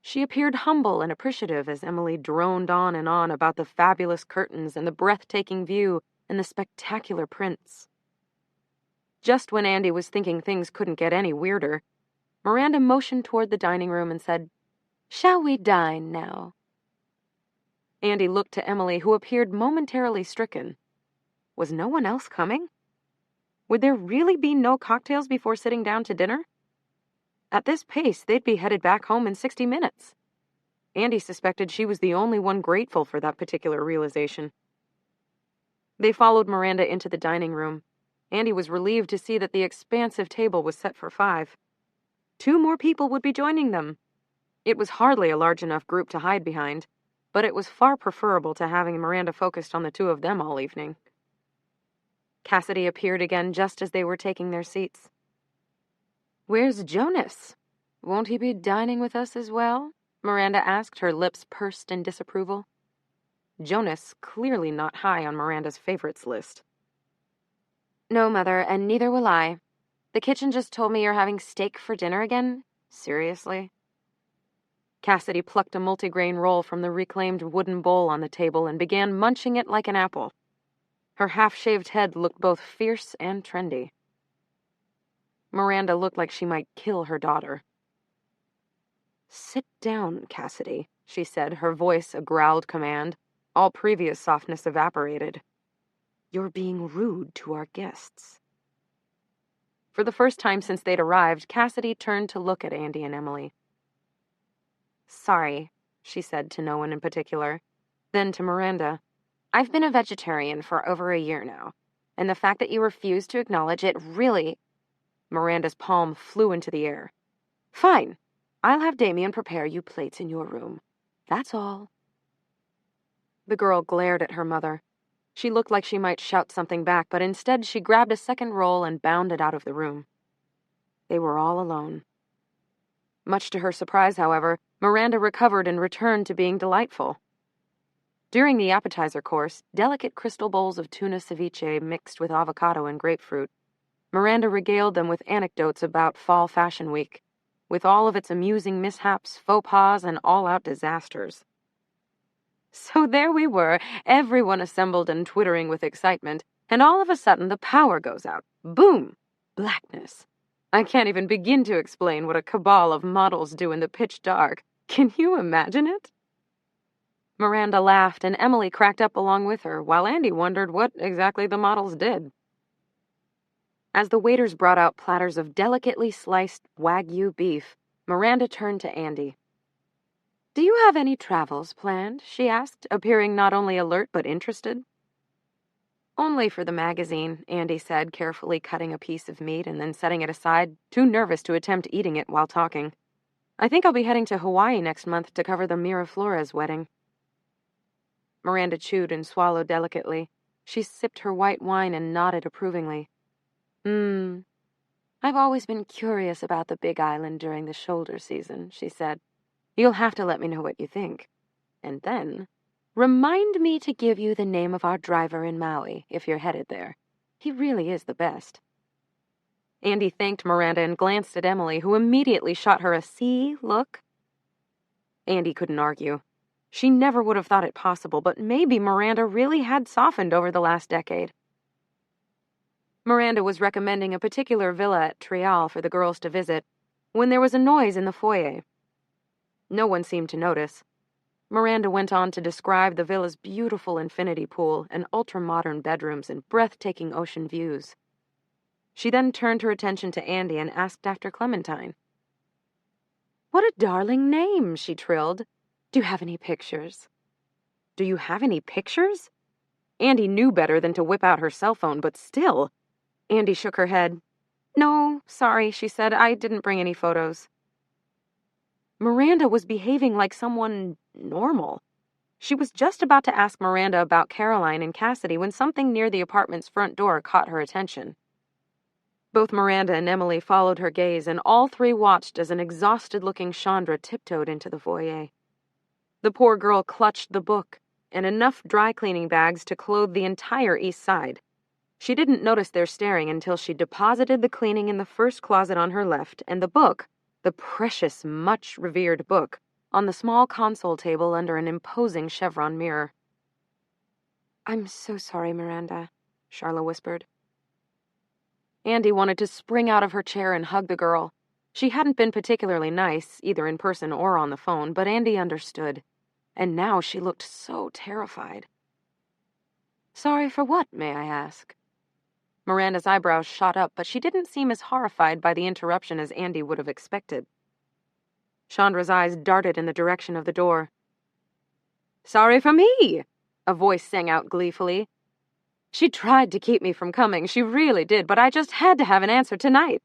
Speaker 1: She appeared humble and appreciative as Emily droned on and on about the fabulous curtains and the breathtaking view and the spectacular prints. Just when Andy was thinking things couldn't get any weirder, Miranda motioned toward the dining room and said, "Shall we dine now?" Andy looked to Emily, who appeared momentarily stricken. Was no one else coming? Would there really be no cocktails before sitting down to dinner? At this pace, they'd be headed back home in 60 minutes. Andy suspected she was the only one grateful for that particular realization. They followed Miranda into the dining room. Andy was relieved to see that the expansive table was set for 5. 2 more people would be joining them. It was hardly a large enough group to hide behind, but it was far preferable to having Miranda focused on the 2 of them all evening. Cassidy appeared again just as they were taking their seats. "Where's Jonas? Won't he be dining with us as well?" Miranda asked, her lips pursed in disapproval. Jonas, clearly not high on Miranda's favorites list. "No, Mother, and neither will I. The kitchen just told me you're having steak for dinner again? Seriously?" Cassidy plucked a multigrain roll from the reclaimed wooden bowl on the table and began munching it like an apple. Her half-shaved head looked both fierce and trendy. Miranda looked like she might kill her daughter. "Sit down, Cassidy," she said, her voice a growled command. All previous softness evaporated. "You're being rude to our guests." For the first time since they'd arrived, Cassidy turned to look at Andy and Emily. "Sorry," she said to no one in particular. Then to Miranda, "I've been a vegetarian for over a year now, and the fact that you refuse to acknowledge it really—" Miranda's palm flew into the air. "Fine. I'll have Damien prepare you plates in your room. That's all." The girl glared at her mother. She looked like she might shout something back, but instead she grabbed a second roll and bounded out of the room. They were all alone. Much to her surprise, however, Miranda recovered and returned to being delightful. During the appetizer course, delicate crystal bowls of tuna ceviche mixed with avocado and grapefruit, Miranda regaled them with anecdotes about Fall Fashion Week, with all of its amusing mishaps, faux pas, and all-out disasters. So there we were, everyone assembled and twittering with excitement, and all of a sudden the power goes out. Boom! Blackness. I can't even begin to explain what a cabal of models do in the pitch dark. Can you imagine it? Miranda laughed, and Emily cracked up along with her, while Andy wondered what exactly the models did. As the waiters brought out platters of delicately sliced Wagyu beef, Miranda turned to Andy. "Do you have any travels planned?" she asked, appearing not only alert but interested. "Only for the magazine," Andy said, carefully cutting a piece of meat and then setting it aside, too nervous to attempt eating it while talking. "I think I'll be heading to Hawaii next month to cover the Miraflores wedding." Miranda chewed and swallowed delicately. She sipped her white wine and nodded approvingly. I've always been curious about the Big Island during the shoulder season," she said. "You'll have to let me know what you think. And then, remind me to give you the name of our driver in Maui if you're headed there. He really is the best." Andy thanked Miranda and glanced at Emily, who immediately shot her a "see" look. Andy couldn't argue. She never would have thought it possible, but maybe Miranda really had softened over the last decade. Miranda was recommending a particular villa at Trial for the girls to visit when there was a noise in the foyer. No one seemed to notice. Miranda went on to describe the villa's beautiful infinity pool and ultra-modern bedrooms and breathtaking ocean views. She then turned her attention to Andy and asked after Clementine. "What a darling name," she trilled. "Do you have any pictures?" "Do you have any pictures?" Andy knew better than to whip out her cell phone, but still. Andy shook her head. "No, sorry," she said. "I didn't bring any photos." Miranda was behaving like someone normal. She was just about to ask Miranda about Caroline and Cassidy when something near the apartment's front door caught her attention. Both Miranda and Emily followed her gaze, and all three watched as an exhausted-looking Chandra tiptoed into the foyer. The poor girl clutched the book, and enough dry-cleaning bags to clothe the entire east side. She didn't notice their staring until she deposited the cleaning in the first closet on her left, and the book, the precious, much-revered book, on the small console table under an imposing chevron mirror. "I'm so sorry, Miranda," Charla whispered. Andy wanted to spring out of her chair and hug the girl. She hadn't been particularly nice, either in person or on the phone, but Andy understood. And now she looked so terrified. "Sorry for what, may I ask?" Miranda's eyebrows shot up, but she didn't seem as horrified by the interruption as Andy would have expected. Chandra's eyes darted in the direction of the door. "Sorry for me," a voice sang out gleefully. "She tried to keep me from coming, she really did, but I just had to have an answer tonight."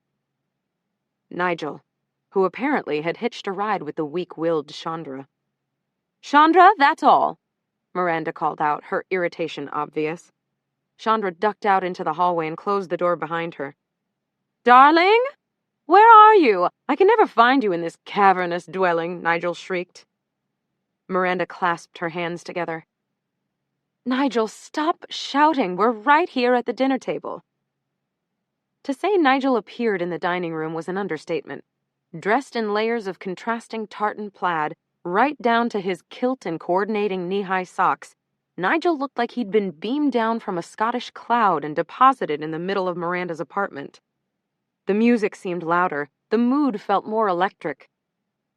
Speaker 1: Nigel, who apparently had hitched a ride with the weak-willed Chandra. "Chandra, that's all," Miranda called out, her irritation obvious. Chandra ducked out into the hallway and closed the door behind her. "Darling? Where are you? I can never find you in this cavernous dwelling," Nigel shrieked. Miranda clasped her hands together. "Nigel, stop shouting. We're right here at the dinner table." To say Nigel appeared in the dining room was an understatement. Dressed in layers of contrasting tartan plaid, right down to his kilt and coordinating knee-high socks, Nigel looked like he'd been beamed down from a Scottish cloud and deposited in the middle of Miranda's apartment. The music seemed louder, the mood felt more electric.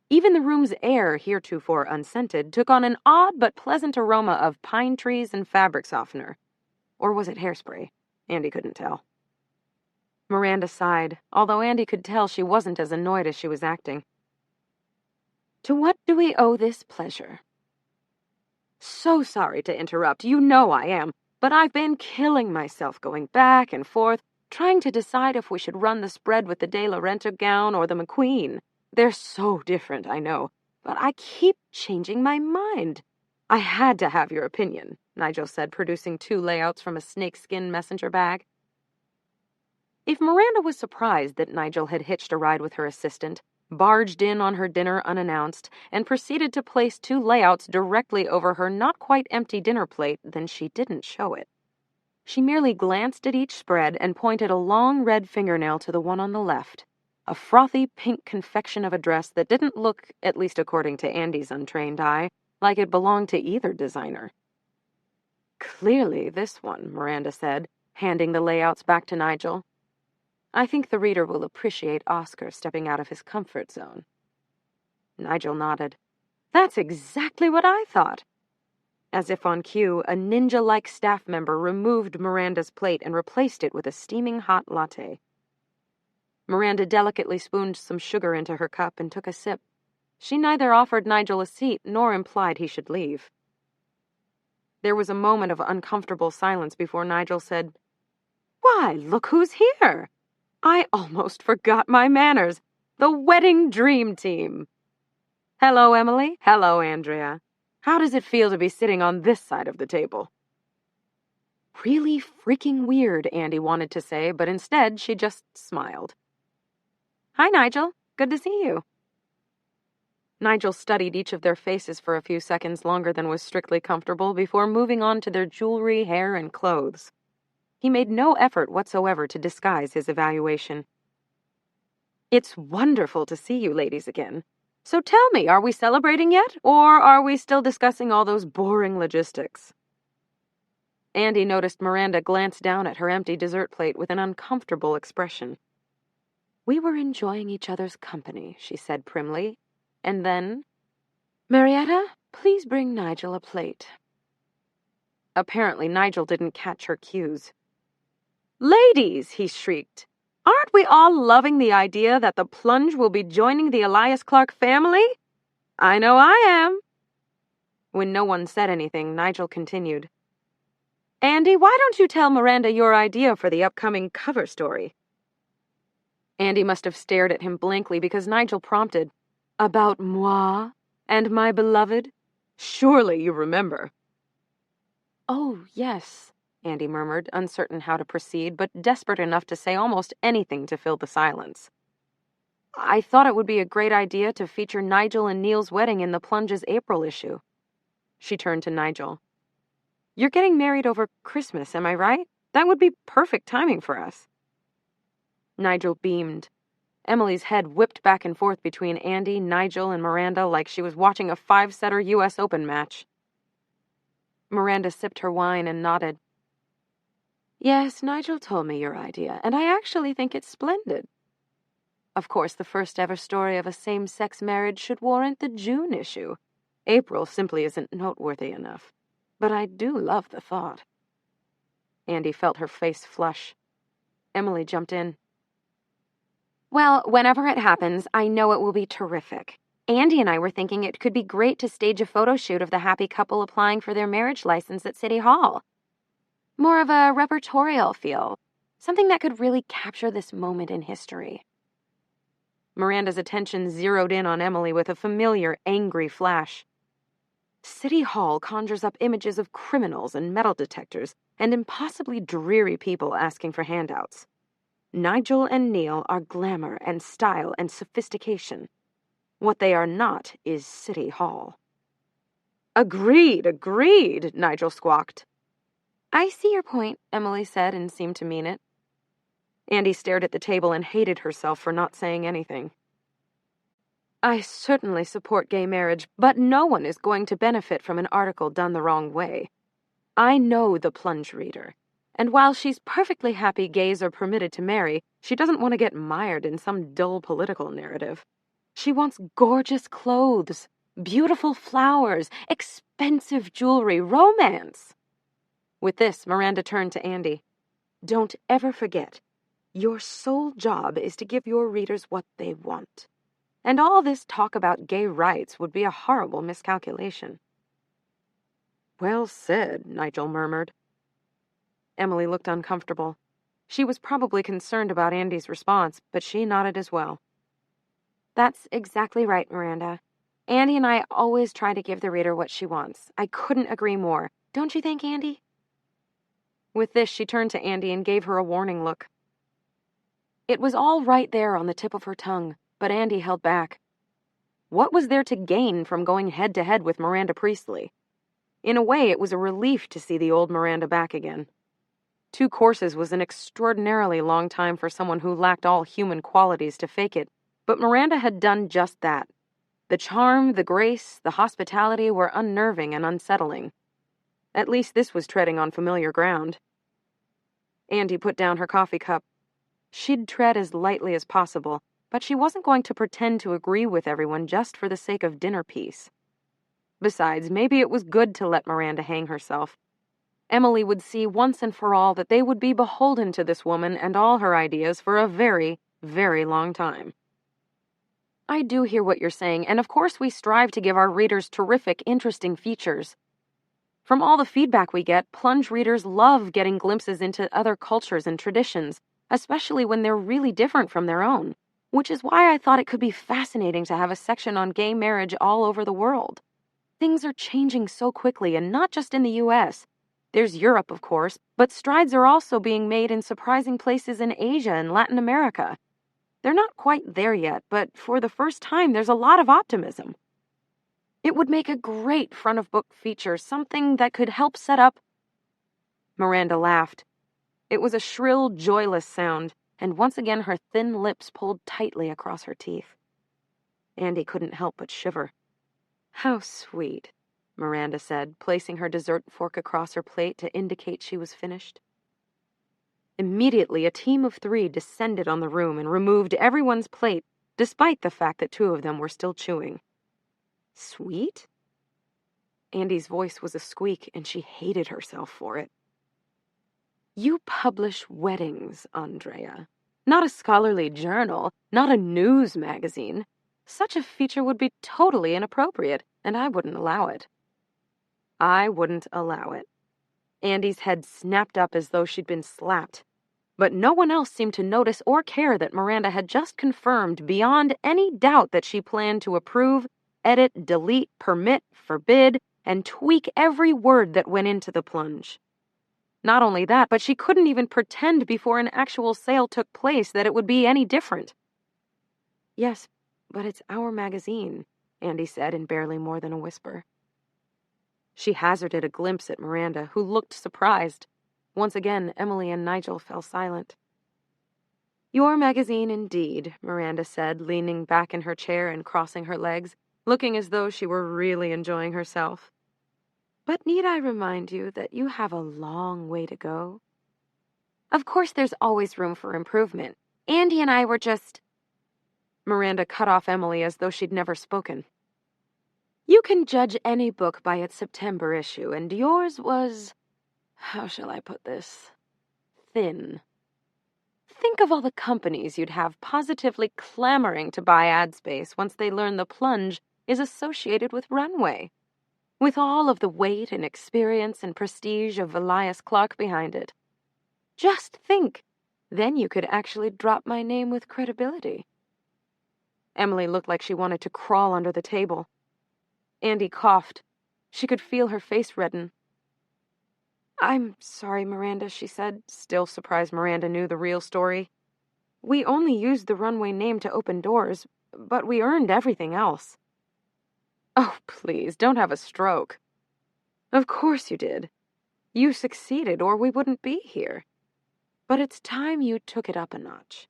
Speaker 1: Even the room's air, heretofore unscented, took on an odd but pleasant aroma of pine trees and fabric softener. Or was it hairspray? Andy couldn't tell. Miranda sighed, although Andy could tell she wasn't as annoyed as she was acting. "To what do we owe this pleasure?" "So sorry to interrupt, you know I am, but I've been killing myself going back and forth, trying to decide if we should run the spread with the De Laurentiis gown or the McQueen. They're so different, I know, but I keep changing my mind." "I had to have your opinion," Nigel said, producing 2 layouts from a snakeskin messenger bag. If Miranda was surprised that Nigel had hitched a ride with her assistant, barged in on her dinner unannounced, and proceeded to place 2 layouts directly over her not-quite-empty dinner plate, then she didn't show it. She merely glanced at each spread and pointed a long red fingernail to the one on the left, a frothy pink confection of a dress that didn't look, at least according to Andy's untrained eye, like it belonged to either designer. "Clearly this one," Miranda said, handing the layouts back to Nigel. "I think the reader will appreciate Oscar stepping out of his comfort zone." Nigel nodded. "That's exactly what I thought." As if on cue, a ninja-like staff member removed Miranda's plate and replaced it with a steaming hot latte. Miranda delicately spooned some sugar into her cup and took a sip. She neither offered Nigel a seat nor implied he should leave. There was a moment of uncomfortable silence before Nigel said, "Why, look who's here! I almost forgot my manners. The wedding dream team. Hello, Emily. Hello, Andrea. How does it feel to be sitting on this side of the table?" "Really freaking weird," Andy wanted to say, but instead she just smiled. "Hi, Nigel. Good to see you." Nigel studied each of their faces for a few seconds longer than was strictly comfortable before moving on to their jewelry, hair, and clothes. He made no effort whatsoever to disguise his evaluation. "It's wonderful to see you ladies again. So tell me, are we celebrating yet, or are we still discussing all those boring logistics?" Andy noticed Miranda glance down at her empty dessert plate with an uncomfortable expression. "We were enjoying each other's company," she said primly, and then, "Marietta, please bring Nigel a plate." Apparently Nigel didn't catch her cues. "Ladies!" he shrieked. Aren't we all loving the idea that the Plunge will be joining the Elias Clark family? I know I am. When no one said anything, Nigel continued. Andy, why don't you tell Miranda your idea for the upcoming cover story? Andy must have stared at him blankly because Nigel prompted. About moi and my beloved? Surely you remember. Oh, yes, Andy murmured, uncertain how to proceed, but desperate enough to say almost anything to fill the silence. I thought it would be a great idea to feature Nigel and Neil's wedding in the Plunge's April issue. She turned to Nigel. You're getting married over Christmas, am I right? That would be perfect timing for us. Nigel beamed. Emily's head whipped back and forth between Andy, Nigel, and Miranda like she was watching a 5-setter U.S. Open match. Miranda sipped her wine and nodded. Yes, Nigel told me your idea, and I actually think it's splendid. Of course, the first ever story of a same-sex marriage should warrant the June issue. April simply isn't noteworthy enough. But I do love the thought. Andy felt her face flush. Emily jumped in. Well, whenever it happens, I know it will be terrific. Andy and I were thinking it could be great to stage a photo shoot of the happy couple applying for their marriage license at City Hall. More of a reportorial feel. Something that could really capture this moment in history. Miranda's attention zeroed in on Emily with a familiar, angry flash. City Hall conjures up images of criminals and metal detectors and impossibly dreary people asking for handouts. Nigel and Neil are glamour and style and sophistication. What they are not is City Hall. Agreed, Nigel squawked. I see your point, Emily said and seemed to mean it. Andy stared at the table and hated herself for not saying anything. I certainly support gay marriage, but no one is going to benefit from an article done the wrong way. I know the Plunge reader, and while she's perfectly happy gays are permitted to marry, she doesn't want to get mired in some dull political narrative. She wants gorgeous clothes, beautiful flowers, expensive jewelry, romance. With this, Miranda turned to Andy. Don't ever forget, your sole job is to give your readers what they want. And all this talk about gay rights would be a horrible miscalculation. Well said, Nigel murmured. Emily looked uncomfortable. She was probably concerned about Andy's response, but she nodded as well. That's exactly right, Miranda. Andy and I always try to give the reader what she wants. I couldn't agree more. Don't you think, Andy? With this, she turned to Andy and gave her a warning look. It was all right there on the tip of her tongue, but Andy held back. What was there to gain from going head-to-head with Miranda Priestley? In a way, it was a relief to see the old Miranda back again. 2 courses was an extraordinarily long time for someone who lacked all human qualities to fake it, but Miranda had done just that. The charm, the grace, the hospitality were unnerving and unsettling. At least this was treading on familiar ground. Andy put down her coffee cup. She'd tread as lightly as possible, but she wasn't going to pretend to agree with everyone just for the sake of dinner peace. Besides, maybe it was good to let Miranda hang herself. Emily would see once and for all that they would be beholden to this woman and all her ideas for a very, very long time. I do hear what you're saying, and of course we strive to give our readers terrific, interesting features. From all the feedback we get, Plunge readers love getting glimpses into other cultures and traditions, especially when they're really different from their own, which is why I thought it could be fascinating to have a section on gay marriage all over the world. Things are changing so quickly, and not just in the U.S. There's Europe, of course, but strides are also being made in surprising places in Asia and Latin America. They're not quite there yet, but for the first time, there's a lot of optimism. It would make a great front-of-book feature, something that could help set up... Miranda laughed. It was a shrill, joyless sound, and once again her thin lips pulled tightly across her teeth. Andy couldn't help but shiver. How sweet, Miranda said, placing her dessert fork across her plate to indicate she was finished. Immediately, a team of 3 descended on the room and removed everyone's plate, despite the fact that 2 of them were still chewing. Sweet? Andy's voice was a squeak, and she hated herself for it. You publish weddings, Andrea, Not a scholarly journal, not a news magazine. Such a feature would be totally inappropriate, and I wouldn't allow it. I wouldn't allow it. Andy's head snapped up as though she'd been slapped. But no one else seemed to notice or care that Miranda had just confirmed beyond any doubt that she planned to approve, edit, delete, permit, forbid, and tweak every word that went into the plunge. Not only that, but she couldn't even pretend before an actual sale took place that it would be any different. Yes, but it's our magazine, Andy said in barely more than a whisper. She hazarded a glimpse at Miranda, who looked surprised. Once again, Emily and Nigel fell silent. Your magazine indeed, Miranda said, leaning back in her chair and crossing her legs, looking as though she were really enjoying herself. But need I remind you that you have a long way to go? Of course there's always room for improvement. Andy and I were just... Miranda cut off Emily as though she'd never spoken. You can judge any book by its September issue, and yours was... How shall I put this? Thin. Think of all the companies you'd have positively clamoring to buy ad space once they learn the plunge is associated with Runway, with all of the weight and experience and prestige of Elias Clark behind it. Just think. Then you could actually drop my name with credibility. Emily looked like she wanted to crawl under the table. Andy coughed. She could feel her face redden. I'm sorry, Miranda, she said, still surprised Miranda knew the real story. We only used the Runway name to open doors, but we earned everything else. Oh, please, don't have a stroke. Of course you did. You succeeded, or we wouldn't be here. But it's time you took it up a notch.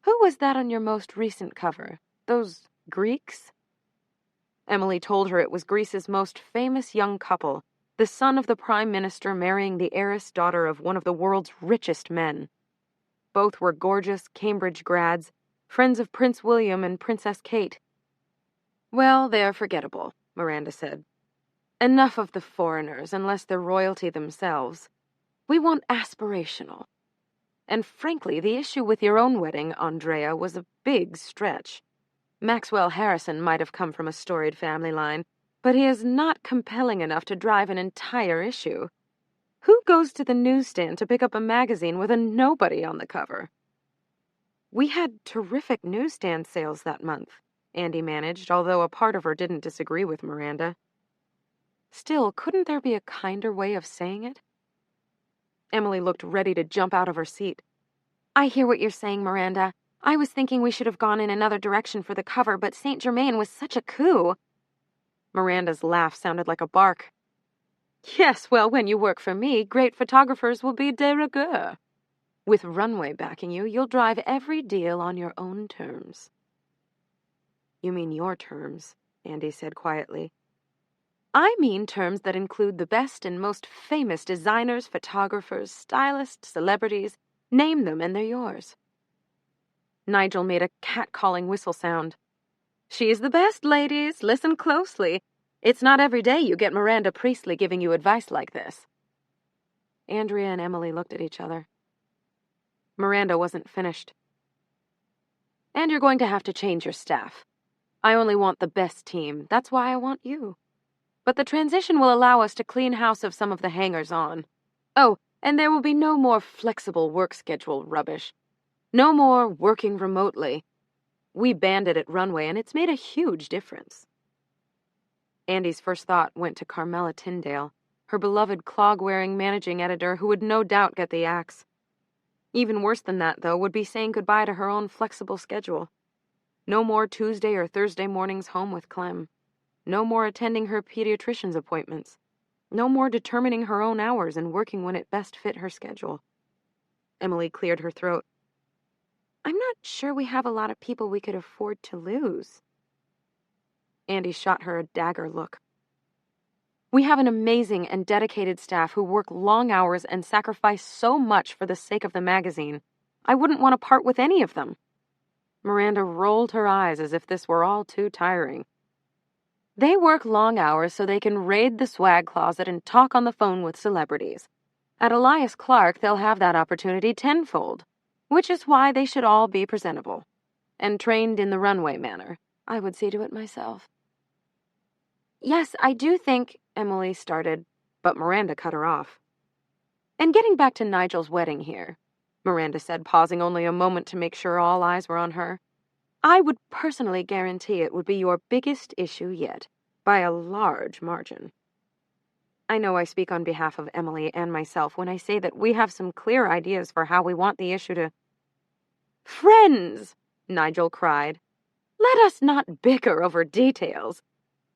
Speaker 1: Who was that on your most recent cover? Those Greeks? Emily told her it was Greece's most famous young couple, the son of the prime minister marrying the heiress daughter of one of the world's richest men. Both were gorgeous Cambridge grads, friends of Prince William and Princess Kate. Well, they're forgettable, Miranda said. Enough of the foreigners, unless they're royalty themselves. We want aspirational. And frankly, the issue with your own wedding, Andrea, was a big stretch. Maxwell Harrison might have come from a storied family line, but he is not compelling enough to drive an entire issue. Who goes to the newsstand to pick up a magazine with a nobody on the cover? We had terrific newsstand sales that month, Andy managed, although a part of her didn't disagree with Miranda. Still, couldn't there be a kinder way of saying it? Emily looked ready to jump out of her seat. I hear what you're saying, Miranda. I was thinking we should have gone in another direction for the cover, but Saint Germain was such a coup. Miranda's laugh sounded like a bark. Yes, well, when you work for me, great photographers will be de rigueur. With Runway backing you, you'll drive every deal on your own terms. You mean your terms, Andy said quietly. I mean terms that include the best and most famous designers, photographers, stylists, celebrities. Name them and they're yours. Nigel made a cat-calling whistle sound. She's the best, ladies. Listen closely. It's not every day you get Miranda Priestley giving you advice like this. Andrea and Emily looked at each other. Miranda wasn't finished. And you're going to have to change your staff. I only want the best team. That's why I want you. But the transition will allow us to clean house of some of the hangers-on. Oh, and there will be no more flexible work schedule rubbish. No more working remotely. We banned it at Runway, and it's made a huge difference. Andy's first thought went to Carmela Tyndale, her beloved clog-wearing managing editor who would no doubt get the axe. Even worse than that, though, would be saying goodbye to her own flexible schedule. No more Tuesday or Thursday mornings home with Clem. No more attending her pediatrician's appointments. No more determining her own hours and working when it best fit her schedule. Emily cleared her throat. I'm not sure we have a lot of people we could afford to lose. Andy shot her a dagger look. We have an amazing and dedicated staff who work long hours and sacrifice so much for the sake of the magazine. I wouldn't want to part with any of them. Miranda rolled her eyes as if this were all too tiring. They work long hours so they can raid the swag closet and talk on the phone with celebrities. At Elias Clark, they'll have that opportunity tenfold. Which is why they should all be presentable and trained in the runway manner. I would see to it myself. Yes, I do think, Emily started, but Miranda cut her off. And getting back to Nigel's wedding here, Miranda said, pausing only a moment to make sure all eyes were on her, I would personally guarantee it would be your biggest issue yet, by a large margin. I know I speak on behalf of Emily and myself when I say that we have some clear ideas for how we want the issue to... Friends! Nigel cried. Let us not bicker over details.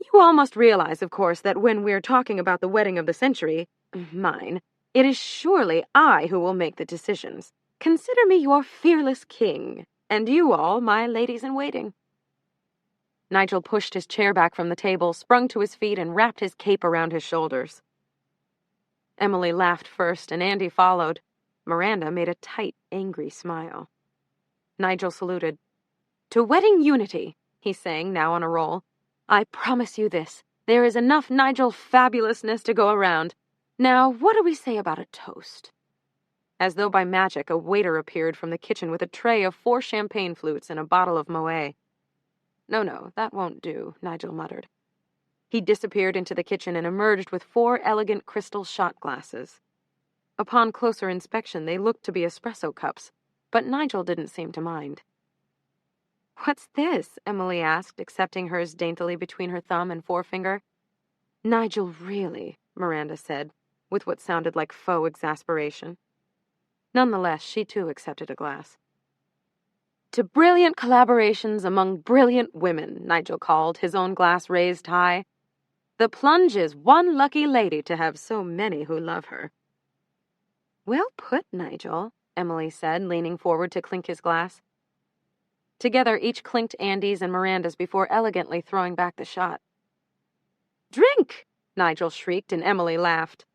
Speaker 1: You all must realize, of course, that when we're talking about the wedding of the century, mine, it is surely I who will make the decisions. Consider me your fearless king, and you all my ladies-in-waiting. Nigel pushed his chair back from the table, sprung to his feet, and wrapped his cape around his shoulders. Emily laughed first, and Andy followed. Miranda made a tight, angry smile. Nigel saluted. To wedding unity, he sang, now on a roll. I promise you this. There is enough Nigel fabulousness to go around. Now, what do we say about a toast? As though by magic, a waiter appeared from the kitchen with a tray of 4 champagne flutes and a bottle of Moet. No, that won't do, Nigel muttered. He disappeared into the kitchen and emerged with 4 elegant crystal shot glasses. Upon closer inspection, they looked to be espresso cups, but Nigel didn't seem to mind. What's this? Emily asked, accepting hers daintily between her thumb and forefinger. Nigel, really, Miranda said, with what sounded like faux exasperation. Nonetheless, she too accepted a glass. To brilliant collaborations among brilliant women, Nigel called, his own glass raised high. The plunge is one lucky lady to have so many who love her. Well put, Nigel, Emily said, leaning forward to clink his glass. Together, each clinked Andy's and Miranda's before elegantly throwing back the shot. Drink! Nigel shrieked, and Emily laughed.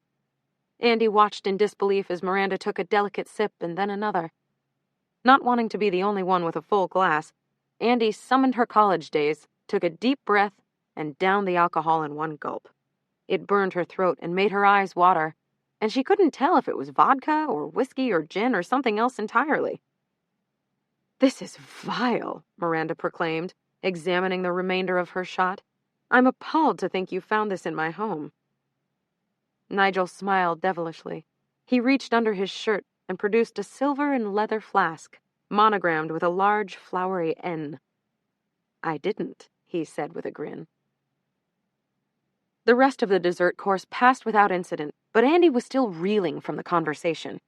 Speaker 1: Andy watched in disbelief as Miranda took a delicate sip and then another. Not wanting to be the only one with a full glass, Andy summoned her college days, took a deep breath, and downed the alcohol in one gulp. It burned her throat and made her eyes water, and she couldn't tell if it was vodka or whiskey or gin or something else entirely. This is vile, Miranda proclaimed, examining the remainder of her shot. I'm appalled to think you found this in my home. Nigel smiled devilishly. He reached under his shirt and produced a silver and leather flask, monogrammed with a large flowery N. I didn't, he said with a grin. The rest of the dessert course passed without incident, but Andy was still reeling from the conversation.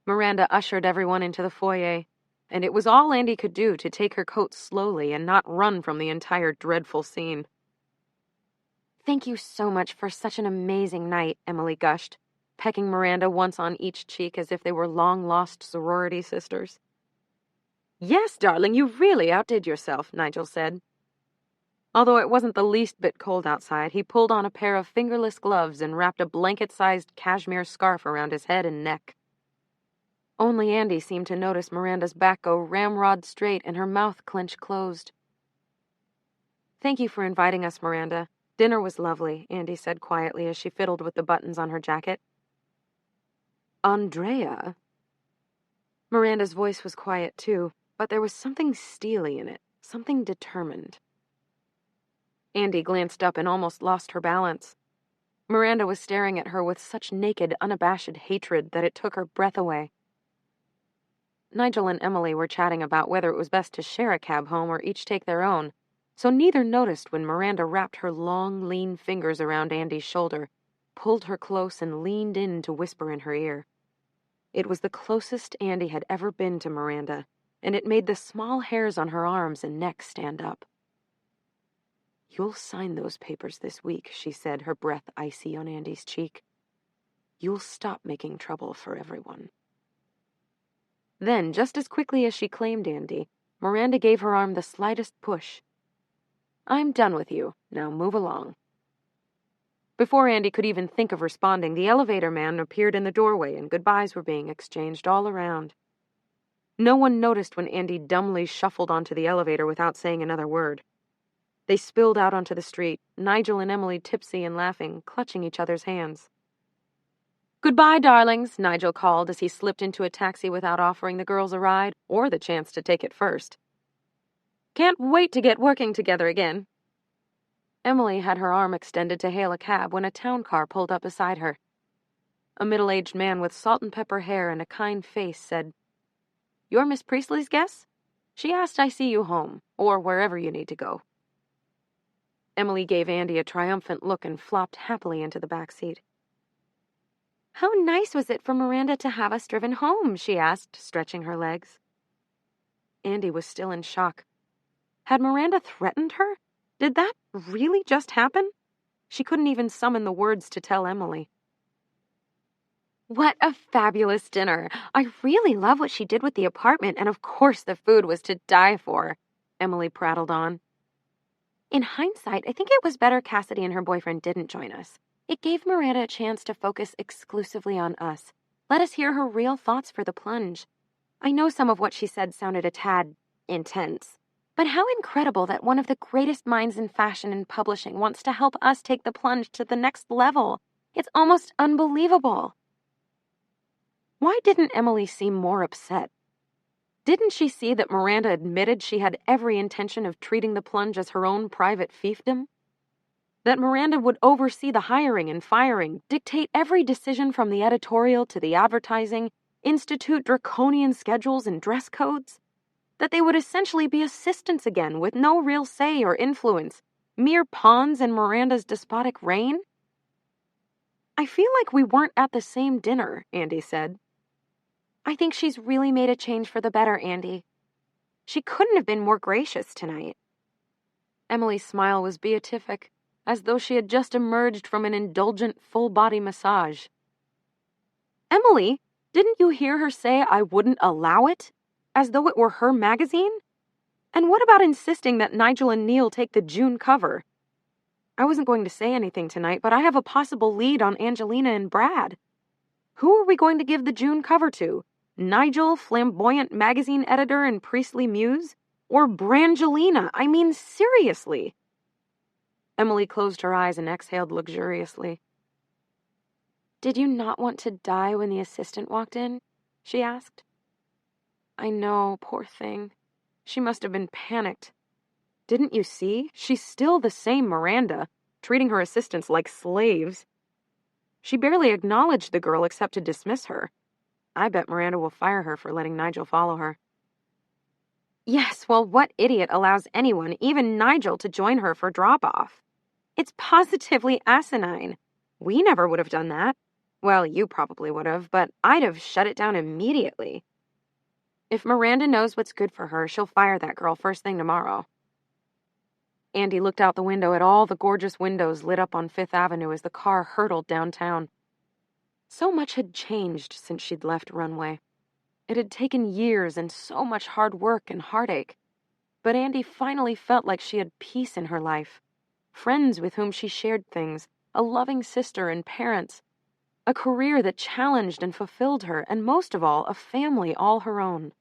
Speaker 1: Miranda ushered everyone into the foyer, and it was all Andy could do to take her coat slowly and not run from the entire dreadful scene. Thank you so much for such an amazing night, Emily gushed, pecking Miranda once on each cheek as if they were long-lost sorority sisters. Yes, darling, you really outdid yourself, Nigel said. Although it wasn't the least bit cold outside, he pulled on a pair of fingerless gloves and wrapped a blanket-sized cashmere scarf around his head and neck. Only Andy seemed to notice Miranda's back go ramrod straight and her mouth clench closed. Thank you for inviting us, Miranda. Dinner was lovely, Andy said quietly as she fiddled with the buttons on her jacket. Andrea? Miranda's voice was quiet, too, but there was something steely in it, something determined. Andy glanced up and almost lost her balance. Miranda was staring at her with such naked, unabashed hatred that it took her breath away. Nigel and Emily were chatting about whether it was best to share a cab home or each take their own, so neither noticed when Miranda wrapped her long, lean fingers around Andy's shoulder, pulled her close, and leaned in to whisper in her ear. It was the closest Andy had ever been to Miranda, and it made the small hairs on her arms and neck stand up. You'll sign those papers this week, she said, her breath icy on Andy's cheek. You'll stop making trouble for everyone. Then, just as quickly as she claimed Andy, Miranda gave her arm the slightest push. I'm done with you. Now move along. Before Andy could even think of responding, the elevator man appeared in the doorway and goodbyes were being exchanged all around. No one noticed when Andy dumbly shuffled onto the elevator without saying another word. They spilled out onto the street, Nigel and Emily tipsy and laughing, clutching each other's hands. Goodbye, darlings, Nigel called as he slipped into a taxi without offering the girls a ride or the chance to take it first. Can't wait to get working together again. Emily had her arm extended to hail a cab when a town car pulled up beside her. A middle-aged man with salt and pepper hair and a kind face said, "You're Miss Priestley's guest? She asked I see you home, or wherever you need to go." Emily gave Andy a triumphant look and flopped happily into the back seat. "How nice was it for Miranda to have us driven home?" she asked, stretching her legs. Andy was still in shock. Had Miranda threatened her? Did that really just happen? She couldn't even summon the words to tell Emily. "What a fabulous dinner. I really love what she did with the apartment, and of course the food was to die for," Emily prattled on. "In hindsight, I think it was better Cassidy and her boyfriend didn't join us. It gave Miranda a chance to focus exclusively on us. Let us hear her real thoughts for the plunge. I know some of what she said sounded a tad intense. But how incredible that one of the greatest minds in fashion and publishing wants to help us take the plunge to the next level. It's almost unbelievable." Why didn't Emily seem more upset? Didn't she see that Miranda admitted she had every intention of treating the plunge as her own private fiefdom? That Miranda would oversee the hiring and firing, dictate every decision from the editorial to the advertising, institute draconian schedules and dress codes? That they would essentially be assistants again with no real say or influence, mere pawns in Miranda's despotic reign? "I feel like we weren't at the same dinner," Andy said. "I think she's really made a change for the better, Andy. She couldn't have been more gracious tonight." Emily's smile was beatific, as though she had just emerged from an indulgent full-body massage. "Emily, didn't you hear her say I wouldn't allow it? As though it were her magazine? And what about insisting that Nigel and Neil take the June cover? I wasn't going to say anything tonight, but I have a possible lead on Angelina and Brad. Who are we going to give the June cover to? Nigel, flamboyant magazine editor and priestly muse? Or Brangelina? I mean, seriously." Emily closed her eyes and exhaled luxuriously. "Did you not want to die when the assistant walked in?" she asked. "I know, poor thing. She must have been panicked. Didn't you see? She's still the same Miranda, treating her assistants like slaves. She barely acknowledged the girl except to dismiss her. I bet Miranda will fire her for letting Nigel follow her." "Yes, well, what idiot allows anyone, even Nigel, to join her for drop-off? It's positively asinine. We never would have done that. Well, you probably would have, but I'd have shut it down immediately. If Miranda knows what's good for her, she'll fire that girl first thing tomorrow." Andy looked out the window at all the gorgeous windows lit up on Fifth Avenue as the car hurtled downtown. So much had changed since she'd left Runway. It had taken years and so much hard work and heartache. But Andy finally felt like she had peace in her life. Friends with whom she shared things, a loving sister and parents, a career that challenged and fulfilled her, and most of all, a family all her own.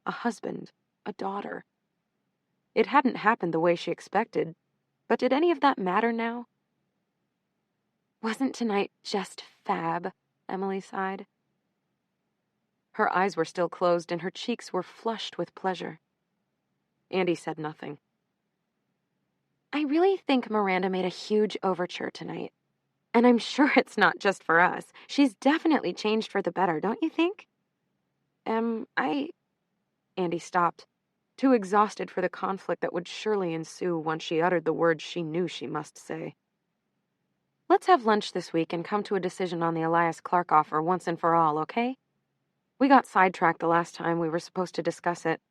Speaker 1: A husband, a daughter. It hadn't happened the way she expected, but did any of that matter now? "Wasn't tonight just fab?" Emily sighed. Her eyes were still closed and her cheeks were flushed with pleasure. Andy said nothing. "I really think Miranda made a huge overture tonight. And I'm sure it's not just for us. She's definitely changed for the better, don't you think?" Andy stopped, too exhausted for the conflict that would surely ensue once she uttered the words she knew she must say. "Let's have lunch this week and come to a decision on the Elias Clark offer once and for all, okay? We got sidetracked the last time we were supposed to discuss it.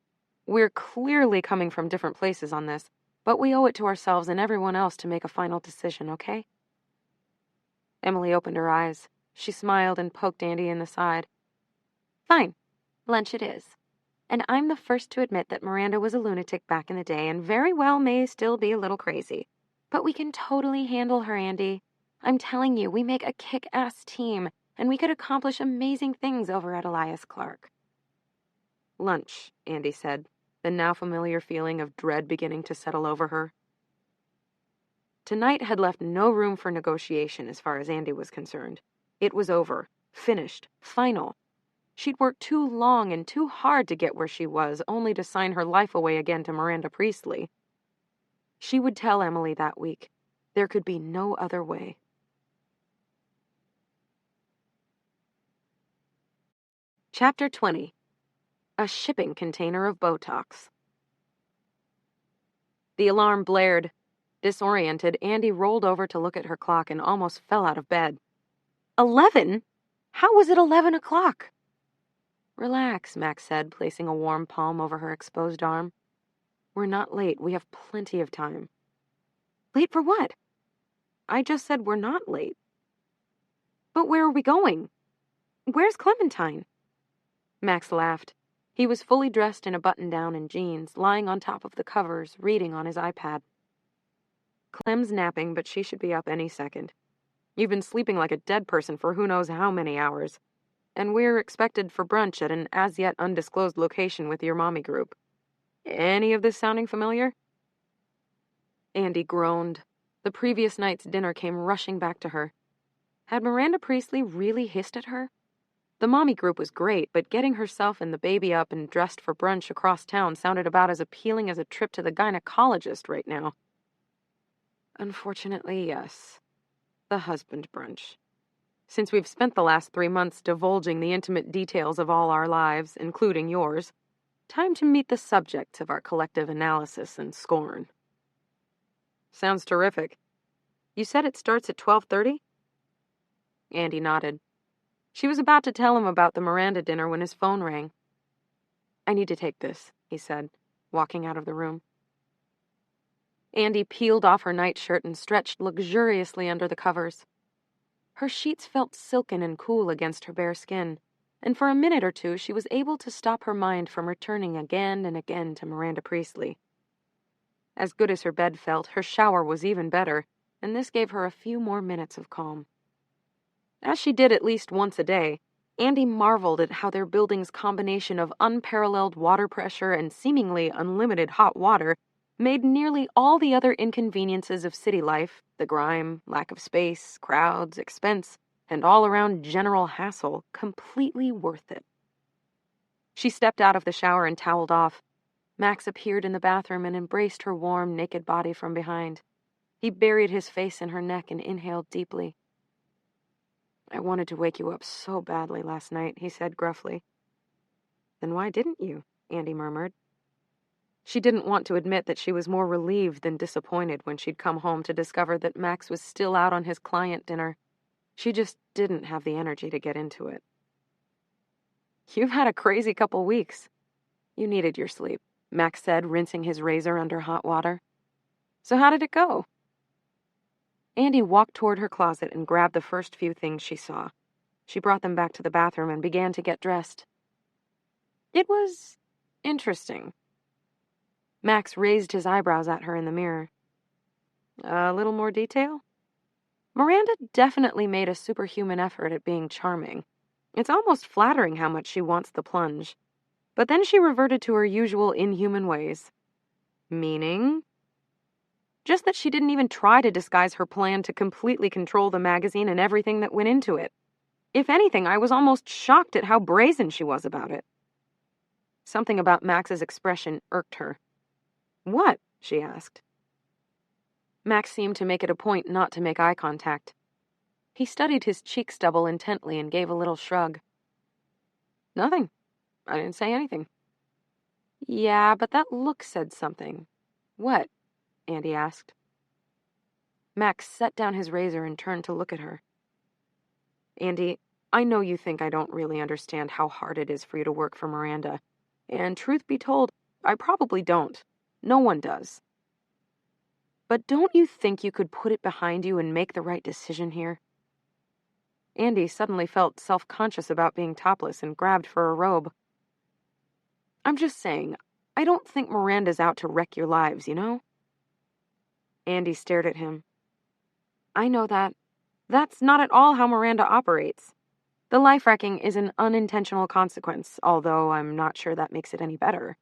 Speaker 1: We're clearly coming from different places on this, but we owe it to ourselves and everyone else to make a final decision, okay?" Emily opened her eyes. She smiled and poked Andy in the side. "Fine. Lunch it is. And I'm the first to admit that Miranda was a lunatic back in the day and very well may still be a little crazy. But we can totally handle her, Andy. I'm telling you, we make a kick-ass team, and we could accomplish amazing things over at Elias Clark." "Lunch," Andy said, the now familiar feeling of dread beginning to settle over her. Tonight had left no room for negotiation as far as Andy was concerned. It was over, Finished. Final. She'd worked too long and too hard to get where she was, only to sign her life away again to Miranda Priestley. She would tell Emily that week. There could be no other way. Chapter 20. A shipping container of Botox. The alarm blared. Disoriented, Andy rolled over to look at her clock and almost fell out of bed. 11? How was it 11 o'clock? Relax, Max said, placing a warm palm over her exposed arm. We're not late. We have plenty of time. Late for what? I just said we're not late. But where are we going? Where's Clementine? Max laughed. He was fully dressed in a button-down and jeans, lying on top of the covers, reading on his iPad. Clem's napping, but she should be up any second. You've been sleeping like a dead person for who knows how many hours. And we're expected for brunch at an as-yet undisclosed location with your mommy group. Any of this sounding familiar? Andy groaned. The previous night's dinner came rushing back to her. Had Miranda Priestley really hissed at her? The mommy group was great, but getting herself and the baby up and dressed for brunch across town sounded about as appealing as a trip to the gynecologist right now. Unfortunately, yes. The husband brunch. Since we've spent the last 3 months divulging the intimate details of all our lives, including yours, time to meet the subject of our collective analysis and scorn. Sounds terrific. You said it starts at 12:30? Andy nodded. She was about to tell him about the Miranda dinner when his phone rang. I need to take this, he said, walking out of the room. Andy peeled off her nightshirt and stretched luxuriously under the covers. Her sheets felt silken and cool against her bare skin, and for a minute or two she was able to stop her mind from returning again and again to Miranda Priestley. As good as her bed felt, her shower was even better, and this gave her a few more minutes of calm. As she did at least once a day, Andy marveled at how their building's combination of unparalleled water pressure and seemingly unlimited hot water made nearly all the other inconveniences of city life, the grime, lack of space, crowds, expense, and all-around general hassle, completely worth it. She stepped out of the shower and toweled off. Max appeared in the bathroom and embraced her warm, naked body from behind. He buried his face in her neck and inhaled deeply. I wanted to wake you up so badly last night, he said gruffly. Then why didn't you? Andy murmured. She didn't want to admit that she was more relieved than disappointed when she'd come home to discover that Max was still out on his client dinner. She just didn't have the energy to get into it. You've had a crazy couple weeks. You needed your sleep, Max said, rinsing his razor under hot water. So how did it go? Andy walked toward her closet and grabbed the first few things she saw. She brought them back to the bathroom and began to get dressed. It was interesting. Max raised his eyebrows at her in the mirror. A little more detail? Miranda definitely made a superhuman effort at being charming. It's almost flattering how much she wants the plunge. But then she reverted to her usual inhuman ways. Meaning? Just that she didn't even try to disguise her plan to completely control the magazine and everything that went into it. If anything, I was almost shocked at how brazen she was about it. Something about Max's expression irked her. What? She asked. Max seemed to make it a point not to make eye contact. He studied his cheek stubble intently and gave a little shrug. Nothing. I didn't say anything. Yeah, but that look said something. What? Andy asked. Max set down his razor and turned to look at her. Andy, I know you think I don't really understand how hard it is for you to work for Miranda. And truth be told, I probably don't. No one does. But don't you think you could put it behind you and make the right decision here? Andy suddenly felt self-conscious about being topless and grabbed for a robe. I'm just saying, I don't think Miranda's out to wreck your lives, you know? Andy stared at him. I know that. That's not at all how Miranda operates. The life wrecking is an unintentional consequence, although I'm not sure that makes it any better.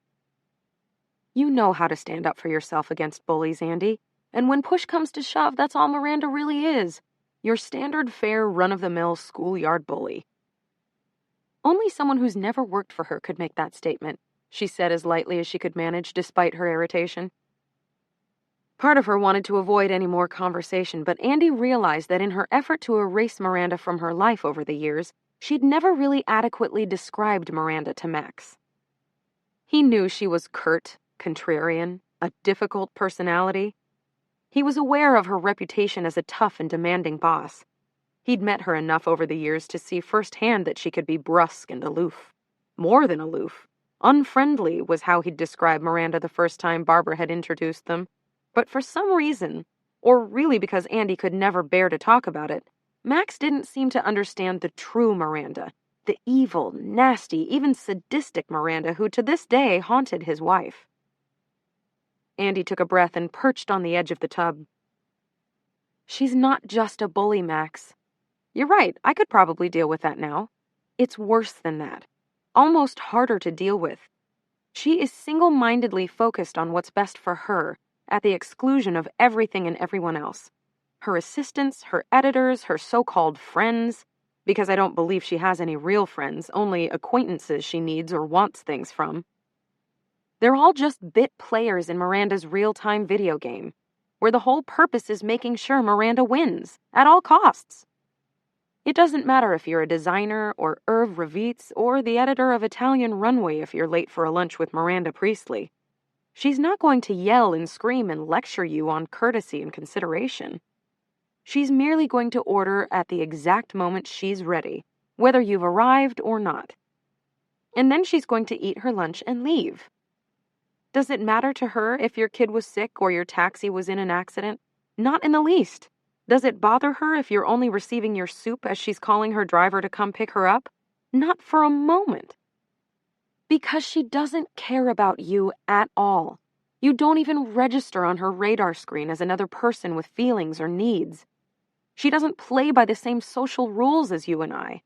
Speaker 1: You know how to stand up for yourself against bullies, Andy. And when push comes to shove, that's all Miranda really is. Your standard fare, run-of-the-mill schoolyard bully. Only someone who's never worked for her could make that statement, she said as lightly as she could manage despite her irritation. Part of her wanted to avoid any more conversation, but Andy realized that in her effort to erase Miranda from her life over the years, she'd never really adequately described Miranda to Max. He knew she was curt, contrarian, a difficult personality. He was aware of her reputation as a tough and demanding boss. He'd met her enough over the years to see firsthand that she could be brusque and aloof. More than aloof. Unfriendly was how he'd describe Miranda the first time Barbara had introduced them. But for some reason, or really because Andy could never bear to talk about it, Max didn't seem to understand the true Miranda, the evil, nasty, even sadistic Miranda who to this day haunted his wife. Andy took a breath and perched on the edge of the tub. She's not just a bully, Max. You're right, I could probably deal with that now. It's worse than that. Almost harder to deal with. She is single-mindedly focused on what's best for her, at the exclusion of everything and everyone else. Her assistants, her editors, her so-called friends, because I don't believe she has any real friends, only acquaintances she needs or wants things from. They're all just bit players in Miranda's real-time video game, where the whole purpose is making sure Miranda wins, at all costs. It doesn't matter if you're a designer or Irv Ravitz or the editor of Italian Runway if you're late for a lunch with Miranda Priestley. She's not going to yell and scream and lecture you on courtesy and consideration. She's merely going to order at the exact moment she's ready, whether you've arrived or not. And then she's going to eat her lunch and leave. Does it matter to her if your kid was sick or your taxi was in an accident? Not in the least. Does it bother her if you're only receiving your soup as she's calling her driver to come pick her up? Not for a moment. Because she doesn't care about you at all. You don't even register on her radar screen as another person with feelings or needs. She doesn't play by the same social rules as you and I.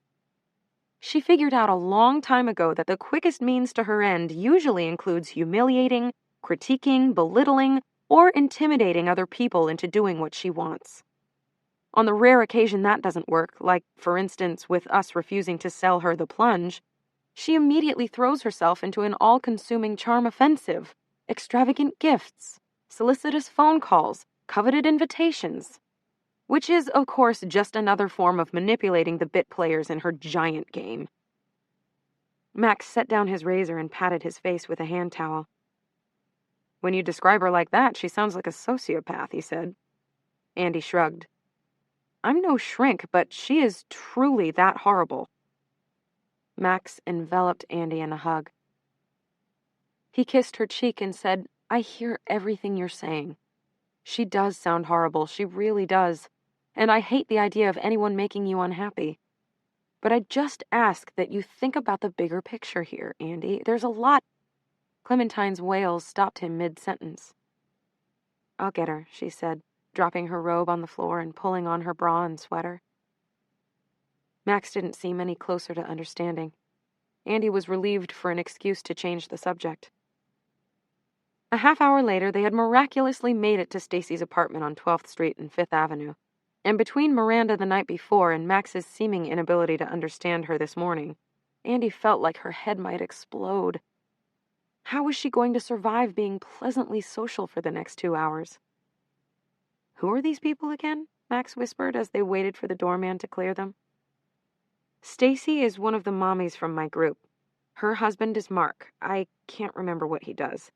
Speaker 1: She figured out a long time ago that the quickest means to her end usually includes humiliating, critiquing, belittling, or intimidating other people into doing what she wants. On the rare occasion that doesn't work, like, for instance, with us refusing to sell her the plunge, she immediately throws herself into an all-consuming charm offensive, extravagant gifts, solicitous phone calls, coveted invitations, which is, of course, just another form of manipulating the bit players in her giant game. Max set down his razor and patted his face with a hand towel. When you describe her like that, she sounds like a sociopath, he said. Andy shrugged. I'm no shrink, but she is truly that horrible. Max enveloped Andy in a hug. He kissed her cheek and said, I hear everything you're saying. She does sound horrible, she really does, and I hate the idea of anyone making you unhappy. But I just ask that you think about the bigger picture here, Andy. There's a lot. Clementine's wails stopped him mid-sentence. I'll get her, she said, dropping her robe on the floor and pulling on her bra and sweater. Max didn't seem any closer to understanding. Andy was relieved for an excuse to change the subject. A half-hour later, they had miraculously made it to Stacy's apartment on 12th Street and 5th Avenue, and between Miranda the night before and Max's seeming inability to understand her this morning, Andy felt like her head might explode. How was she going to survive being pleasantly social for the next 2 hours? Who are these people again? Max whispered as they waited for the doorman to clear them. Stacy is one of the mommies from my group. Her husband is Mark. I can't remember what he does.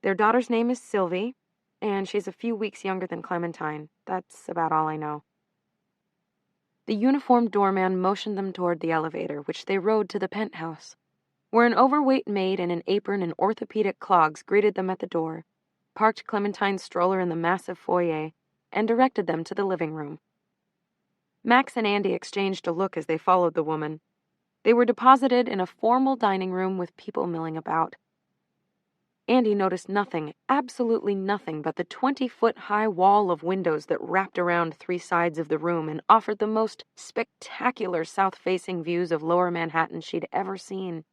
Speaker 1: Their daughter's name is Sylvie, and she's a few weeks younger than Clementine. That's about all I know. The uniformed doorman motioned them toward the elevator, which they rode to the penthouse, where an overweight maid in an apron and orthopedic clogs greeted them at the door, parked Clementine's stroller in the massive foyer, and directed them to the living room. Max and Andy exchanged a look as they followed the woman. They were deposited in a formal dining room with people milling about. Andy noticed nothing, absolutely nothing, but the 20-foot-high wall of windows that wrapped around 3 sides of the room and offered the most spectacular south-facing views of Lower Manhattan she'd ever seen.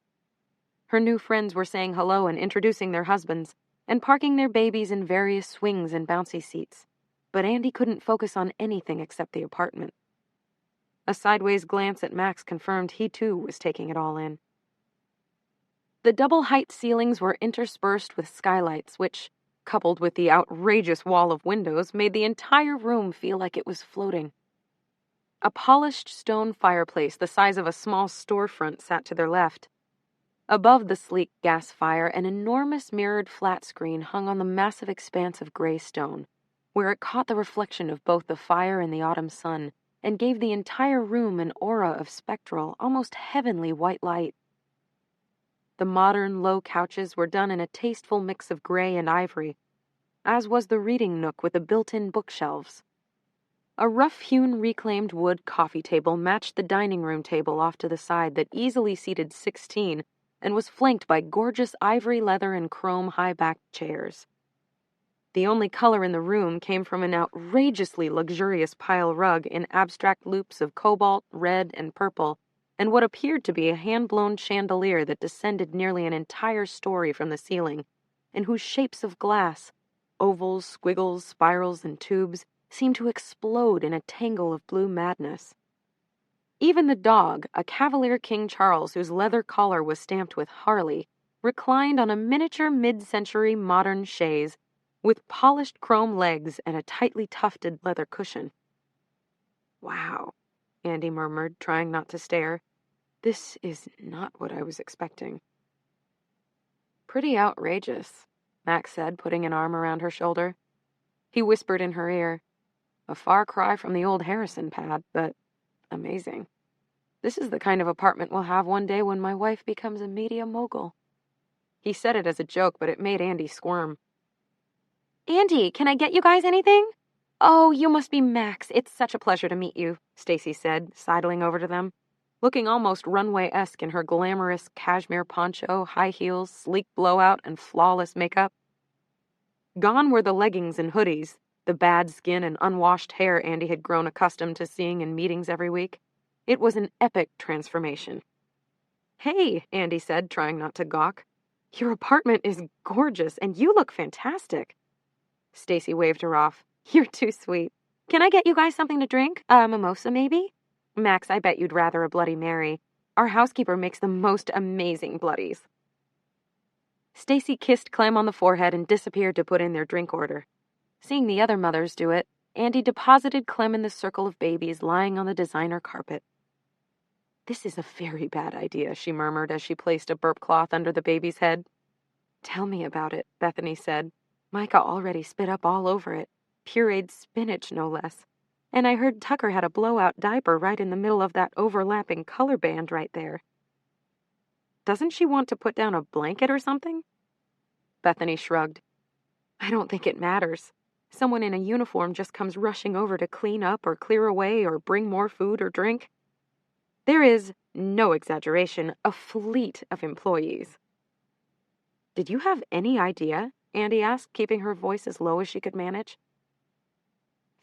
Speaker 1: Her new friends were saying hello and introducing their husbands, and parking their babies in various swings and bouncy seats. But Andy couldn't focus on anything except the apartment. A sideways glance at Max confirmed he too was taking it all in. The double-height ceilings were interspersed with skylights, which, coupled with the outrageous wall of windows, made the entire room feel like it was floating. A polished stone fireplace the size of a small storefront sat to their left. Above the sleek gas fire, an enormous mirrored flat screen hung on the massive expanse of gray stone, where it caught the reflection of both the fire and the autumn sun, and gave the entire room an aura of spectral, almost heavenly white light. The modern, low couches were done in a tasteful mix of gray and ivory, as was the reading nook with the built-in bookshelves. A rough-hewn reclaimed wood coffee table matched the dining room table off to the side that easily seated 16 and was flanked by gorgeous ivory leather and chrome high-backed chairs. The only color in the room came from an outrageously luxurious pile rug in abstract loops of cobalt, red, and purple, and what appeared to be a hand-blown chandelier that descended nearly an entire story from the ceiling, and whose shapes of glass, ovals, squiggles, spirals, and tubes, seemed to explode in a tangle of blue madness. Even the dog, a Cavalier King Charles whose leather collar was stamped with Harley, reclined on a miniature mid-century modern chaise with polished chrome legs and a tightly tufted leather cushion. "Wow," Andy murmured, trying not to stare. "This is not what I was expecting." "Pretty outrageous," Max said, putting an arm around her shoulder. He whispered in her ear, "A far cry from the old Harrison pad, but amazing. This is the kind of apartment we'll have one day when my wife becomes a media mogul." He said it as a joke, but it made Andy squirm. "Andy, can I get you guys anything?" "Oh, you must be Max. It's such a pleasure to meet you," Stacy said, sidling over to them, looking almost runway-esque in her glamorous cashmere poncho, high heels, sleek blowout, and flawless makeup. Gone were the leggings and hoodies, the bad skin and unwashed hair Andy had grown accustomed to seeing in meetings every week. It was an epic transformation. "Hey," Andy said, trying not to gawk. "Your apartment is gorgeous, and you look fantastic." Stacy waved her off. "You're too sweet. Can I get you guys something to drink? A mimosa, maybe? Max, I bet you'd rather a Bloody Mary. Our housekeeper makes the most amazing bloodies." Stacy kissed Clem on the forehead and disappeared to put in their drink order. Seeing the other mothers do it, Andy deposited Clem in the circle of babies lying on the designer carpet. "This is a very bad idea," she murmured as she placed a burp cloth under the baby's head. "Tell me about it," Bethany said. "Micah already spit up all over it. Pureed spinach, no less. And I heard Tucker had a blowout diaper right in the middle of that overlapping color band right there." "Doesn't she want to put down a blanket or something?" Bethany shrugged. "I don't think it matters. Someone in a uniform just comes rushing over to clean up or clear away or bring more food or drink. There is, no exaggeration, a fleet of employees." "Did you have any idea?" Andy asked, keeping her voice as low as she could manage.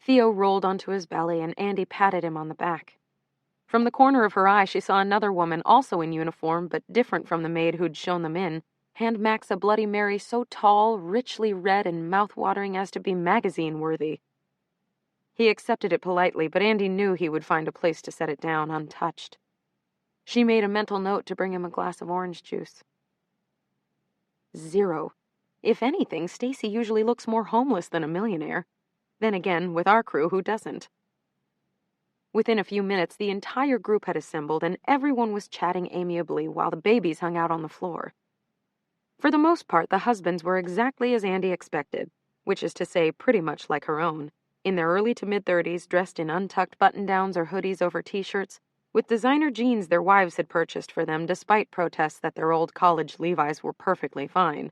Speaker 1: Theo rolled onto his belly, and Andy patted him on the back. From the corner of her eye, she saw another woman, also in uniform, but different from the maid who'd shown them in, hand Max a Bloody Mary so tall, richly red, and mouth-watering as to be magazine-worthy. He accepted it politely, but Andy knew he would find a place to set it down untouched. She made a mental note to bring him a glass of orange juice. 0. If anything, Stacy usually looks more homeless than a millionaire. Then again, with our crew, who doesn't? Within a few minutes, the entire group had assembled, and everyone was chatting amiably while the babies hung out on the floor. For the most part, the husbands were exactly as Andy expected, which is to say pretty much like her own, in their early to mid-30s, dressed in untucked button-downs or hoodies over t-shirts, with designer jeans their wives had purchased for them despite protests that their old college Levi's were perfectly fine,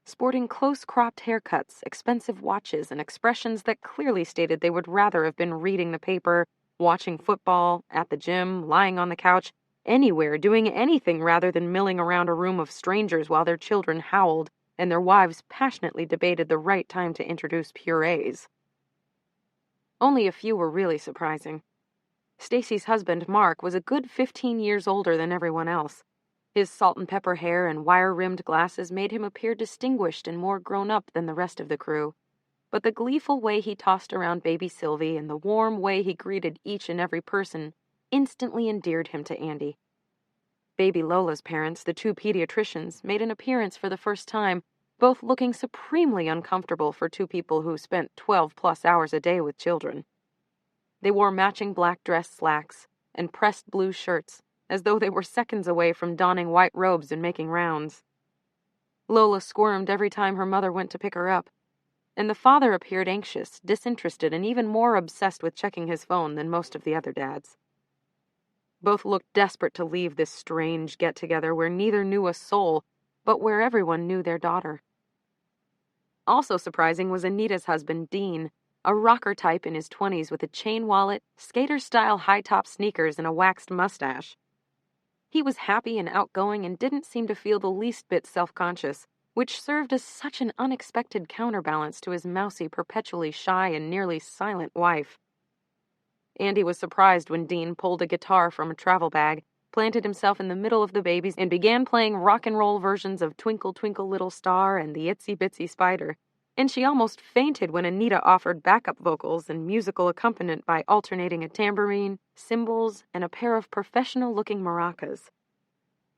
Speaker 1: sporting close-cropped haircuts, expensive watches, and expressions that clearly stated they would rather have been reading the paper, watching football, at the gym, lying on the couch, anywhere, doing anything rather than milling around a room of strangers while their children howled and their wives passionately debated the right time to introduce purees. Only a few were really surprising. Stacy's husband, Mark, was a good 15 years older than everyone else. His salt-and-pepper hair and wire-rimmed glasses made him appear distinguished and more grown-up than the rest of the crew. But the gleeful way he tossed around baby Sylvie and the warm way he greeted each and every person instantly endeared him to Andy. Baby Lola's parents, the two pediatricians, made an appearance for the first time, both looking supremely uncomfortable for two people who spent 12+ hours a day with children. They wore matching black dress slacks and pressed blue shirts, as though they were seconds away from donning white robes and making rounds. Lola squirmed every time her mother went to pick her up, and the father appeared anxious, disinterested, and even more obsessed with checking his phone than most of the other dads. Both looked desperate to leave this strange get-together where neither knew a soul, but where everyone knew their daughter. Also surprising was Anita's husband, Dean, a rocker type in his 20s with a chain wallet, skater-style high-top sneakers, and a waxed mustache. He was happy and outgoing and didn't seem to feel the least bit self-conscious, which served as such an unexpected counterbalance to his mousy, perpetually shy, and nearly silent wife. Andy was surprised when Dean pulled a guitar from a travel bag, planted himself in the middle of the babies, and began playing rock and roll versions of Twinkle, Twinkle, Little Star and the Itsy Bitsy Spider, and she almost fainted when Anita offered backup vocals and musical accompaniment by alternating a tambourine, cymbals, and a pair of professional-looking maracas.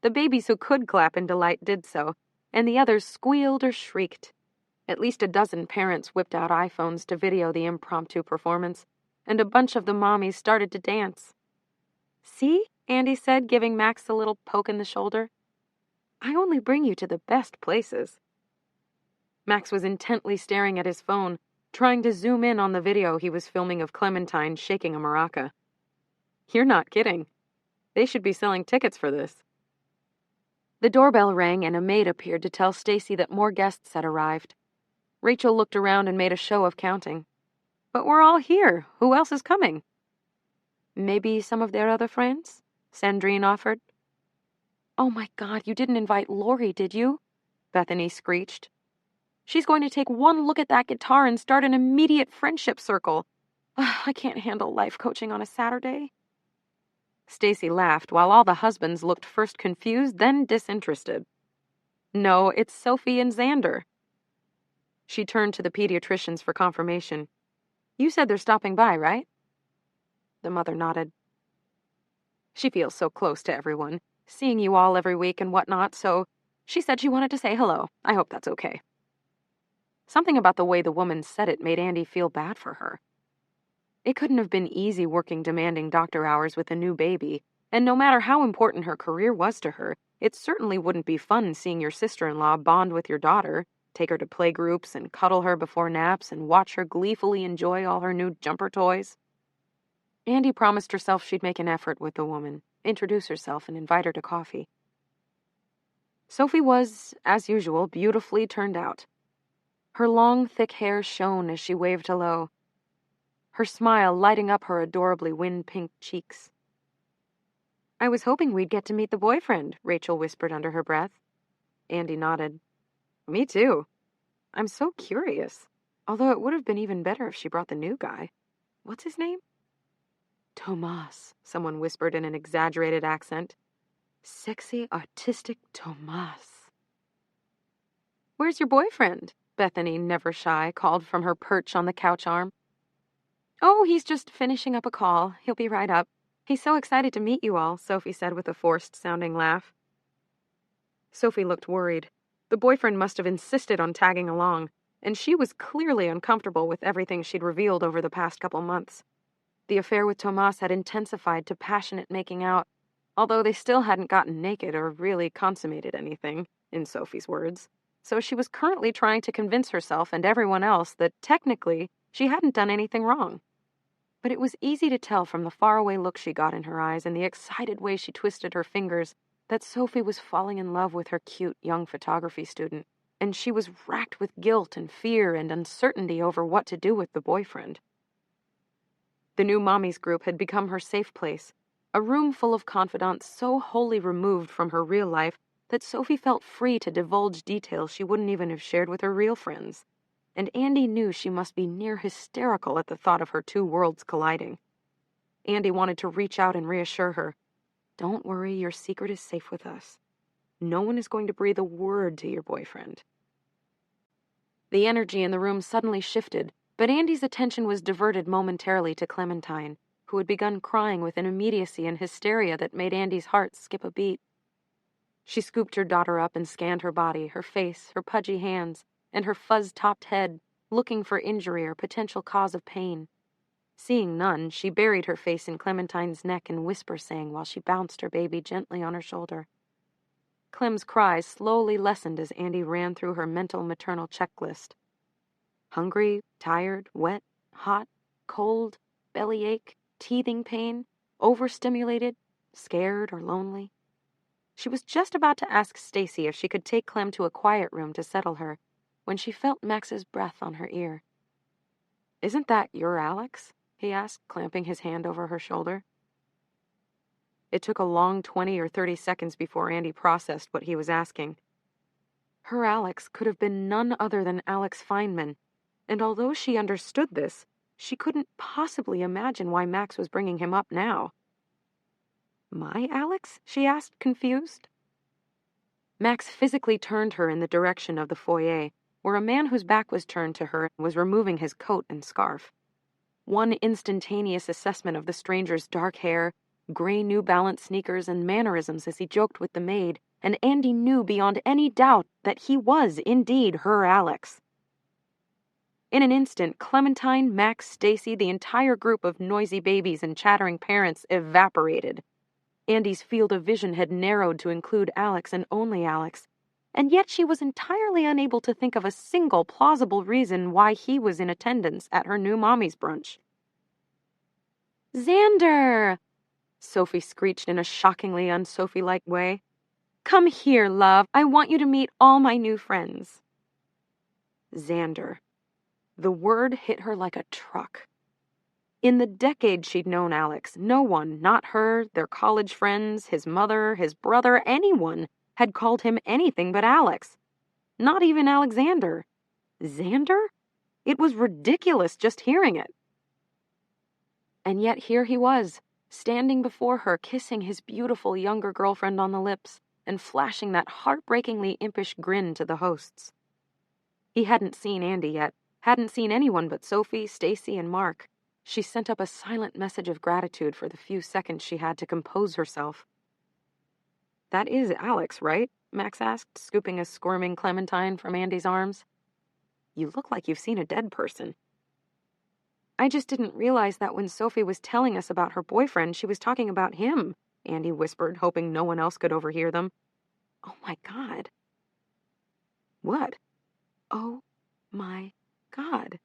Speaker 1: The babies who could clap in delight did so, and the others squealed or shrieked. At least a dozen parents whipped out iPhones to video the impromptu performance, and a bunch of the mommies started to dance. "See?" Andy said, giving Max a little poke in the shoulder. "I only bring you to the best places." Max was intently staring at his phone, trying to zoom in on the video he was filming of Clementine shaking a maraca. "You're not kidding. They should be selling tickets for this." The doorbell rang and a maid appeared to tell Stacy that more guests had arrived. Rachel looked around and made a show of counting. "But we're all here. Who else is coming?" "Maybe some of their other friends?" Sandrine offered. "Oh my God, you didn't invite Lori, did you?" Bethany screeched. "She's going to take one look at that guitar and start an immediate friendship circle. I can't handle life coaching on a Saturday." Stacy laughed, while all the husbands looked first confused, then disinterested. "No, it's Sophie and Xander." She turned to the pediatricians for confirmation. "You said they're stopping by, right?" The mother nodded. "She feels so close to everyone, seeing you all every week and whatnot, so she said she wanted to say hello. I hope that's okay." Something about the way the woman said it made Andy feel bad for her. It couldn't have been easy working demanding doctor hours with a new baby, and no matter how important her career was to her, it certainly wouldn't be fun seeing your sister-in-law bond with your daughter, take her to play groups and cuddle her before naps and watch her gleefully enjoy all her new jumper toys. Andy promised herself she'd make an effort with the woman, introduce herself, and invite her to coffee. Sophie was, as usual, beautifully turned out. Her long, thick hair shone as she waved hello, her smile lighting up her adorably wind-pink cheeks. "I was hoping we'd get to meet the boyfriend," Rachel whispered under her breath. Andy nodded. "Me too. I'm so curious. Although it would have been even better if she brought the new guy. What's his name?" "Tomas," someone whispered in an exaggerated accent. "Sexy, artistic Tomas." "Where's your boyfriend?" Bethany, never shy, called from her perch on the couch arm. "Oh, he's just finishing up a call. He'll be right up. He's so excited to meet you all," Sophie said with a forced-sounding laugh. Sophie looked worried. The boyfriend must have insisted on tagging along, and she was clearly uncomfortable with everything she'd revealed over the past couple months. The affair with Tomas had intensified to passionate making out, although they still hadn't gotten naked or really consummated anything, in Sophie's words. So she was currently trying to convince herself and everyone else that technically she hadn't done anything wrong. But it was easy to tell from the faraway look she got in her eyes and the excited way she twisted her fingers that Sophie was falling in love with her cute young photography student, and she was racked with guilt and fear and uncertainty over what to do with the boyfriend. The new mommies group had become her safe place, a room full of confidants so wholly removed from her real life that Sophie felt free to divulge details she wouldn't even have shared with her real friends. And Andy knew she must be near hysterical at the thought of her two worlds colliding. Andy wanted to reach out and reassure her. "Don't worry, your secret is safe with us. No one is going to breathe a word to your boyfriend." The energy in the room suddenly shifted, but Andy's attention was diverted momentarily to Clementine, who had begun crying with an immediacy and hysteria that made Andy's heart skip a beat. She scooped her daughter up and scanned her body, her face, her pudgy hands, and her fuzz-topped head, looking for injury or potential cause of pain. Seeing none, she buried her face in Clementine's neck and whisper-sang while she bounced her baby gently on her shoulder. Clem's cries slowly lessened as Andy ran through her mental maternal checklist. Hungry, tired, wet, hot, cold, bellyache, teething pain, overstimulated, scared or lonely. She was just about to ask Stacy if she could take Clem to a quiet room to settle her when she felt Max's breath on her ear. "Isn't that your Alex?" he asked, clamping his hand over her shoulder. It took a long 20 or 30 seconds before Andy processed what he was asking. Her Alex could have been none other than Alex Feynman, and although she understood this, she couldn't possibly imagine why Max was bringing him up now. "My Alex?" she asked, confused. Max physically turned her in the direction of the foyer, where a man whose back was turned to her was removing his coat and scarf. One instantaneous assessment of the stranger's dark hair, gray New Balance sneakers, and mannerisms as he joked with the maid, and Andy knew beyond any doubt that he was indeed her Alex. In an instant, Clementine, Max, Stacy, the entire group of noisy babies and chattering parents evaporated. Andy's field of vision had narrowed to include Alex and only Alex, and yet she was entirely unable to think of a single plausible reason why he was in attendance at her new mommy's brunch. "Xander!" Sophie screeched in a shockingly un-Sophie-like way. "Come here, love. I want you to meet all my new friends." Xander. The word hit her like a truck. In the decade she'd known Alex, no one, not her, their college friends, his mother, his brother, anyone, had called him anything but Alex. Not even Alexander. Xander? It was ridiculous just hearing it. And yet here he was, standing before her, kissing his beautiful younger girlfriend on the lips, and flashing that heartbreakingly impish grin to the hosts. He hadn't seen Andy yet, hadn't seen anyone but Sophie, Stacy, and Mark. She sent up a silent message of gratitude for the few seconds she had to compose herself. "That is Alex, right?" Max asked, scooping a squirming Clementine from Andy's arms. "You look like you've seen a dead person." "I just didn't realize that when Sophie was telling us about her boyfriend, she was talking about him," Andy whispered, hoping no one else could overhear them. "Oh my God." "What?" "Oh my God."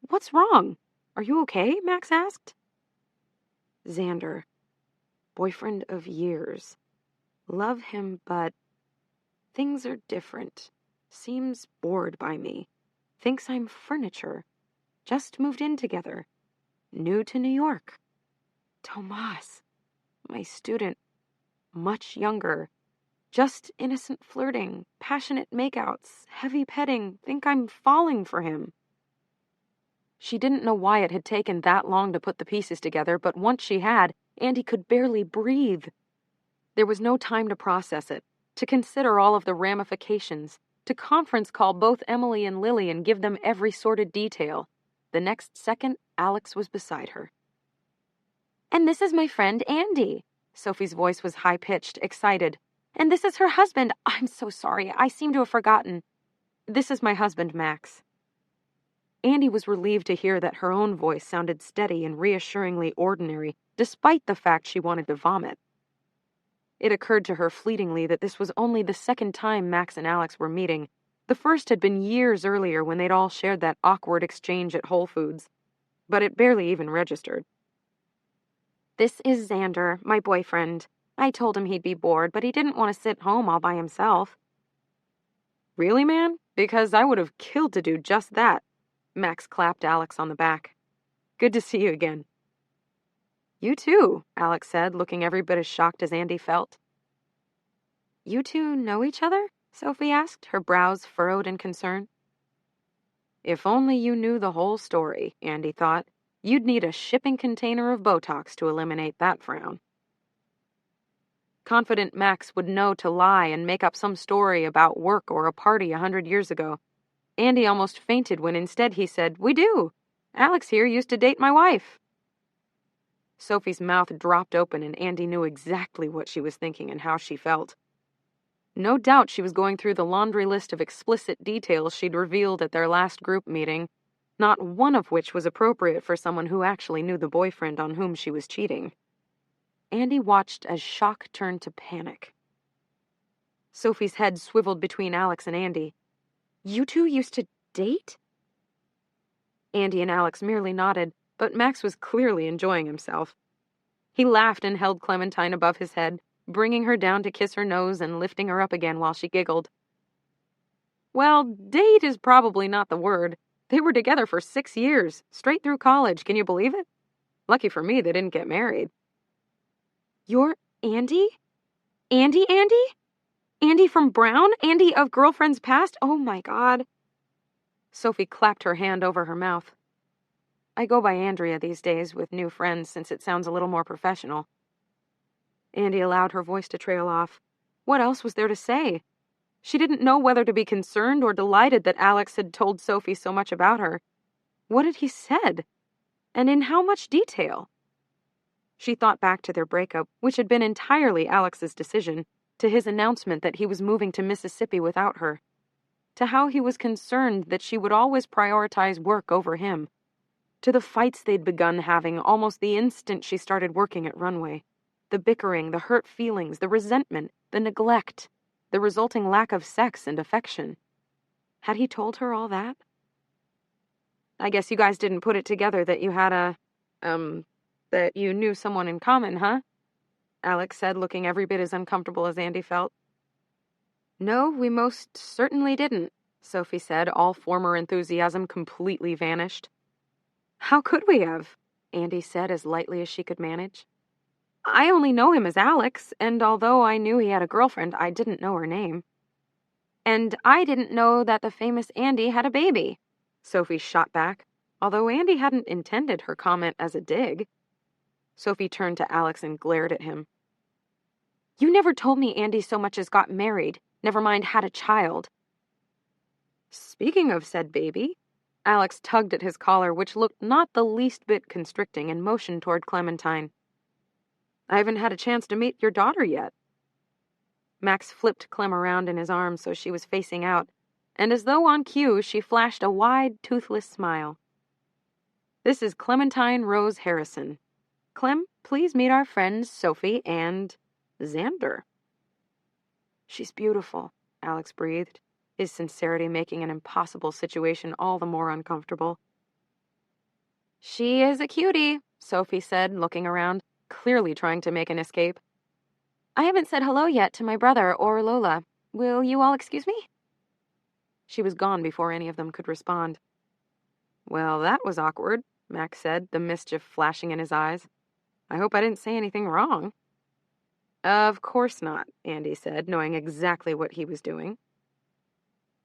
Speaker 1: "What's wrong? Are you okay?" Max asked. "Xander. Boyfriend of years. Love him, but things are different. Seems bored by me. Thinks I'm furniture. Just moved in together. New to New York. Tomas. My student. Much younger. Just innocent flirting, passionate makeouts, heavy petting. Think I'm falling for him." She didn't know why it had taken that long to put the pieces together, but once she had, Andy could barely breathe. There was no time to process it, to consider all of the ramifications, to conference call both Emily and Lily and give them every sordid detail. The next second, Alex was beside her. "And this is my friend Andy." Sophie's voice was high-pitched, excited. "And this is her husband. I'm so sorry. I seem to have forgotten. This is my husband, Max." Andy was relieved to hear that her own voice sounded steady and reassuringly ordinary, despite the fact she wanted to vomit. It occurred to her fleetingly that this was only the second time Max and Alex were meeting. The first had been years earlier when they'd all shared that awkward exchange at Whole Foods. But it barely even registered. "This is Xander, my boyfriend. I told him he'd be bored, but he didn't want to sit home all by himself." "Really, man? Because I would have killed to do just that." Max clapped Alex on the back. "Good to see you again." "You too," Alex said, looking every bit as shocked as Andy felt. "You two know each other?" Sophie asked, her brows furrowed in concern. If only you knew the whole story, Andy thought. You'd need a shipping container of Botox to eliminate that frown. Confident Max would know to lie and make up some story about work or a party 100 years ago. Andy almost fainted when instead he said, "We do. Alex here used to date my wife." Sophie's mouth dropped open and Andy knew exactly what she was thinking and how she felt. No doubt she was going through the laundry list of explicit details she'd revealed at their last group meeting, not one of which was appropriate for someone who actually knew the boyfriend on whom she was cheating. Andy watched as shock turned to panic. Sophie's head swiveled between Alex and Andy. "You two used to date?" Andy and Alex merely nodded, but Max was clearly enjoying himself. He laughed and held Clementine above his head, bringing her down to kiss her nose and lifting her up again while she giggled. "Well, date is probably not the word. They were together for 6 years, straight through college. Can you believe it? Lucky for me, they didn't get married." "You're Andy? Andy? Andy from Brown? Andy of Girlfriend's Past? Oh my God." Sophie clapped her hand over her mouth. "I go by Andrea these days with new friends since it sounds a little more professional." Andy allowed her voice to trail off. What else was there to say? She didn't know whether to be concerned or delighted that Alex had told Sophie so much about her. What had he said? And in how much detail? She thought back to their breakup, which had been entirely Alex's decision, to his announcement that he was moving to Mississippi without her, to how he was concerned that she would always prioritize work over him, to the fights they'd begun having almost the instant she started working at Runway, the bickering, the hurt feelings, the resentment, the neglect, the resulting lack of sex and affection. Had he told her all that? "I guess you guys didn't put it together that you had that you knew someone in common, huh?" Alex said, looking every bit as uncomfortable as Andy felt. "No, we most certainly didn't," Sophie said, all former enthusiasm completely vanished. "How could we have?" Andy said as lightly as she could manage. "I only know him as Alex, and although I knew he had a girlfriend, I didn't know her name." "And I didn't know that the famous Andy had a baby," Sophie shot back, although Andy hadn't intended her comment as a dig. Sophie turned to Alex and glared at him. "You never told me Andy so much as got married, never mind had a child." "Speaking of said baby," Alex tugged at his collar, which looked not the least bit constricting, and motioned toward Clementine. "I haven't had a chance to meet your daughter yet." Max flipped Clem around in his arms so she was facing out, and as though on cue, she flashed a wide, toothless smile. "This is Clementine Rose Harrison. Clem, please meet our friends Sophie and Xander." "She's beautiful," Alex breathed, his sincerity making an impossible situation all the more uncomfortable. "She is a cutie," Sophie said, looking around, clearly trying to make an escape. "I haven't said hello yet to my brother or Lola. Will you all excuse me?" She was gone before any of them could respond. "Well, that was awkward," Max said, the mischief flashing in his eyes. "I hope I didn't say anything wrong." "Of course not," Andy said, knowing exactly what he was doing.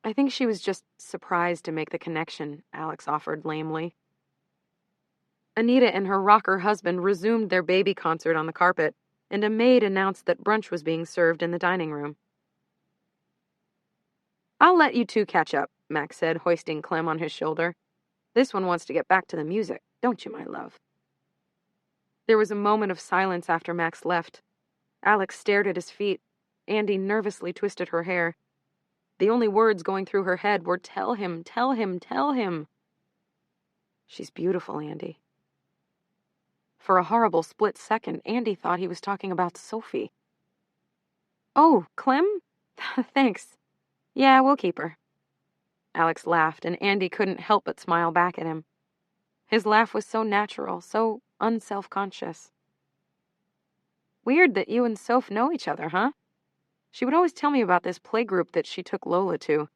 Speaker 1: "I think she was just surprised to make the connection," Alex offered lamely. Anita and her rocker husband resumed their baby concert on the carpet, and a maid announced that brunch was being served in the dining room. "I'll let you two catch up," Max said, hoisting Clem on his shoulder. "This one wants to get back to the music, don't you, my love?" There was a moment of silence after Max left. Alex stared at his feet. Andy nervously twisted her hair. The only words going through her head were, "Tell him, tell him, tell him." "She's beautiful, Andy." For a horrible split second, Andy thought he was talking about Sophie. "Oh, Clem? Thanks. Yeah, we'll keep her." Alex laughed, and Andy couldn't help but smile back at him. His laugh was so natural, so unself-conscious. "Weird that you and Soph know each other, huh? She would always tell me about this playgroup that she took Lola to.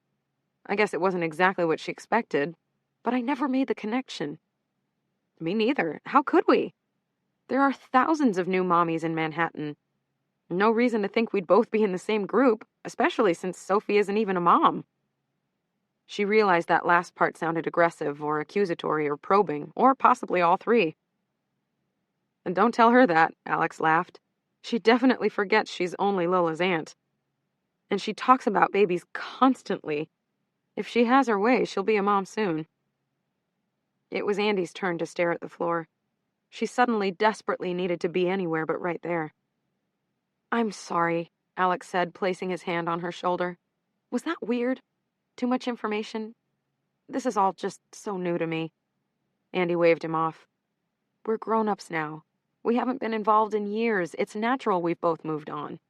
Speaker 1: I guess it wasn't exactly what she expected, but I never made the connection." "Me neither. How could we? There are thousands of new mommies in Manhattan. No reason to think we'd both be in the same group, especially since Sophie isn't even a mom." She realized that last part sounded aggressive or accusatory or probing, or possibly all three. "And don't tell her that," Alex laughed. "She definitely forgets she's only Lola's aunt. And she talks about babies constantly. If she has her way, she'll be a mom soon." It was Andy's turn to stare at the floor. She suddenly desperately needed to be anywhere but right there. "I'm sorry," Alex said, placing his hand on her shoulder. "Was that weird? Too much information? This is all just so new to me." Andy waved him off. "We're grown-ups now. We haven't been involved in years. It's natural we've both moved on."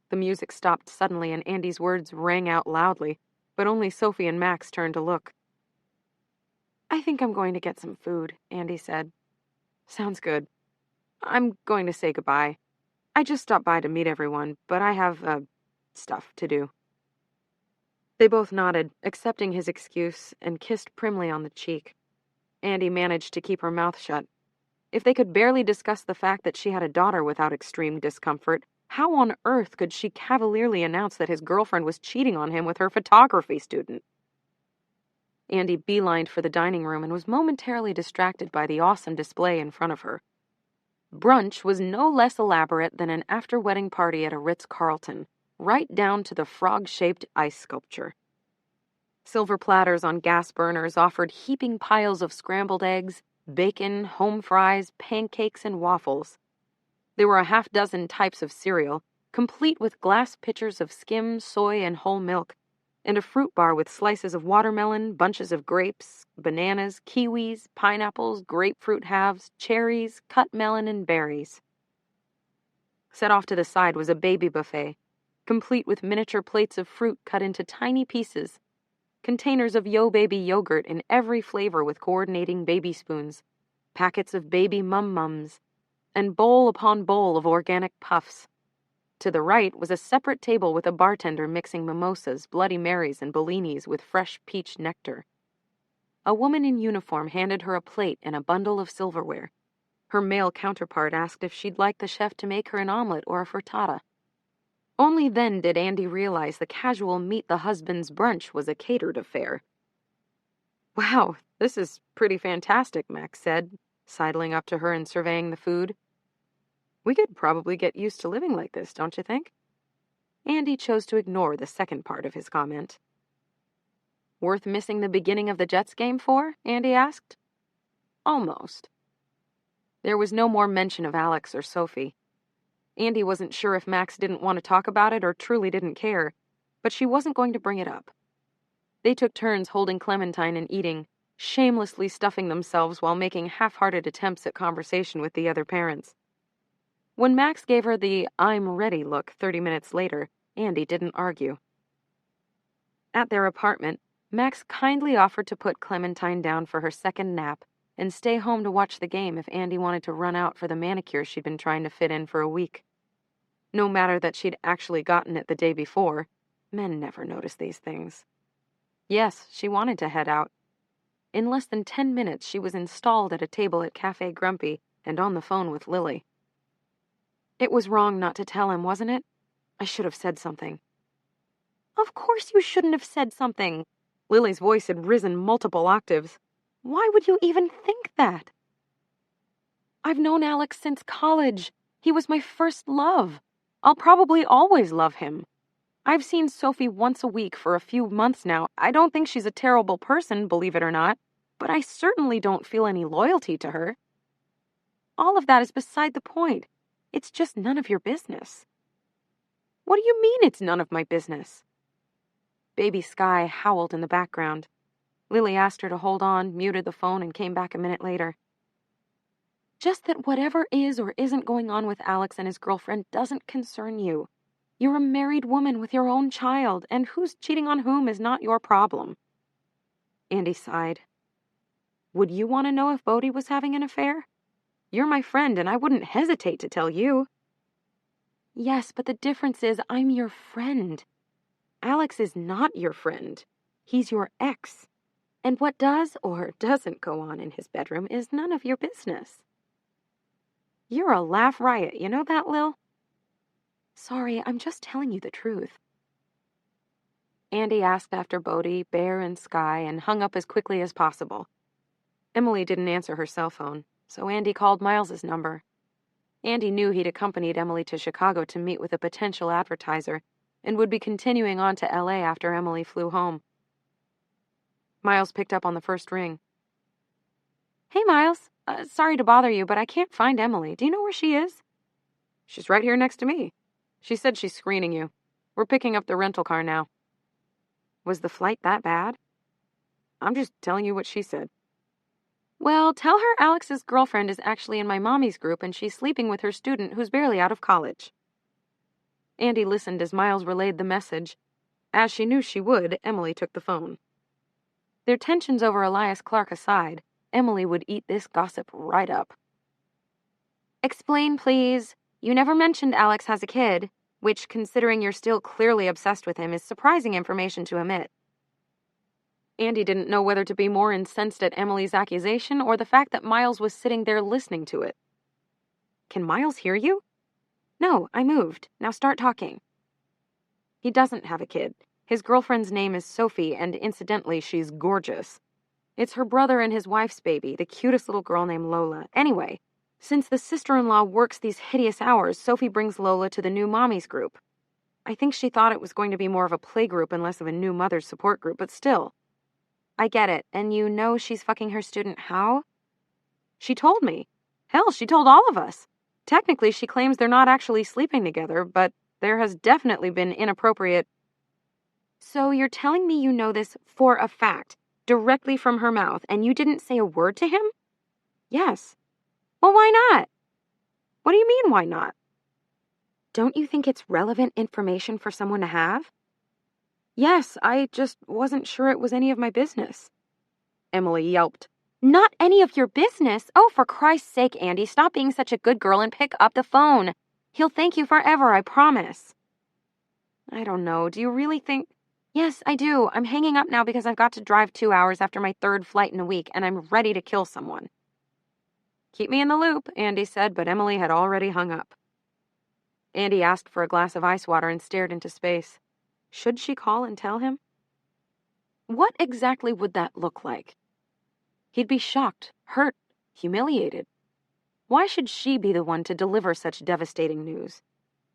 Speaker 1: The music stopped suddenly and Andy's words rang out loudly, but only Sophie and Max turned to look. "I think I'm going to get some food," Andy said. "Sounds good. I'm going to say goodbye. I just stopped by to meet everyone, but I have, stuff to do." They both nodded, accepting his excuse, and kissed primly on the cheek. Andy managed to keep her mouth shut. If they could barely discuss the fact that she had a daughter without extreme discomfort, how on earth could she cavalierly announce that his girlfriend was cheating on him with her photography student? Andy beelined for the dining room and was momentarily distracted by the awesome display in front of her. Brunch was no less elaborate than an after-wedding party at a Ritz-Carlton, right down to the frog-shaped ice sculpture. Silver platters on gas burners offered heaping piles of scrambled eggs, bacon, home fries, pancakes, and waffles. There were a half-dozen types of cereal, complete with glass pitchers of skim, soy, and whole milk, and a fruit bar with slices of watermelon, bunches of grapes, bananas, kiwis, pineapples, grapefruit halves, cherries, cut melon, and berries. Set off to the side was a baby buffet, complete with miniature plates of fruit cut into tiny pieces, containers of Yo Baby yogurt in every flavor with coordinating baby spoons, packets of baby mum-mums, and bowl upon bowl of organic puffs. To the right was a separate table with a bartender mixing mimosas, Bloody Marys, and Bellinis with fresh peach nectar. A woman in uniform handed her a plate and a bundle of silverware. Her male counterpart asked if she'd like the chef to make her an omelet or a frittata. Only then did Andy realize the casual meet the husband's brunch was a catered affair. "Wow, this is pretty fantastic," Max said, sidling up to her and surveying the food. "We could probably get used to living like this, don't you think?" Andy chose to ignore the second part of his comment. "Worth missing the beginning of the Jets game for?" Andy asked. "Almost." There was no more mention of Alex or Sophie. Andy wasn't sure if Max didn't want to talk about it or truly didn't care, but she wasn't going to bring it up. They took turns holding Clementine and eating, shamelessly stuffing themselves while making half-hearted attempts at conversation with the other parents. When Max gave her the "I'm ready" look 30 minutes later, Andy didn't argue. At their apartment, Max kindly offered to put Clementine down for her second nap and stay home to watch the game if Andy wanted to run out for the manicure she'd been trying to fit in for a week. No matter that she'd actually gotten it the day before, men never notice these things. Yes, she wanted to head out. In less than 10 minutes, she was installed at a table at Café Grumpy and on the phone with Lily. "It was wrong not to tell him, wasn't it? I should have said something." "Of course you shouldn't have said something." Lily's voice had risen multiple octaves. "Why would you even think that?" "I've known Alex since college. He was my first love. I'll probably always love him. I've seen Sophie once a week for a few months now. I don't think she's a terrible person, believe it or not, but I certainly don't feel any loyalty to her. All of that is beside the point. It's just none of your business." "What do you mean it's none of my business?" Baby Sky howled in the background. Lily asked her to hold on, muted the phone, and came back a minute later. "Just that whatever is or isn't going on with Alex and his girlfriend doesn't concern you. You're a married woman with your own child, and who's cheating on whom is not your problem." Andy sighed. "Would you want to know if Bodhi was having an affair? You're my friend, and I wouldn't hesitate to tell you." "Yes, but the difference is I'm your friend. Alex is not your friend. He's your ex. And what does or doesn't go on in his bedroom is none of your business." "You're a laugh riot, you know that, Lil?" "Sorry, I'm just telling you the truth." Andy asked after Bodhi, Bear, and Sky and hung up as quickly as possible. Emily didn't answer her cell phone, so Andy called Miles's number. Andy knew he'd accompanied Emily to Chicago to meet with a potential advertiser and would be continuing on to LA after Emily flew home. Miles picked up on the first ring. "Hey, Miles. Sorry to bother you, but I can't find Emily. Do you know where she is? She's right here next to me. She said she's screening you. We're picking up the rental car now. Was the flight that bad? I'm just telling you what she said. Well, tell her Alex's girlfriend is actually in my mommy's group and she's sleeping with her student who's barely out of college. Andy listened as Miles relayed the message. As she knew she would, Emily took the phone. Their tensions over Elias Clark aside, Emily would eat this gossip right up. Explain, please. You never mentioned Alex has a kid, which, considering you're still clearly obsessed with him, is surprising information to omit. Andy didn't know whether to be more incensed at Emily's accusation or the fact that Miles was sitting there listening to it. Can Miles hear you? No, I moved. Now start talking. He doesn't have a kid. His girlfriend's name is Sophie, and incidentally, she's gorgeous. It's her brother and his wife's baby, the cutest little girl named Lola. Anyway, since the sister-in-law works these hideous hours, Sophie brings Lola to the new mommies group. I think she thought it was going to be more of a play group and less of a new mother's support group, but still. I get it, and you know she's fucking her student how? She told me. Hell, she told all of us. Technically, she claims they're not actually sleeping together, but there has definitely been inappropriate... So you're telling me you know this for a fact, directly from her mouth, and you didn't say a word to him? Yes. Well, why not? What do you mean, why not? Don't you think it's relevant information for someone to have? Yes, I just wasn't sure it was any of my business. Emily yelped. Not any of your business? Oh, for Christ's sake, Andy, stop being such a good girl and pick up the phone. He'll thank you forever, I promise. I don't know. Do you really think... Yes, I do. I'm hanging up now because I've got to drive 2 hours after my third flight in a week, and I'm ready to kill someone. Keep me in the loop, Andy said, but Emily had already hung up. Andy asked for a glass of ice water and stared into space. Should she call and tell him? What exactly would that look like? He'd be shocked, hurt, humiliated. Why should she be the one to deliver such devastating news?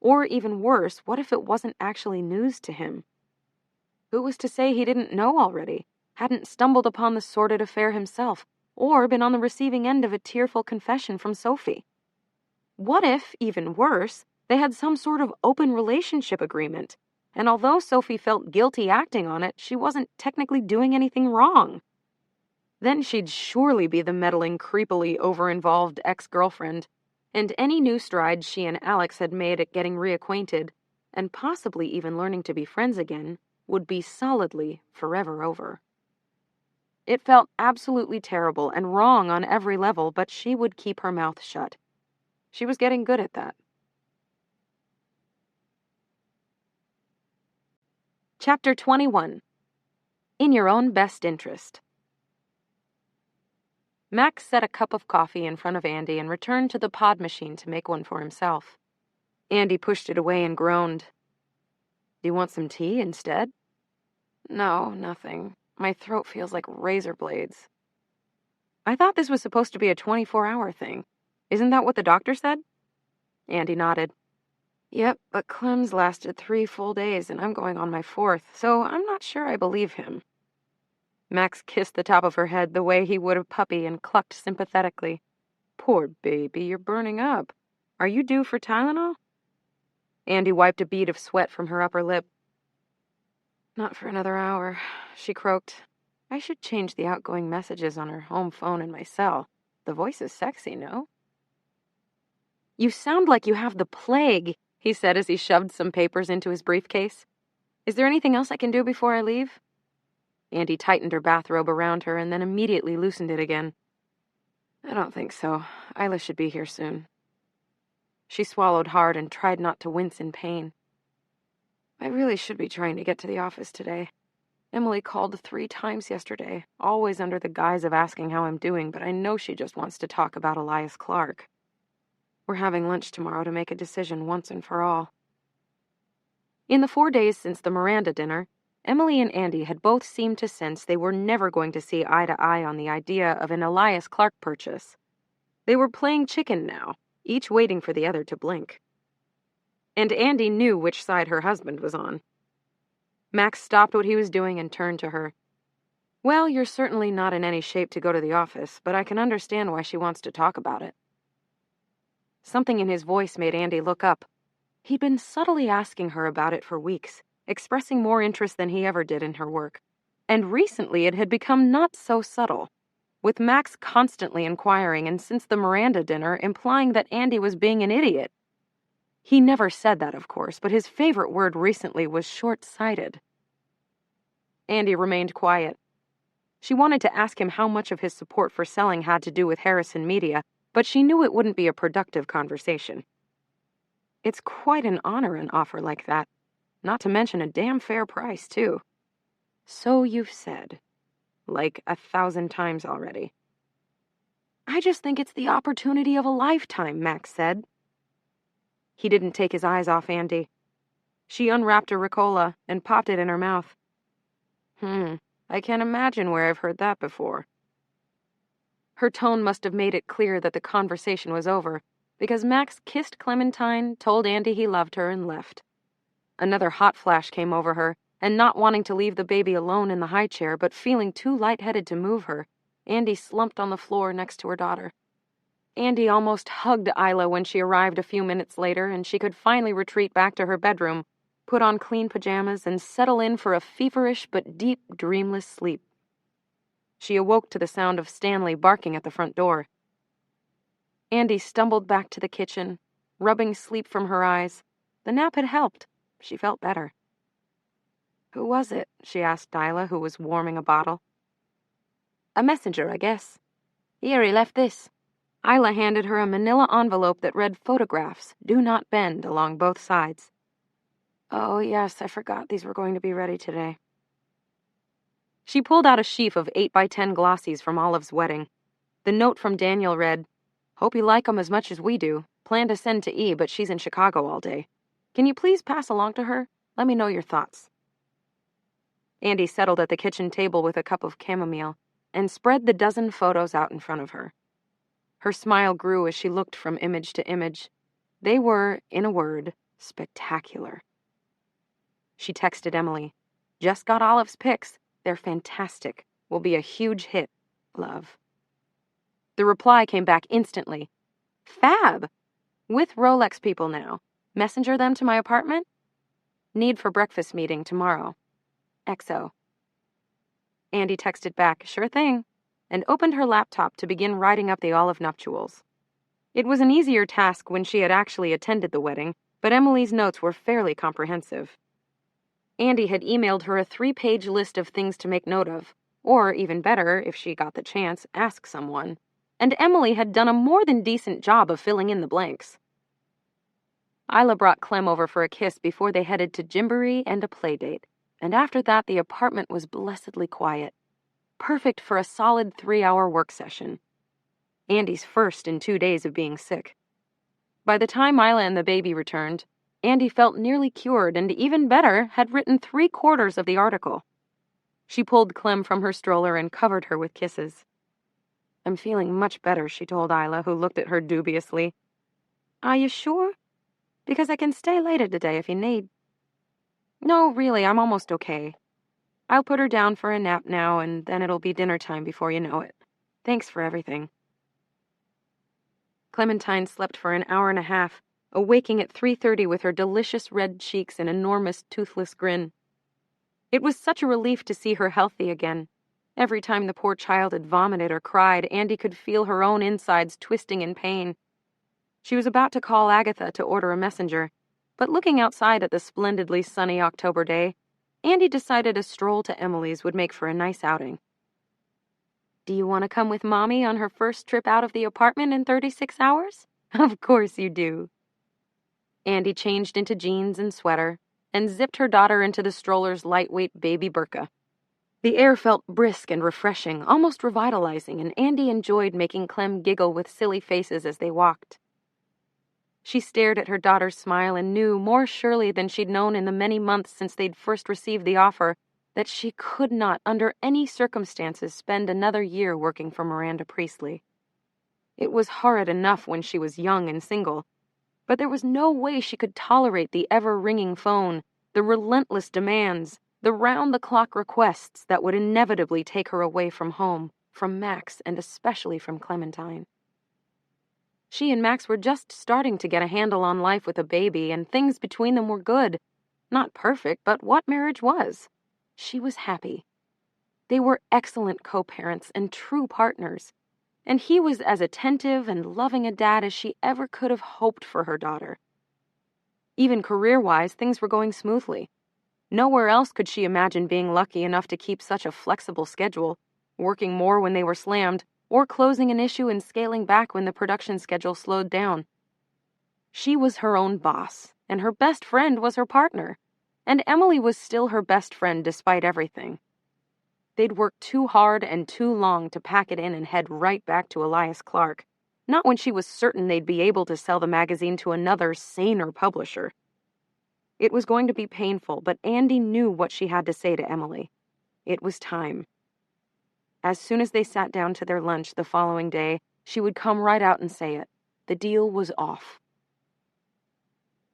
Speaker 1: Or even worse, what if it wasn't actually news to him? Who was to say he didn't know already, hadn't stumbled upon the sordid affair himself, or been on the receiving end of a tearful confession from Sophie? What if, even worse, they had some sort of open relationship agreement, and although Sophie felt guilty acting on it, she wasn't technically doing anything wrong? Then she'd surely be the meddling, creepily over-involved ex-girlfriend, and any new strides she and Alex had made at getting reacquainted, and possibly even learning to be friends again, would be solidly forever over. It felt absolutely terrible and wrong on every level, but she would keep her mouth shut. She was getting good at that. Chapter 21. In Your Own Best Interest. Max set a cup of coffee in front of Andy and returned to the pod machine to make one for himself. Andy pushed it away and groaned. Do you want some tea instead? No, nothing. My throat feels like razor blades. I thought this was supposed to be a 24-hour thing. Isn't that what the doctor said? Andy nodded. Yep, but Clem's lasted 3 full days and I'm going on my 4th, so I'm not sure I believe him. Max kissed the top of her head the way he would a puppy and clucked sympathetically. Poor baby, you're burning up. Are you due for Tylenol? Andy wiped a bead of sweat from her upper lip. Not for another hour, she croaked. I should change the outgoing messages on her home phone in my cell. The voice is sexy, no? You sound like you have the plague, he said as he shoved some papers into his briefcase. Is there anything else I can do before I leave? Andy tightened her bathrobe around her and then immediately loosened it again. I don't think so. Isla should be here soon. She swallowed hard and tried not to wince in pain. I really should be trying to get to the office today. Emily called 3 times yesterday, always under the guise of asking how I'm doing, but I know she just wants to talk about Elias Clark. We're having lunch tomorrow to make a decision once and for all. In the 4 days since the Miranda dinner, Emily and Andy had both seemed to sense they were never going to see eye to eye on the idea of an Elias Clark purchase. They were playing chicken now, each waiting for the other to blink. And Andy knew which side her husband was on. Max stopped what he was doing and turned to her. Well, you're certainly not in any shape to go to the office, but I can understand why she wants to talk about it. Something in his voice made Andy look up. He'd been subtly asking her about it for weeks, expressing more interest than he ever did in her work. And recently it had become not so subtle, with Max constantly inquiring, and since the Miranda dinner, implying that Andy was being an idiot. He never said that, of course, but his favorite word recently was short-sighted. Andy remained quiet. She wanted to ask him how much of his support for selling had to do with Harrison Media, but she knew it wouldn't be a productive conversation. It's quite an honor, an offer like that, not to mention a damn fair price, too. So you've said, like 1,000 times already. I just think it's the opportunity of a lifetime, Max said. He didn't take his eyes off Andy. She unwrapped a Ricola and popped it in her mouth. I can't imagine where I've heard that before. Her tone must have made it clear that the conversation was over, because Max kissed Clementine, told Andy he loved her, and left. Another hot flash came over her, and not wanting to leave the baby alone in the high chair, but feeling too lightheaded to move her, Andy slumped on the floor next to her daughter. Andy almost hugged Isla when she arrived a few minutes later, and she could finally retreat back to her bedroom, put on clean pajamas, and settle in for a feverish but deep, dreamless sleep. She awoke to the sound of Stanley barking at the front door. Andy stumbled back to the kitchen, rubbing sleep from her eyes. The nap had helped. She felt better. Who was it? She asked Isla, who was warming a bottle. A messenger, I guess. Here, he left this. Isla handed her a manila envelope that read photographs, do not bend, along both sides. Oh, yes, I forgot these were going to be ready today. She pulled out a sheaf of 8x10 glossies from Olive's wedding. The note from Daniel read, Hope you like 'em as much as we do. Plan to send to E, but she's in Chicago all day. Can you please pass along to her? Let me know your thoughts. Andy settled at the kitchen table with a cup of chamomile and spread the dozen photos out in front of her. Her smile grew as she looked from image to image. They were, in a word, spectacular. She texted Emily, Just got Olive's pics. They're fantastic. Will be a huge hit. Love. The reply came back instantly. Fab! With Rolex people now. Messenger them to my apartment? Need for breakfast meeting tomorrow. XO. Andy texted back, Sure thing, and opened her laptop to begin writing up the Olive nuptials. It was an easier task when she had actually attended the wedding, but Emily's notes were fairly comprehensive. Andy had emailed her a 3-page list of things to make note of, or, even better, if she got the chance, ask someone, and Emily had done a more than decent job of filling in the blanks. Isla brought Clem over for a kiss before they headed to Gymboree and a playdate, and after that the apartment was blessedly quiet, perfect for a solid 3-hour work session. Andy's first in 2 days of being sick. By the time Isla and the baby returned, Andy felt nearly cured and, even better, had written 3/4 of the article. She pulled Clem from her stroller and covered her with kisses. I'm feeling much better, she told Isla, who looked at her dubiously. Are you sure? Because I can stay later today if you need. No, really, I'm almost okay. I'll put her down for a nap now, and then it'll be dinner time before you know it. Thanks for everything. Clementine slept for an hour and a half, awaking at 3:30 with her delicious red cheeks and enormous toothless grin. It was such a relief to see her healthy again. Every time the poor child had vomited or cried, Andy could feel her own insides twisting in pain. She was about to call Agatha to order a messenger, but looking outside at the splendidly sunny October day, Andy decided a stroll to Emily's would make for a nice outing. Do you want to come with Mommy on her first trip out of the apartment in 36 hours? Of course you do. Andy changed into jeans and sweater and zipped her daughter into the stroller's lightweight baby burqa. The air felt brisk and refreshing, almost revitalizing, and Andy enjoyed making Clem giggle with silly faces as they walked. She stared at her daughter's smile and knew, more surely than she'd known in the many months since they'd first received the offer, that she could not, under any circumstances, spend another year working for Miranda Priestley. It was horrid enough when she was young and single, but there was no way she could tolerate the ever-ringing phone, the relentless demands, The round-the-clock requests that would inevitably take her away from home, from Max, and especially from Clementine. She and Max were just starting to get a handle on life with a baby, and things between them were good. Not perfect, but what marriage was. She was happy. They were excellent co-parents and true partners, and he was as attentive and loving a dad as she ever could have hoped for her daughter. Even career-wise, things were going smoothly. Nowhere else could she imagine being lucky enough to keep such a flexible schedule, working more when they were slammed, or closing an issue and scaling back when the production schedule slowed down. She was her own boss, and her best friend was her partner, and Emily was still her best friend despite everything. They'd worked too hard and too long to pack it in and head right back to Elias Clark, not when she was certain they'd be able to sell the magazine to another, saner publisher. It was going to be painful, but Andy knew what she had to say to Emily. It was time. As soon as they sat down to their lunch the following day, she would come right out and say it. The deal was off.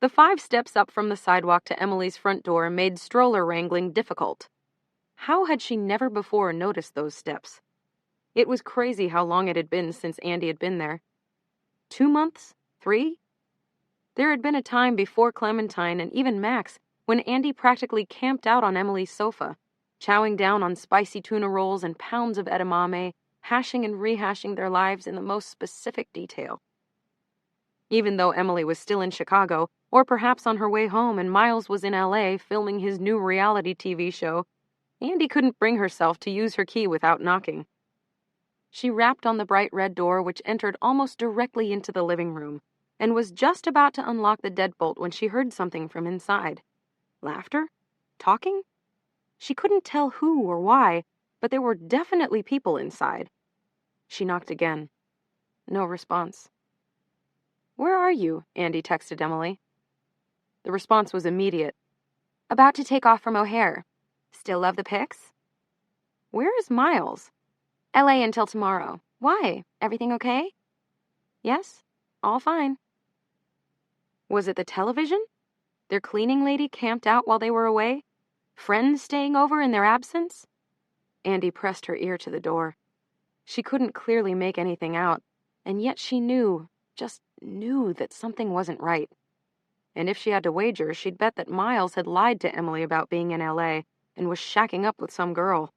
Speaker 1: The 5 steps up from the sidewalk to Emily's front door made stroller wrangling difficult. How had she never before noticed those steps? It was crazy how long it had been since Andy had been there. 2 months? 3? There had been a time before Clementine and even Max when Andy practically camped out on Emily's sofa, chowing down on spicy tuna rolls and pounds of edamame, hashing and rehashing their lives in the most specific detail. Even though Emily was still in Chicago, or perhaps on her way home and Miles was in LA filming his new reality TV show, Andy couldn't bring herself to use her key without knocking. She rapped on the bright red door which entered almost directly into the living room, and was just about to unlock the deadbolt when she heard something from inside. Laughter? Talking? She couldn't tell who or why, but there were definitely people inside. She knocked again. No response. "Where are you?" Andy texted Emily. The response was immediate. "About to take off from O'Hare. Still love the pics?" "Where is Miles?" "LA until tomorrow. Why? Everything okay?" "Yes, all fine." Was it the television? Their cleaning lady camped out while they were away? Friends staying over in their absence? Andy pressed her ear to the door. She couldn't clearly make anything out, and yet she knew, just knew that something wasn't right. And if she had to wager, she'd bet that Miles had lied to Emily about being in LA and was shacking up with some girl.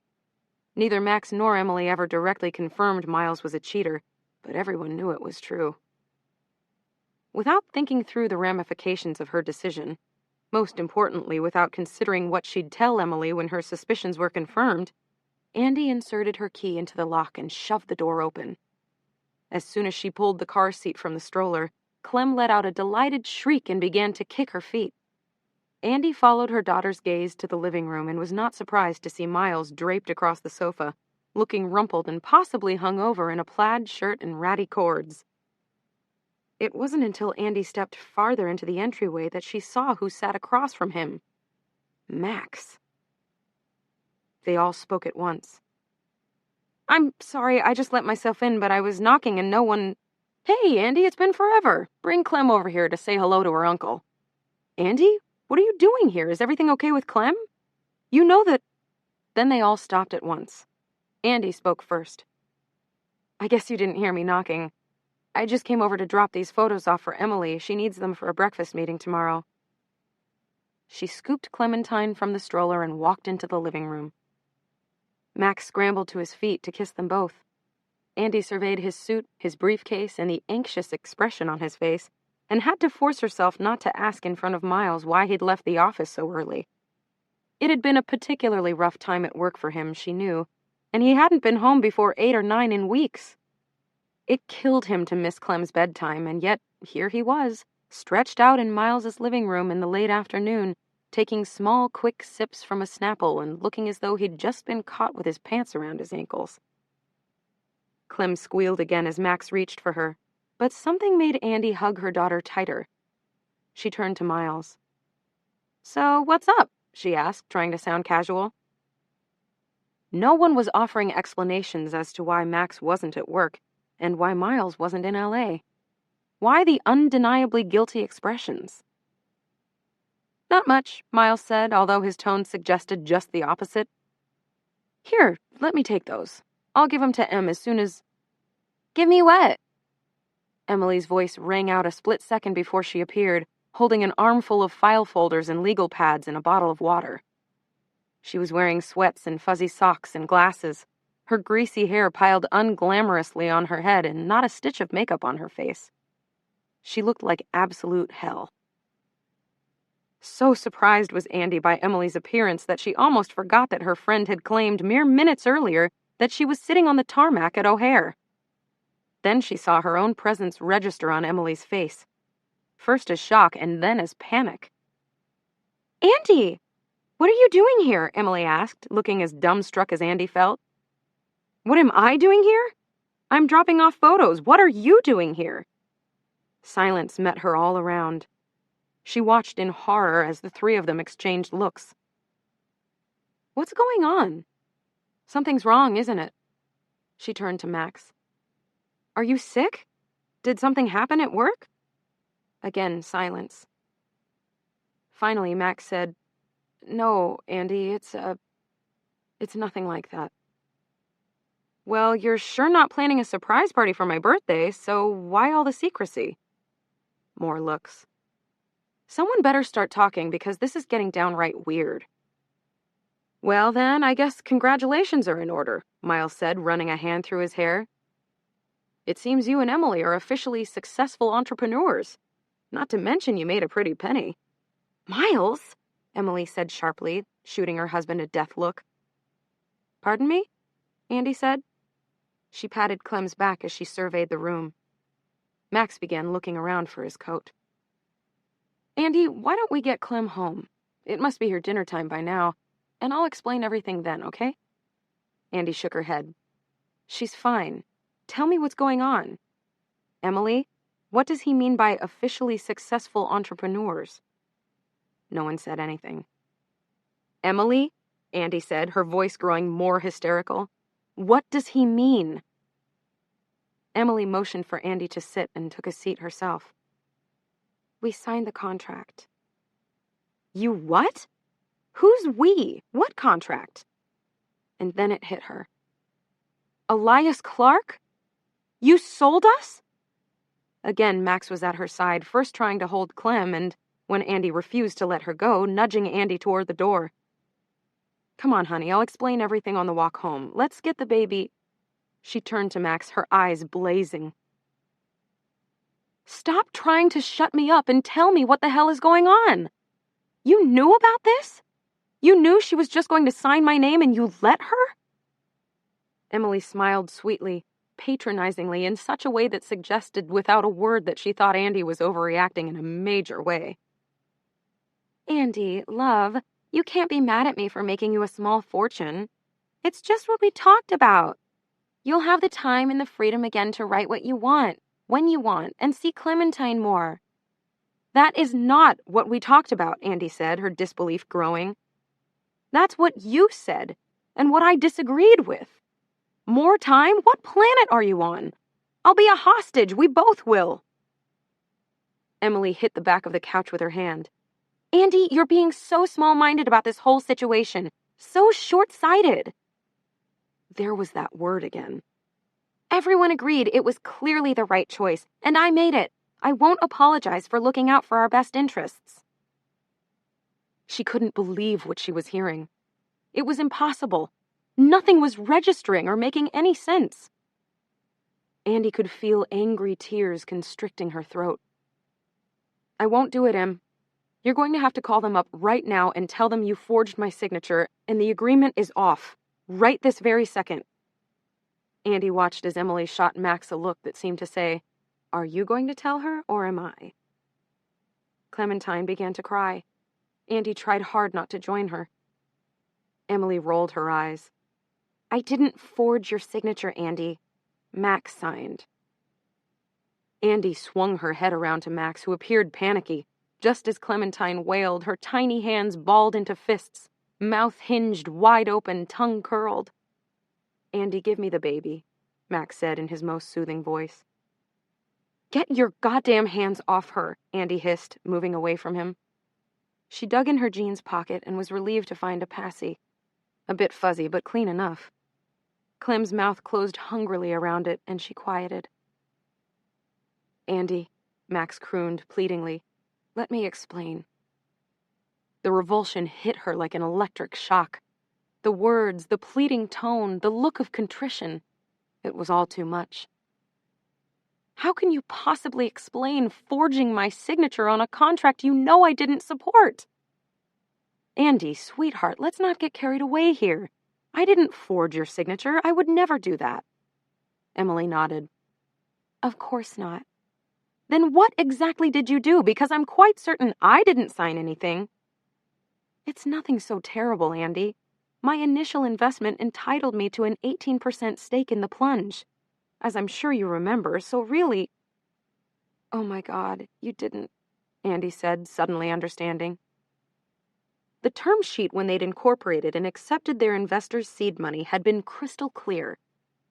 Speaker 1: Neither Max nor Emily ever directly confirmed Miles was a cheater, but everyone knew it was true. Without thinking through the ramifications of her decision, most importantly without considering what she'd tell Emily when her suspicions were confirmed, Andy inserted her key into the lock and shoved the door open. As soon as she pulled the car seat from the stroller, Clem let out a delighted shriek and began to kick her feet. Andy followed her daughter's gaze to the living room and was not surprised to see Miles draped across the sofa, looking rumpled and possibly hung over in a plaid shirt and ratty cords. It wasn't until Andy stepped farther into the entryway that she saw who sat across from him. Max. They all spoke at once. "I'm sorry, I just let myself in, but I was knocking and no one—" "Hey, Andy, it's been forever. Bring Clem over here to say hello to her uncle." "Andy, what are you doing here? Is everything okay with Clem? You know that—" Then they all stopped at once. Andy spoke first. "I guess you didn't hear me knocking. I just came over to drop these photos off for Emily. She needs them for a breakfast meeting tomorrow." She scooped Clementine from the stroller and walked into the living room. Max scrambled to his feet to kiss them both. Andy surveyed his suit, his briefcase, and the anxious expression on his face, and had to force herself not to ask in front of Miles why he'd left the office so early. It had been a particularly rough time at work for him, she knew, and he hadn't been home before 8 or 9 in weeks. It killed him to miss Clem's bedtime, and yet here he was, stretched out in Miles's living room in the late afternoon, taking small, quick sips from a Snapple and looking as though he'd just been caught with his pants around his ankles. Clem squealed again as Max reached for her, but something made Andy hug her daughter tighter. She turned to Miles. "So, what's up?" she asked, trying to sound casual. No one was offering explanations as to why Max wasn't at work, and why Miles wasn't in LA. Why the undeniably guilty expressions? Not much, Miles said, although his tone suggested just the opposite. Here, let me take those. I'll give them to Em as soon as... Give me what? Emily's voice rang out a split second before she appeared, holding an armful of file folders and legal pads and a bottle of water. She was wearing sweats and fuzzy socks and glasses, her greasy hair piled unglamorously on her head and not a stitch of makeup on her face. She looked like absolute hell. So surprised was Andy by Emily's appearance that she almost forgot that her friend had claimed mere minutes earlier that she was sitting on the tarmac at O'Hare. Then she saw her own presence register on Emily's face, first as shock and then as panic. Andy! What are you doing here? Emily asked, looking as dumbstruck as Andy felt. What am I doing here? I'm dropping off photos. What are you doing here? Silence met her all around. She watched in horror as the three of them exchanged looks. What's going on? Something's wrong, isn't it? She turned to Max. Are you sick? Did something happen at work? Again, silence. Finally, Max said, No, Andy, it's nothing like that. Well, you're sure not planning a surprise party for my birthday, so why all the secrecy? More looks. Someone better start talking because this is getting downright weird. Well then, I guess congratulations are in order, Miles said, running a hand through his hair. It seems you and Emily are officially successful entrepreneurs. Not to mention you made a pretty penny. Miles, Emily said sharply, shooting her husband a death look. Pardon me? Andy said. She patted Clem's back as she surveyed the room. Max began looking around for his coat. Andy, why don't we get Clem home? It must be her dinner time by now, and I'll explain everything then, okay? Andy shook her head. She's fine. Tell me what's going on. Emily, what does he mean by officially successful entrepreneurs? No one said anything. Emily, Andy said, her voice growing more hysterical. What does he mean? Emily motioned for Andy to sit and took a seat herself. We signed the contract. You what? Who's we? What contract? And then it hit her. Elias Clark? You sold us? Again, Max was at her side, first trying to hold Clem, and, when Andy refused to let her go, nudging Andy toward the door. Come on, honey, I'll explain everything on the walk home. Let's get the baby... She turned to Max, her eyes blazing. Stop trying to shut me up and tell me what the hell is going on. You knew about this? You knew she was just going to sign my name and you let her? Emily smiled sweetly, patronizingly, in such a way that suggested without a word that she thought Andy was overreacting in a major way. Andy, love, you can't be mad at me for making you a small fortune. It's just what we talked about. You'll have the time and the freedom again to write what you want, when you want, and see Clementine more. That is not what we talked about, Andy said, her disbelief growing. That's what you said, and what I disagreed with. More time? What planet are you on? I'll be a hostage. We both will. Emily hit the back of the couch with her hand. Andy, you're being so small-minded about this whole situation. So short-sighted. There was that word again. Everyone agreed it was clearly the right choice, and I made it. I won't apologize for looking out for our best interests. She couldn't believe what she was hearing. It was impossible. Nothing was registering or making any sense. Andy could feel angry tears constricting her throat. I won't do it, Em. You're going to have to call them up right now and tell them you forged my signature and the agreement is off. Right this very second. Andy watched as Emily shot Max a look that seemed to say, Are you going to tell her, or am I? Clementine began to cry. Andy tried hard not to join her. Emily rolled her eyes. I didn't forge your signature, Andy. Max signed. Andy swung her head around to Max, who appeared panicky, just as Clementine wailed, her tiny hands balled into fists, mouth hinged wide open, tongue curled. Andy, give me the baby, Max said in his most soothing voice. Get your goddamn hands off her, Andy hissed, moving away from him. She dug in her jeans pocket and was relieved to find a passy. A bit fuzzy, but clean enough. Clem's mouth closed hungrily around it, and she quieted. "Andy," Max crooned pleadingly, "let me explain." The revulsion hit her like an electric shock. The words, the pleading tone, the look of contrition. It was all too much. "How can you possibly explain forging my signature on a contract you know I didn't support?" "Andy, sweetheart, let's not get carried away here. I didn't forge your signature. I would never do that." Emily nodded. "Of course not." "Then what exactly did you do? Because I'm quite certain I didn't sign anything." "It's nothing so terrible, Andy. My initial investment entitled me to an 18% stake in the plunge, as I'm sure you remember, so really—" "Oh my God, you didn't," Andy said, suddenly understanding. The term sheet when they'd incorporated and accepted their investors' seed money had been crystal clear.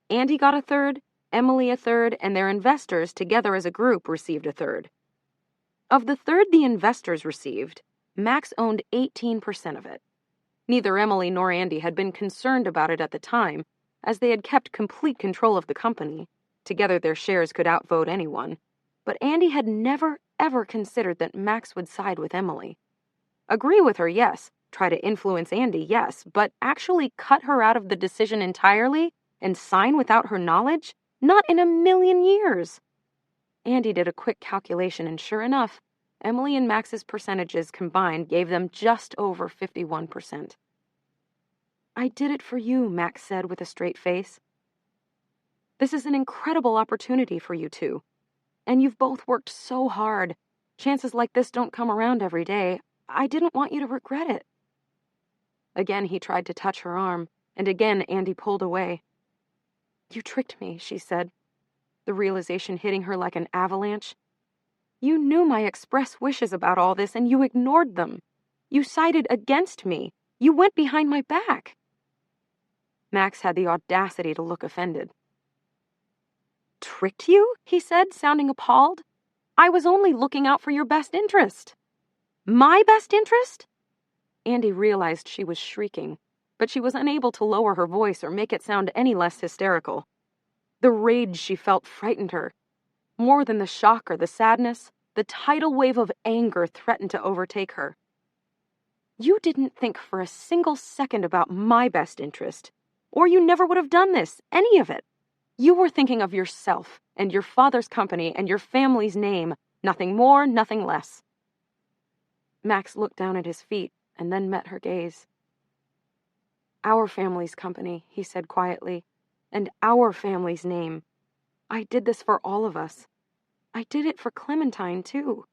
Speaker 1: Andy got a third, Emily a third, and their investors, together as a group, received a third. Of the third the investors received, Max owned 18% of it. Neither Emily nor Andy had been concerned about it at the time, as they had kept complete control of the company. Together their shares could outvote anyone. But Andy had never, ever considered that Max would side with Emily. Agree with her, yes. Try to influence Andy, yes. But actually cut her out of the decision entirely and sign without her knowledge? Not in a million years. Andy did a quick calculation, and sure enough, Emily and Max's percentages combined gave them just over 51%. "I did it for you," Max said with a straight face. "This is an incredible opportunity for you two. And you've both worked so hard. Chances like this don't come around every day. I didn't want you to regret it." Again he tried to touch her arm, and again Andy pulled away. "You tricked me," she said, the realization hitting her like an avalanche. "You knew my express wishes about all this, and you ignored them. You sided against me. You went behind my back." Max had the audacity to look offended. "Tricked you?" he said, sounding appalled. "I was only looking out for your best interest." "My best interest?" Andy realized she was shrieking, but she was unable to lower her voice or make it sound any less hysterical. The rage she felt frightened her. More than the shock or the sadness, the tidal wave of anger threatened to overtake her. "You didn't think for a single second about my best interest, or you never would have done this, any of it. You were thinking of yourself and your father's company and your family's name, nothing more, nothing less." Max looked down at his feet and then met her gaze. "Our family's company," he said quietly, "and our family's name. I did this for all of us. I did it for Clementine, too."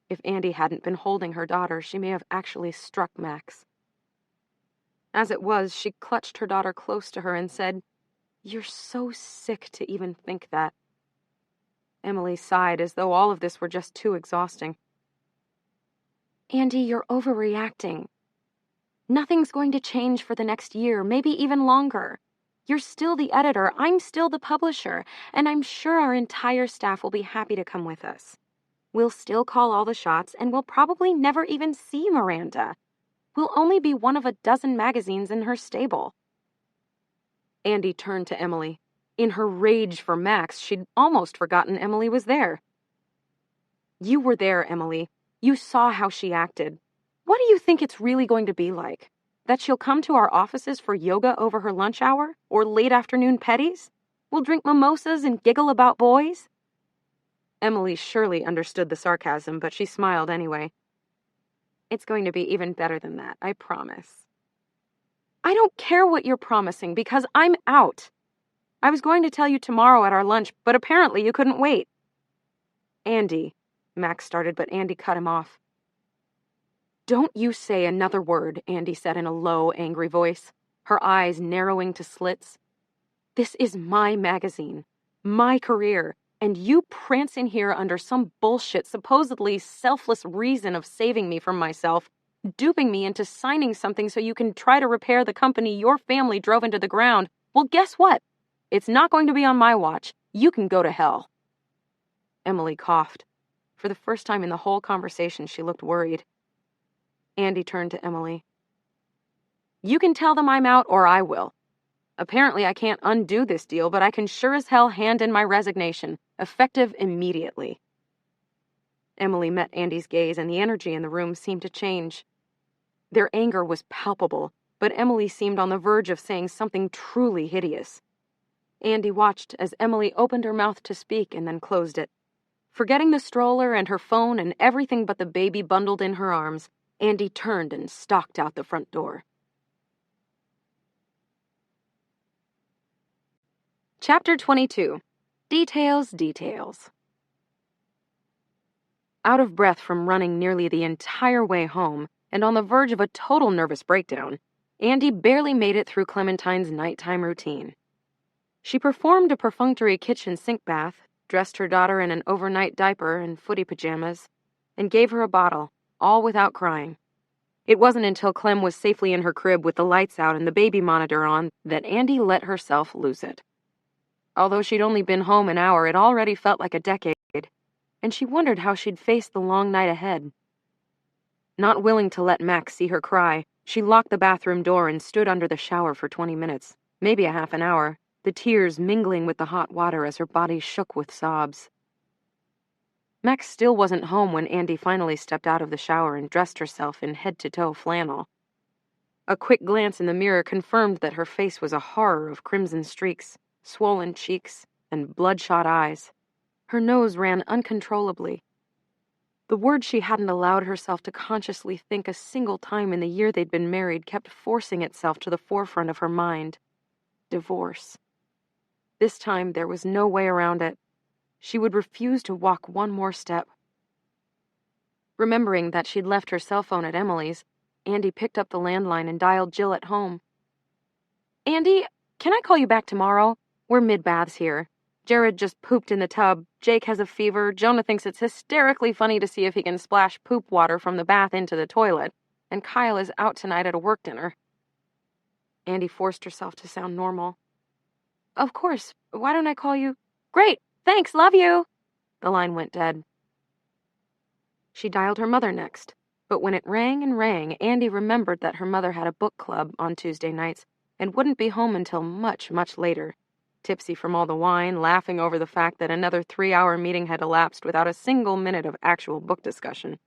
Speaker 1: If Andy hadn't been holding her daughter, she may have actually struck Max. As it was, she clutched her daughter close to her and said, "You're so sick to even think that." Emily sighed as though all of this were just too exhausting. "Andy, you're overreacting. Nothing's going to change for the next year, maybe even longer. You're still the editor, I'm still the publisher, and I'm sure our entire staff will be happy to come with us. We'll still call all the shots, and we'll probably never even see Miranda. We'll only be one of a dozen magazines in her stable." Andy turned to Emily. In her rage for Max, she'd almost forgotten Emily was there. "You were there, Emily. You saw how she acted. What do you think it's really going to be like? That she'll come to our offices for yoga over her lunch hour? Or late afternoon petties? We'll drink mimosas and giggle about boys?" Emily surely understood the sarcasm, but she smiled anyway. "It's going to be even better than that, I promise." "I don't care what you're promising, because I'm out. I was going to tell you tomorrow at our lunch, but apparently you couldn't wait." "Andy," Max started, but Andy cut him off. "Don't you say another word," Andy said in a low, angry voice, her eyes narrowing to slits. "This is my magazine, my career, and you prance in here under some bullshit, supposedly selfless reason of saving me from myself, duping me into signing something so you can try to repair the company your family drove into the ground. Well, guess what? It's not going to be on my watch. You can go to hell." Emily coughed. For the first time in the whole conversation, she looked worried. Andy turned to Emily. You can tell them I'm out or I will. Apparently I can't undo this deal, but I can sure as hell hand in my resignation, effective immediately. Emily met Andy's gaze, and the energy in the room seemed to change. Their anger was palpable, but Emily seemed on the verge of saying something truly hideous. Andy watched as Emily opened her mouth to speak and then closed it. Forgetting the stroller and her phone and everything but the baby bundled in her arms, Andy turned and stalked out the front door. Chapter 22. Details, details. Out of breath from running nearly the entire way home and on the verge of a total nervous breakdown, Andy barely made it through Clementine's nighttime routine. She performed a perfunctory kitchen sink bath, dressed her daughter in an overnight diaper and footy pajamas, and gave her a bottle, all without crying. It wasn't until Clem was safely in her crib with the lights out and the baby monitor on that Andy let herself lose it. Although she'd only been home an hour, it already felt like a decade, and she wondered how she'd face the long night ahead. Not willing to let Max see her cry, she locked the bathroom door and stood under the shower for 20 minutes, maybe a half an hour, the tears mingling with the hot water as her body shook with sobs. Max still wasn't home when Andy finally stepped out of the shower and dressed herself in head-to-toe flannel. A quick glance in the mirror confirmed that her face was a horror of crimson streaks, swollen cheeks, and bloodshot eyes. Her nose ran uncontrollably. The word she hadn't allowed herself to consciously think a single time in the year they'd been married kept forcing itself to the forefront of her mind. Divorce. This time there was no way around it. She would refuse to walk one more step. Remembering that she'd left her cell phone at Emily's, Andy picked up the landline and dialed Jill at home. Andy, can I call you back tomorrow? We're mid-baths here. Jared just pooped in the tub, Jake has a fever, Jonah thinks it's hysterically funny to see if he can splash poop water from the bath into the toilet, and Kyle is out tonight at a work dinner. Andy forced herself to sound normal. Of course, why don't I call you? Great, thanks, love you! The line went dead. She dialed her mother next, but when it rang and rang, Andy remembered that her mother had a book club on Tuesday nights and wouldn't be home until much, much later. Tipsy from all the wine, laughing over the fact that another 3-hour meeting had elapsed without a single minute of actual book discussion.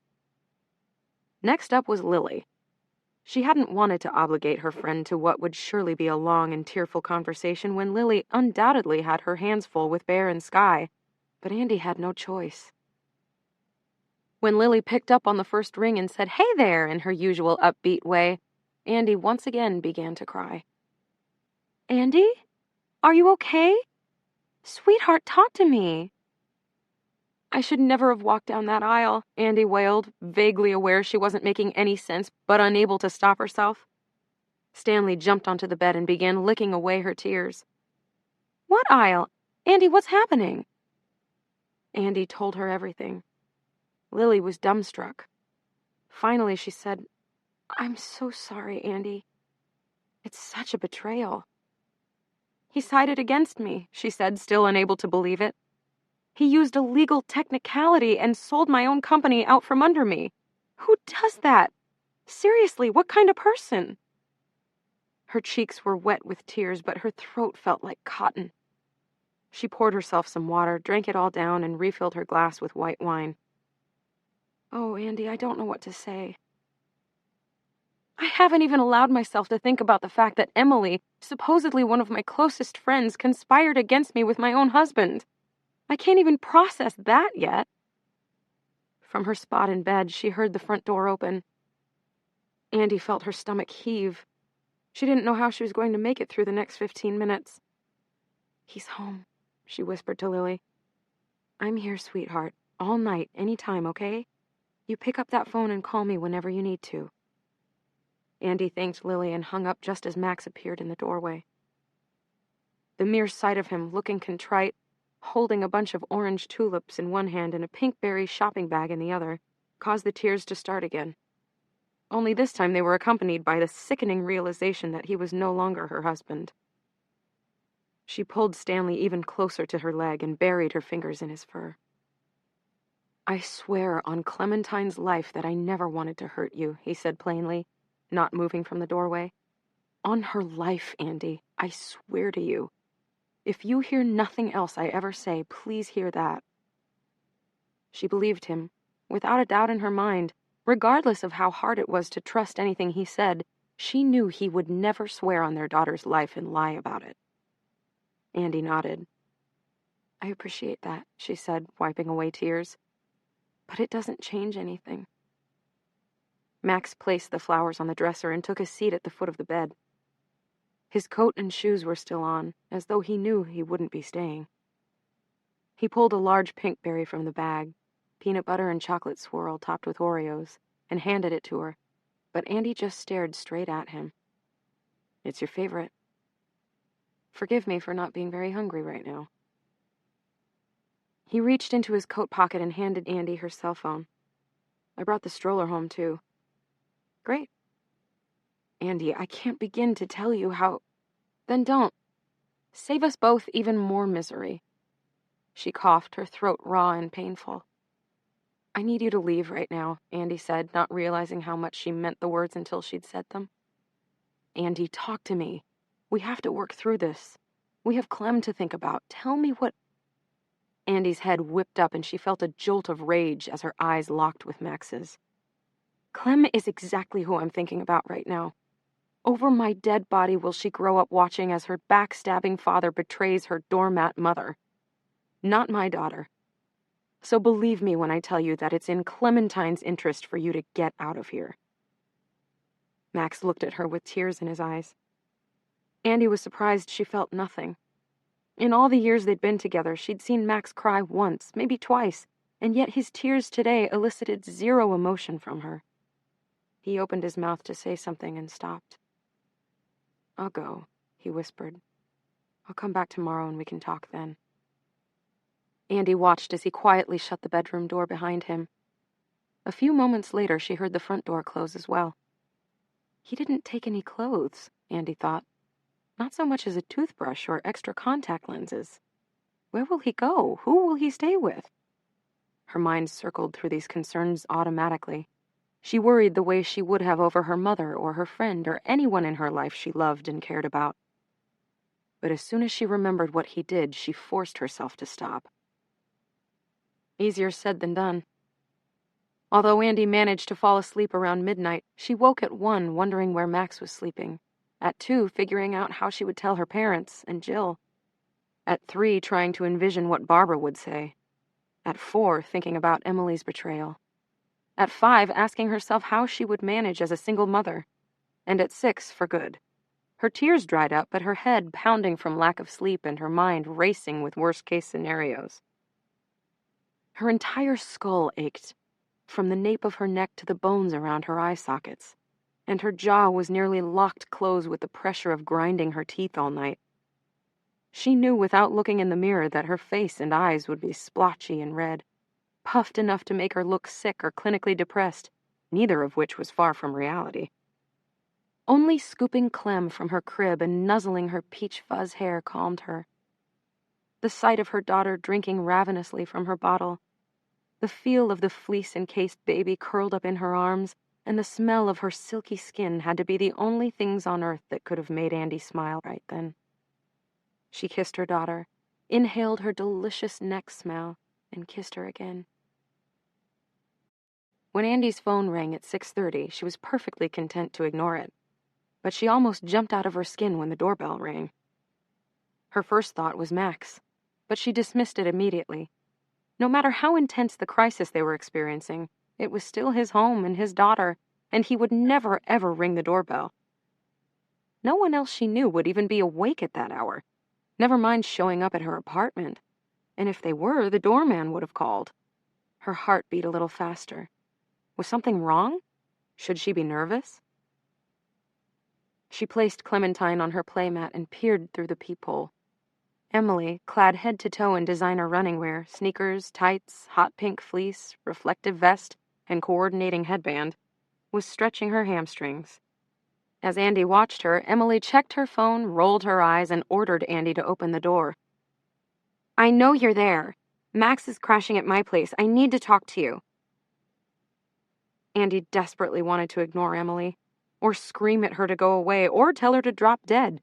Speaker 1: Next up was Lily. She hadn't wanted to obligate her friend to what would surely be a long and tearful conversation when Lily undoubtedly had her hands full with Bear and Sky, but Andy had no choice. When Lily picked up on the first ring and said, "Hey there," in her usual upbeat way, Andy once again began to cry. Andy? Are you okay? Sweetheart, talk to me. I should never have walked down that aisle, Andy wailed, vaguely aware she wasn't making any sense, but unable to stop herself. Stanley jumped onto the bed and began licking away her tears. What aisle? Andy, what's happening? Andy told her everything. Lily was dumbstruck. Finally, she said, I'm so sorry, Andy. It's such a betrayal. He sided against me, she said, still unable to believe it. He used a legal technicality and sold my own company out from under me. Who does that? Seriously, what kind of person? Her cheeks were wet with tears, but her throat felt like cotton. She poured herself some water, drank it all down, and refilled her glass with white wine. Oh, Andy, I don't know what to say. I haven't even allowed myself to think about the fact that Emily, supposedly one of my closest friends, conspired against me with my own husband. I can't even process that yet. From her spot in bed, she heard the front door open. Andy felt her stomach heave. She didn't know how she was going to make it through the next 15 minutes. He's home, she whispered to Lily. I'm here, sweetheart, all night, any time, okay? You pick up that phone and call me whenever you need to. Andy thanked Lily and hung up just as Max appeared in the doorway. The mere sight of him, looking contrite, holding a bunch of orange tulips in one hand and a pink berry shopping bag in the other, caused the tears to start again. Only this time they were accompanied by the sickening realization that he was no longer her husband. She pulled Stanley even closer to her leg and buried her fingers in his fur. I swear on Clementine's life that I never wanted to hurt you, he said plainly, not moving from the doorway. On her life, Andy, I swear to you. If you hear nothing else I ever say, please hear that. She believed him, without a doubt in her mind. Regardless of how hard it was to trust anything he said, she knew he would never swear on their daughter's life and lie about it. Andy nodded. I appreciate that, she said, wiping away tears. But it doesn't change anything. Max placed the flowers on the dresser and took a seat at the foot of the bed. His coat and shoes were still on, as though he knew he wouldn't be staying. He pulled a large pink berry from the bag, peanut butter and chocolate swirl topped with Oreos, and handed it to her, but Andy just stared straight at him. It's your favorite. Forgive me for not being very hungry right now. He reached into his coat pocket and handed Andy her cell phone. I brought the stroller home, too. Great. Andy, I can't begin to tell you how... Then don't. Save us both even more misery. She coughed, her throat raw and painful. I need you to leave right now, Andy said, not realizing how much she meant the words until she'd said them. Andy, talk to me. We have to work through this. We have Clem to think about. Tell me what... Andy's head whipped up and she felt a jolt of rage as her eyes locked with Max's. Clem is exactly who I'm thinking about right now. Over my dead body will she grow up watching as her backstabbing father betrays her doormat mother. Not my daughter. So believe me when I tell you that it's in Clementine's interest for you to get out of here. Max looked at her with tears in his eyes. Andy was surprised she felt nothing. In all the years they'd been together, she'd seen Max cry once, maybe twice, and yet his tears today elicited zero emotion from her. He opened his mouth to say something and stopped. I'll go, he whispered. I'll come back tomorrow and we can talk then. Andy watched as he quietly shut the bedroom door behind him. A few moments later, she heard the front door close as well. He didn't take any clothes, Andy thought. Not so much as a toothbrush or extra contact lenses. Where will he go? Who will he stay with? Her mind circled through these concerns automatically. She worried the way she would have over her mother or her friend or anyone in her life she loved and cared about. But as soon as she remembered what he did, she forced herself to stop. Easier said than done. Although Andy managed to fall asleep around midnight, she woke at 1 wondering where Max was sleeping. At 2, figuring out how she would tell her parents and Jill. At 3, trying to envision what Barbara would say. At 4, thinking about Emily's betrayal. At 5, asking herself how she would manage as a single mother. And at 6, for good. Her tears dried up, but her head pounding from lack of sleep and her mind racing with worst-case scenarios. Her entire skull ached, from the nape of her neck to the bones around her eye sockets, and her jaw was nearly locked close with the pressure of grinding her teeth all night. She knew without looking in the mirror that her face and eyes would be splotchy and red, puffed enough to make her look sick or clinically depressed, neither of which was far from reality. Only scooping Clem from her crib and nuzzling her peach fuzz hair calmed her. The sight of her daughter drinking ravenously from her bottle, the feel of the fleece-encased baby curled up in her arms, and the smell of her silky skin had to be the only things on earth that could have made Andy smile right then. She kissed her daughter, inhaled her delicious neck smell, and kissed her again. When Andy's phone rang at 6:30, she was perfectly content to ignore it, but she almost jumped out of her skin when the doorbell rang. Her first thought was Max, but she dismissed it immediately. No matter how intense the crisis they were experiencing, it was still his home and his daughter, and he would never, ever ring the doorbell. No one else she knew would even be awake at that hour, never mind showing up at her apartment. And if they were, the doorman would have called. Her heart beat a little faster. Was something wrong? Should she be nervous? She placed Clementine on her playmat and peered through the peephole. Emily, clad head to toe in designer running wear, sneakers, tights, hot pink fleece, reflective vest, and coordinating headband, was stretching her hamstrings. As Andy watched her, Emily checked her phone, rolled her eyes, and ordered Andy to open the door. I know you're there. Max is crashing at my place. I need to talk to you. Andy desperately wanted to ignore Emily, or scream at her to go away, or tell her to drop dead,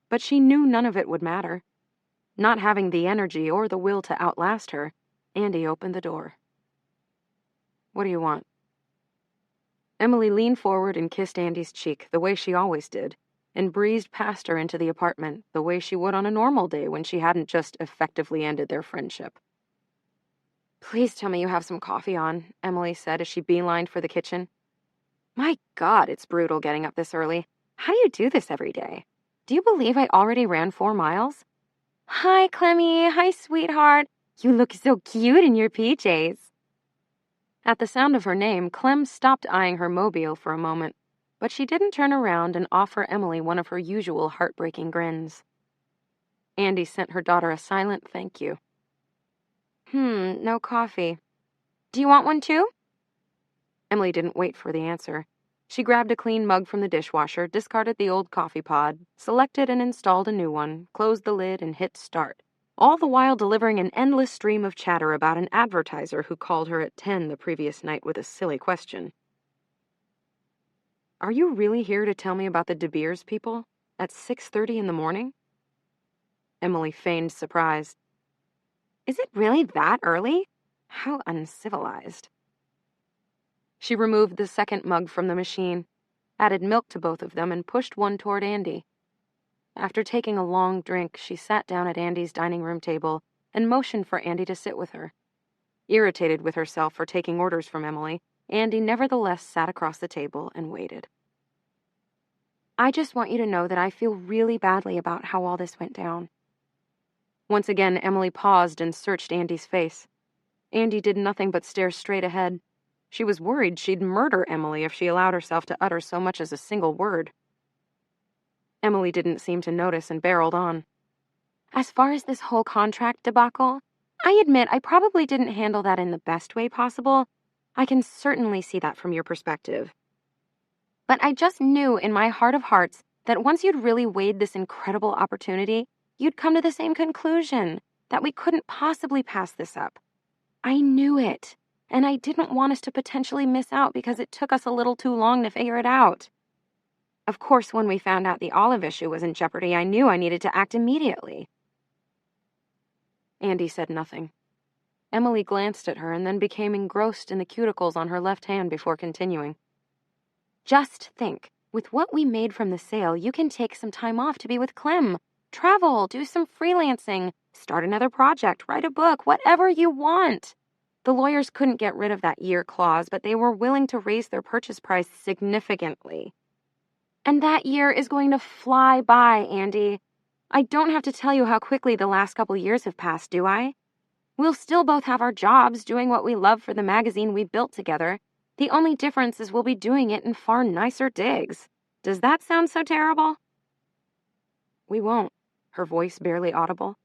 Speaker 1: but she knew none of it would matter. Not having the energy or the will to outlast her, Andy opened the door. What do you want? Emily leaned forward and kissed Andy's cheek, the way she always did, and breezed past her into the apartment, the way she would on a normal day when she hadn't just effectively ended their friendship. Please tell me you have some coffee on, Emily said as she beelined for the kitchen. My God, it's brutal getting up this early. How do you do this every day? Do you believe I already ran 4 miles? Hi, Clemmy. Hi, sweetheart. You look so cute in your PJs. At the sound of her name, Clem stopped eyeing her mobile for a moment, but she didn't turn around and offer Emily one of her usual heartbreaking grins. Andy sent her daughter a silent thank you. No coffee. Do you want one too? Emily didn't wait for the answer. She grabbed a clean mug from the dishwasher, discarded the old coffee pod, selected and installed a new one, closed the lid, and hit start, all the while delivering an endless stream of chatter about an advertiser who called her at 10 the previous night with a silly question. Are you really here to tell me about the De Beers people? At 6:30 in the morning? Emily feigned surprise. Is it really that early? How uncivilized. She removed the second mug from the machine, added milk to both of them, and pushed one toward Andy. After taking a long drink, she sat down at Andy's dining room table and motioned for Andy to sit with her. Irritated with herself for taking orders from Emily, Andy nevertheless sat across the table and waited. I just want you to know that I feel really badly about how all this went down. Once again, Emily paused and searched Andy's face. Andy did nothing but stare straight ahead. She was worried she'd murder Emily if she allowed herself to utter so much as a single word. Emily didn't seem to notice and barreled on. As far as this whole contract debacle, I admit I probably didn't handle that in the best way possible. I can certainly see that from your perspective. But I just knew in my heart of hearts that once you'd really weighed this incredible opportunity, you'd come to the same conclusion, that we couldn't possibly pass this up. I knew it, and I didn't want us to potentially miss out because it took us a little too long to figure it out. Of course, when we found out the olive issue was in jeopardy, I knew I needed to act immediately. Andy said nothing. Emily glanced at her and then became engrossed in the cuticles on her left hand before continuing. Just think, with what we made from the sale, you can take some time off to be with Clem. Travel, do some freelancing, start another project, write a book, whatever you want. The lawyers couldn't get rid of that year clause, but they were willing to raise their purchase price significantly. And that year is going to fly by, Andy. I don't have to tell you how quickly the last couple years have passed, do I? We'll still both have our jobs doing what we love for the magazine we built together. The only difference is we'll be doing it in far nicer digs. Does that sound so terrible? We won't, her voice barely audible.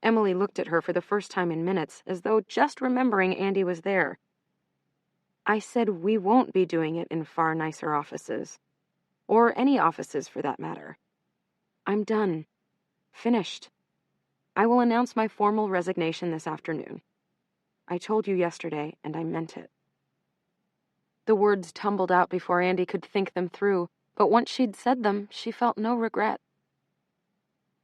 Speaker 1: Emily looked at her for the first time in minutes, as though just remembering Andy was there. I said we won't be doing it in far nicer offices. Or any offices, for that matter. I'm done. Finished. I will announce my formal resignation this afternoon. I told you yesterday, and I meant it. The words tumbled out before Andy could think them through, but once she'd said them, she felt no regret.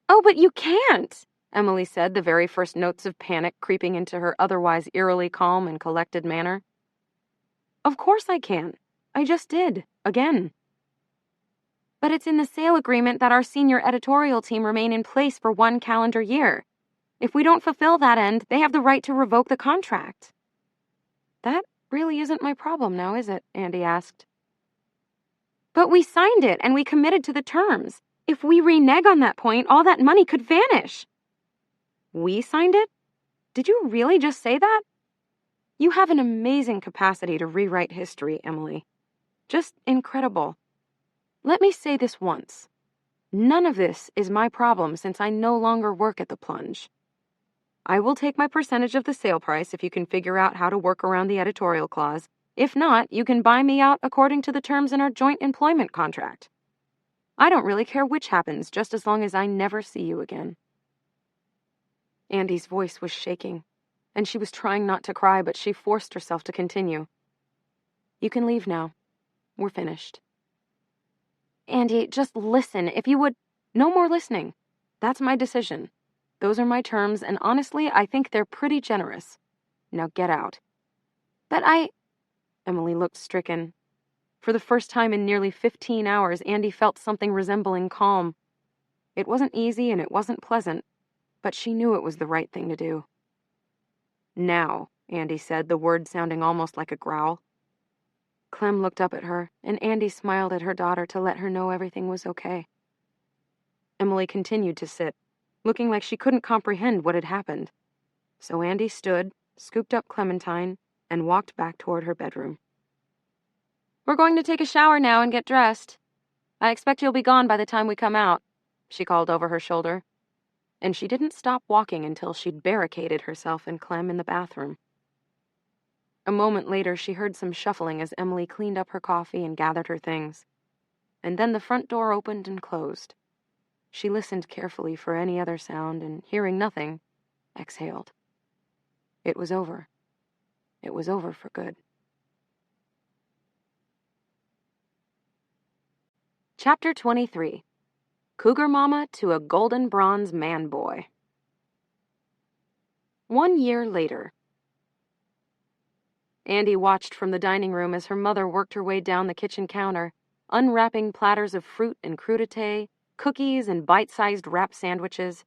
Speaker 1: Oh, but you can't, Emily said, the very first notes of panic creeping into her otherwise eerily calm and collected manner. Of course I can. I just did. Again. But it's in the sale agreement that our senior editorial team remain in place for 1 calendar year. If we don't fulfill that end, they have the right to revoke the contract. That really isn't my problem now, is it? Andy asked. But we signed it, and we committed to the terms. If we renege on that point, all that money could vanish. We signed it? Did you really just say that? You have an amazing capacity to rewrite history, Emily. Just incredible. Let me say this once. None of this is my problem since I no longer work at the Plunge. I will take my percentage of the sale price if you can figure out how to work around the editorial clause. If not, you can buy me out according to the terms in our joint employment contract. I don't really care which happens, just as long as I never see you again. Andy's voice was shaking, and she was trying not to cry, but she forced herself to continue. "You can leave now. We're finished." "Andy, just listen. If you would—" "No more listening. That's my decision. Those are my terms, and honestly, I think they're pretty generous. Now get out." "But Emily looked stricken. For the first time in nearly 15 hours, Andy felt something resembling calm. It wasn't easy and it wasn't pleasant, but she knew it was the right thing to do. "Now," Andy said, the word sounding almost like a growl. Clem looked up at her, and Andy smiled at her daughter to let her know everything was okay. Emily continued to sit, looking like she couldn't comprehend what had happened. So Andy stood, scooped up Clementine, and walked back toward her bedroom. "We're going to take a shower now and get dressed. I expect you'll be gone by the time we come out," she called over her shoulder. And she didn't stop walking until she'd barricaded herself and Clem in the bathroom. A moment later, she heard some shuffling as Emily cleaned up her coffee and gathered her things. And then the front door opened and closed. She listened carefully for any other sound and, hearing nothing, exhaled. It was over. It was over for good. Chapter 23. Cougar Mama to a Golden Bronze Man Boy. 1 year later. Andy watched from the dining room as her mother worked her way down the kitchen counter, unwrapping platters of fruit and crudité, cookies and bite-sized wrap sandwiches,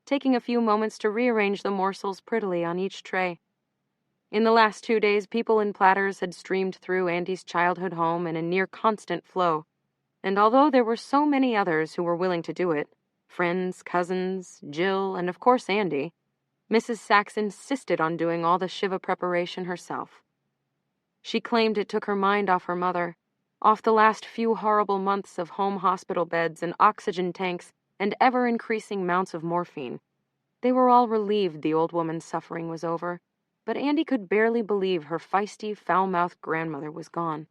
Speaker 1: taking a few moments to rearrange the morsels prettily on each tray. In the last 2 days, people in platters had streamed through Andy's childhood home in a near-constant flow, and although there were so many others who were willing to do it, friends, cousins, Jill, and of course Andy, Mrs. Sachs insisted on doing all the Shiva preparation herself. She claimed it took her mind off her mother, off the last few horrible months of home hospital beds and oxygen tanks and ever-increasing amounts of morphine. They were all relieved the old woman's suffering was over, but Andy could barely believe her feisty, foul-mouthed grandmother was gone.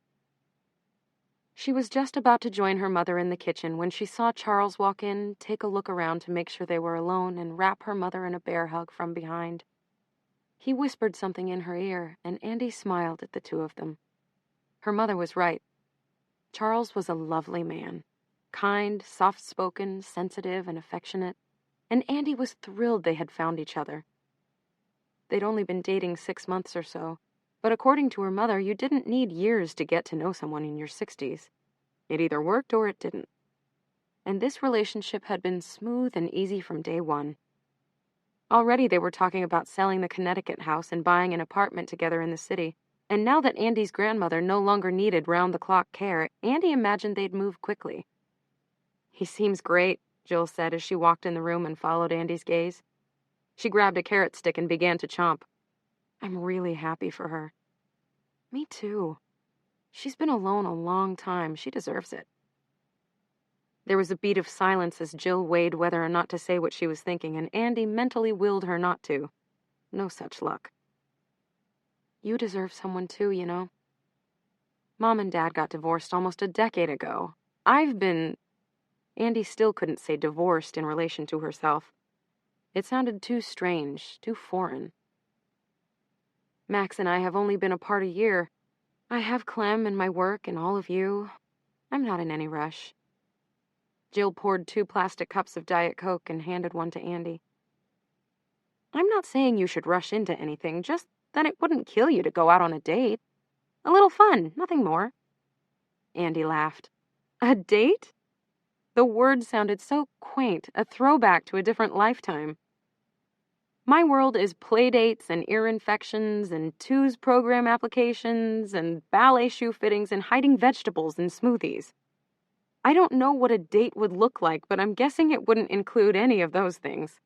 Speaker 1: She was just about to join her mother in the kitchen when she saw Charles walk in, take a look around to make sure they were alone, and wrap her mother in a bear hug from behind. He whispered something in her ear, and Andy smiled at the two of them. Her mother was right. Charles was a lovely man, kind, soft-spoken, sensitive, and affectionate, and Andy was thrilled they had found each other. They'd only been dating 6 months or so, but according to her mother, you didn't need years to get to know someone in your 60s. It either worked or it didn't. And this relationship had been smooth and easy from day one. Already they were talking about selling the Connecticut house and buying an apartment together in the city, and now that Andy's grandmother no longer needed round-the-clock care, Andy imagined they'd move quickly. "He seems great," Jill said as she walked in the room and followed Andy's gaze. She grabbed a carrot stick and began to chomp. "I'm really happy for her." "Me too. She's been alone a long time. She deserves it." There was a beat of silence as Jill weighed whether or not to say what she was thinking, and Andy mentally willed her not to. No such luck. "You deserve someone too, you know. Mom and Dad got divorced almost a decade ago. I've been—" Andy still couldn't say divorced in relation to herself. It sounded too strange, too foreign. "Max and I have only been apart a year. I have Clem and my work and all of you. I'm not in any rush." Jill poured 2 plastic cups of Diet Coke and handed one to Andy. "I'm not saying you should rush into anything, just that it wouldn't kill you to go out on a date. A little fun, nothing more." Andy laughed. "A date?" The word sounded so quaint, a throwback to a different lifetime. "My world is playdates and ear infections and twos program applications and ballet shoe fittings and hiding vegetables in smoothies. I don't know what a date would look like, but I'm guessing it wouldn't include any of those things."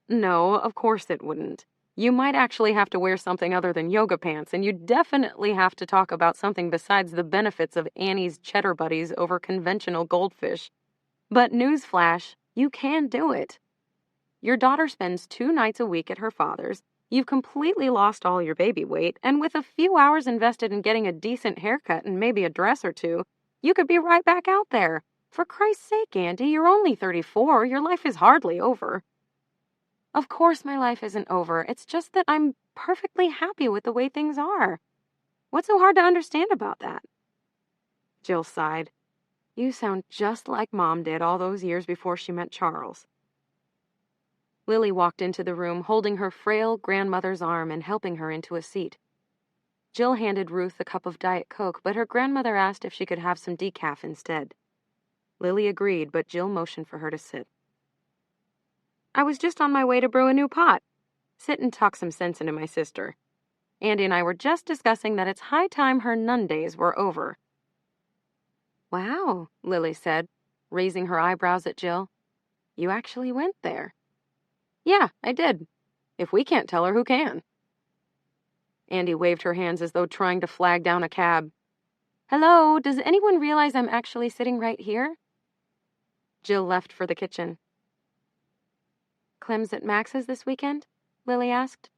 Speaker 1: "No, of course it wouldn't. You might actually have to wear something other than yoga pants, and you definitely have to talk about something besides the benefits of Annie's cheddar buddies over conventional goldfish. But newsflash, you can do it. Your daughter spends 2 nights a week at her father's, you've completely lost all your baby weight, and with a few hours invested in getting a decent haircut and maybe a dress or two, you could be right back out there. For Christ's sake, Andy, you're only 34. Your life is hardly over." Of course my life isn't over. It's just that I'm perfectly happy with the way things are. What's so hard to understand about that? Jill sighed. You sound just like Mom did all those years before she met Charles. Lily walked into the room, holding her frail grandmother's arm and helping her into a seat. Jill handed Ruth a cup of Diet Coke, but her grandmother asked if she could have some decaf instead. Lily agreed, but Jill motioned for her to sit. I was just on my way to brew a new pot. Sit and talk some sense into my sister. Andy and I were just discussing that it's high time her nun days were over. Wow, Lily said, raising her eyebrows at Jill. You actually went there. Yeah, I did. If we can't tell her, who can? Andy waved her hands as though trying to flag down a cab. Hello, does anyone realize I'm actually sitting right here? Jill left for the kitchen. Clem's at Max's this weekend? Lily asked.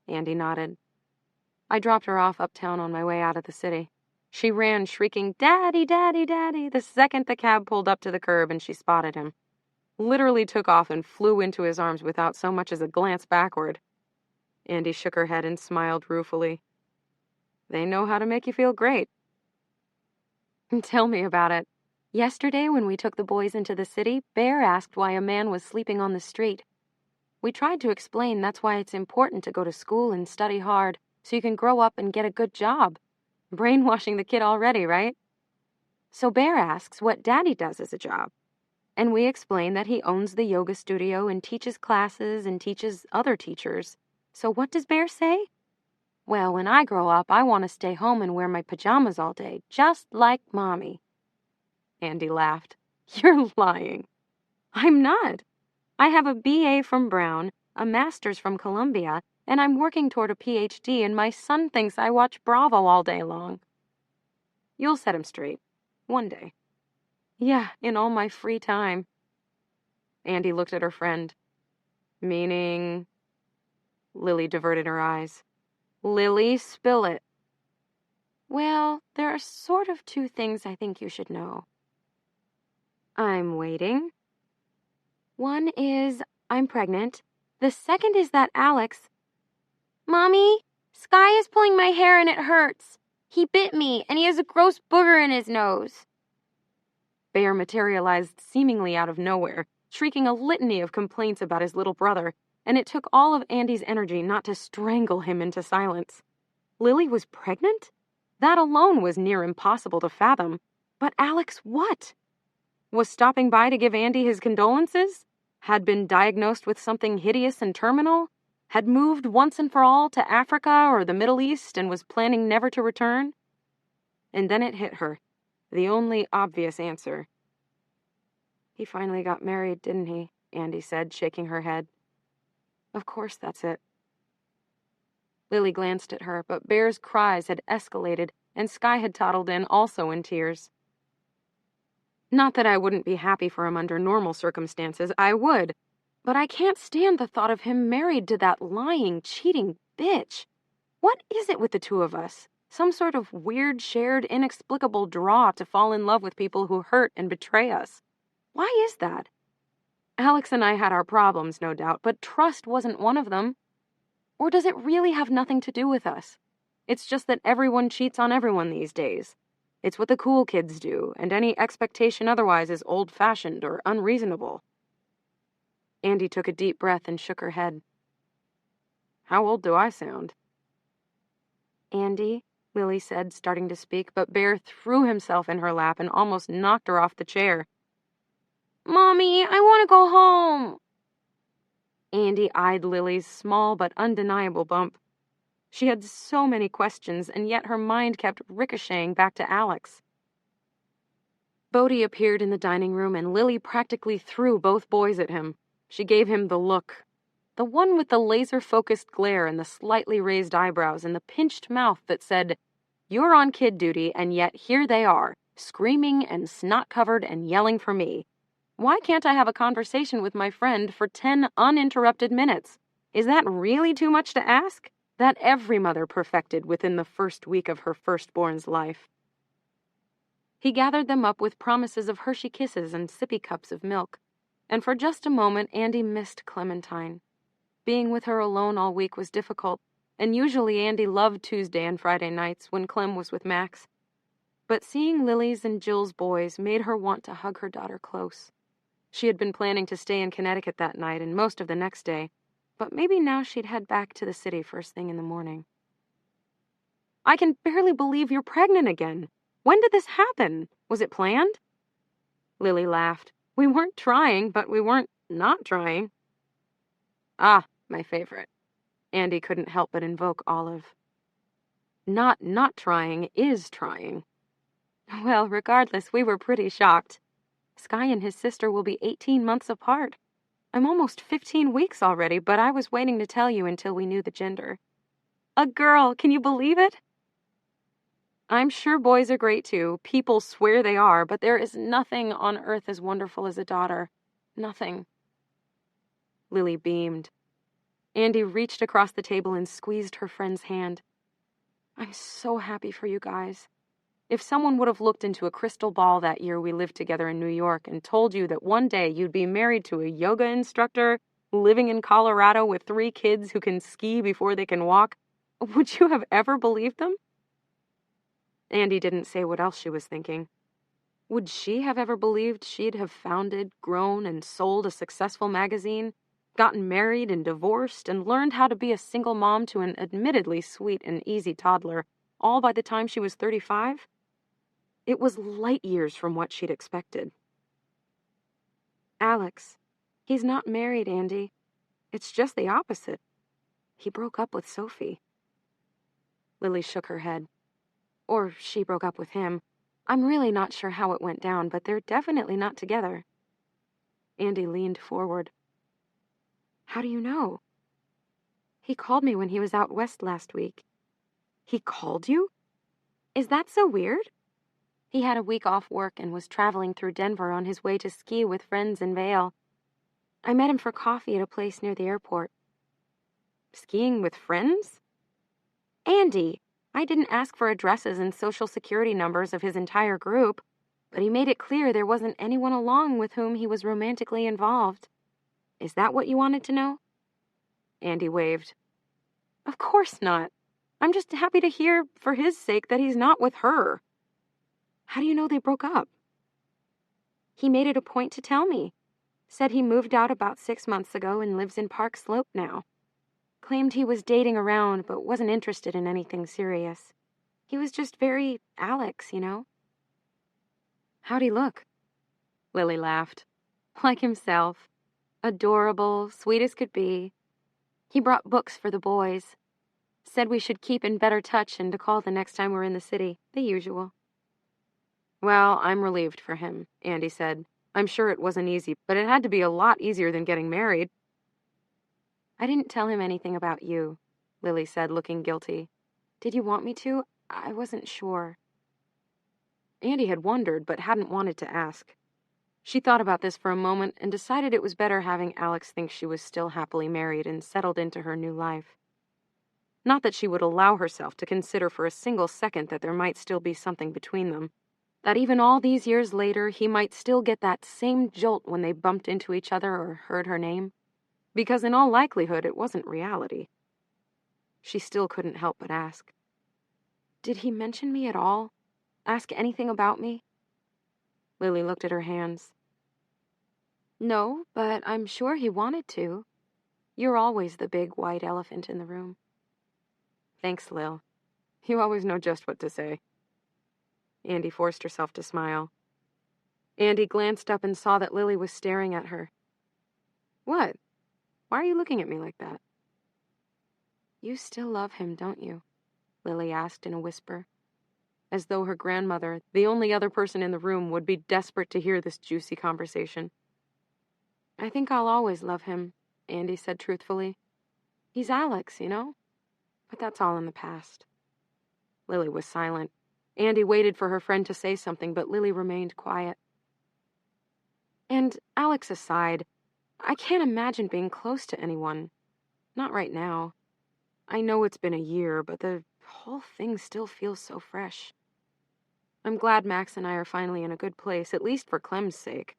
Speaker 1: Andy nodded. I dropped her off uptown on my way out of the city. She ran shrieking, Daddy, Daddy, Daddy, the second the cab pulled up to the curb and she spotted him. Literally took off and flew into his arms without so much as a glance backward. Andy shook her head and smiled ruefully. They know how to make you feel great. Tell me about it. Yesterday, when we took the boys into the city, Bear asked why a man was sleeping on the street. We tried to explain that's why it's important to go to school and study hard so you can grow up and get a good job. Brainwashing the kid already, right? So Bear asks what Daddy does as a job. And we explain that he owns the yoga studio and teaches classes and teaches other teachers. So what does Bear say? Well, when I grow up, I want to stay home and wear my pajamas all day, just like Mommy. Andy laughed. You're lying. I'm not. I have a BA from Brown, a master's from Columbia, and I'm working toward a PhD, and my son thinks I watch Bravo all day long. You'll set him straight. One day. Yeah, in all my free time. Andy looked at her friend. Meaning? Lily diverted her eyes. Lily, spill it. Well, there are sort of two things I think you should know. I'm waiting. One is I'm pregnant. The second is that Alex... Mommy, Sky is pulling my hair and it hurts. He bit me and he has a gross booger in his nose. Bear materialized seemingly out of nowhere, shrieking a litany of complaints about his little brother, and it took all of Andy's energy not to strangle him into silence. Lily was pregnant? That alone was near impossible to fathom. But Alex what? Was stopping by to give Andy his condolences? Had been diagnosed with something hideous and terminal? Had moved once and for all to Africa or the Middle East and was planning never to return? And then it hit her, the only obvious answer. He finally got married, didn't he? Andy said, shaking her head. Of course that's it. Lily glanced at her, but Bear's cries had escalated, and Sky had toddled in, also in tears. Not that I wouldn't be happy for him under normal circumstances, I would. But I can't stand the thought of him married to that lying, cheating bitch. What is it with the two of us? Some sort of weird, shared, inexplicable draw to fall in love with people who hurt and betray us. Why is that? Alex and I had our problems, no doubt, but trust wasn't one of them. Or does it really have nothing to do with us? It's just that everyone cheats on everyone these days. It's what the cool kids do, and any expectation otherwise is old-fashioned or unreasonable. Andy took a deep breath and shook her head. How old do I sound? Andy, Lily said, starting to speak, but Bear threw himself in her lap and almost knocked her off the chair. Mommy, I want to go home. Andy eyed Lily's small but undeniable bump. She had so many questions, and yet her mind kept ricocheting back to Alex. Bodhi appeared in the dining room, and Lily practically threw both boys at him. She gave him the look. The one with the laser-focused glare and the slightly raised eyebrows and the pinched mouth that said, You're on kid duty, and yet here they are, screaming and snot-covered and yelling for me. Why can't I have a conversation with my friend for 10 uninterrupted minutes? Is that really too much to ask? That every mother perfected within the first week of her firstborn's life. He gathered them up with promises of Hershey kisses and sippy cups of milk. And for just a moment, Andy missed Clementine. Being with her alone all week was difficult, and usually Andy loved Tuesday and Friday nights when Clem was with Max. But seeing Lily's and Jill's boys made her want to hug her daughter close. She had been planning to stay in Connecticut that night and most of the next day, but maybe now she'd head back to the city first thing in the morning. I can barely believe you're pregnant again. When did this happen? Was it planned? Lily laughed. We weren't trying, but we weren't not trying. Ah, my favorite. Andy couldn't help but invoke Olive. Not trying is trying. Well, regardless, we were pretty shocked. Sky and his sister will be 18 months apart. I'm almost 15 weeks already, but I was waiting to tell you until we knew the gender. A girl, can you believe it? I'm sure boys are great too. People swear they are, but there is nothing on earth as wonderful as a daughter. Nothing. Lily beamed. Andy reached across the table and squeezed her friend's hand. I'm so happy for you guys. If someone would have looked into a crystal ball that year we lived together in New York and told you that one day you'd be married to a yoga instructor, living in Colorado with 3 kids who can ski before they can walk, would you have ever believed them? Andy didn't say what else she was thinking. Would she have ever believed she'd have founded, grown, and sold a successful magazine, gotten married and divorced, and learned how to be a single mom to an admittedly sweet and easy toddler, all by the time she was 35? It was light years from what she'd expected. Alex, he's not married, Andy. It's just the opposite. He broke up with Sophie. Lily shook her head. Or she broke up with him. I'm really not sure how it went down, but they're definitely not together. Andy leaned forward. How do you know? He called me when he was out west last week. He called you? Is that so weird? He had a week off work and was traveling through Denver on his way to ski with friends in Vail. I met him for coffee at a place near the airport. Skiing with friends? Andy, I didn't ask for addresses and social security numbers of his entire group, but he made it clear there wasn't anyone along with whom he was romantically involved. Is that what you wanted to know? Andy waved. Of course not. I'm just happy to hear, for his sake, that he's not with her. How do you know they broke up? He made it a point to tell me. Said he moved out about 6 months ago and lives in Park Slope now. Claimed he was dating around but wasn't interested in anything serious. He was just very Alex, you know? How'd he look? Lily laughed. Like himself. Adorable, sweet as could be. He brought books for the boys. Said we should keep in better touch and to call the next time we're in the city. The usual. Well, I'm relieved for him, Andy said. I'm sure it wasn't easy, but it had to be a lot easier than getting married. I didn't tell him anything about you, Lily said, looking guilty. Did you want me to? I wasn't sure. Andy had wondered, but hadn't wanted to ask. She thought about this for a moment and decided it was better having Alex think she was still happily married and settled into her new life. Not that she would allow herself to consider for a single second that there might still be something between them. That even all these years later, he might still get that same jolt when they bumped into each other or heard her name. Because in all likelihood, it wasn't reality. She still couldn't help but ask. Did he mention me at all? Ask anything about me? Lily looked at her hands. No, but I'm sure he wanted to. You're always the big white elephant in the room. Thanks, Lil. You always know just what to say. Andy forced herself to smile. Andy glanced up and saw that Lily was staring at her. What? Why are you looking at me like that? You still love him, don't you? Lily asked in a whisper, as though her grandmother, the only other person in the room, would be desperate to hear this juicy conversation. I think I'll always love him, Andy said truthfully. He's Alex, you know? But that's all in the past. Lily was silent. Andy waited for her friend to say something, but Lily remained quiet. And Alex aside, I can't imagine being close to anyone. Not right now. I know it's been a year, but the whole thing still feels so fresh. I'm glad Max and I are finally in a good place, at least for Clem's sake.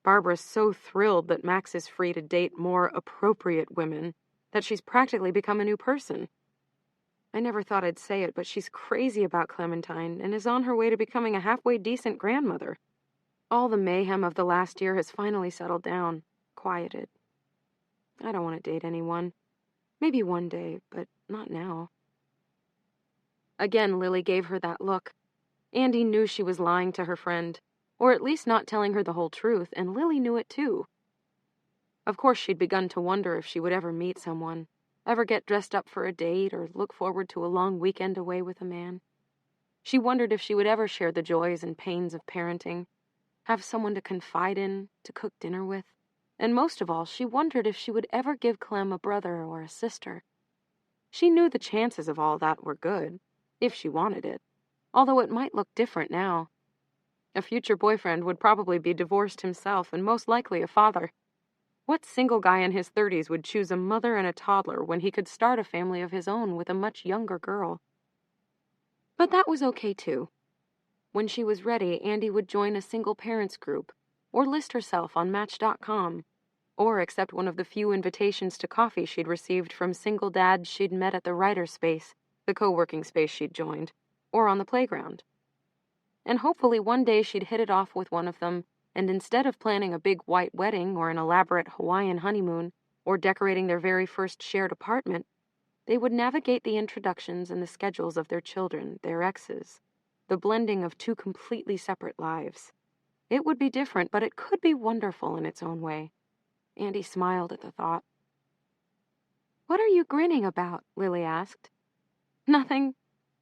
Speaker 1: Barbara's so thrilled that Max is free to date more appropriate women that she's practically become a new person. I never thought I'd say it, but she's crazy about Clementine and is on her way to becoming a halfway decent grandmother. All the mayhem of the last year has finally settled down, quieted. I don't want to date anyone. Maybe one day, but not now. Again, Lily gave her that look. Andy knew she was lying to her friend, or at least not telling her the whole truth, and Lily knew it too. Of course, she'd begun to wonder if she would ever meet someone, ever get dressed up for a date, or look forward to a long weekend away with a man. She wondered if she would ever share the joys and pains of parenting, have someone to confide in, to cook dinner with, and most of all, she wondered if she would ever give Clem a brother or a sister. She knew the chances of all that were good, if she wanted it, although it might look different now. A future boyfriend would probably be divorced himself and most likely a father. What single guy in his 30s would choose a mother and a toddler when he could start a family of his own with a much younger girl? But that was okay too. When she was ready, Andy would join a single parents group, or list herself on Match.com, or accept one of the few invitations to coffee she'd received from single dads she'd met at the writer space, the co-working space she'd joined, or on the playground. And hopefully one day she'd hit it off with one of them, and instead of planning a big white wedding or an elaborate Hawaiian honeymoon, or decorating their very first shared apartment, they would navigate the introductions and the schedules of their children, their exes, the blending of two completely separate lives. It would be different, but it could be wonderful in its own way. Andy smiled at the thought. "What are you grinning about?" Lily asked. "Nothing.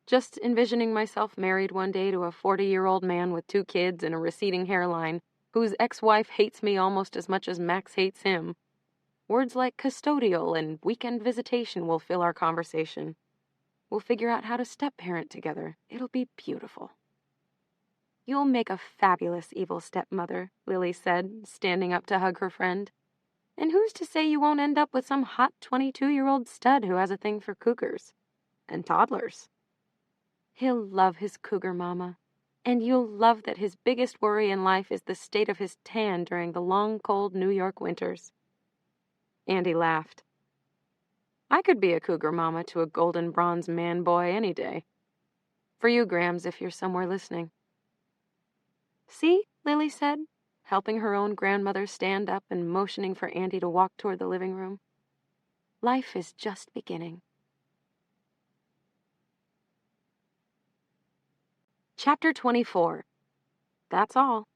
Speaker 1: Just envisioning myself married one day to a 40-year-old man with 2 kids and a receding hairline, whose ex-wife hates me almost as much as Max hates him. Words like custodial and weekend visitation will fill our conversation. We'll figure out how to step-parent together. It'll be beautiful." "You'll make a fabulous evil stepmother," Lily said, standing up to hug her friend. "And who's to say you won't end up with some hot 22-year-old stud who has a thing for cougars and toddlers? He'll love his cougar mama, and you'll love that his biggest worry in life is the state of his tan during the long, cold New York winters." Andy laughed. "I could be a cougar mama to a golden bronze man boy any day. For you, Grams, if you're somewhere listening." "See," Lily said, helping her own grandmother stand up and motioning for Andy to walk toward the living room. "Life is just beginning." Chapter 24. That's all.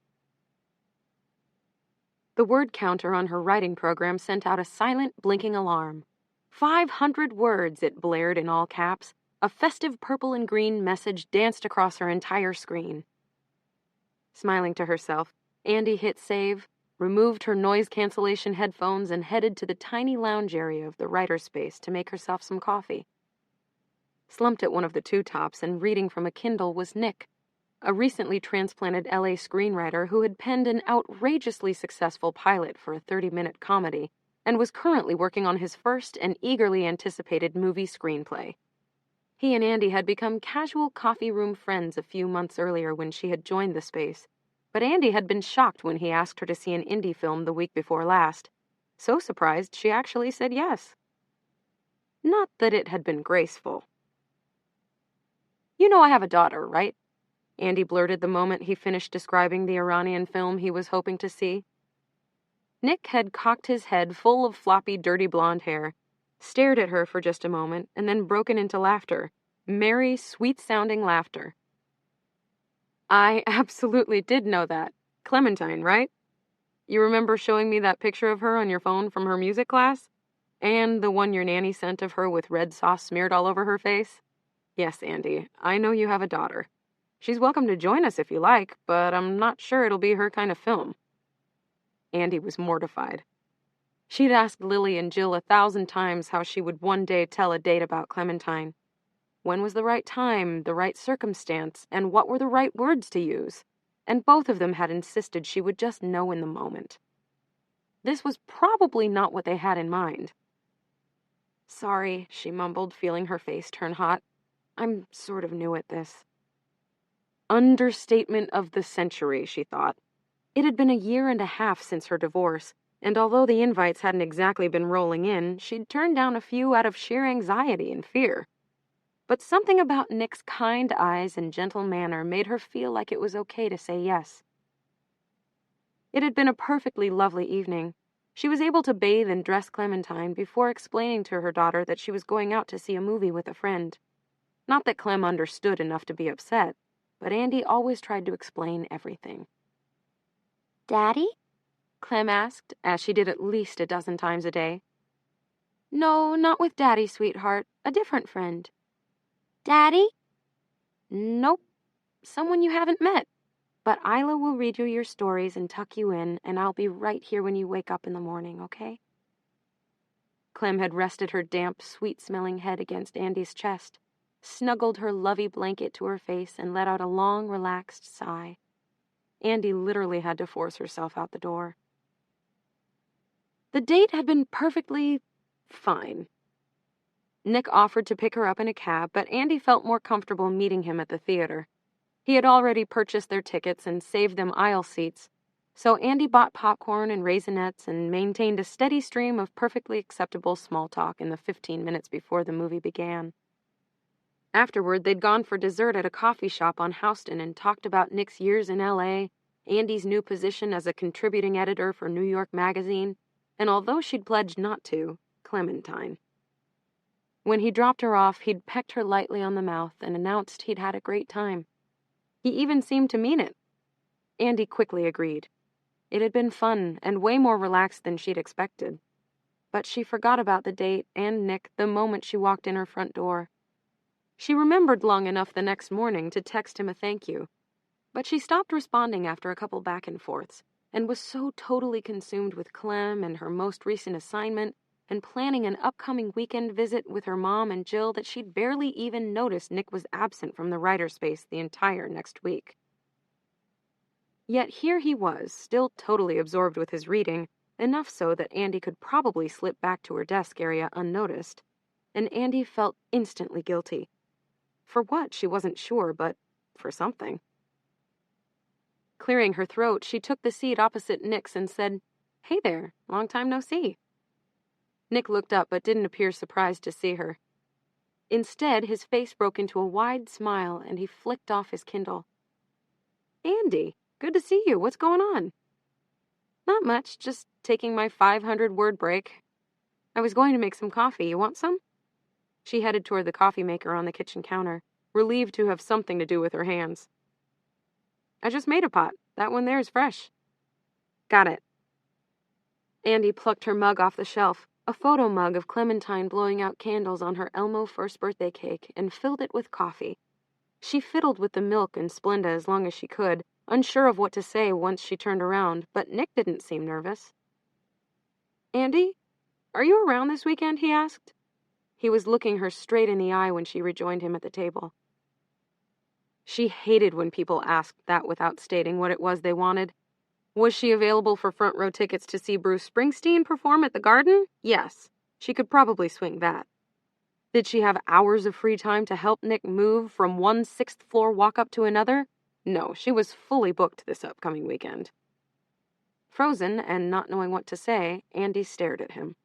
Speaker 1: The word counter on her writing program sent out a silent, blinking alarm. 500 words, it blared in all caps. A festive purple and green message danced across her entire screen. Smiling to herself, Andy hit save, removed her noise cancellation headphones, and headed to the tiny lounge area of the writer space to make herself some coffee. Slumped at one of the 2-tops and reading from a Kindle was Nick, a recently transplanted LA screenwriter who had penned an outrageously successful pilot for a 30-minute comedy and was currently working on his first and eagerly anticipated movie screenplay. He and Andy had become casual coffee room friends a few months earlier when she had joined the space, but Andy had been shocked when he asked her to see an indie film the week before last. So surprised she actually said yes. Not that it had been graceful. "You know I have a daughter, right?" Andy blurted the moment he finished describing the Iranian film he was hoping to see. Nick had cocked his head full of floppy, dirty blonde hair, stared at her for just a moment, and then broken into laughter. Merry, sweet-sounding laughter. "I absolutely did know that. Clementine, right? You remember showing me that picture of her on your phone from her music class? And the one your nanny sent of her with red sauce smeared all over her face? Yes, Andy, I know you have a daughter. She's welcome to join us if you like, but I'm not sure it'll be her kind of film." Andy was mortified. She'd asked Lily and Jill 1,000 times how she would one day tell a date about Clementine. When was the right time, the right circumstance, and what were the right words to use? And both of them had insisted she would just know in the moment. This was probably not what they had in mind. "Sorry," she mumbled, feeling her face turn hot. "I'm sort of new at this." Understatement of the century, she thought. It had been a year and a half since her divorce, and although the invites hadn't exactly been rolling in, she'd turned down a few out of sheer anxiety and fear. But something about Nick's kind eyes and gentle manner made her feel like it was okay to say yes. It had been a perfectly lovely evening. She was able to bathe and dress Clementine before explaining to her daughter that she was going out to see a movie with a friend. Not that Clem understood enough to be upset, but Andy always tried to explain everything. "Daddy?" Clem asked, as she did at least a dozen times a day. "No, not with Daddy, sweetheart. A different friend." "Daddy?" "Nope. Someone you haven't met. But Isla will read you your stories and tuck you in, and I'll be right here when you wake up in the morning, okay?" Clem had rested her damp, sweet-smelling head against Andy's chest, snuggled her lovey blanket to her face, and let out a long, relaxed sigh. Andy literally had to force herself out the door. The date had been perfectly fine. Nick offered to pick her up in a cab, but Andy felt more comfortable meeting him at the theater. He had already purchased their tickets and saved them aisle seats, so Andy bought popcorn and raisinets and maintained a steady stream of perfectly acceptable small talk in the 15 minutes before the movie began. Afterward, they'd gone for dessert at a coffee shop on Houston and talked about Nick's years in L.A., Andy's new position as a contributing editor for New York Magazine, and although she'd pledged not to, Clementine. When he dropped her off, he'd pecked her lightly on the mouth and announced he'd had a great time. He even seemed to mean it. Andy quickly agreed. It had been fun and way more relaxed than she'd expected. But she forgot about the date and Nick the moment she walked in her front door. She remembered long enough the next morning to text him a thank you, but she stopped responding after a couple back and forths and was so totally consumed with Clem and her most recent assignment and planning an upcoming weekend visit with her mom and Jill that she'd barely even noticed Nick was absent from the writer space the entire next week. Yet here he was, still totally absorbed with his reading, enough so that Andy could probably slip back to her desk area unnoticed, and Andy felt instantly guilty. For what, she wasn't sure, but for something. Clearing her throat, she took the seat opposite Nick's and said, "Hey there, long time no see." Nick looked up but didn't appear surprised to see her. Instead, his face broke into a wide smile and he flicked off his Kindle. "Andy, good to see you. What's going on?" "Not much, just taking my 500-word break. I was going to make some coffee. You want some?" She headed toward the coffee maker on the kitchen counter, relieved to have something to do with her hands. "I just made a pot. That one there is fresh." "Got it." Andy plucked her mug off the shelf, a photo mug of Clementine blowing out candles on her Elmo first birthday cake, and filled it with coffee. She fiddled with the milk and Splenda as long as she could, unsure of what to say once she turned around, but Nick didn't seem nervous. "Andy, are you around this weekend?" he asked. He was looking her straight in the eye when she rejoined him at the table. She hated when people asked that without stating what it was they wanted. Was she available for front row tickets to see Bruce Springsteen perform at the Garden? Yes, she could probably swing that. Did she have hours of free time to help Nick move from one sixth-floor walk-up to another? No, she was fully booked this upcoming weekend. Frozen and not knowing what to say, Andy stared at him.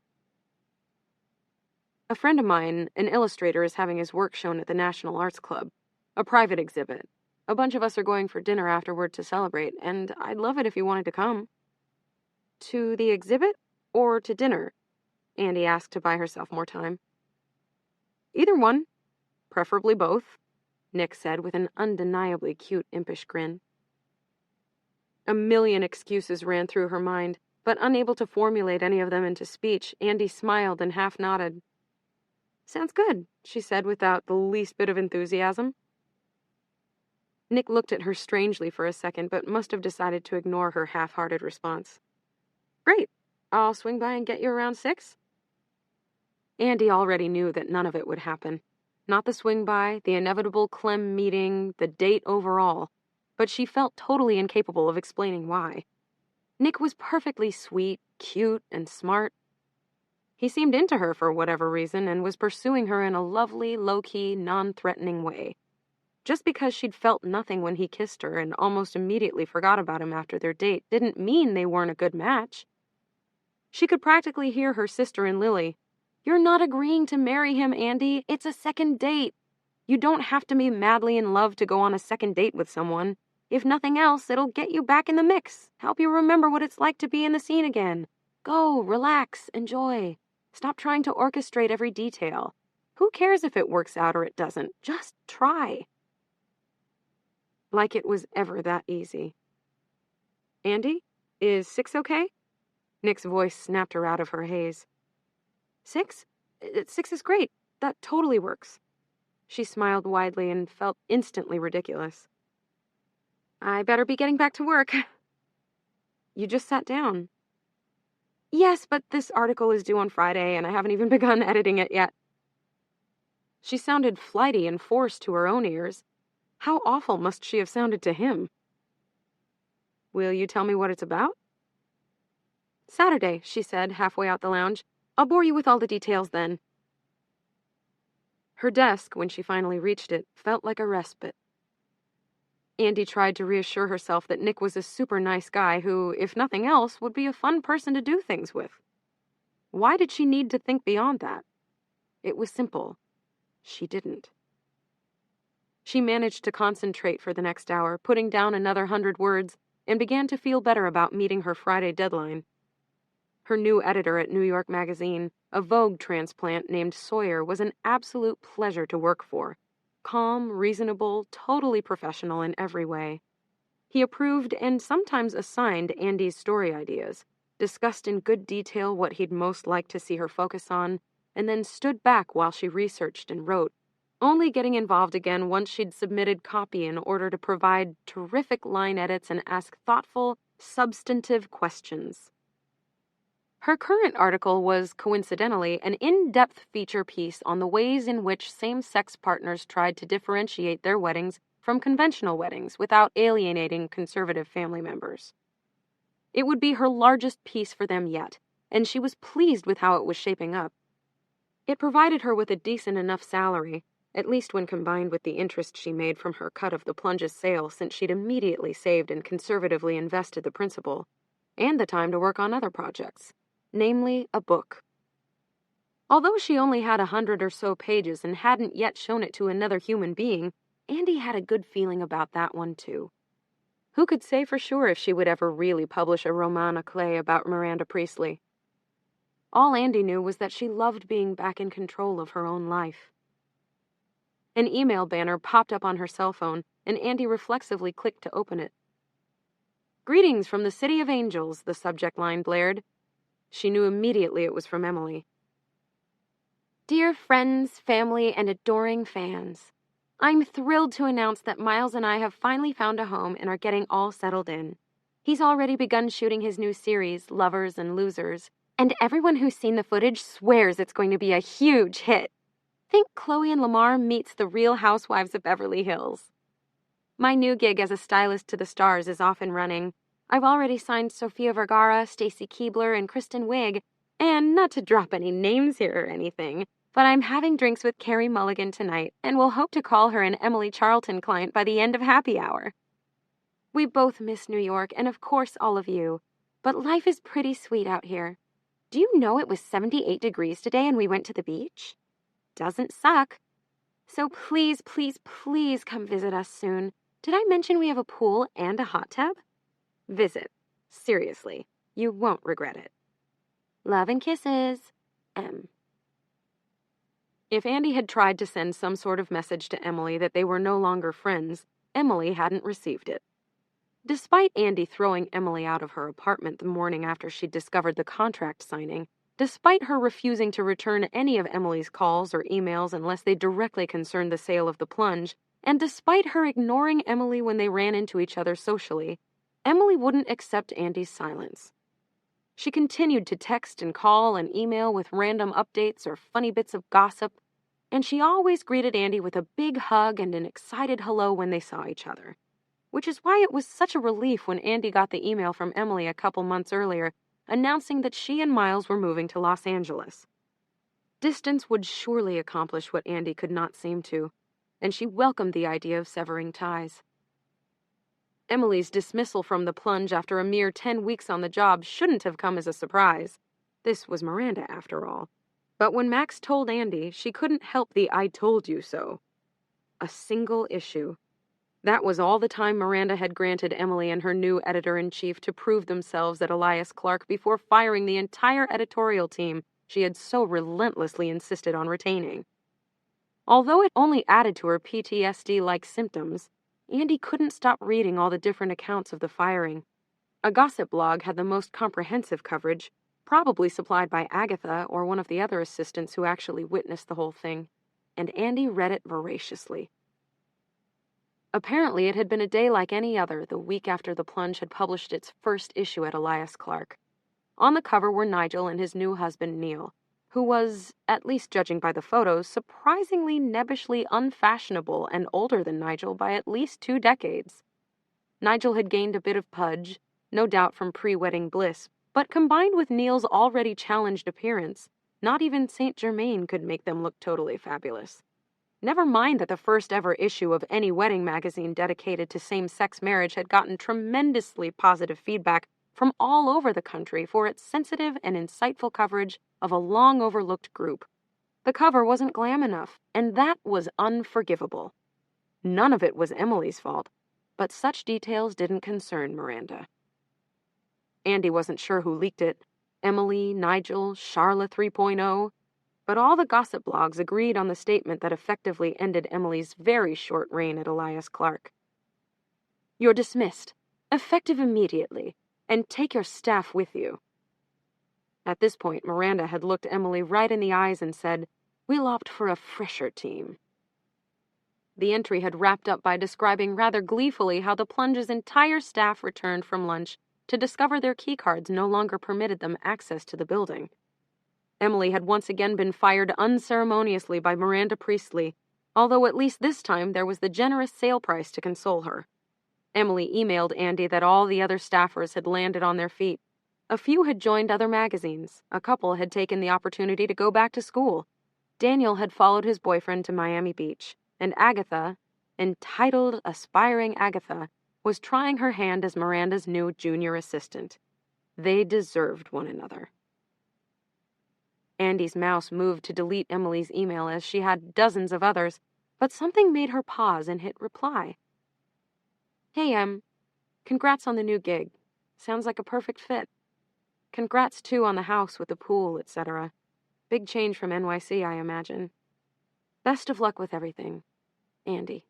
Speaker 1: "A friend of mine, an illustrator, is having his work shown at the National Arts Club. A private exhibit. A bunch of us are going for dinner afterward to celebrate, and I'd love it if you wanted to come." "To the exhibit or to dinner?" Andy asked to buy herself more time. "Either one. Preferably both," Nick said with an undeniably cute, impish grin. A million excuses ran through her mind, but unable to formulate any of them into speech, Andy smiled and half nodded. "Sounds good," she said without the least bit of enthusiasm. Nick looked at her strangely for a second, but must have decided to ignore her half-hearted response. "Great. I'll swing by and get you around 6? Andy already knew that none of it would happen. Not the swing by, the inevitable Clem meeting, the date overall, but she felt totally incapable of explaining why. Nick was perfectly sweet, cute, and smart. He seemed into her for whatever reason and was pursuing her in a lovely, low-key, non-threatening way. Just because she'd felt nothing when he kissed her and almost immediately forgot about him after their date didn't mean they weren't a good match. She could practically hear her sister and Lily. "You're not agreeing to marry him, Andy. It's a second date. You don't have to be madly in love to go on a second date with someone. If nothing else, it'll get you back in the mix, help you remember what it's like to be in the scene again. Go, relax, enjoy. Stop trying to orchestrate every detail. Who cares if it works out or it doesn't? Just try." Like it was ever that easy. "Andy, is 6 okay?" Nick's voice snapped her out of her haze. 6? 6 is great. That totally works. She smiled widely and felt instantly ridiculous. "I better be getting back to work." "You just sat down." "Yes, but this article is due on Friday and I haven't even begun editing it yet." She sounded flighty and forced to her own ears. How awful must she have sounded to him? "Will you tell me what it's about?" "Saturday," she said, halfway out the lounge. "I'll bore you with all the details then." Her desk, when she finally reached it, felt like a respite. Andy tried to reassure herself that Nick was a super nice guy who, if nothing else, would be a fun person to do things with. Why did she need to think beyond that? It was simple. She didn't. She managed to concentrate for the next hour, putting down another 100 words, and began to feel better about meeting her Friday deadline. Her new editor at New York Magazine, a Vogue transplant named Sawyer, was an absolute pleasure to work for. Calm, reasonable, totally professional in every way. He approved and sometimes assigned Andy's story ideas, discussed in good detail what he'd most like to see her focus on, and then stood back while she researched and wrote, only getting involved again once she'd submitted copy in order to provide terrific line edits and ask thoughtful, substantive questions. Her current article was, coincidentally, an in-depth feature piece on the ways in which same-sex partners tried to differentiate their weddings from conventional weddings without alienating conservative family members. It would be her largest piece for them yet, and she was pleased with how it was shaping up. It provided her with a decent enough salary, at least when combined with the interest she made from her cut of the plunge's sale since she'd immediately saved and conservatively invested the principal, and the time to work on other projects, namely a book. Although she only had 100 or so pages and hadn't yet shown it to another human being, Andy had a good feeling about that one too. Who could say for sure if she would ever really publish a roman à clef about Miranda Priestley? All Andy knew was that she loved being back in control of her own life. An email banner popped up on her cell phone, and Andy reflexively clicked to open it. "Greetings from the City of Angels," the subject line blared. She knew immediately it was from Emily. "Dear friends, family, and adoring fans, I'm thrilled to announce that Miles and I have finally found a home and are getting all settled in. He's already begun shooting his new series, Lovers and Losers, and everyone who's seen the footage swears it's going to be a huge hit. Think Chloe and Lamar meets the Real Housewives of Beverly Hills. My new gig as a stylist to the stars is off and running. I've already signed Sofia Vergara, Stacy Keibler, and Kristen Wiig, and not to drop any names here or anything, but I'm having drinks with Carrie Mulligan tonight and will hope to call her an Emily Charlton client by the end of happy hour. We both miss New York and of course all of you, but life is pretty sweet out here. Do you know it was 78 degrees today and we went to the beach? Doesn't suck. So please, please, please come visit us soon. Did I mention we have a pool and a hot tub? Visit. Seriously, you won't regret it. Love and kisses, M." If Andy had tried to send some sort of message to Emily that they were no longer friends, Emily hadn't received it. Despite Andy throwing Emily out of her apartment the morning after she'd discovered the contract signing, despite her refusing to return any of Emily's calls or emails unless they directly concerned the sale of the plunge, and despite her ignoring Emily when they ran into each other socially, Emily wouldn't accept Andy's silence. She continued to text and call and email with random updates or funny bits of gossip, and she always greeted Andy with a big hug and an excited hello when they saw each other, which is why it was such a relief when Andy got the email from Emily a couple months earlier announcing that she and Miles were moving to Los Angeles. Distance would surely accomplish what Andy could not seem to. and she welcomed the idea of severing ties. Emily's dismissal from the plunge after a mere 10 weeks on the job shouldn't have come as a surprise. This was Miranda, after all. But when Max told Andy, she couldn't help the "I told you so." A single issue. That was all the time Miranda had granted Emily and her new editor-in-chief to prove themselves at Elias Clark before firing the entire editorial team she had so relentlessly insisted on retaining. Although it only added to her PTSD-like symptoms, Andy couldn't stop reading all the different accounts of the firing. A gossip blog had the most comprehensive coverage, probably supplied by Agatha or one of the other assistants who actually witnessed the whole thing, and Andy read it voraciously. Apparently, it had been a day like any other the week after the Plunge had published its first issue at Elias Clark. On the cover were Nigel and his new husband, Neil, who was, at least judging by the photos, surprisingly nebbishly unfashionable and older than Nigel by at least 2 decades. Nigel had gained a bit of pudge, no doubt from pre-wedding bliss, but combined with Neil's already challenged appearance, not even Saint Germain could make them look totally fabulous. Never mind that the first ever issue of any wedding magazine dedicated to same-sex marriage had gotten tremendously positive feedback from all over the country for its sensitive and insightful coverage of a long-overlooked group. The cover wasn't glam enough, and that was unforgivable. None of it was Emily's fault, but such details didn't concern Miranda. Andy wasn't sure who leaked it, Emily, Nigel, Charla 3.0, but all the gossip blogs agreed on the statement that effectively ended Emily's very short reign at Elias Clark. "You're dismissed, effective immediately, and take your staff with you." At this point, Miranda had looked Emily right in the eyes and said, "We'll opt for a fresher team." The entry had wrapped up by describing rather gleefully how the Plunge's entire staff returned from lunch to discover their keycards no longer permitted them access to the building. Emily had once again been fired unceremoniously by Miranda Priestley, although at least this time there was the generous sale price to console her. Emily emailed Andy that all the other staffers had landed on their feet. A few had joined other magazines. A couple had taken the opportunity to go back to school. Daniel had followed his boyfriend to Miami Beach, and Agatha, entitled aspiring Agatha, was trying her hand as Miranda's new junior assistant. They deserved one another. Andy's mouse moved to delete Emily's email as she had dozens of others, but something made her pause and hit reply. "Hey, congrats on the new gig. Sounds like a perfect fit. Congrats, too, on the house with the pool, etc. Big change from NYC, I imagine. Best of luck with everything. Andy."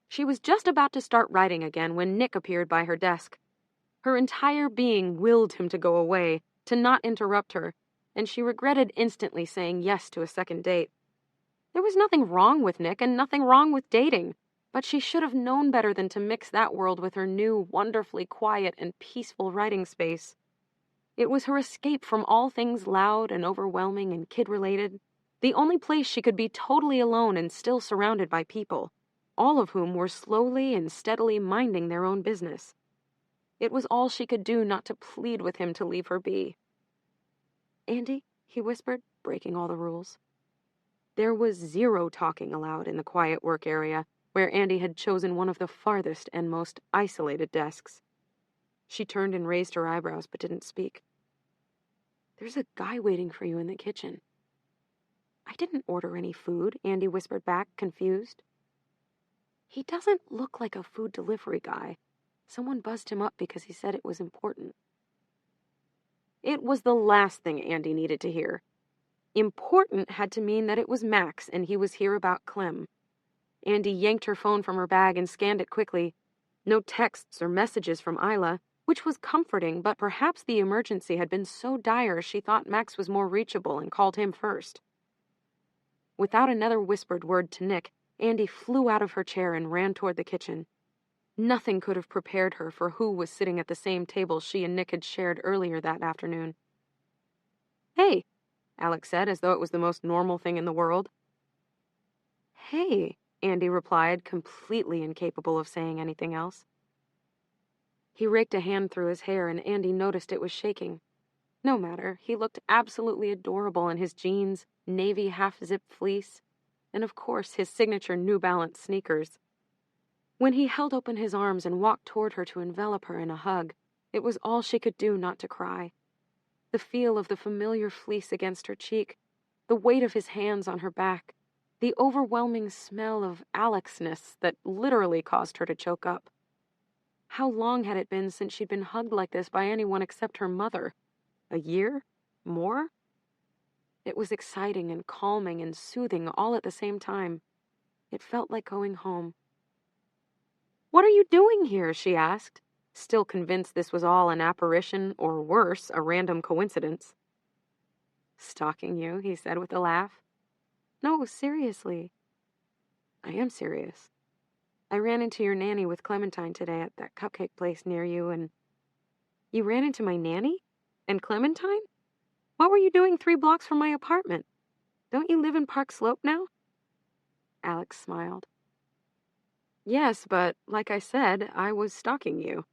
Speaker 1: She was just about to start writing again when Nick appeared by her desk. Her entire being willed him to go away, to not interrupt her, and she regretted instantly saying yes to a second date. There was nothing wrong with Nick and nothing wrong with dating, but she should have known better than to mix that world with her new, wonderfully quiet and peaceful writing space. It was her escape from all things loud and overwhelming and kid-related, the only place she could be totally alone and still surrounded by people, all of whom were slowly and steadily minding their own business. It was all she could do not to plead with him to leave her be. "Andy," he whispered, breaking all the rules. There was zero talking allowed in the quiet work area, where Andy had chosen one of the farthest and most isolated desks. She turned and raised her eyebrows but didn't speak. "There's a guy waiting for you in the kitchen." "I didn't order any food," Andy whispered back, confused. "He doesn't look like a food delivery guy. Someone buzzed him up because he said it was important." It was the last thing Andy needed to hear. Important had to mean that it was Max and he was here about Clem. Andy yanked her phone from her bag and scanned it quickly. No texts or messages from Isla, which was comforting, but perhaps the emergency had been so dire she thought Max was more reachable and called him first. Without another whispered word to Nick, Andy flew out of her chair and ran toward the kitchen. Nothing could have prepared her for who was sitting at the same table she and Nick had shared earlier that afternoon. "Hey," Alex said, as though it was the most normal thing in the world. "Hey," Andy replied, completely incapable of saying anything else. He raked a hand through his hair, and Andy noticed it was shaking. No matter, he looked absolutely adorable in his jeans, navy half-zip fleece. and of course his signature New Balance sneakers. When he held open his arms and walked toward her to envelop her in a hug, it was all she could do not to cry. The feel of the familiar fleece against her cheek, the weight of his hands on her back, the overwhelming smell of Alexness that literally caused her to choke up. How long had it been since she'd been hugged like this by anyone except her mother? A year? More? It was exciting and calming and soothing all at the same time. It felt like going home. "What are you doing here?" she asked, still convinced this was all an apparition, or worse, a random coincidence. "Stalking you," he said with a laugh. "No, seriously." "I am serious. I ran into your nanny with Clementine today at that cupcake place near you, and—" "You ran into my nanny? And Clementine? What were you doing 3 blocks from my apartment? Don't you live in Park Slope now?" Alex smiled. "Yes, but like I said, I was stalking you.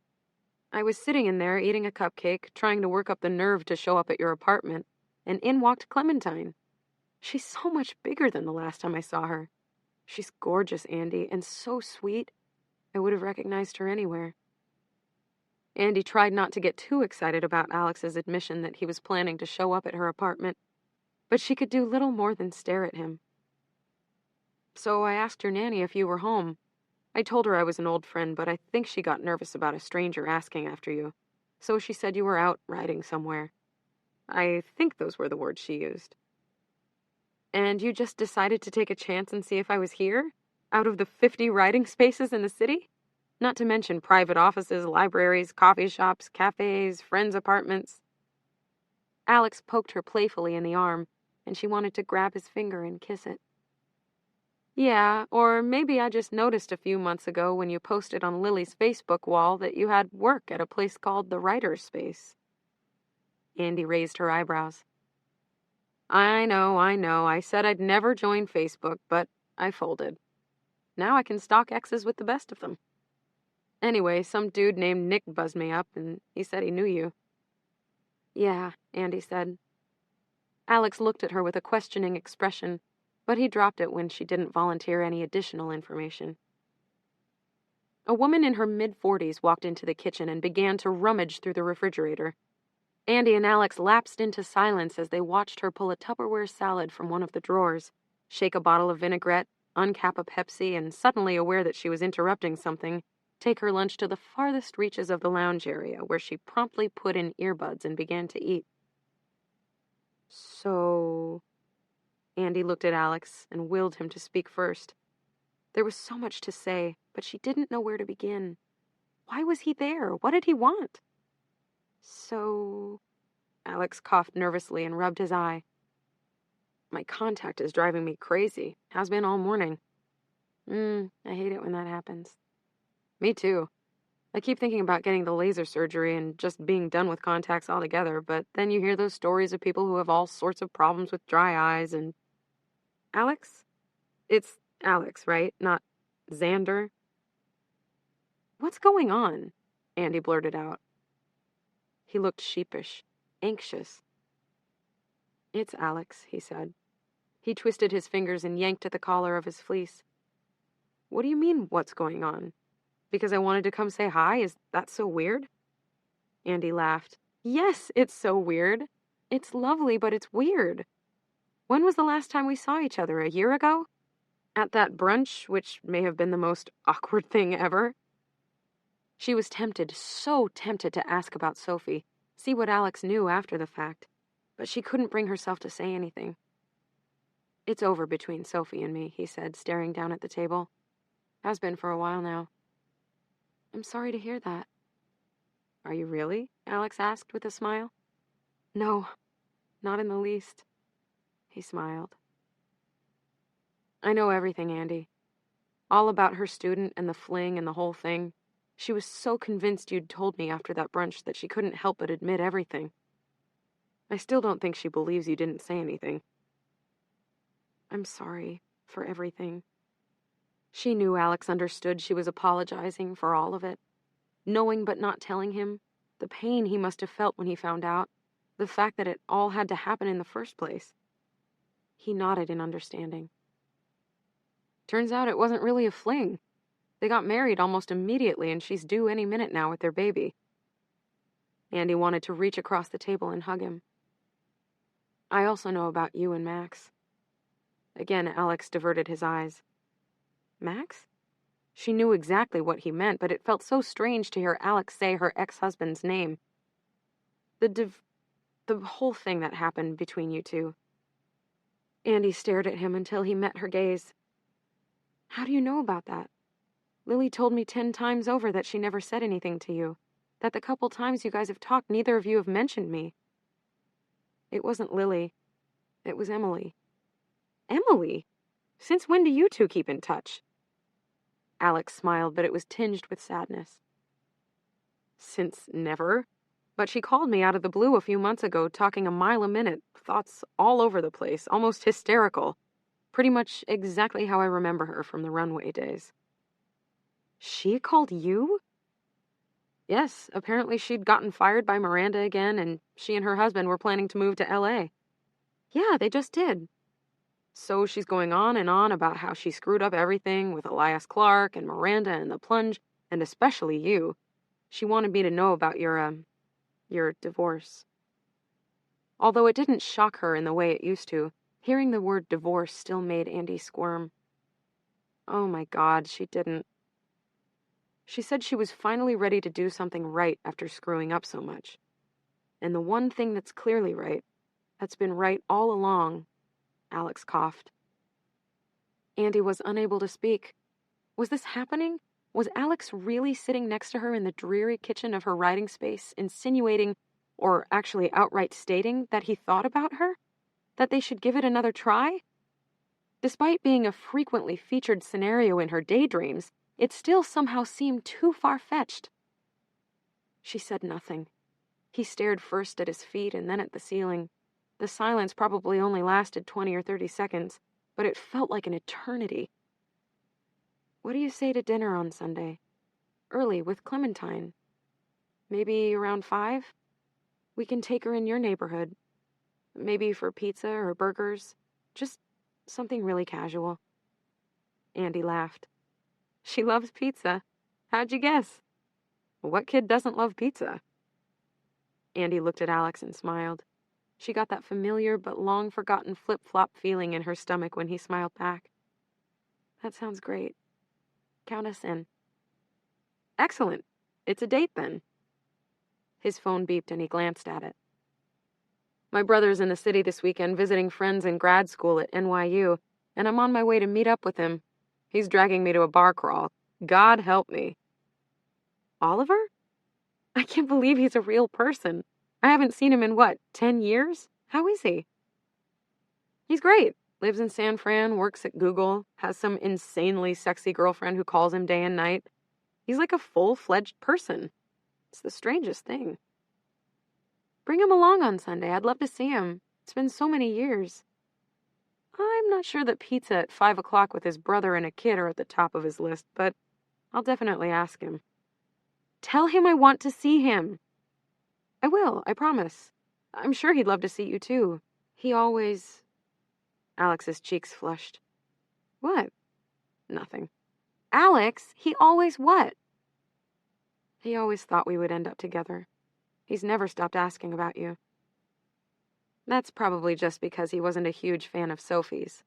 Speaker 1: I was sitting in there eating a cupcake, trying to work up the nerve to show up at your apartment, and in walked Clementine. She's so much bigger than the last time I saw her. She's gorgeous, Andy, and so sweet. I would have recognized her anywhere." Andy tried not to get too excited about Alex's admission that he was planning to show up at her apartment, but she could do little more than stare at him. "So I asked your nanny if you were home. I told her I was an old friend, but I think she got nervous about a stranger asking after you. So she said you were out riding somewhere. I think those were the words she used." "And you just decided to take a chance and see if I was here? Out of the 50 riding spaces in the city? Not to mention private offices, libraries, coffee shops, cafes, friends' apartments." Alex poked her playfully in the arm, and she wanted to grab his finger and kiss it. "Yeah, or maybe I just noticed a few months ago when you posted on Lily's Facebook wall that you had work at a place called the Writer's Space." Andy raised her eyebrows. I know. I said I'd never join Facebook, but I folded. Now I can stalk exes with the best of them. Anyway, some dude named Nick buzzed me up, and he said he knew you." "Yeah," Andy said. Alex looked at her with a questioning expression, but he dropped it when she didn't volunteer any additional information. A woman in her mid-40s walked into the kitchen and began to rummage through the refrigerator. Andy and Alex lapsed into silence as they watched her pull a Tupperware salad from one of the drawers, shake a bottle of vinaigrette, uncap a Pepsi, and suddenly aware that she was interrupting something, take her lunch to the farthest reaches of the lounge area, where she promptly put in earbuds and began to eat. "So..." Andy looked at Alex and willed him to speak first. There was so much to say, but she didn't know where to begin. Why was he there? What did he want? "So..." Alex coughed nervously and rubbed his eye. "My contact is driving me crazy. Has been all morning." I hate it when that happens." "Me too. I keep thinking about getting the laser surgery and just being done with contacts altogether, but then you hear those stories of people who have all sorts of problems with dry eyes and..." "Alex? It's Alex, right? Not Xander?" "What's going on?" Andy blurted out. He looked sheepish, anxious. "It's Alex," he said. He twisted his fingers and yanked at the collar of his fleece. "What do you mean, what's going on? Because I wanted to come say hi? Is that so weird?" Andy laughed. "Yes, it's so weird. It's lovely, but it's weird. When was the last time we saw each other? A year ago? At that brunch, which may have been the most awkward thing ever?" She was tempted, so tempted to ask about Sophie, see what Alex knew after the fact, but she couldn't bring herself to say anything. "It's over between Sophie and me," he said, staring down at the table. "Has been for a while now." "I'm sorry to hear that." "Are you really?" Alex asked with a smile. "No, not in the least." He smiled. "I know everything, Andy. All about her student and the fling and the whole thing. She was so convinced you'd told me after that brunch that she couldn't help but admit everything. I still don't think she believes you didn't say anything." "I'm sorry for everything." She knew Alex understood she was apologizing for all of it. Knowing but not telling him, the pain he must have felt when he found out, the fact that it all had to happen in the first place. He nodded in understanding. Turns out it wasn't really a fling. They got married almost immediately, and she's due any minute now with their baby. Andy wanted to reach across the table and hug him. I also know about you and Max. Again, Alex diverted his eyes. Max? She knew exactly what he meant, but it felt so strange to hear Alex say her ex-husband's name. The whole thing that happened between you two. Andy stared at him until he met her gaze. How do you know about that? Lily told me 10 times over that she never said anything to you, that the couple times you guys have talked, neither of you have mentioned me. It wasn't Lily. It was Emily. Emily? Since when do you two keep in touch? Alex smiled, but it was tinged with sadness. Since never. But she called me out of the blue a few months ago, talking a mile a minute, thoughts all over the place, almost hysterical. Pretty much exactly how I remember her from the runway days. She called you? Yes, apparently she'd gotten fired by Miranda again, and she and her husband were planning to move to LA. Yeah, they just did. So she's going on and on about how she screwed up everything with Elias Clark and Miranda and the plunge, and especially you. She wanted me to know about your divorce. Although it didn't shock her in the way it used to, hearing the word divorce still made Andy squirm. Oh my God, she didn't. She said she was finally ready to do something right after screwing up so much. And the one thing that's clearly right, that's been right all along, Alex coughed. Andy was unable to speak. Was this happening? Was Alex really sitting next to her in the dreary kitchen of her writing space, insinuating, or actually outright stating, that he thought about her? That they should give it another try? Despite being a frequently featured scenario in her daydreams, it still somehow seemed too far-fetched. She said nothing. He stared first at his feet and then at the ceiling. The silence probably only lasted 20 or 30 seconds, but it felt like an eternity. What do you say to dinner on Sunday? Early, with Clementine. Maybe around 5? We can take her in your neighborhood. Maybe for pizza or burgers. Just something really casual. Andy laughed. She loves pizza. How'd you guess? What kid doesn't love pizza? Andy looked at Alex and smiled. She got that familiar but long-forgotten flip-flop feeling in her stomach when he smiled back. That sounds great. Count us in. Excellent. It's a date, then. His phone beeped and he glanced at it. My brother's in the city this weekend visiting friends in grad school at NYU, and I'm on my way to meet up with him. He's dragging me to a bar crawl. God help me. Oliver? I can't believe he's a real person. I haven't seen him in, 10 years? How is he? He's great. Lives in San Fran, works at Google, has some insanely sexy girlfriend who calls him day and night. He's like a full-fledged person. It's the strangest thing. Bring him along on Sunday. I'd love to see him. It's been so many years. I'm not sure that pizza at 5 o'clock with his brother and a kid are at the top of his list, but I'll definitely ask him. Tell him I want to see him. I will, I promise. I'm sure he'd love to see you too. He always... Alex's cheeks flushed. What? Nothing. Alex, he always what? He always thought we would end up together. He's never stopped asking about you. That's probably just because he wasn't a huge fan of Sophie's.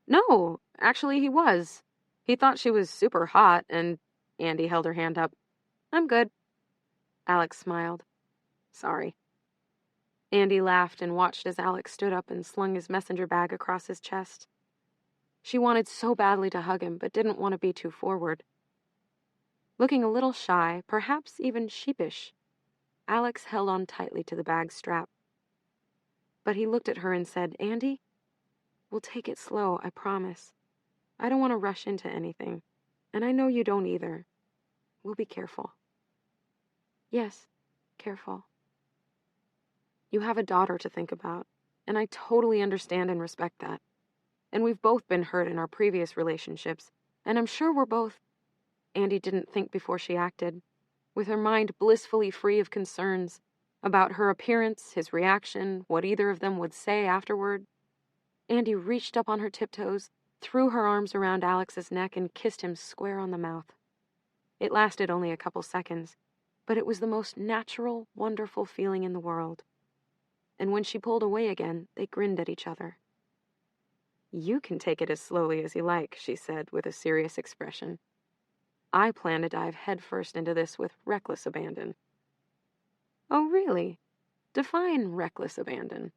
Speaker 1: No, actually he was. He thought she was super hot, and Andy held her hand up. I'm good. Alex smiled. Sorry. Andy laughed and watched as Alex stood up and slung his messenger bag across his chest. She wanted so badly to hug him, but didn't want to be too forward. Looking a little shy, perhaps even sheepish, Alex held on tightly to the bag's strap. But he looked at her and said, Andy, we'll take it slow, I promise. I don't want to rush into anything, and I know you don't either. We'll be careful. Yes, careful. You have a daughter to think about, and I totally understand and respect that. And we've both been hurt in our previous relationships, and I'm sure we're both... Andy didn't think before she acted, with her mind blissfully free of concerns about her appearance, his reaction, what either of them would say afterward. Andy reached up on her tiptoes, threw her arms around Alex's neck and kissed him square on the mouth. It lasted only a couple seconds, but it was the most natural, wonderful feeling in the world. And when she pulled away again, they grinned at each other. "You can take it as slowly as you like," she said with a serious expression. "I plan to dive headfirst into this with reckless abandon." "Oh, really? Define reckless abandon."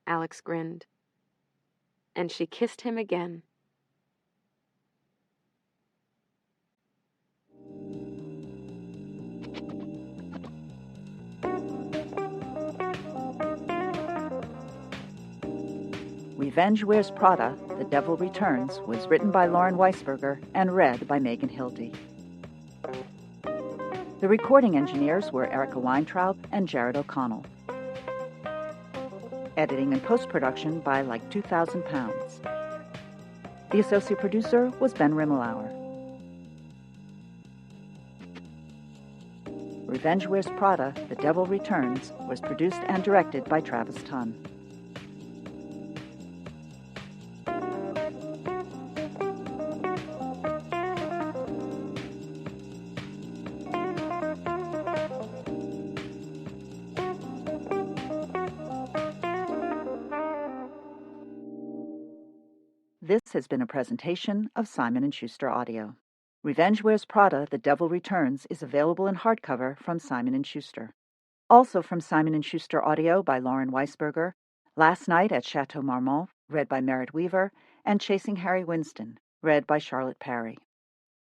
Speaker 1: Alex grinned. And she kissed him again.
Speaker 2: Revenge Wears Prada, The Devil Returns was written by Lauren Weisberger and read by Megan Hilty. The recording engineers were Erica Weintraub and Jared O'Connell. Editing and post-production by Like 2,000 Pounds. The associate producer was Ben Rimmelauer. Revenge Wears Prada, The Devil Returns was produced and directed by Travis Tunn. This has been a presentation of Simon & Schuster Audio. Revenge Wears Prada, The Devil Returns is available in hardcover from Simon & Schuster. Also from Simon & Schuster Audio by Lauren Weisberger, Last Night at Chateau Marmont, read by Merritt Weaver, and Chasing Harry Winston, read by Charlotte Parry.